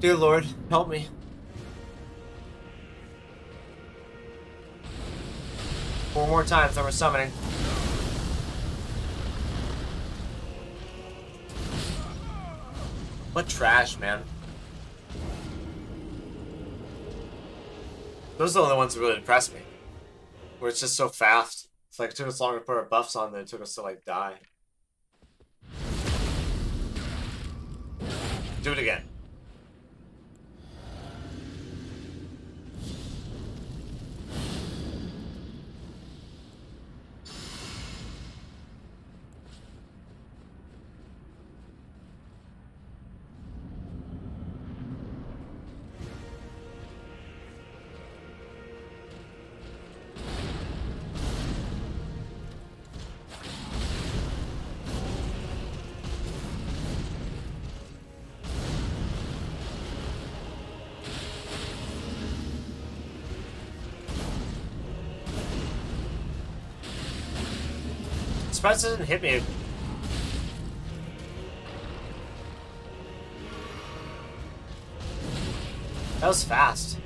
Speaker 1: Dear Lord, help me. Four more times, then we're summoning. What trash, man. Those are the only ones that really impress me. Where it's just so fast. It's like it took us longer to put our buffs on than it took us to like die. Do it again. surprised it didn't hit me. That was fast.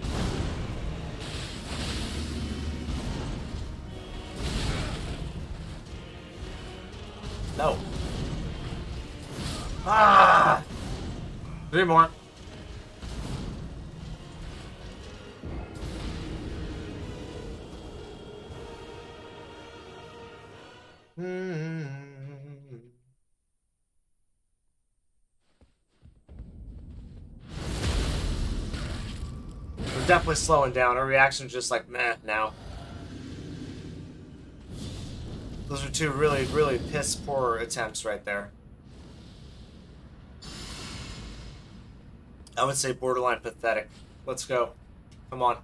Speaker 1: No. Ah! 3 more. We're definitely slowing down. Our reaction's just like meh now. Those are 2 really, really piss poor attempts right there. I would say borderline pathetic. Let's go. Come on.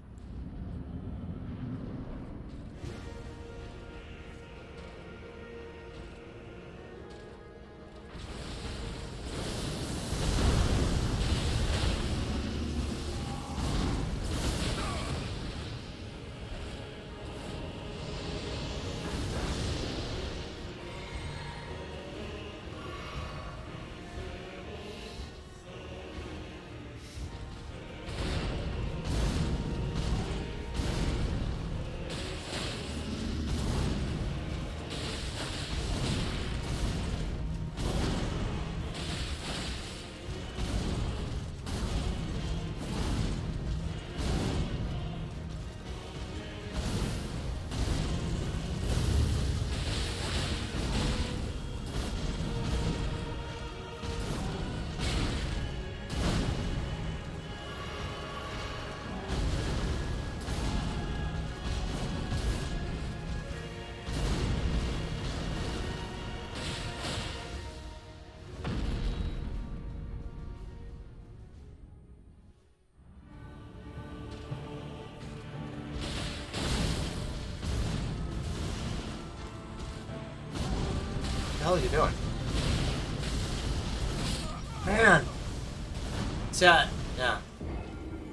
Speaker 1: What the hell are you doing? Man! Yeah.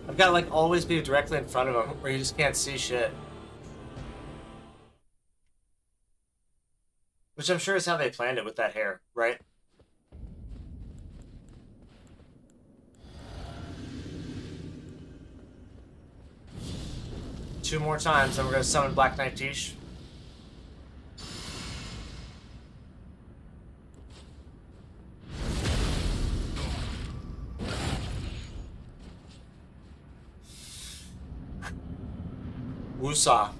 Speaker 1: I've got to like always be directly in front of him where you just can't see shit. Which I'm sure is how they planned it with that hair, right? Two more times and we're going to summon Black Knight Tish. Wusa.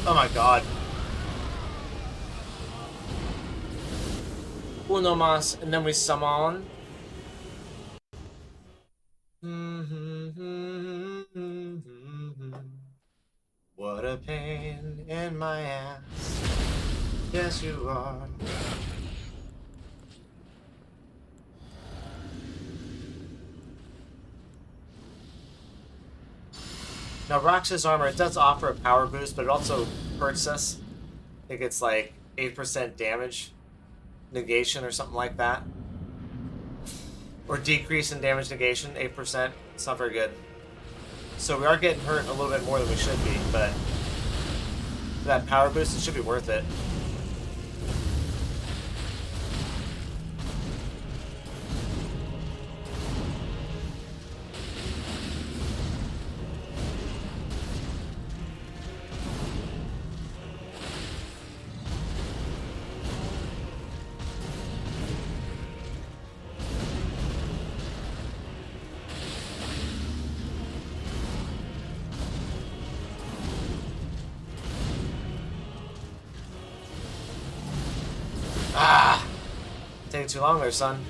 Speaker 1: Oh my god. Uno mas, and then we summon. What a pain in my ass. Yes, you are. Now, Rox's armor, it does offer a power boost, but it also hurts us. I think it's like 8% damage negation or something like that. Or decrease in damage negation, 8%. It's not very good. So we are getting hurt a little bit more than we should be, but for that power boost, it should be worth it. Ah! Taking too long there, son.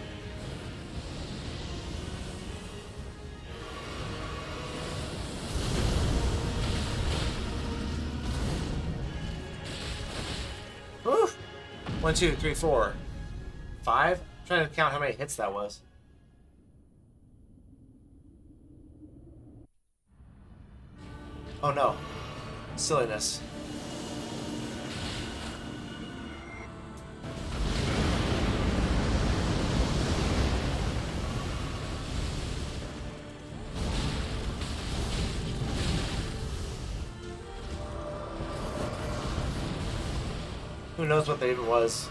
Speaker 1: Oof. 1, 2, 3, 4, 5? I'm trying to count how many hits that was. Oh no. Silliness. Who knows what that even was?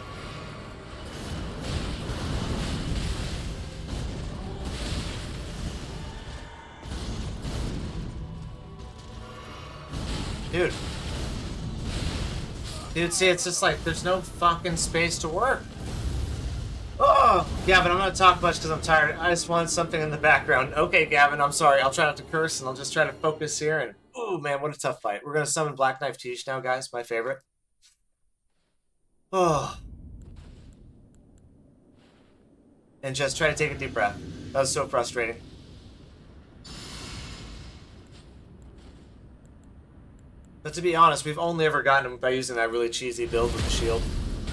Speaker 1: Dude. Dude, see, it's just like, there's no fucking space to work. Oh! Gavin, I'm not gonna talk much because I'm tired. I just wanted something in the background. Okay, Gavin, I'm sorry. I'll try not to curse and I'll just try to focus here. And, oh man, what a tough fight. We're gonna summon Black Knife Tish now, guys. My favorite. Oh. And just try to take a deep breath. That was so frustrating. But to be honest, we've only ever gotten him by using that really cheesy build with the shield.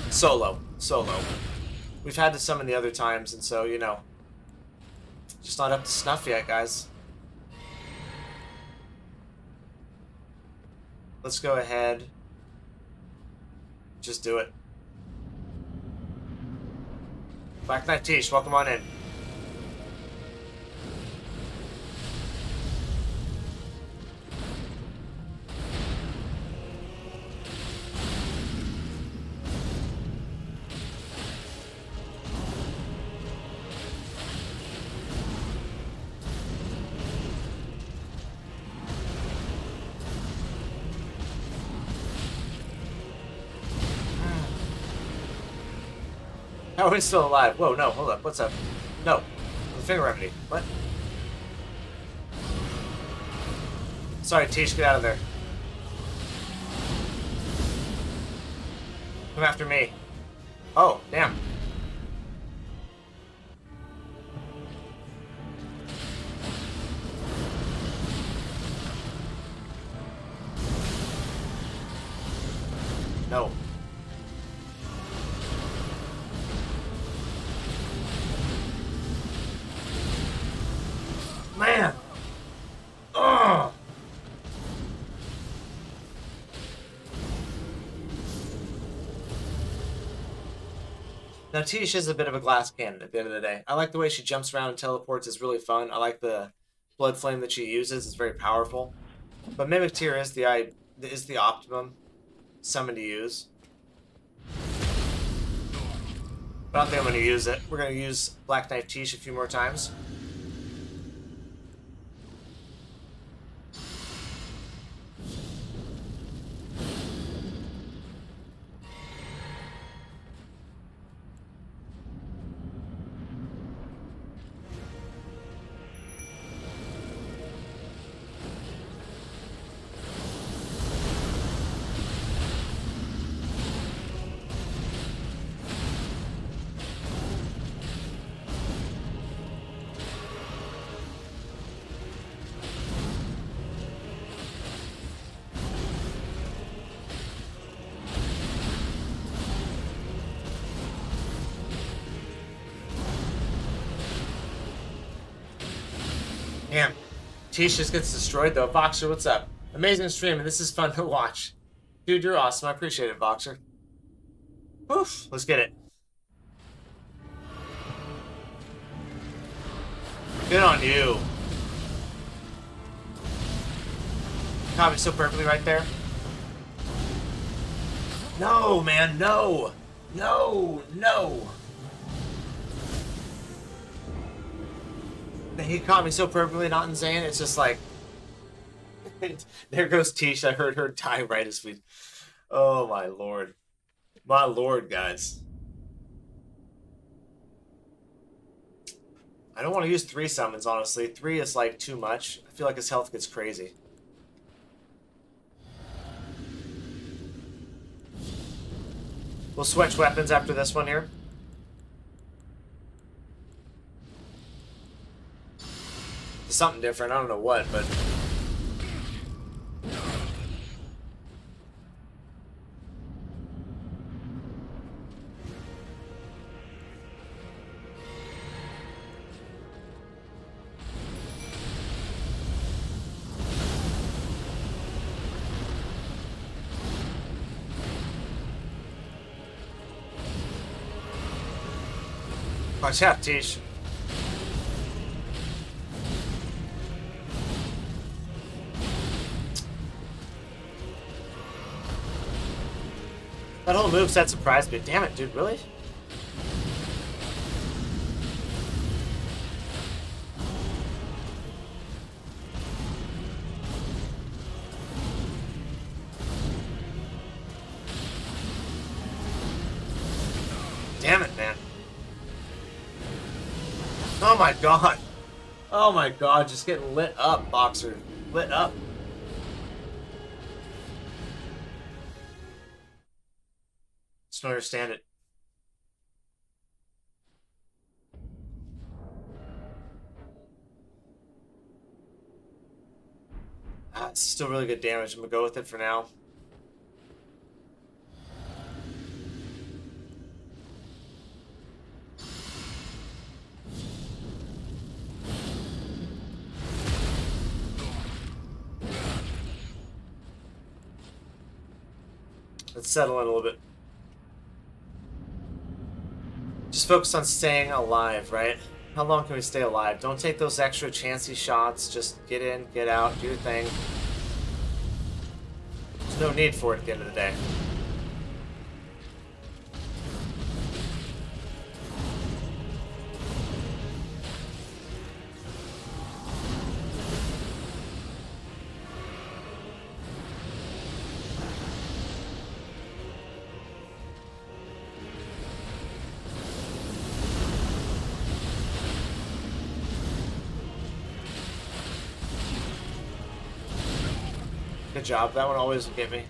Speaker 1: Solo. We've had to summon the other times, and so, you know, just not up to snuff yet, guys. Let's go ahead. Just do it. Black Knight Tish, welcome on in. How are we still alive? Whoa, no, hold up. What's up? No. The finger remedy. What? Sorry, Tish, get out of there. Come after me. Oh, damn. No. Man! Ugh! Now, Tish is a bit of a glass cannon at the end of the day. I like the way she jumps around and teleports. It's really fun. I like the blood flame that she uses. It's very powerful. But Mimic Tear is the optimum summon to use. But I don't think I'm going to use it. We're going to use Black Knife Tish a few more times. Damn. Tish just gets destroyed though. Voxer, what's up? Amazing stream, and this is fun to watch. Dude, you're awesome. I appreciate it, Voxer. Oof. Let's get it. Good on you. Caught me so perfectly right there. No, man, no. No, no. He caught me so perfectly, not insane. It's just like, there goes Tish. I heard her die right as we. Oh my lord, guys. I don't want to use 3 summons, honestly. 3 is like too much. I feel like his health gets crazy. We'll switch weapons after this one here. Something different. I don't know what, but Watch out, Tish. That whole moveset surprised me. Damn it, dude, really? Damn it, man. Oh my god. Oh my god, just getting lit up, Boxer. Lit up. Just don't understand it. It's still really good damage. I'm gonna go with it for now. Let's settle in a little bit. Just focus on staying alive, right? How long can we stay alive? Don't take those extra chancy shots. Just get in, get out, do your thing. There's no need for it at the end of the day. Good job. That one always will get me.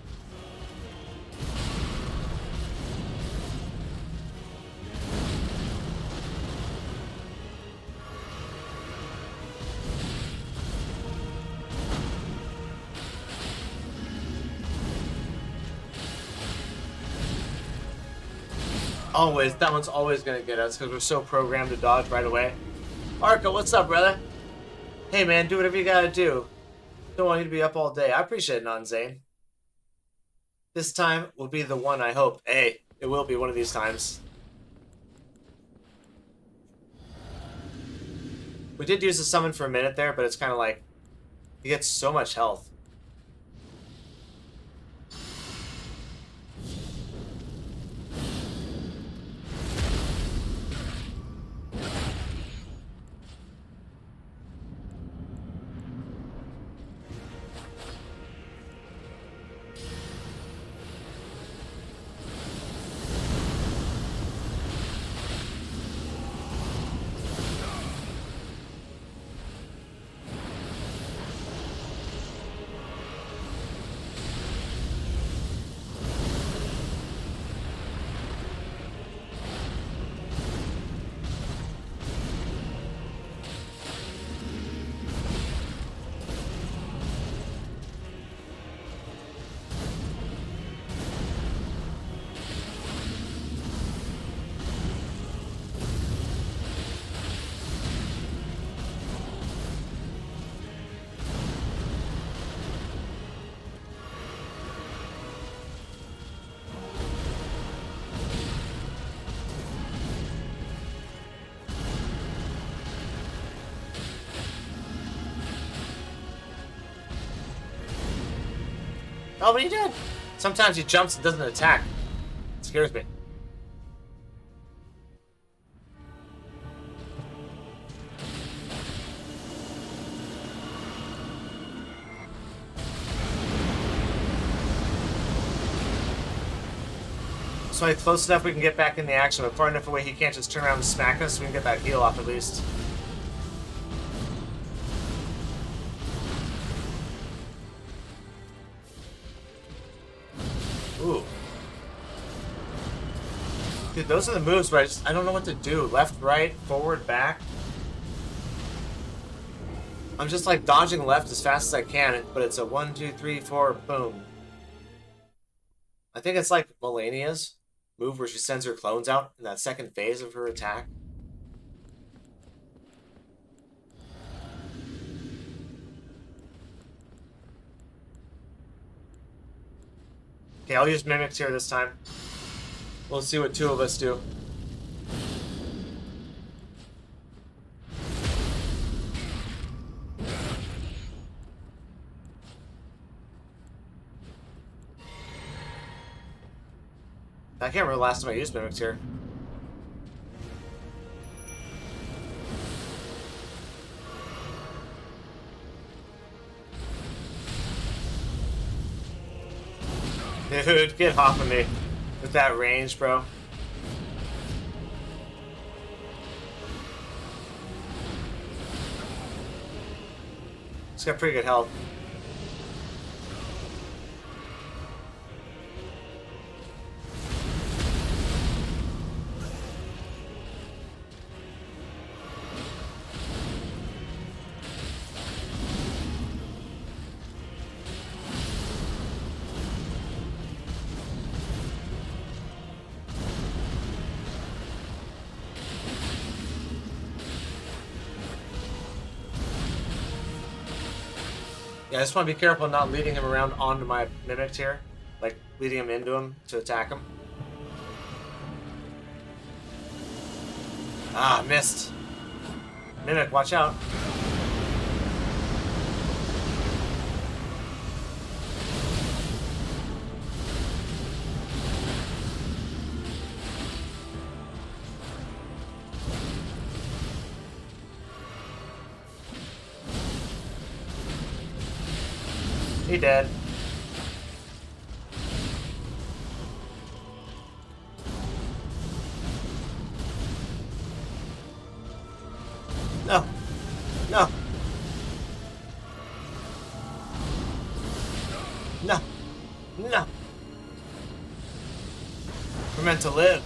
Speaker 1: Always. That one's always going to get us because we're so programmed to dodge right away. Arca, what's up, brother? Hey, man, do whatever you got to do. Don't want you to be up all day. I appreciate it, Non-Zane. This time will be the one, I hope. Hey, it will be one of these times. We did use the summon for a minute there, but it's kind of like... he gets so much health. Oh, but he did. Sometimes he jumps and doesn't attack. It scares me. So close enough we can get back in the action, but far enough away he can't just turn around and smack us so we can get that heal off at least. Ooh. Dude, those are the moves where I don't know what to do. Left, right, forward, back. I'm just like dodging left as fast as I can, but it's a 1, 2, 3, 4, boom. I think it's like Melania's move where she sends her clones out in that second phase of her attack. Okay, I'll use Mimics here this time. We'll see what two of us do. I can't remember the last time I used mimics here. Dude, get off of me with that range, bro. It's got pretty good health. Yeah, I just want to be careful not leading him around onto my mimic here. Like, leading him into him to attack him. Ah, missed. Mimic, watch out. He dead. No. No. No. No. We're meant to live.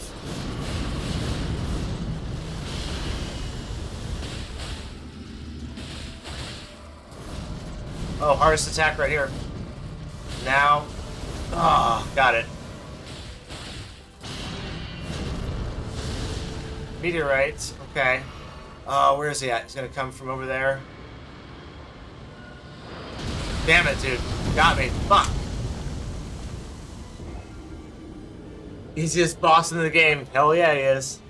Speaker 1: Oh, hardest attack right here. Now. Ah, oh, got it. Meteorite. Okay. Where is he at? He's gonna come from over there. Damn it, dude. Got me. Fuck. Easiest boss in the game. Hell yeah, he is.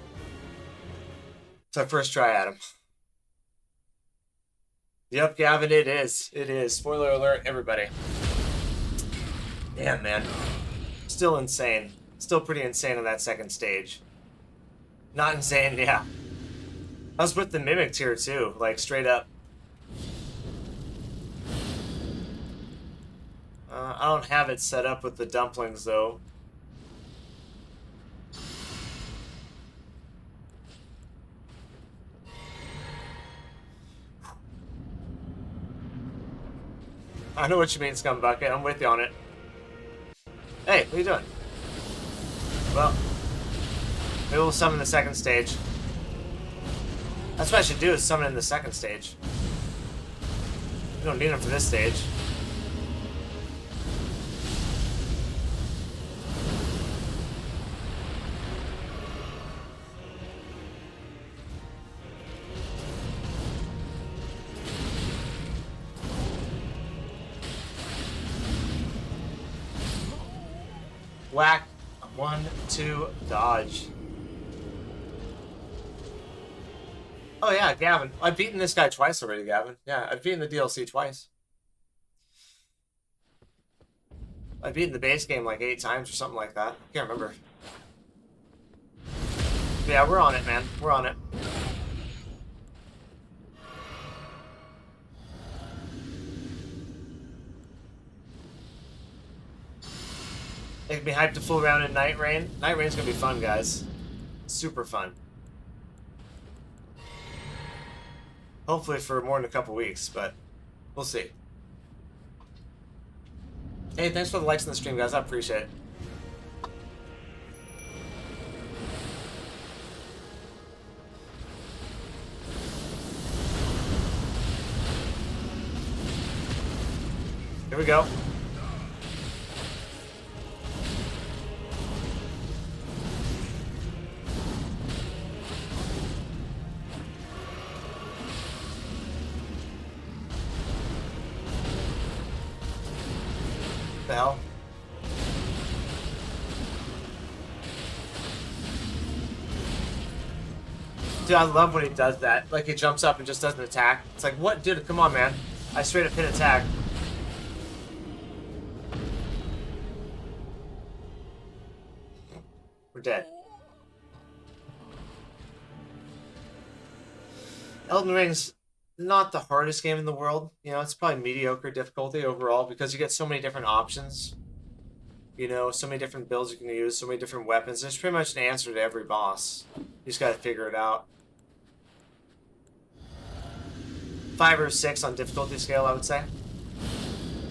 Speaker 1: It's our first try at him. Yep, Gavin, it is. It is. Spoiler alert, everybody. Damn, man. Still insane. Still pretty insane on that second stage. Not insane, yeah. I was with the Mimic tier, too. Like, straight up. I don't have it set up with the dumplings, though. I know what you mean, Scumbucket. I'm with you on it. Hey, what are you doing? Well, maybe we'll summon the second stage. That's what I should do, is summon in the second stage. We don't need him for this stage. Whack. 1, 2, dodge. Oh yeah, Gavin. I've beaten this guy twice already, Gavin. Yeah, I've beaten the DLC twice. I've beaten the base game like 8 times or something like that. I can't remember. But yeah, we're on it, man. We're on it. They can be hyped to full round in Night Rain. Night Rain's gonna be fun, guys. Super fun. Hopefully for more than a couple weeks, but we'll see. Hey, thanks for the likes on the stream, guys. I appreciate it. Here we go. The hell? Dude, I love when he does that. Like, he jumps up and just doesn't attack. It's like, what? Dude, come on, man. I straight up hit attack. We're dead. Elden Ring's not the hardest game in the world. You know, it's probably mediocre difficulty overall because you get so many different options. You know, so many different builds you can use, so many different weapons. There's pretty much an answer to every boss. You just gotta figure it out. 5 or 6 on difficulty scale, I would say.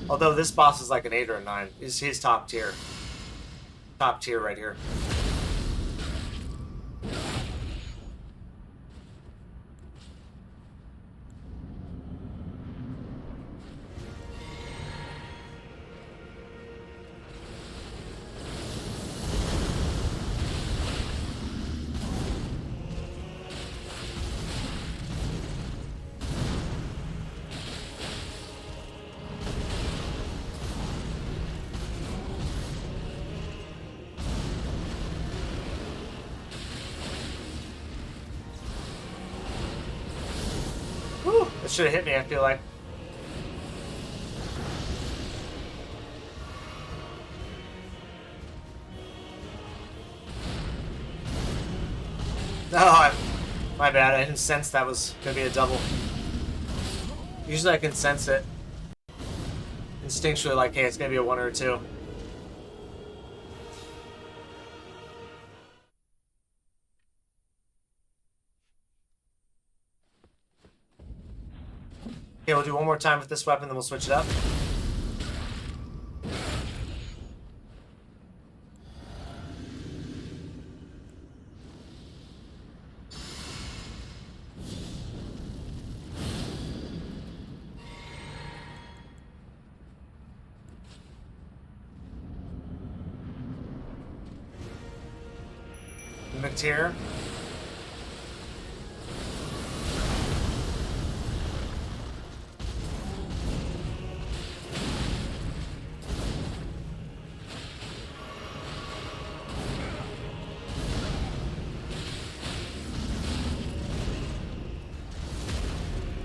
Speaker 1: Although this boss is like an 8 or a 9. He's top tier. Top tier right here. It should have hit me, I feel like. Oh, my bad. I didn't sense that was going to be a double. Usually I can sense it. Instinctually, like, hey, it's going to be a 1 or a 2. Okay, we'll do one more time with this weapon, then we'll switch it up. McTeer.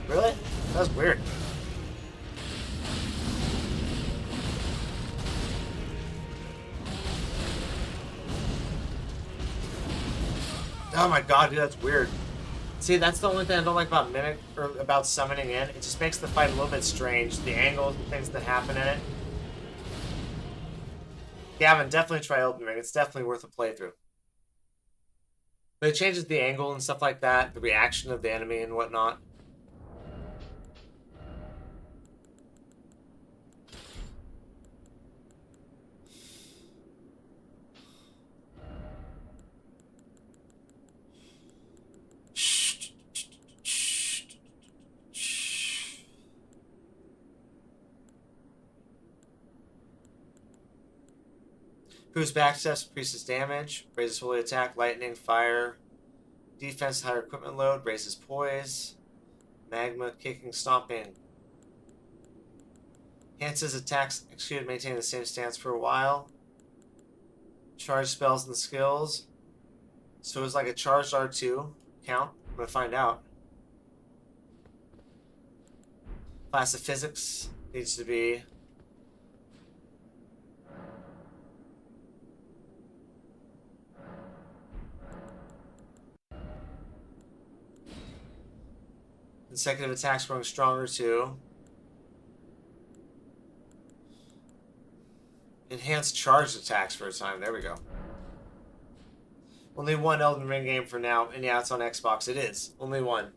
Speaker 1: Really? That was weird. Oh my god, dude, that's weird. See, that's the only thing I don't like about Mimic, or about summoning in. It just makes the fight a little bit strange. The angles and things that happen in it. Gavin, definitely try Elden Ring. It's definitely worth a playthrough. But it changes the angle and stuff like that, the reaction of the enemy and whatnot. Whose backsteps increases damage, raises holy attack, lightning, fire, defense, higher equipment load, raises poise, magma, kicking, stomping. Enhances attacks executed, maintaining the same stance for a while. Charge spells and skills. So it's like a charged R2 count. I'm gonna find out. Class of physics needs to be consecutive attacks growing stronger too. Enhanced charged attacks for a time. There we go. Only one Elden Ring game for now, and yeah, it's on Xbox. It is. Only one.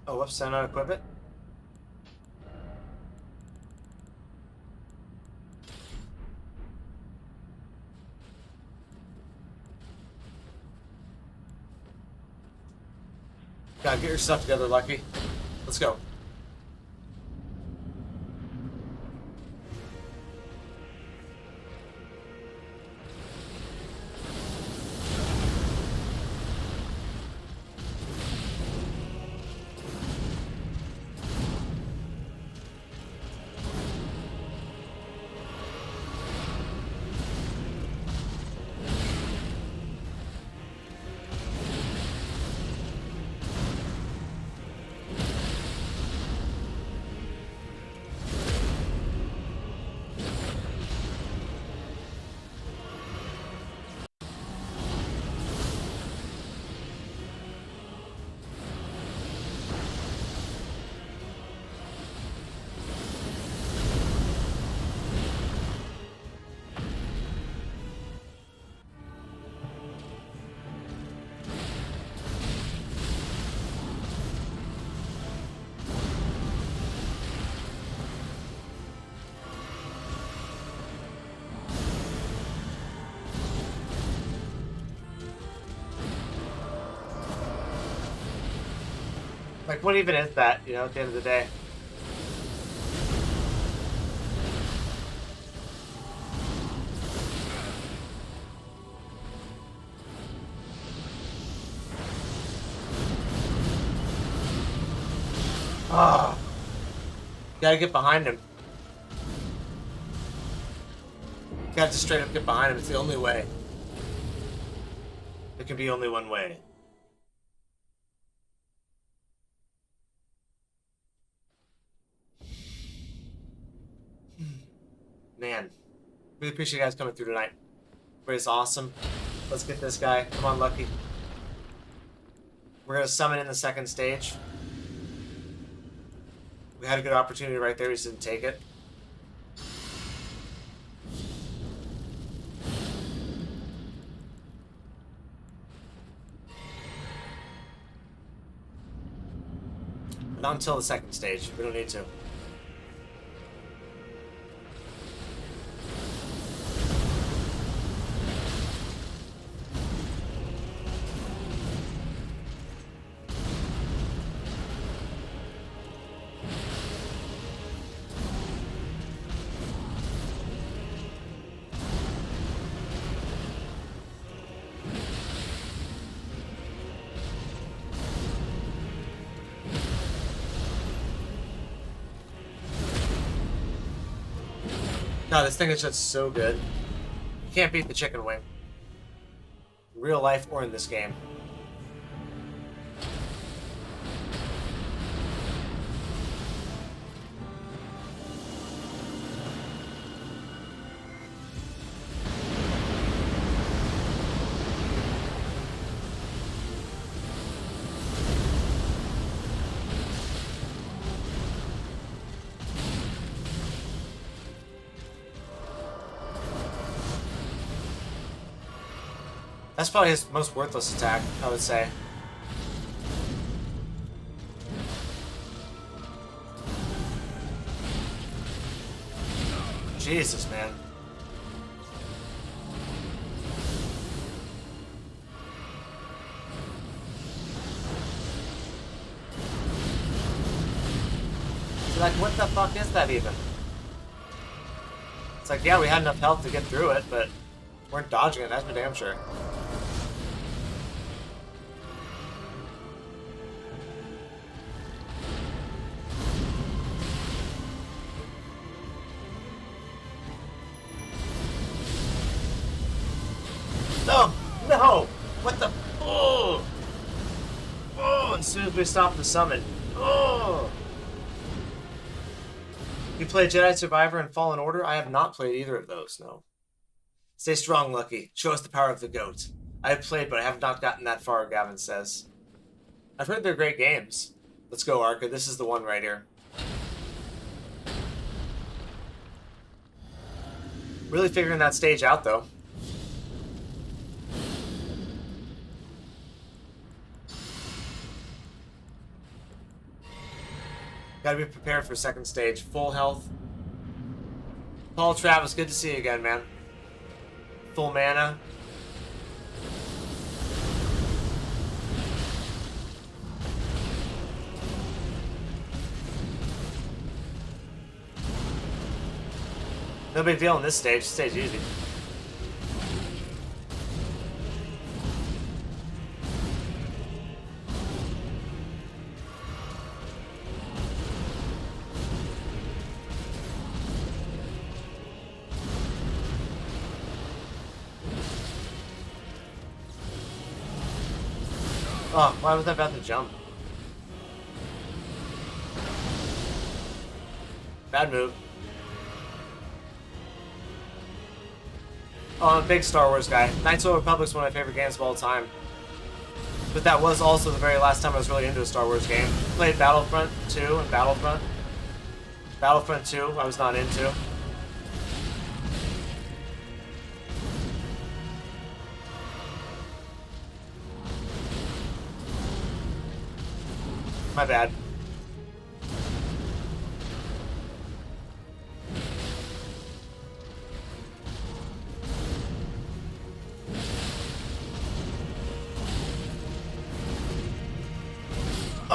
Speaker 1: Oh, whoops, did I not equip it? God, get your stuff together, Lucky. Let's go. Like, what even is that, you know, at the end of the day? Oh. Gotta get behind him. Gotta just straight up get behind him. It's the only way. There can be only one way. Man. Really appreciate you guys coming through tonight. Everybody's awesome. Let's get this guy. Come on, Lucky. We're gonna summon in the second stage. We had a good opportunity right there. We just didn't take it. Not until the second stage. We don't need to. No, this thing is just so good. You can't beat the chicken wing. In real life or in this game. That's probably his most worthless attack, I would say. Jesus, man. So, like, what the fuck is that even? It's like, yeah, we had enough health to get through it, but weren't dodging it, that's for damn sure. No! No! What the? Oh! Oh! As soon as we stop the summon. Oh! You play Jedi Survivor and Fallen Order? I have not played either of those, no. Stay strong, Lucky. Show us the power of the goat. I have played, but I have not gotten that far, Gavin says. I've heard they're great games. Let's go, Arca. This is the one right here. Really figuring that stage out, though. Gotta be prepared for second stage. Full health. Paul Travis, good to see you again, man. Full mana. No big deal in this stage. This stage easy. Oh, why was I about to jump? Bad move. Oh, I'm a big Star Wars guy. Knights of the Republic's one of my favorite games of all time. But that was also the very last time I was really into a Star Wars game. Played Battlefront 2 and Battlefront. Battlefront 2, I was not into. My bad.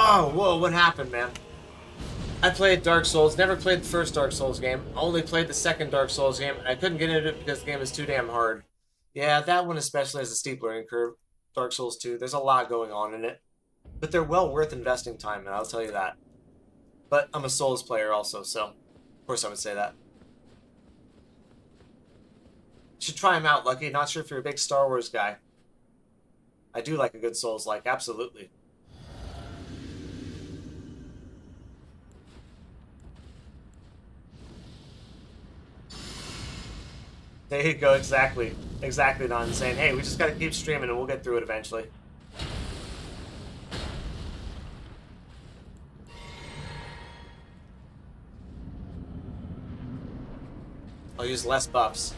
Speaker 1: Oh, whoa, what happened, man? I played Dark Souls, never played the first Dark Souls game, only played the second Dark Souls game, and I couldn't get into it because the game is too damn hard. Yeah, that one especially has a steep learning curve. Dark Souls 2, there's a lot going on in it. But they're well worth investing time in, I'll tell you that. But I'm a Souls player also, so of course I would say that. You should try them out, Lucky. Not sure if you're a big Star Wars guy. I do like a good Souls-like, absolutely. There you go, exactly. Exactly, Don, saying, hey, we just gotta keep streaming and we'll get through it eventually. I'll use less buffs.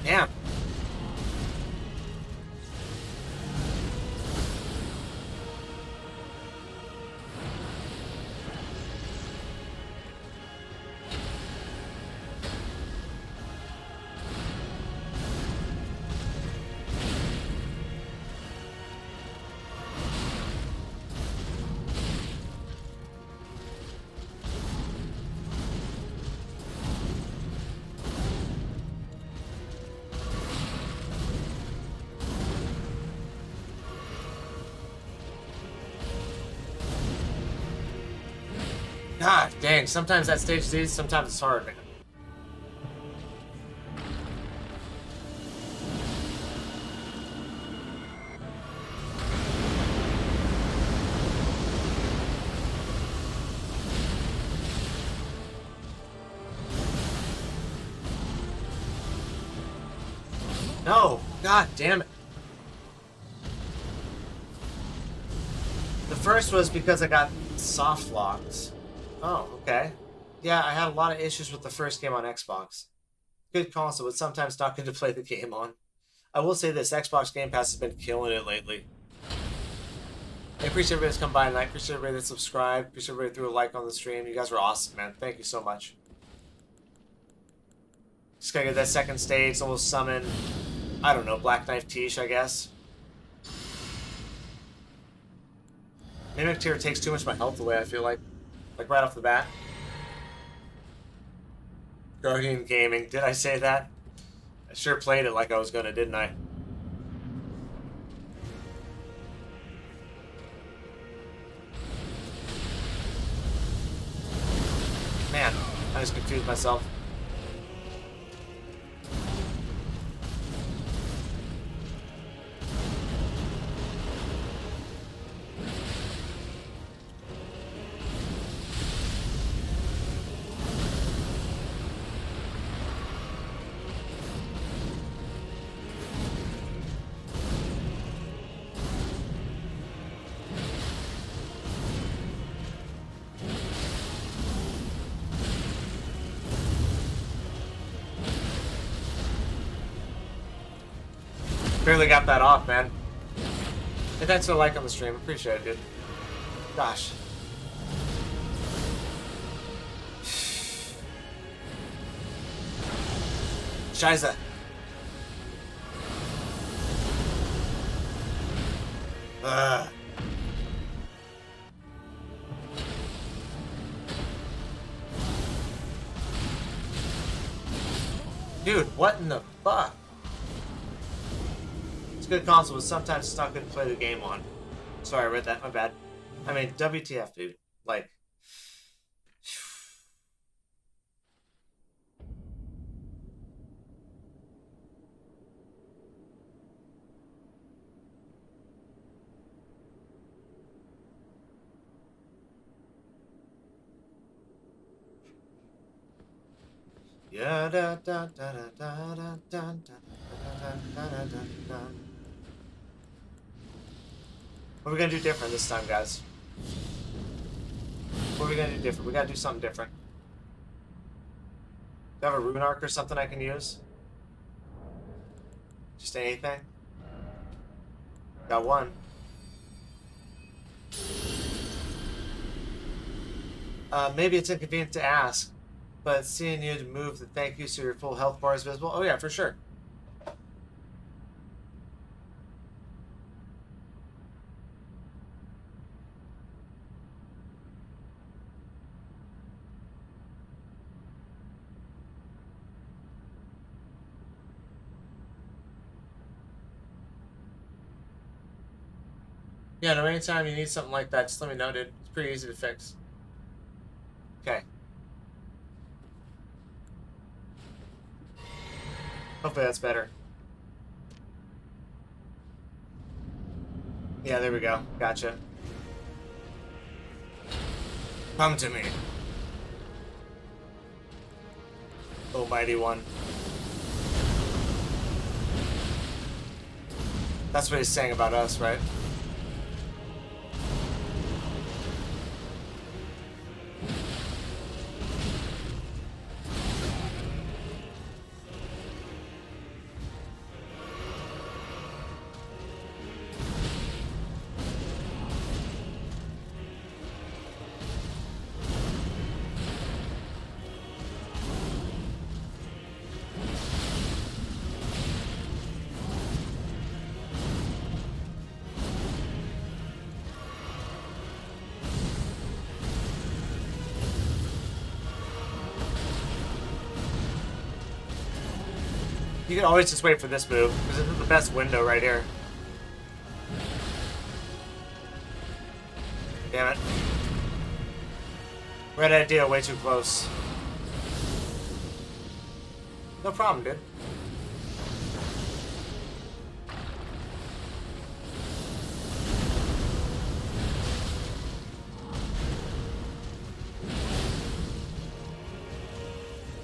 Speaker 1: Damn. God dang, sometimes that stage is easy, sometimes it's hard, man. No! God damn it. The first was because I got soft locked. Oh, okay. Yeah, I had a lot of issues with the first game on Xbox. Good console, but sometimes not good to play the game on. I will say this, Xbox Game Pass has been killing it lately. I appreciate everybody that's come by tonight. I appreciate everybody that subscribed. Appreciate everybody that threw a like on the stream. You guys were awesome, man. Thank you so much. Just gotta get that second stage, almost summon, I don't know, Black Knife Tish, I guess. Mimic Tier takes too much of my health away, I feel like. Like right off the bat. Guardian Gaming, did I say that? I sure played it like I was gonna, didn't I? Man, I just confused myself. Barely got that off, man. Hey, thanks for the like on the stream. Appreciate it, dude. Gosh. Scheiße. Ugh. Dude, what in the fuck? It's a good console, but sometimes it's not good to play the game on. Sorry, I read that. My bad. I mean, WTF, dude. Like... Yeah, da, da, da, da, da, da, da, da, da. What are we gonna do different this time, guys? What are we gonna do different? We gotta do something different. Do I have a rune arc or something I can use? Just anything? Got one. Maybe it's inconvenient to ask, but seeing you to move the thank you so your full health bar is visible. Oh yeah, for sure. Yeah, no, anytime you need something like that, just let me know, dude. It's pretty easy to fix. Okay. Hopefully that's better. Yeah, there we go. Gotcha. Come to me. Almighty One. That's what he's saying about us, right? You can always just wait for this move, because this is the best window right here. Damn it. Red idea, way too close. No problem, dude.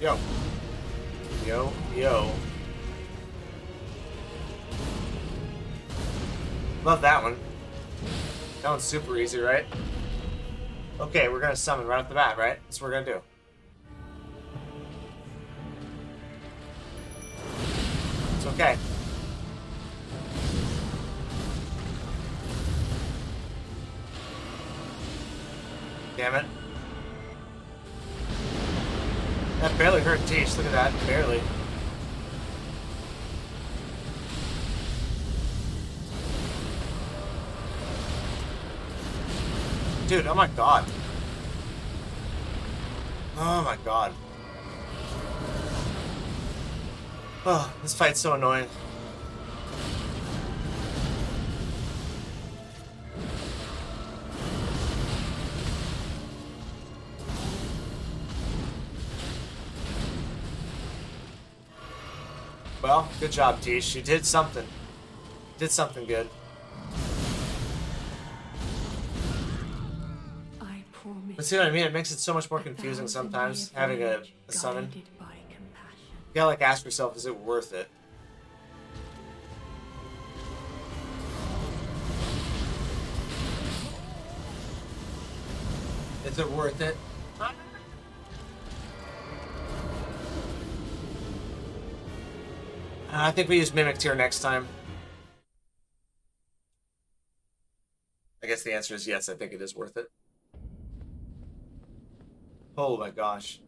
Speaker 1: Yo. Yo, yo. Love that one. That one's super easy, right? Okay, we're gonna summon right off the bat, right? That's what we're gonna do. It's okay. Damn it. That barely hurt Teach. Look at that. Barely. Dude, oh my god. Oh my god. Oh, this fight's so annoying. Well, good job, Tish. You did something. Did something good. But see what I mean? It makes it so much more confusing sometimes, having a summon. You gotta like ask yourself, is it worth it? Is it worth it? I think we use Mimic Tier next time. I guess the answer is yes, I think it is worth it. Oh my gosh.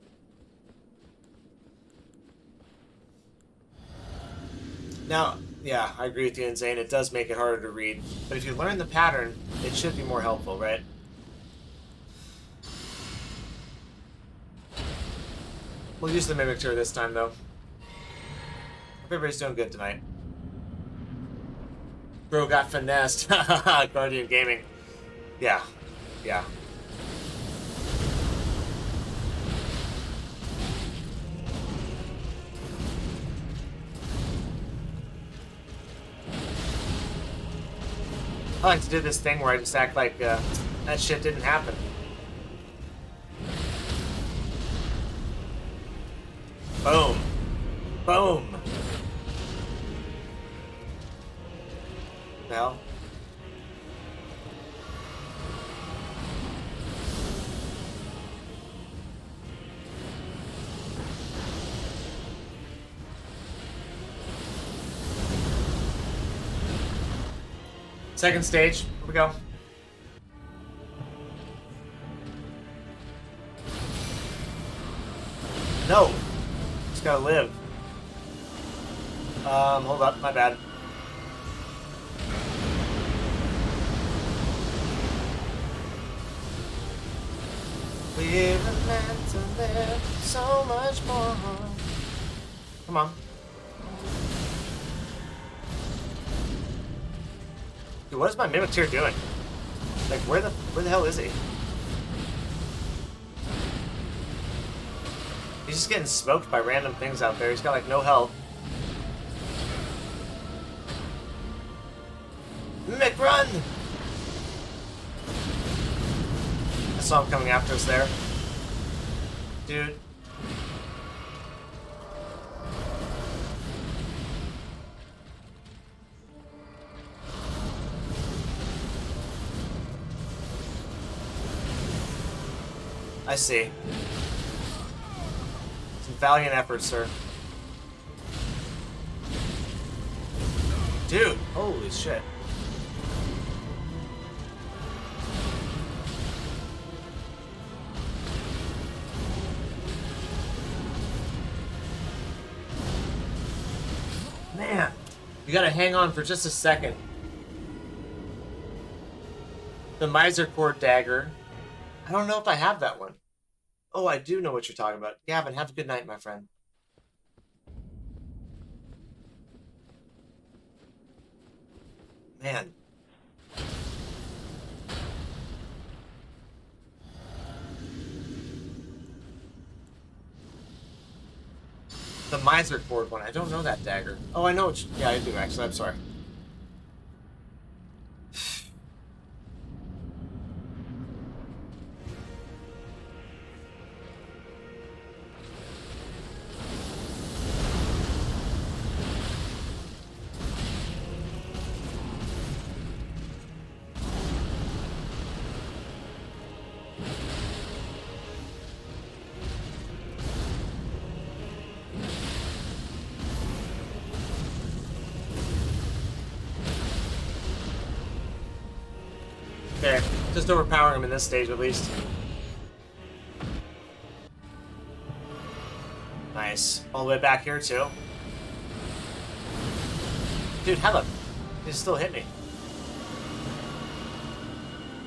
Speaker 1: Now, yeah, I agree with you, and Zane, it does make it harder to read. But if you learn the pattern, it should be more helpful, right? We'll use the Mimic Tier this time, though. Hope everybody's doing good tonight. Bro got finessed. Guardian Gaming. Yeah. Yeah. I like to do this thing where I just act like that shit didn't happen. Boom. Boom. Now. Second stage. Here we go. No. Just gotta live. Hold up. My bad. We were meant to live so much more. Come on. Dude, what is my Mimic Tier doing? Like, where the hell is he? He's just getting smoked by random things out there. He's got, like, no health. Mimic, run! I saw him coming after us there. Dude. I see. Some valiant effort, sir. Dude, holy shit. Man, you gotta hang on for just a second. The Miser Core Dagger. I don't know if I have that one. Oh, I do know what you're talking about. Gavin, have a good night, my friend. Man. The Miser Cord one. I don't know that dagger. Oh, I know what yeah, I do, actually. I'm sorry. Okay, just overpowering him in this stage at least. Nice. All the way back here too. Dude, how the... He still hit me.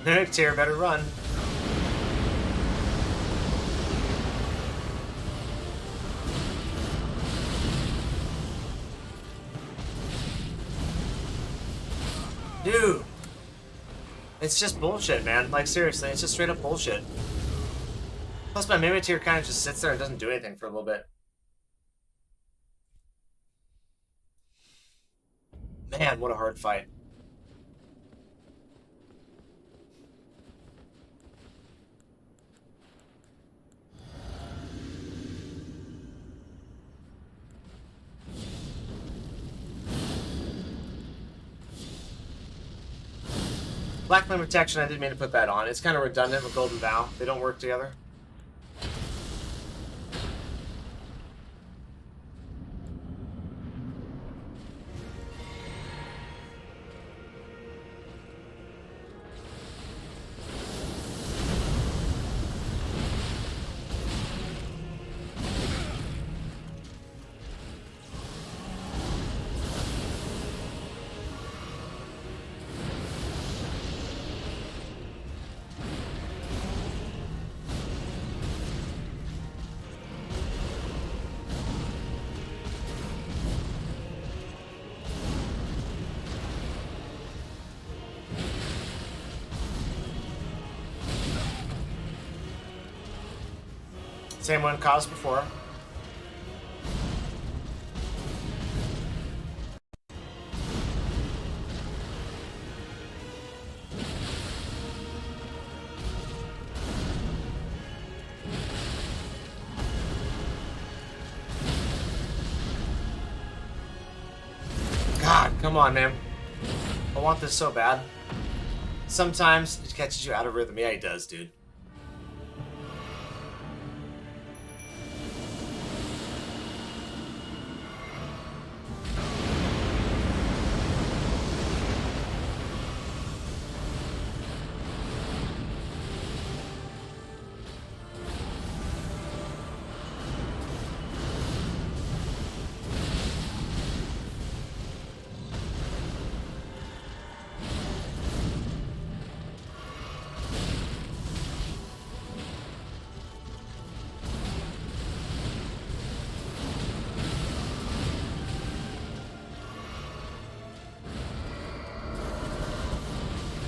Speaker 1: Mimic Tier, better run. Dude. It's just bullshit, man. Like, seriously, it's just straight up bullshit. Plus, my Mimic Tier kind of just sits there and doesn't do anything for a little bit. Man, what a hard fight. Black Flame Protection, I didn't mean to put that on. It's kind of redundant with Golden Vow. They don't work together. Same one caused before. Come on, man. I want this so bad. Sometimes it catches you out of rhythm. Yeah, he does, dude.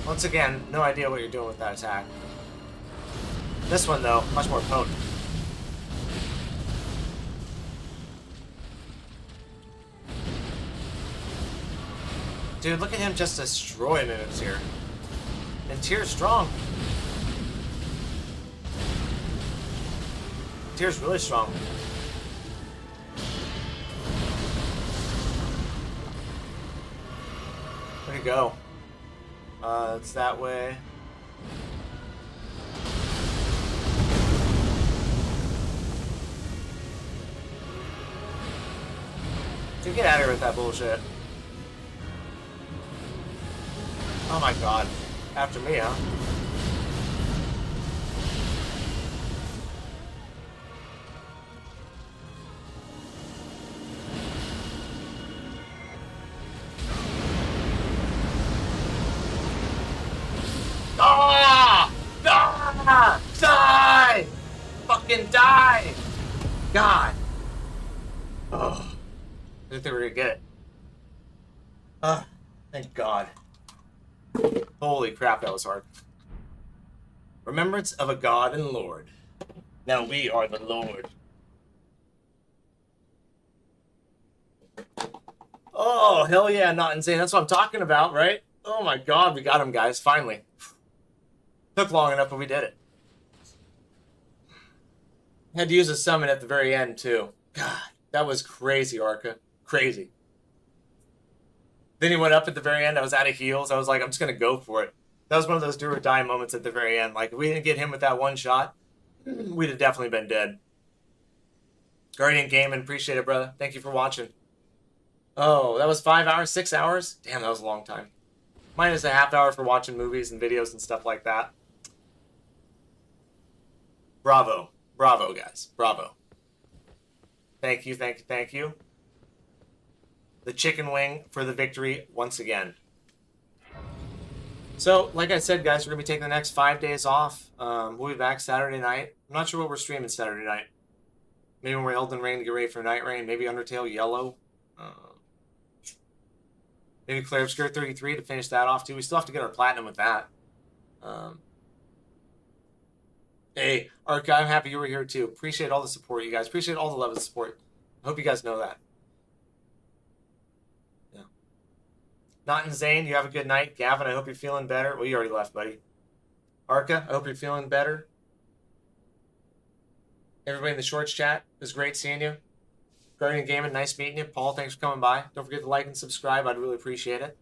Speaker 1: Once again, no idea what you're doing with that attack. This one, though, much more potent. Dude, look at him just destroy mimics here. And Tyr's strong. Tyr's really strong. Where'd he go? It's that way. Dude, get out of here with that bullshit. Oh my god. After me, huh? Ah! Ah! Die! Fucking die! God. Oh. I didn't think we were gonna get it. Ah, thank God. Holy crap, that was hard. Remembrance of a God and Lord. Now we are the Lord. Oh, hell yeah, not insane. That's what I'm talking about, right? Oh my God, we got him, guys, finally. Took long enough, but we did it. Had to use a summon at the very end, too. God, that was crazy, Arca. Crazy. Then he went up at the very end. I was out of heals. I was like, I'm just going to go for it. That was one of those do or die moments at the very end. Like, if we didn't get him with that one shot, we'd have definitely been dead. Guardian Gaming, appreciate it, brother. Thank you for watching. Oh, that was 5 hours, 6 hours? Damn, that was a long time. Minus a half hour for watching movies and videos and stuff like that. Bravo. Bravo, guys. Bravo. Thank you, thank you, thank you. The chicken wing for the victory once again. So, like I said, guys, we're going to be taking the next 5 days off. We'll be back Saturday night. I'm not sure what we're streaming Saturday night. Maybe when we're Elden Ring to get ready for Night Rain. Maybe Undertale Yellow. Maybe Clair Obscure 33 to finish that off, too. We still have to get our platinum with that. Hey, Arca, I'm happy you were here, too. Appreciate all the support, you guys. Appreciate all the love and support. I hope you guys know that. Yeah. Not insane. You have a good night. Gavin, I hope you're feeling better. Well, you already left, buddy. Arca, I hope you're feeling better. Everybody in the shorts chat, it was great seeing you. Guardian Gaming, nice meeting you. Paul, thanks for coming by. Don't forget to like and subscribe. I'd really appreciate it.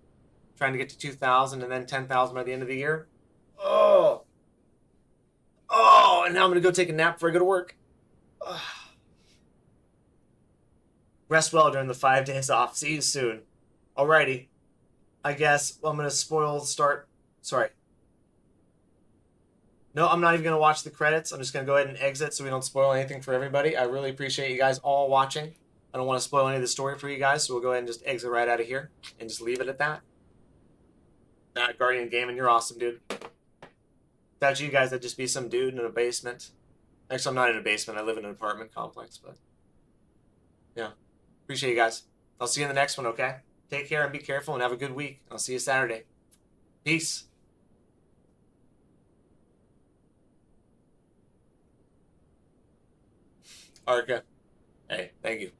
Speaker 1: Trying to get to 2,000 and then 10,000 by the end of the year. Oh. Oh, and now I'm going to go take a nap before I go to work. Ugh. Rest well during the 5 days off. See you soon. Alrighty. I guess I'm going to spoil the start. Sorry. No, I'm not even going to watch the credits. I'm just going to go ahead and exit so we don't spoil anything for everybody. I really appreciate you guys all watching. I don't want to spoil any of the story for you guys, so we'll go ahead and just exit right out of here and just leave it at that. Guardian Gaming, you're awesome, dude. Without you guys, I'd just be some dude in a basement. Actually, I'm not in a basement. I live in an apartment complex, but yeah. Appreciate you guys. I'll see you in the next one, okay? Take care and be careful and have a good week. I'll see you Saturday. Peace. Arca. Hey, thank you.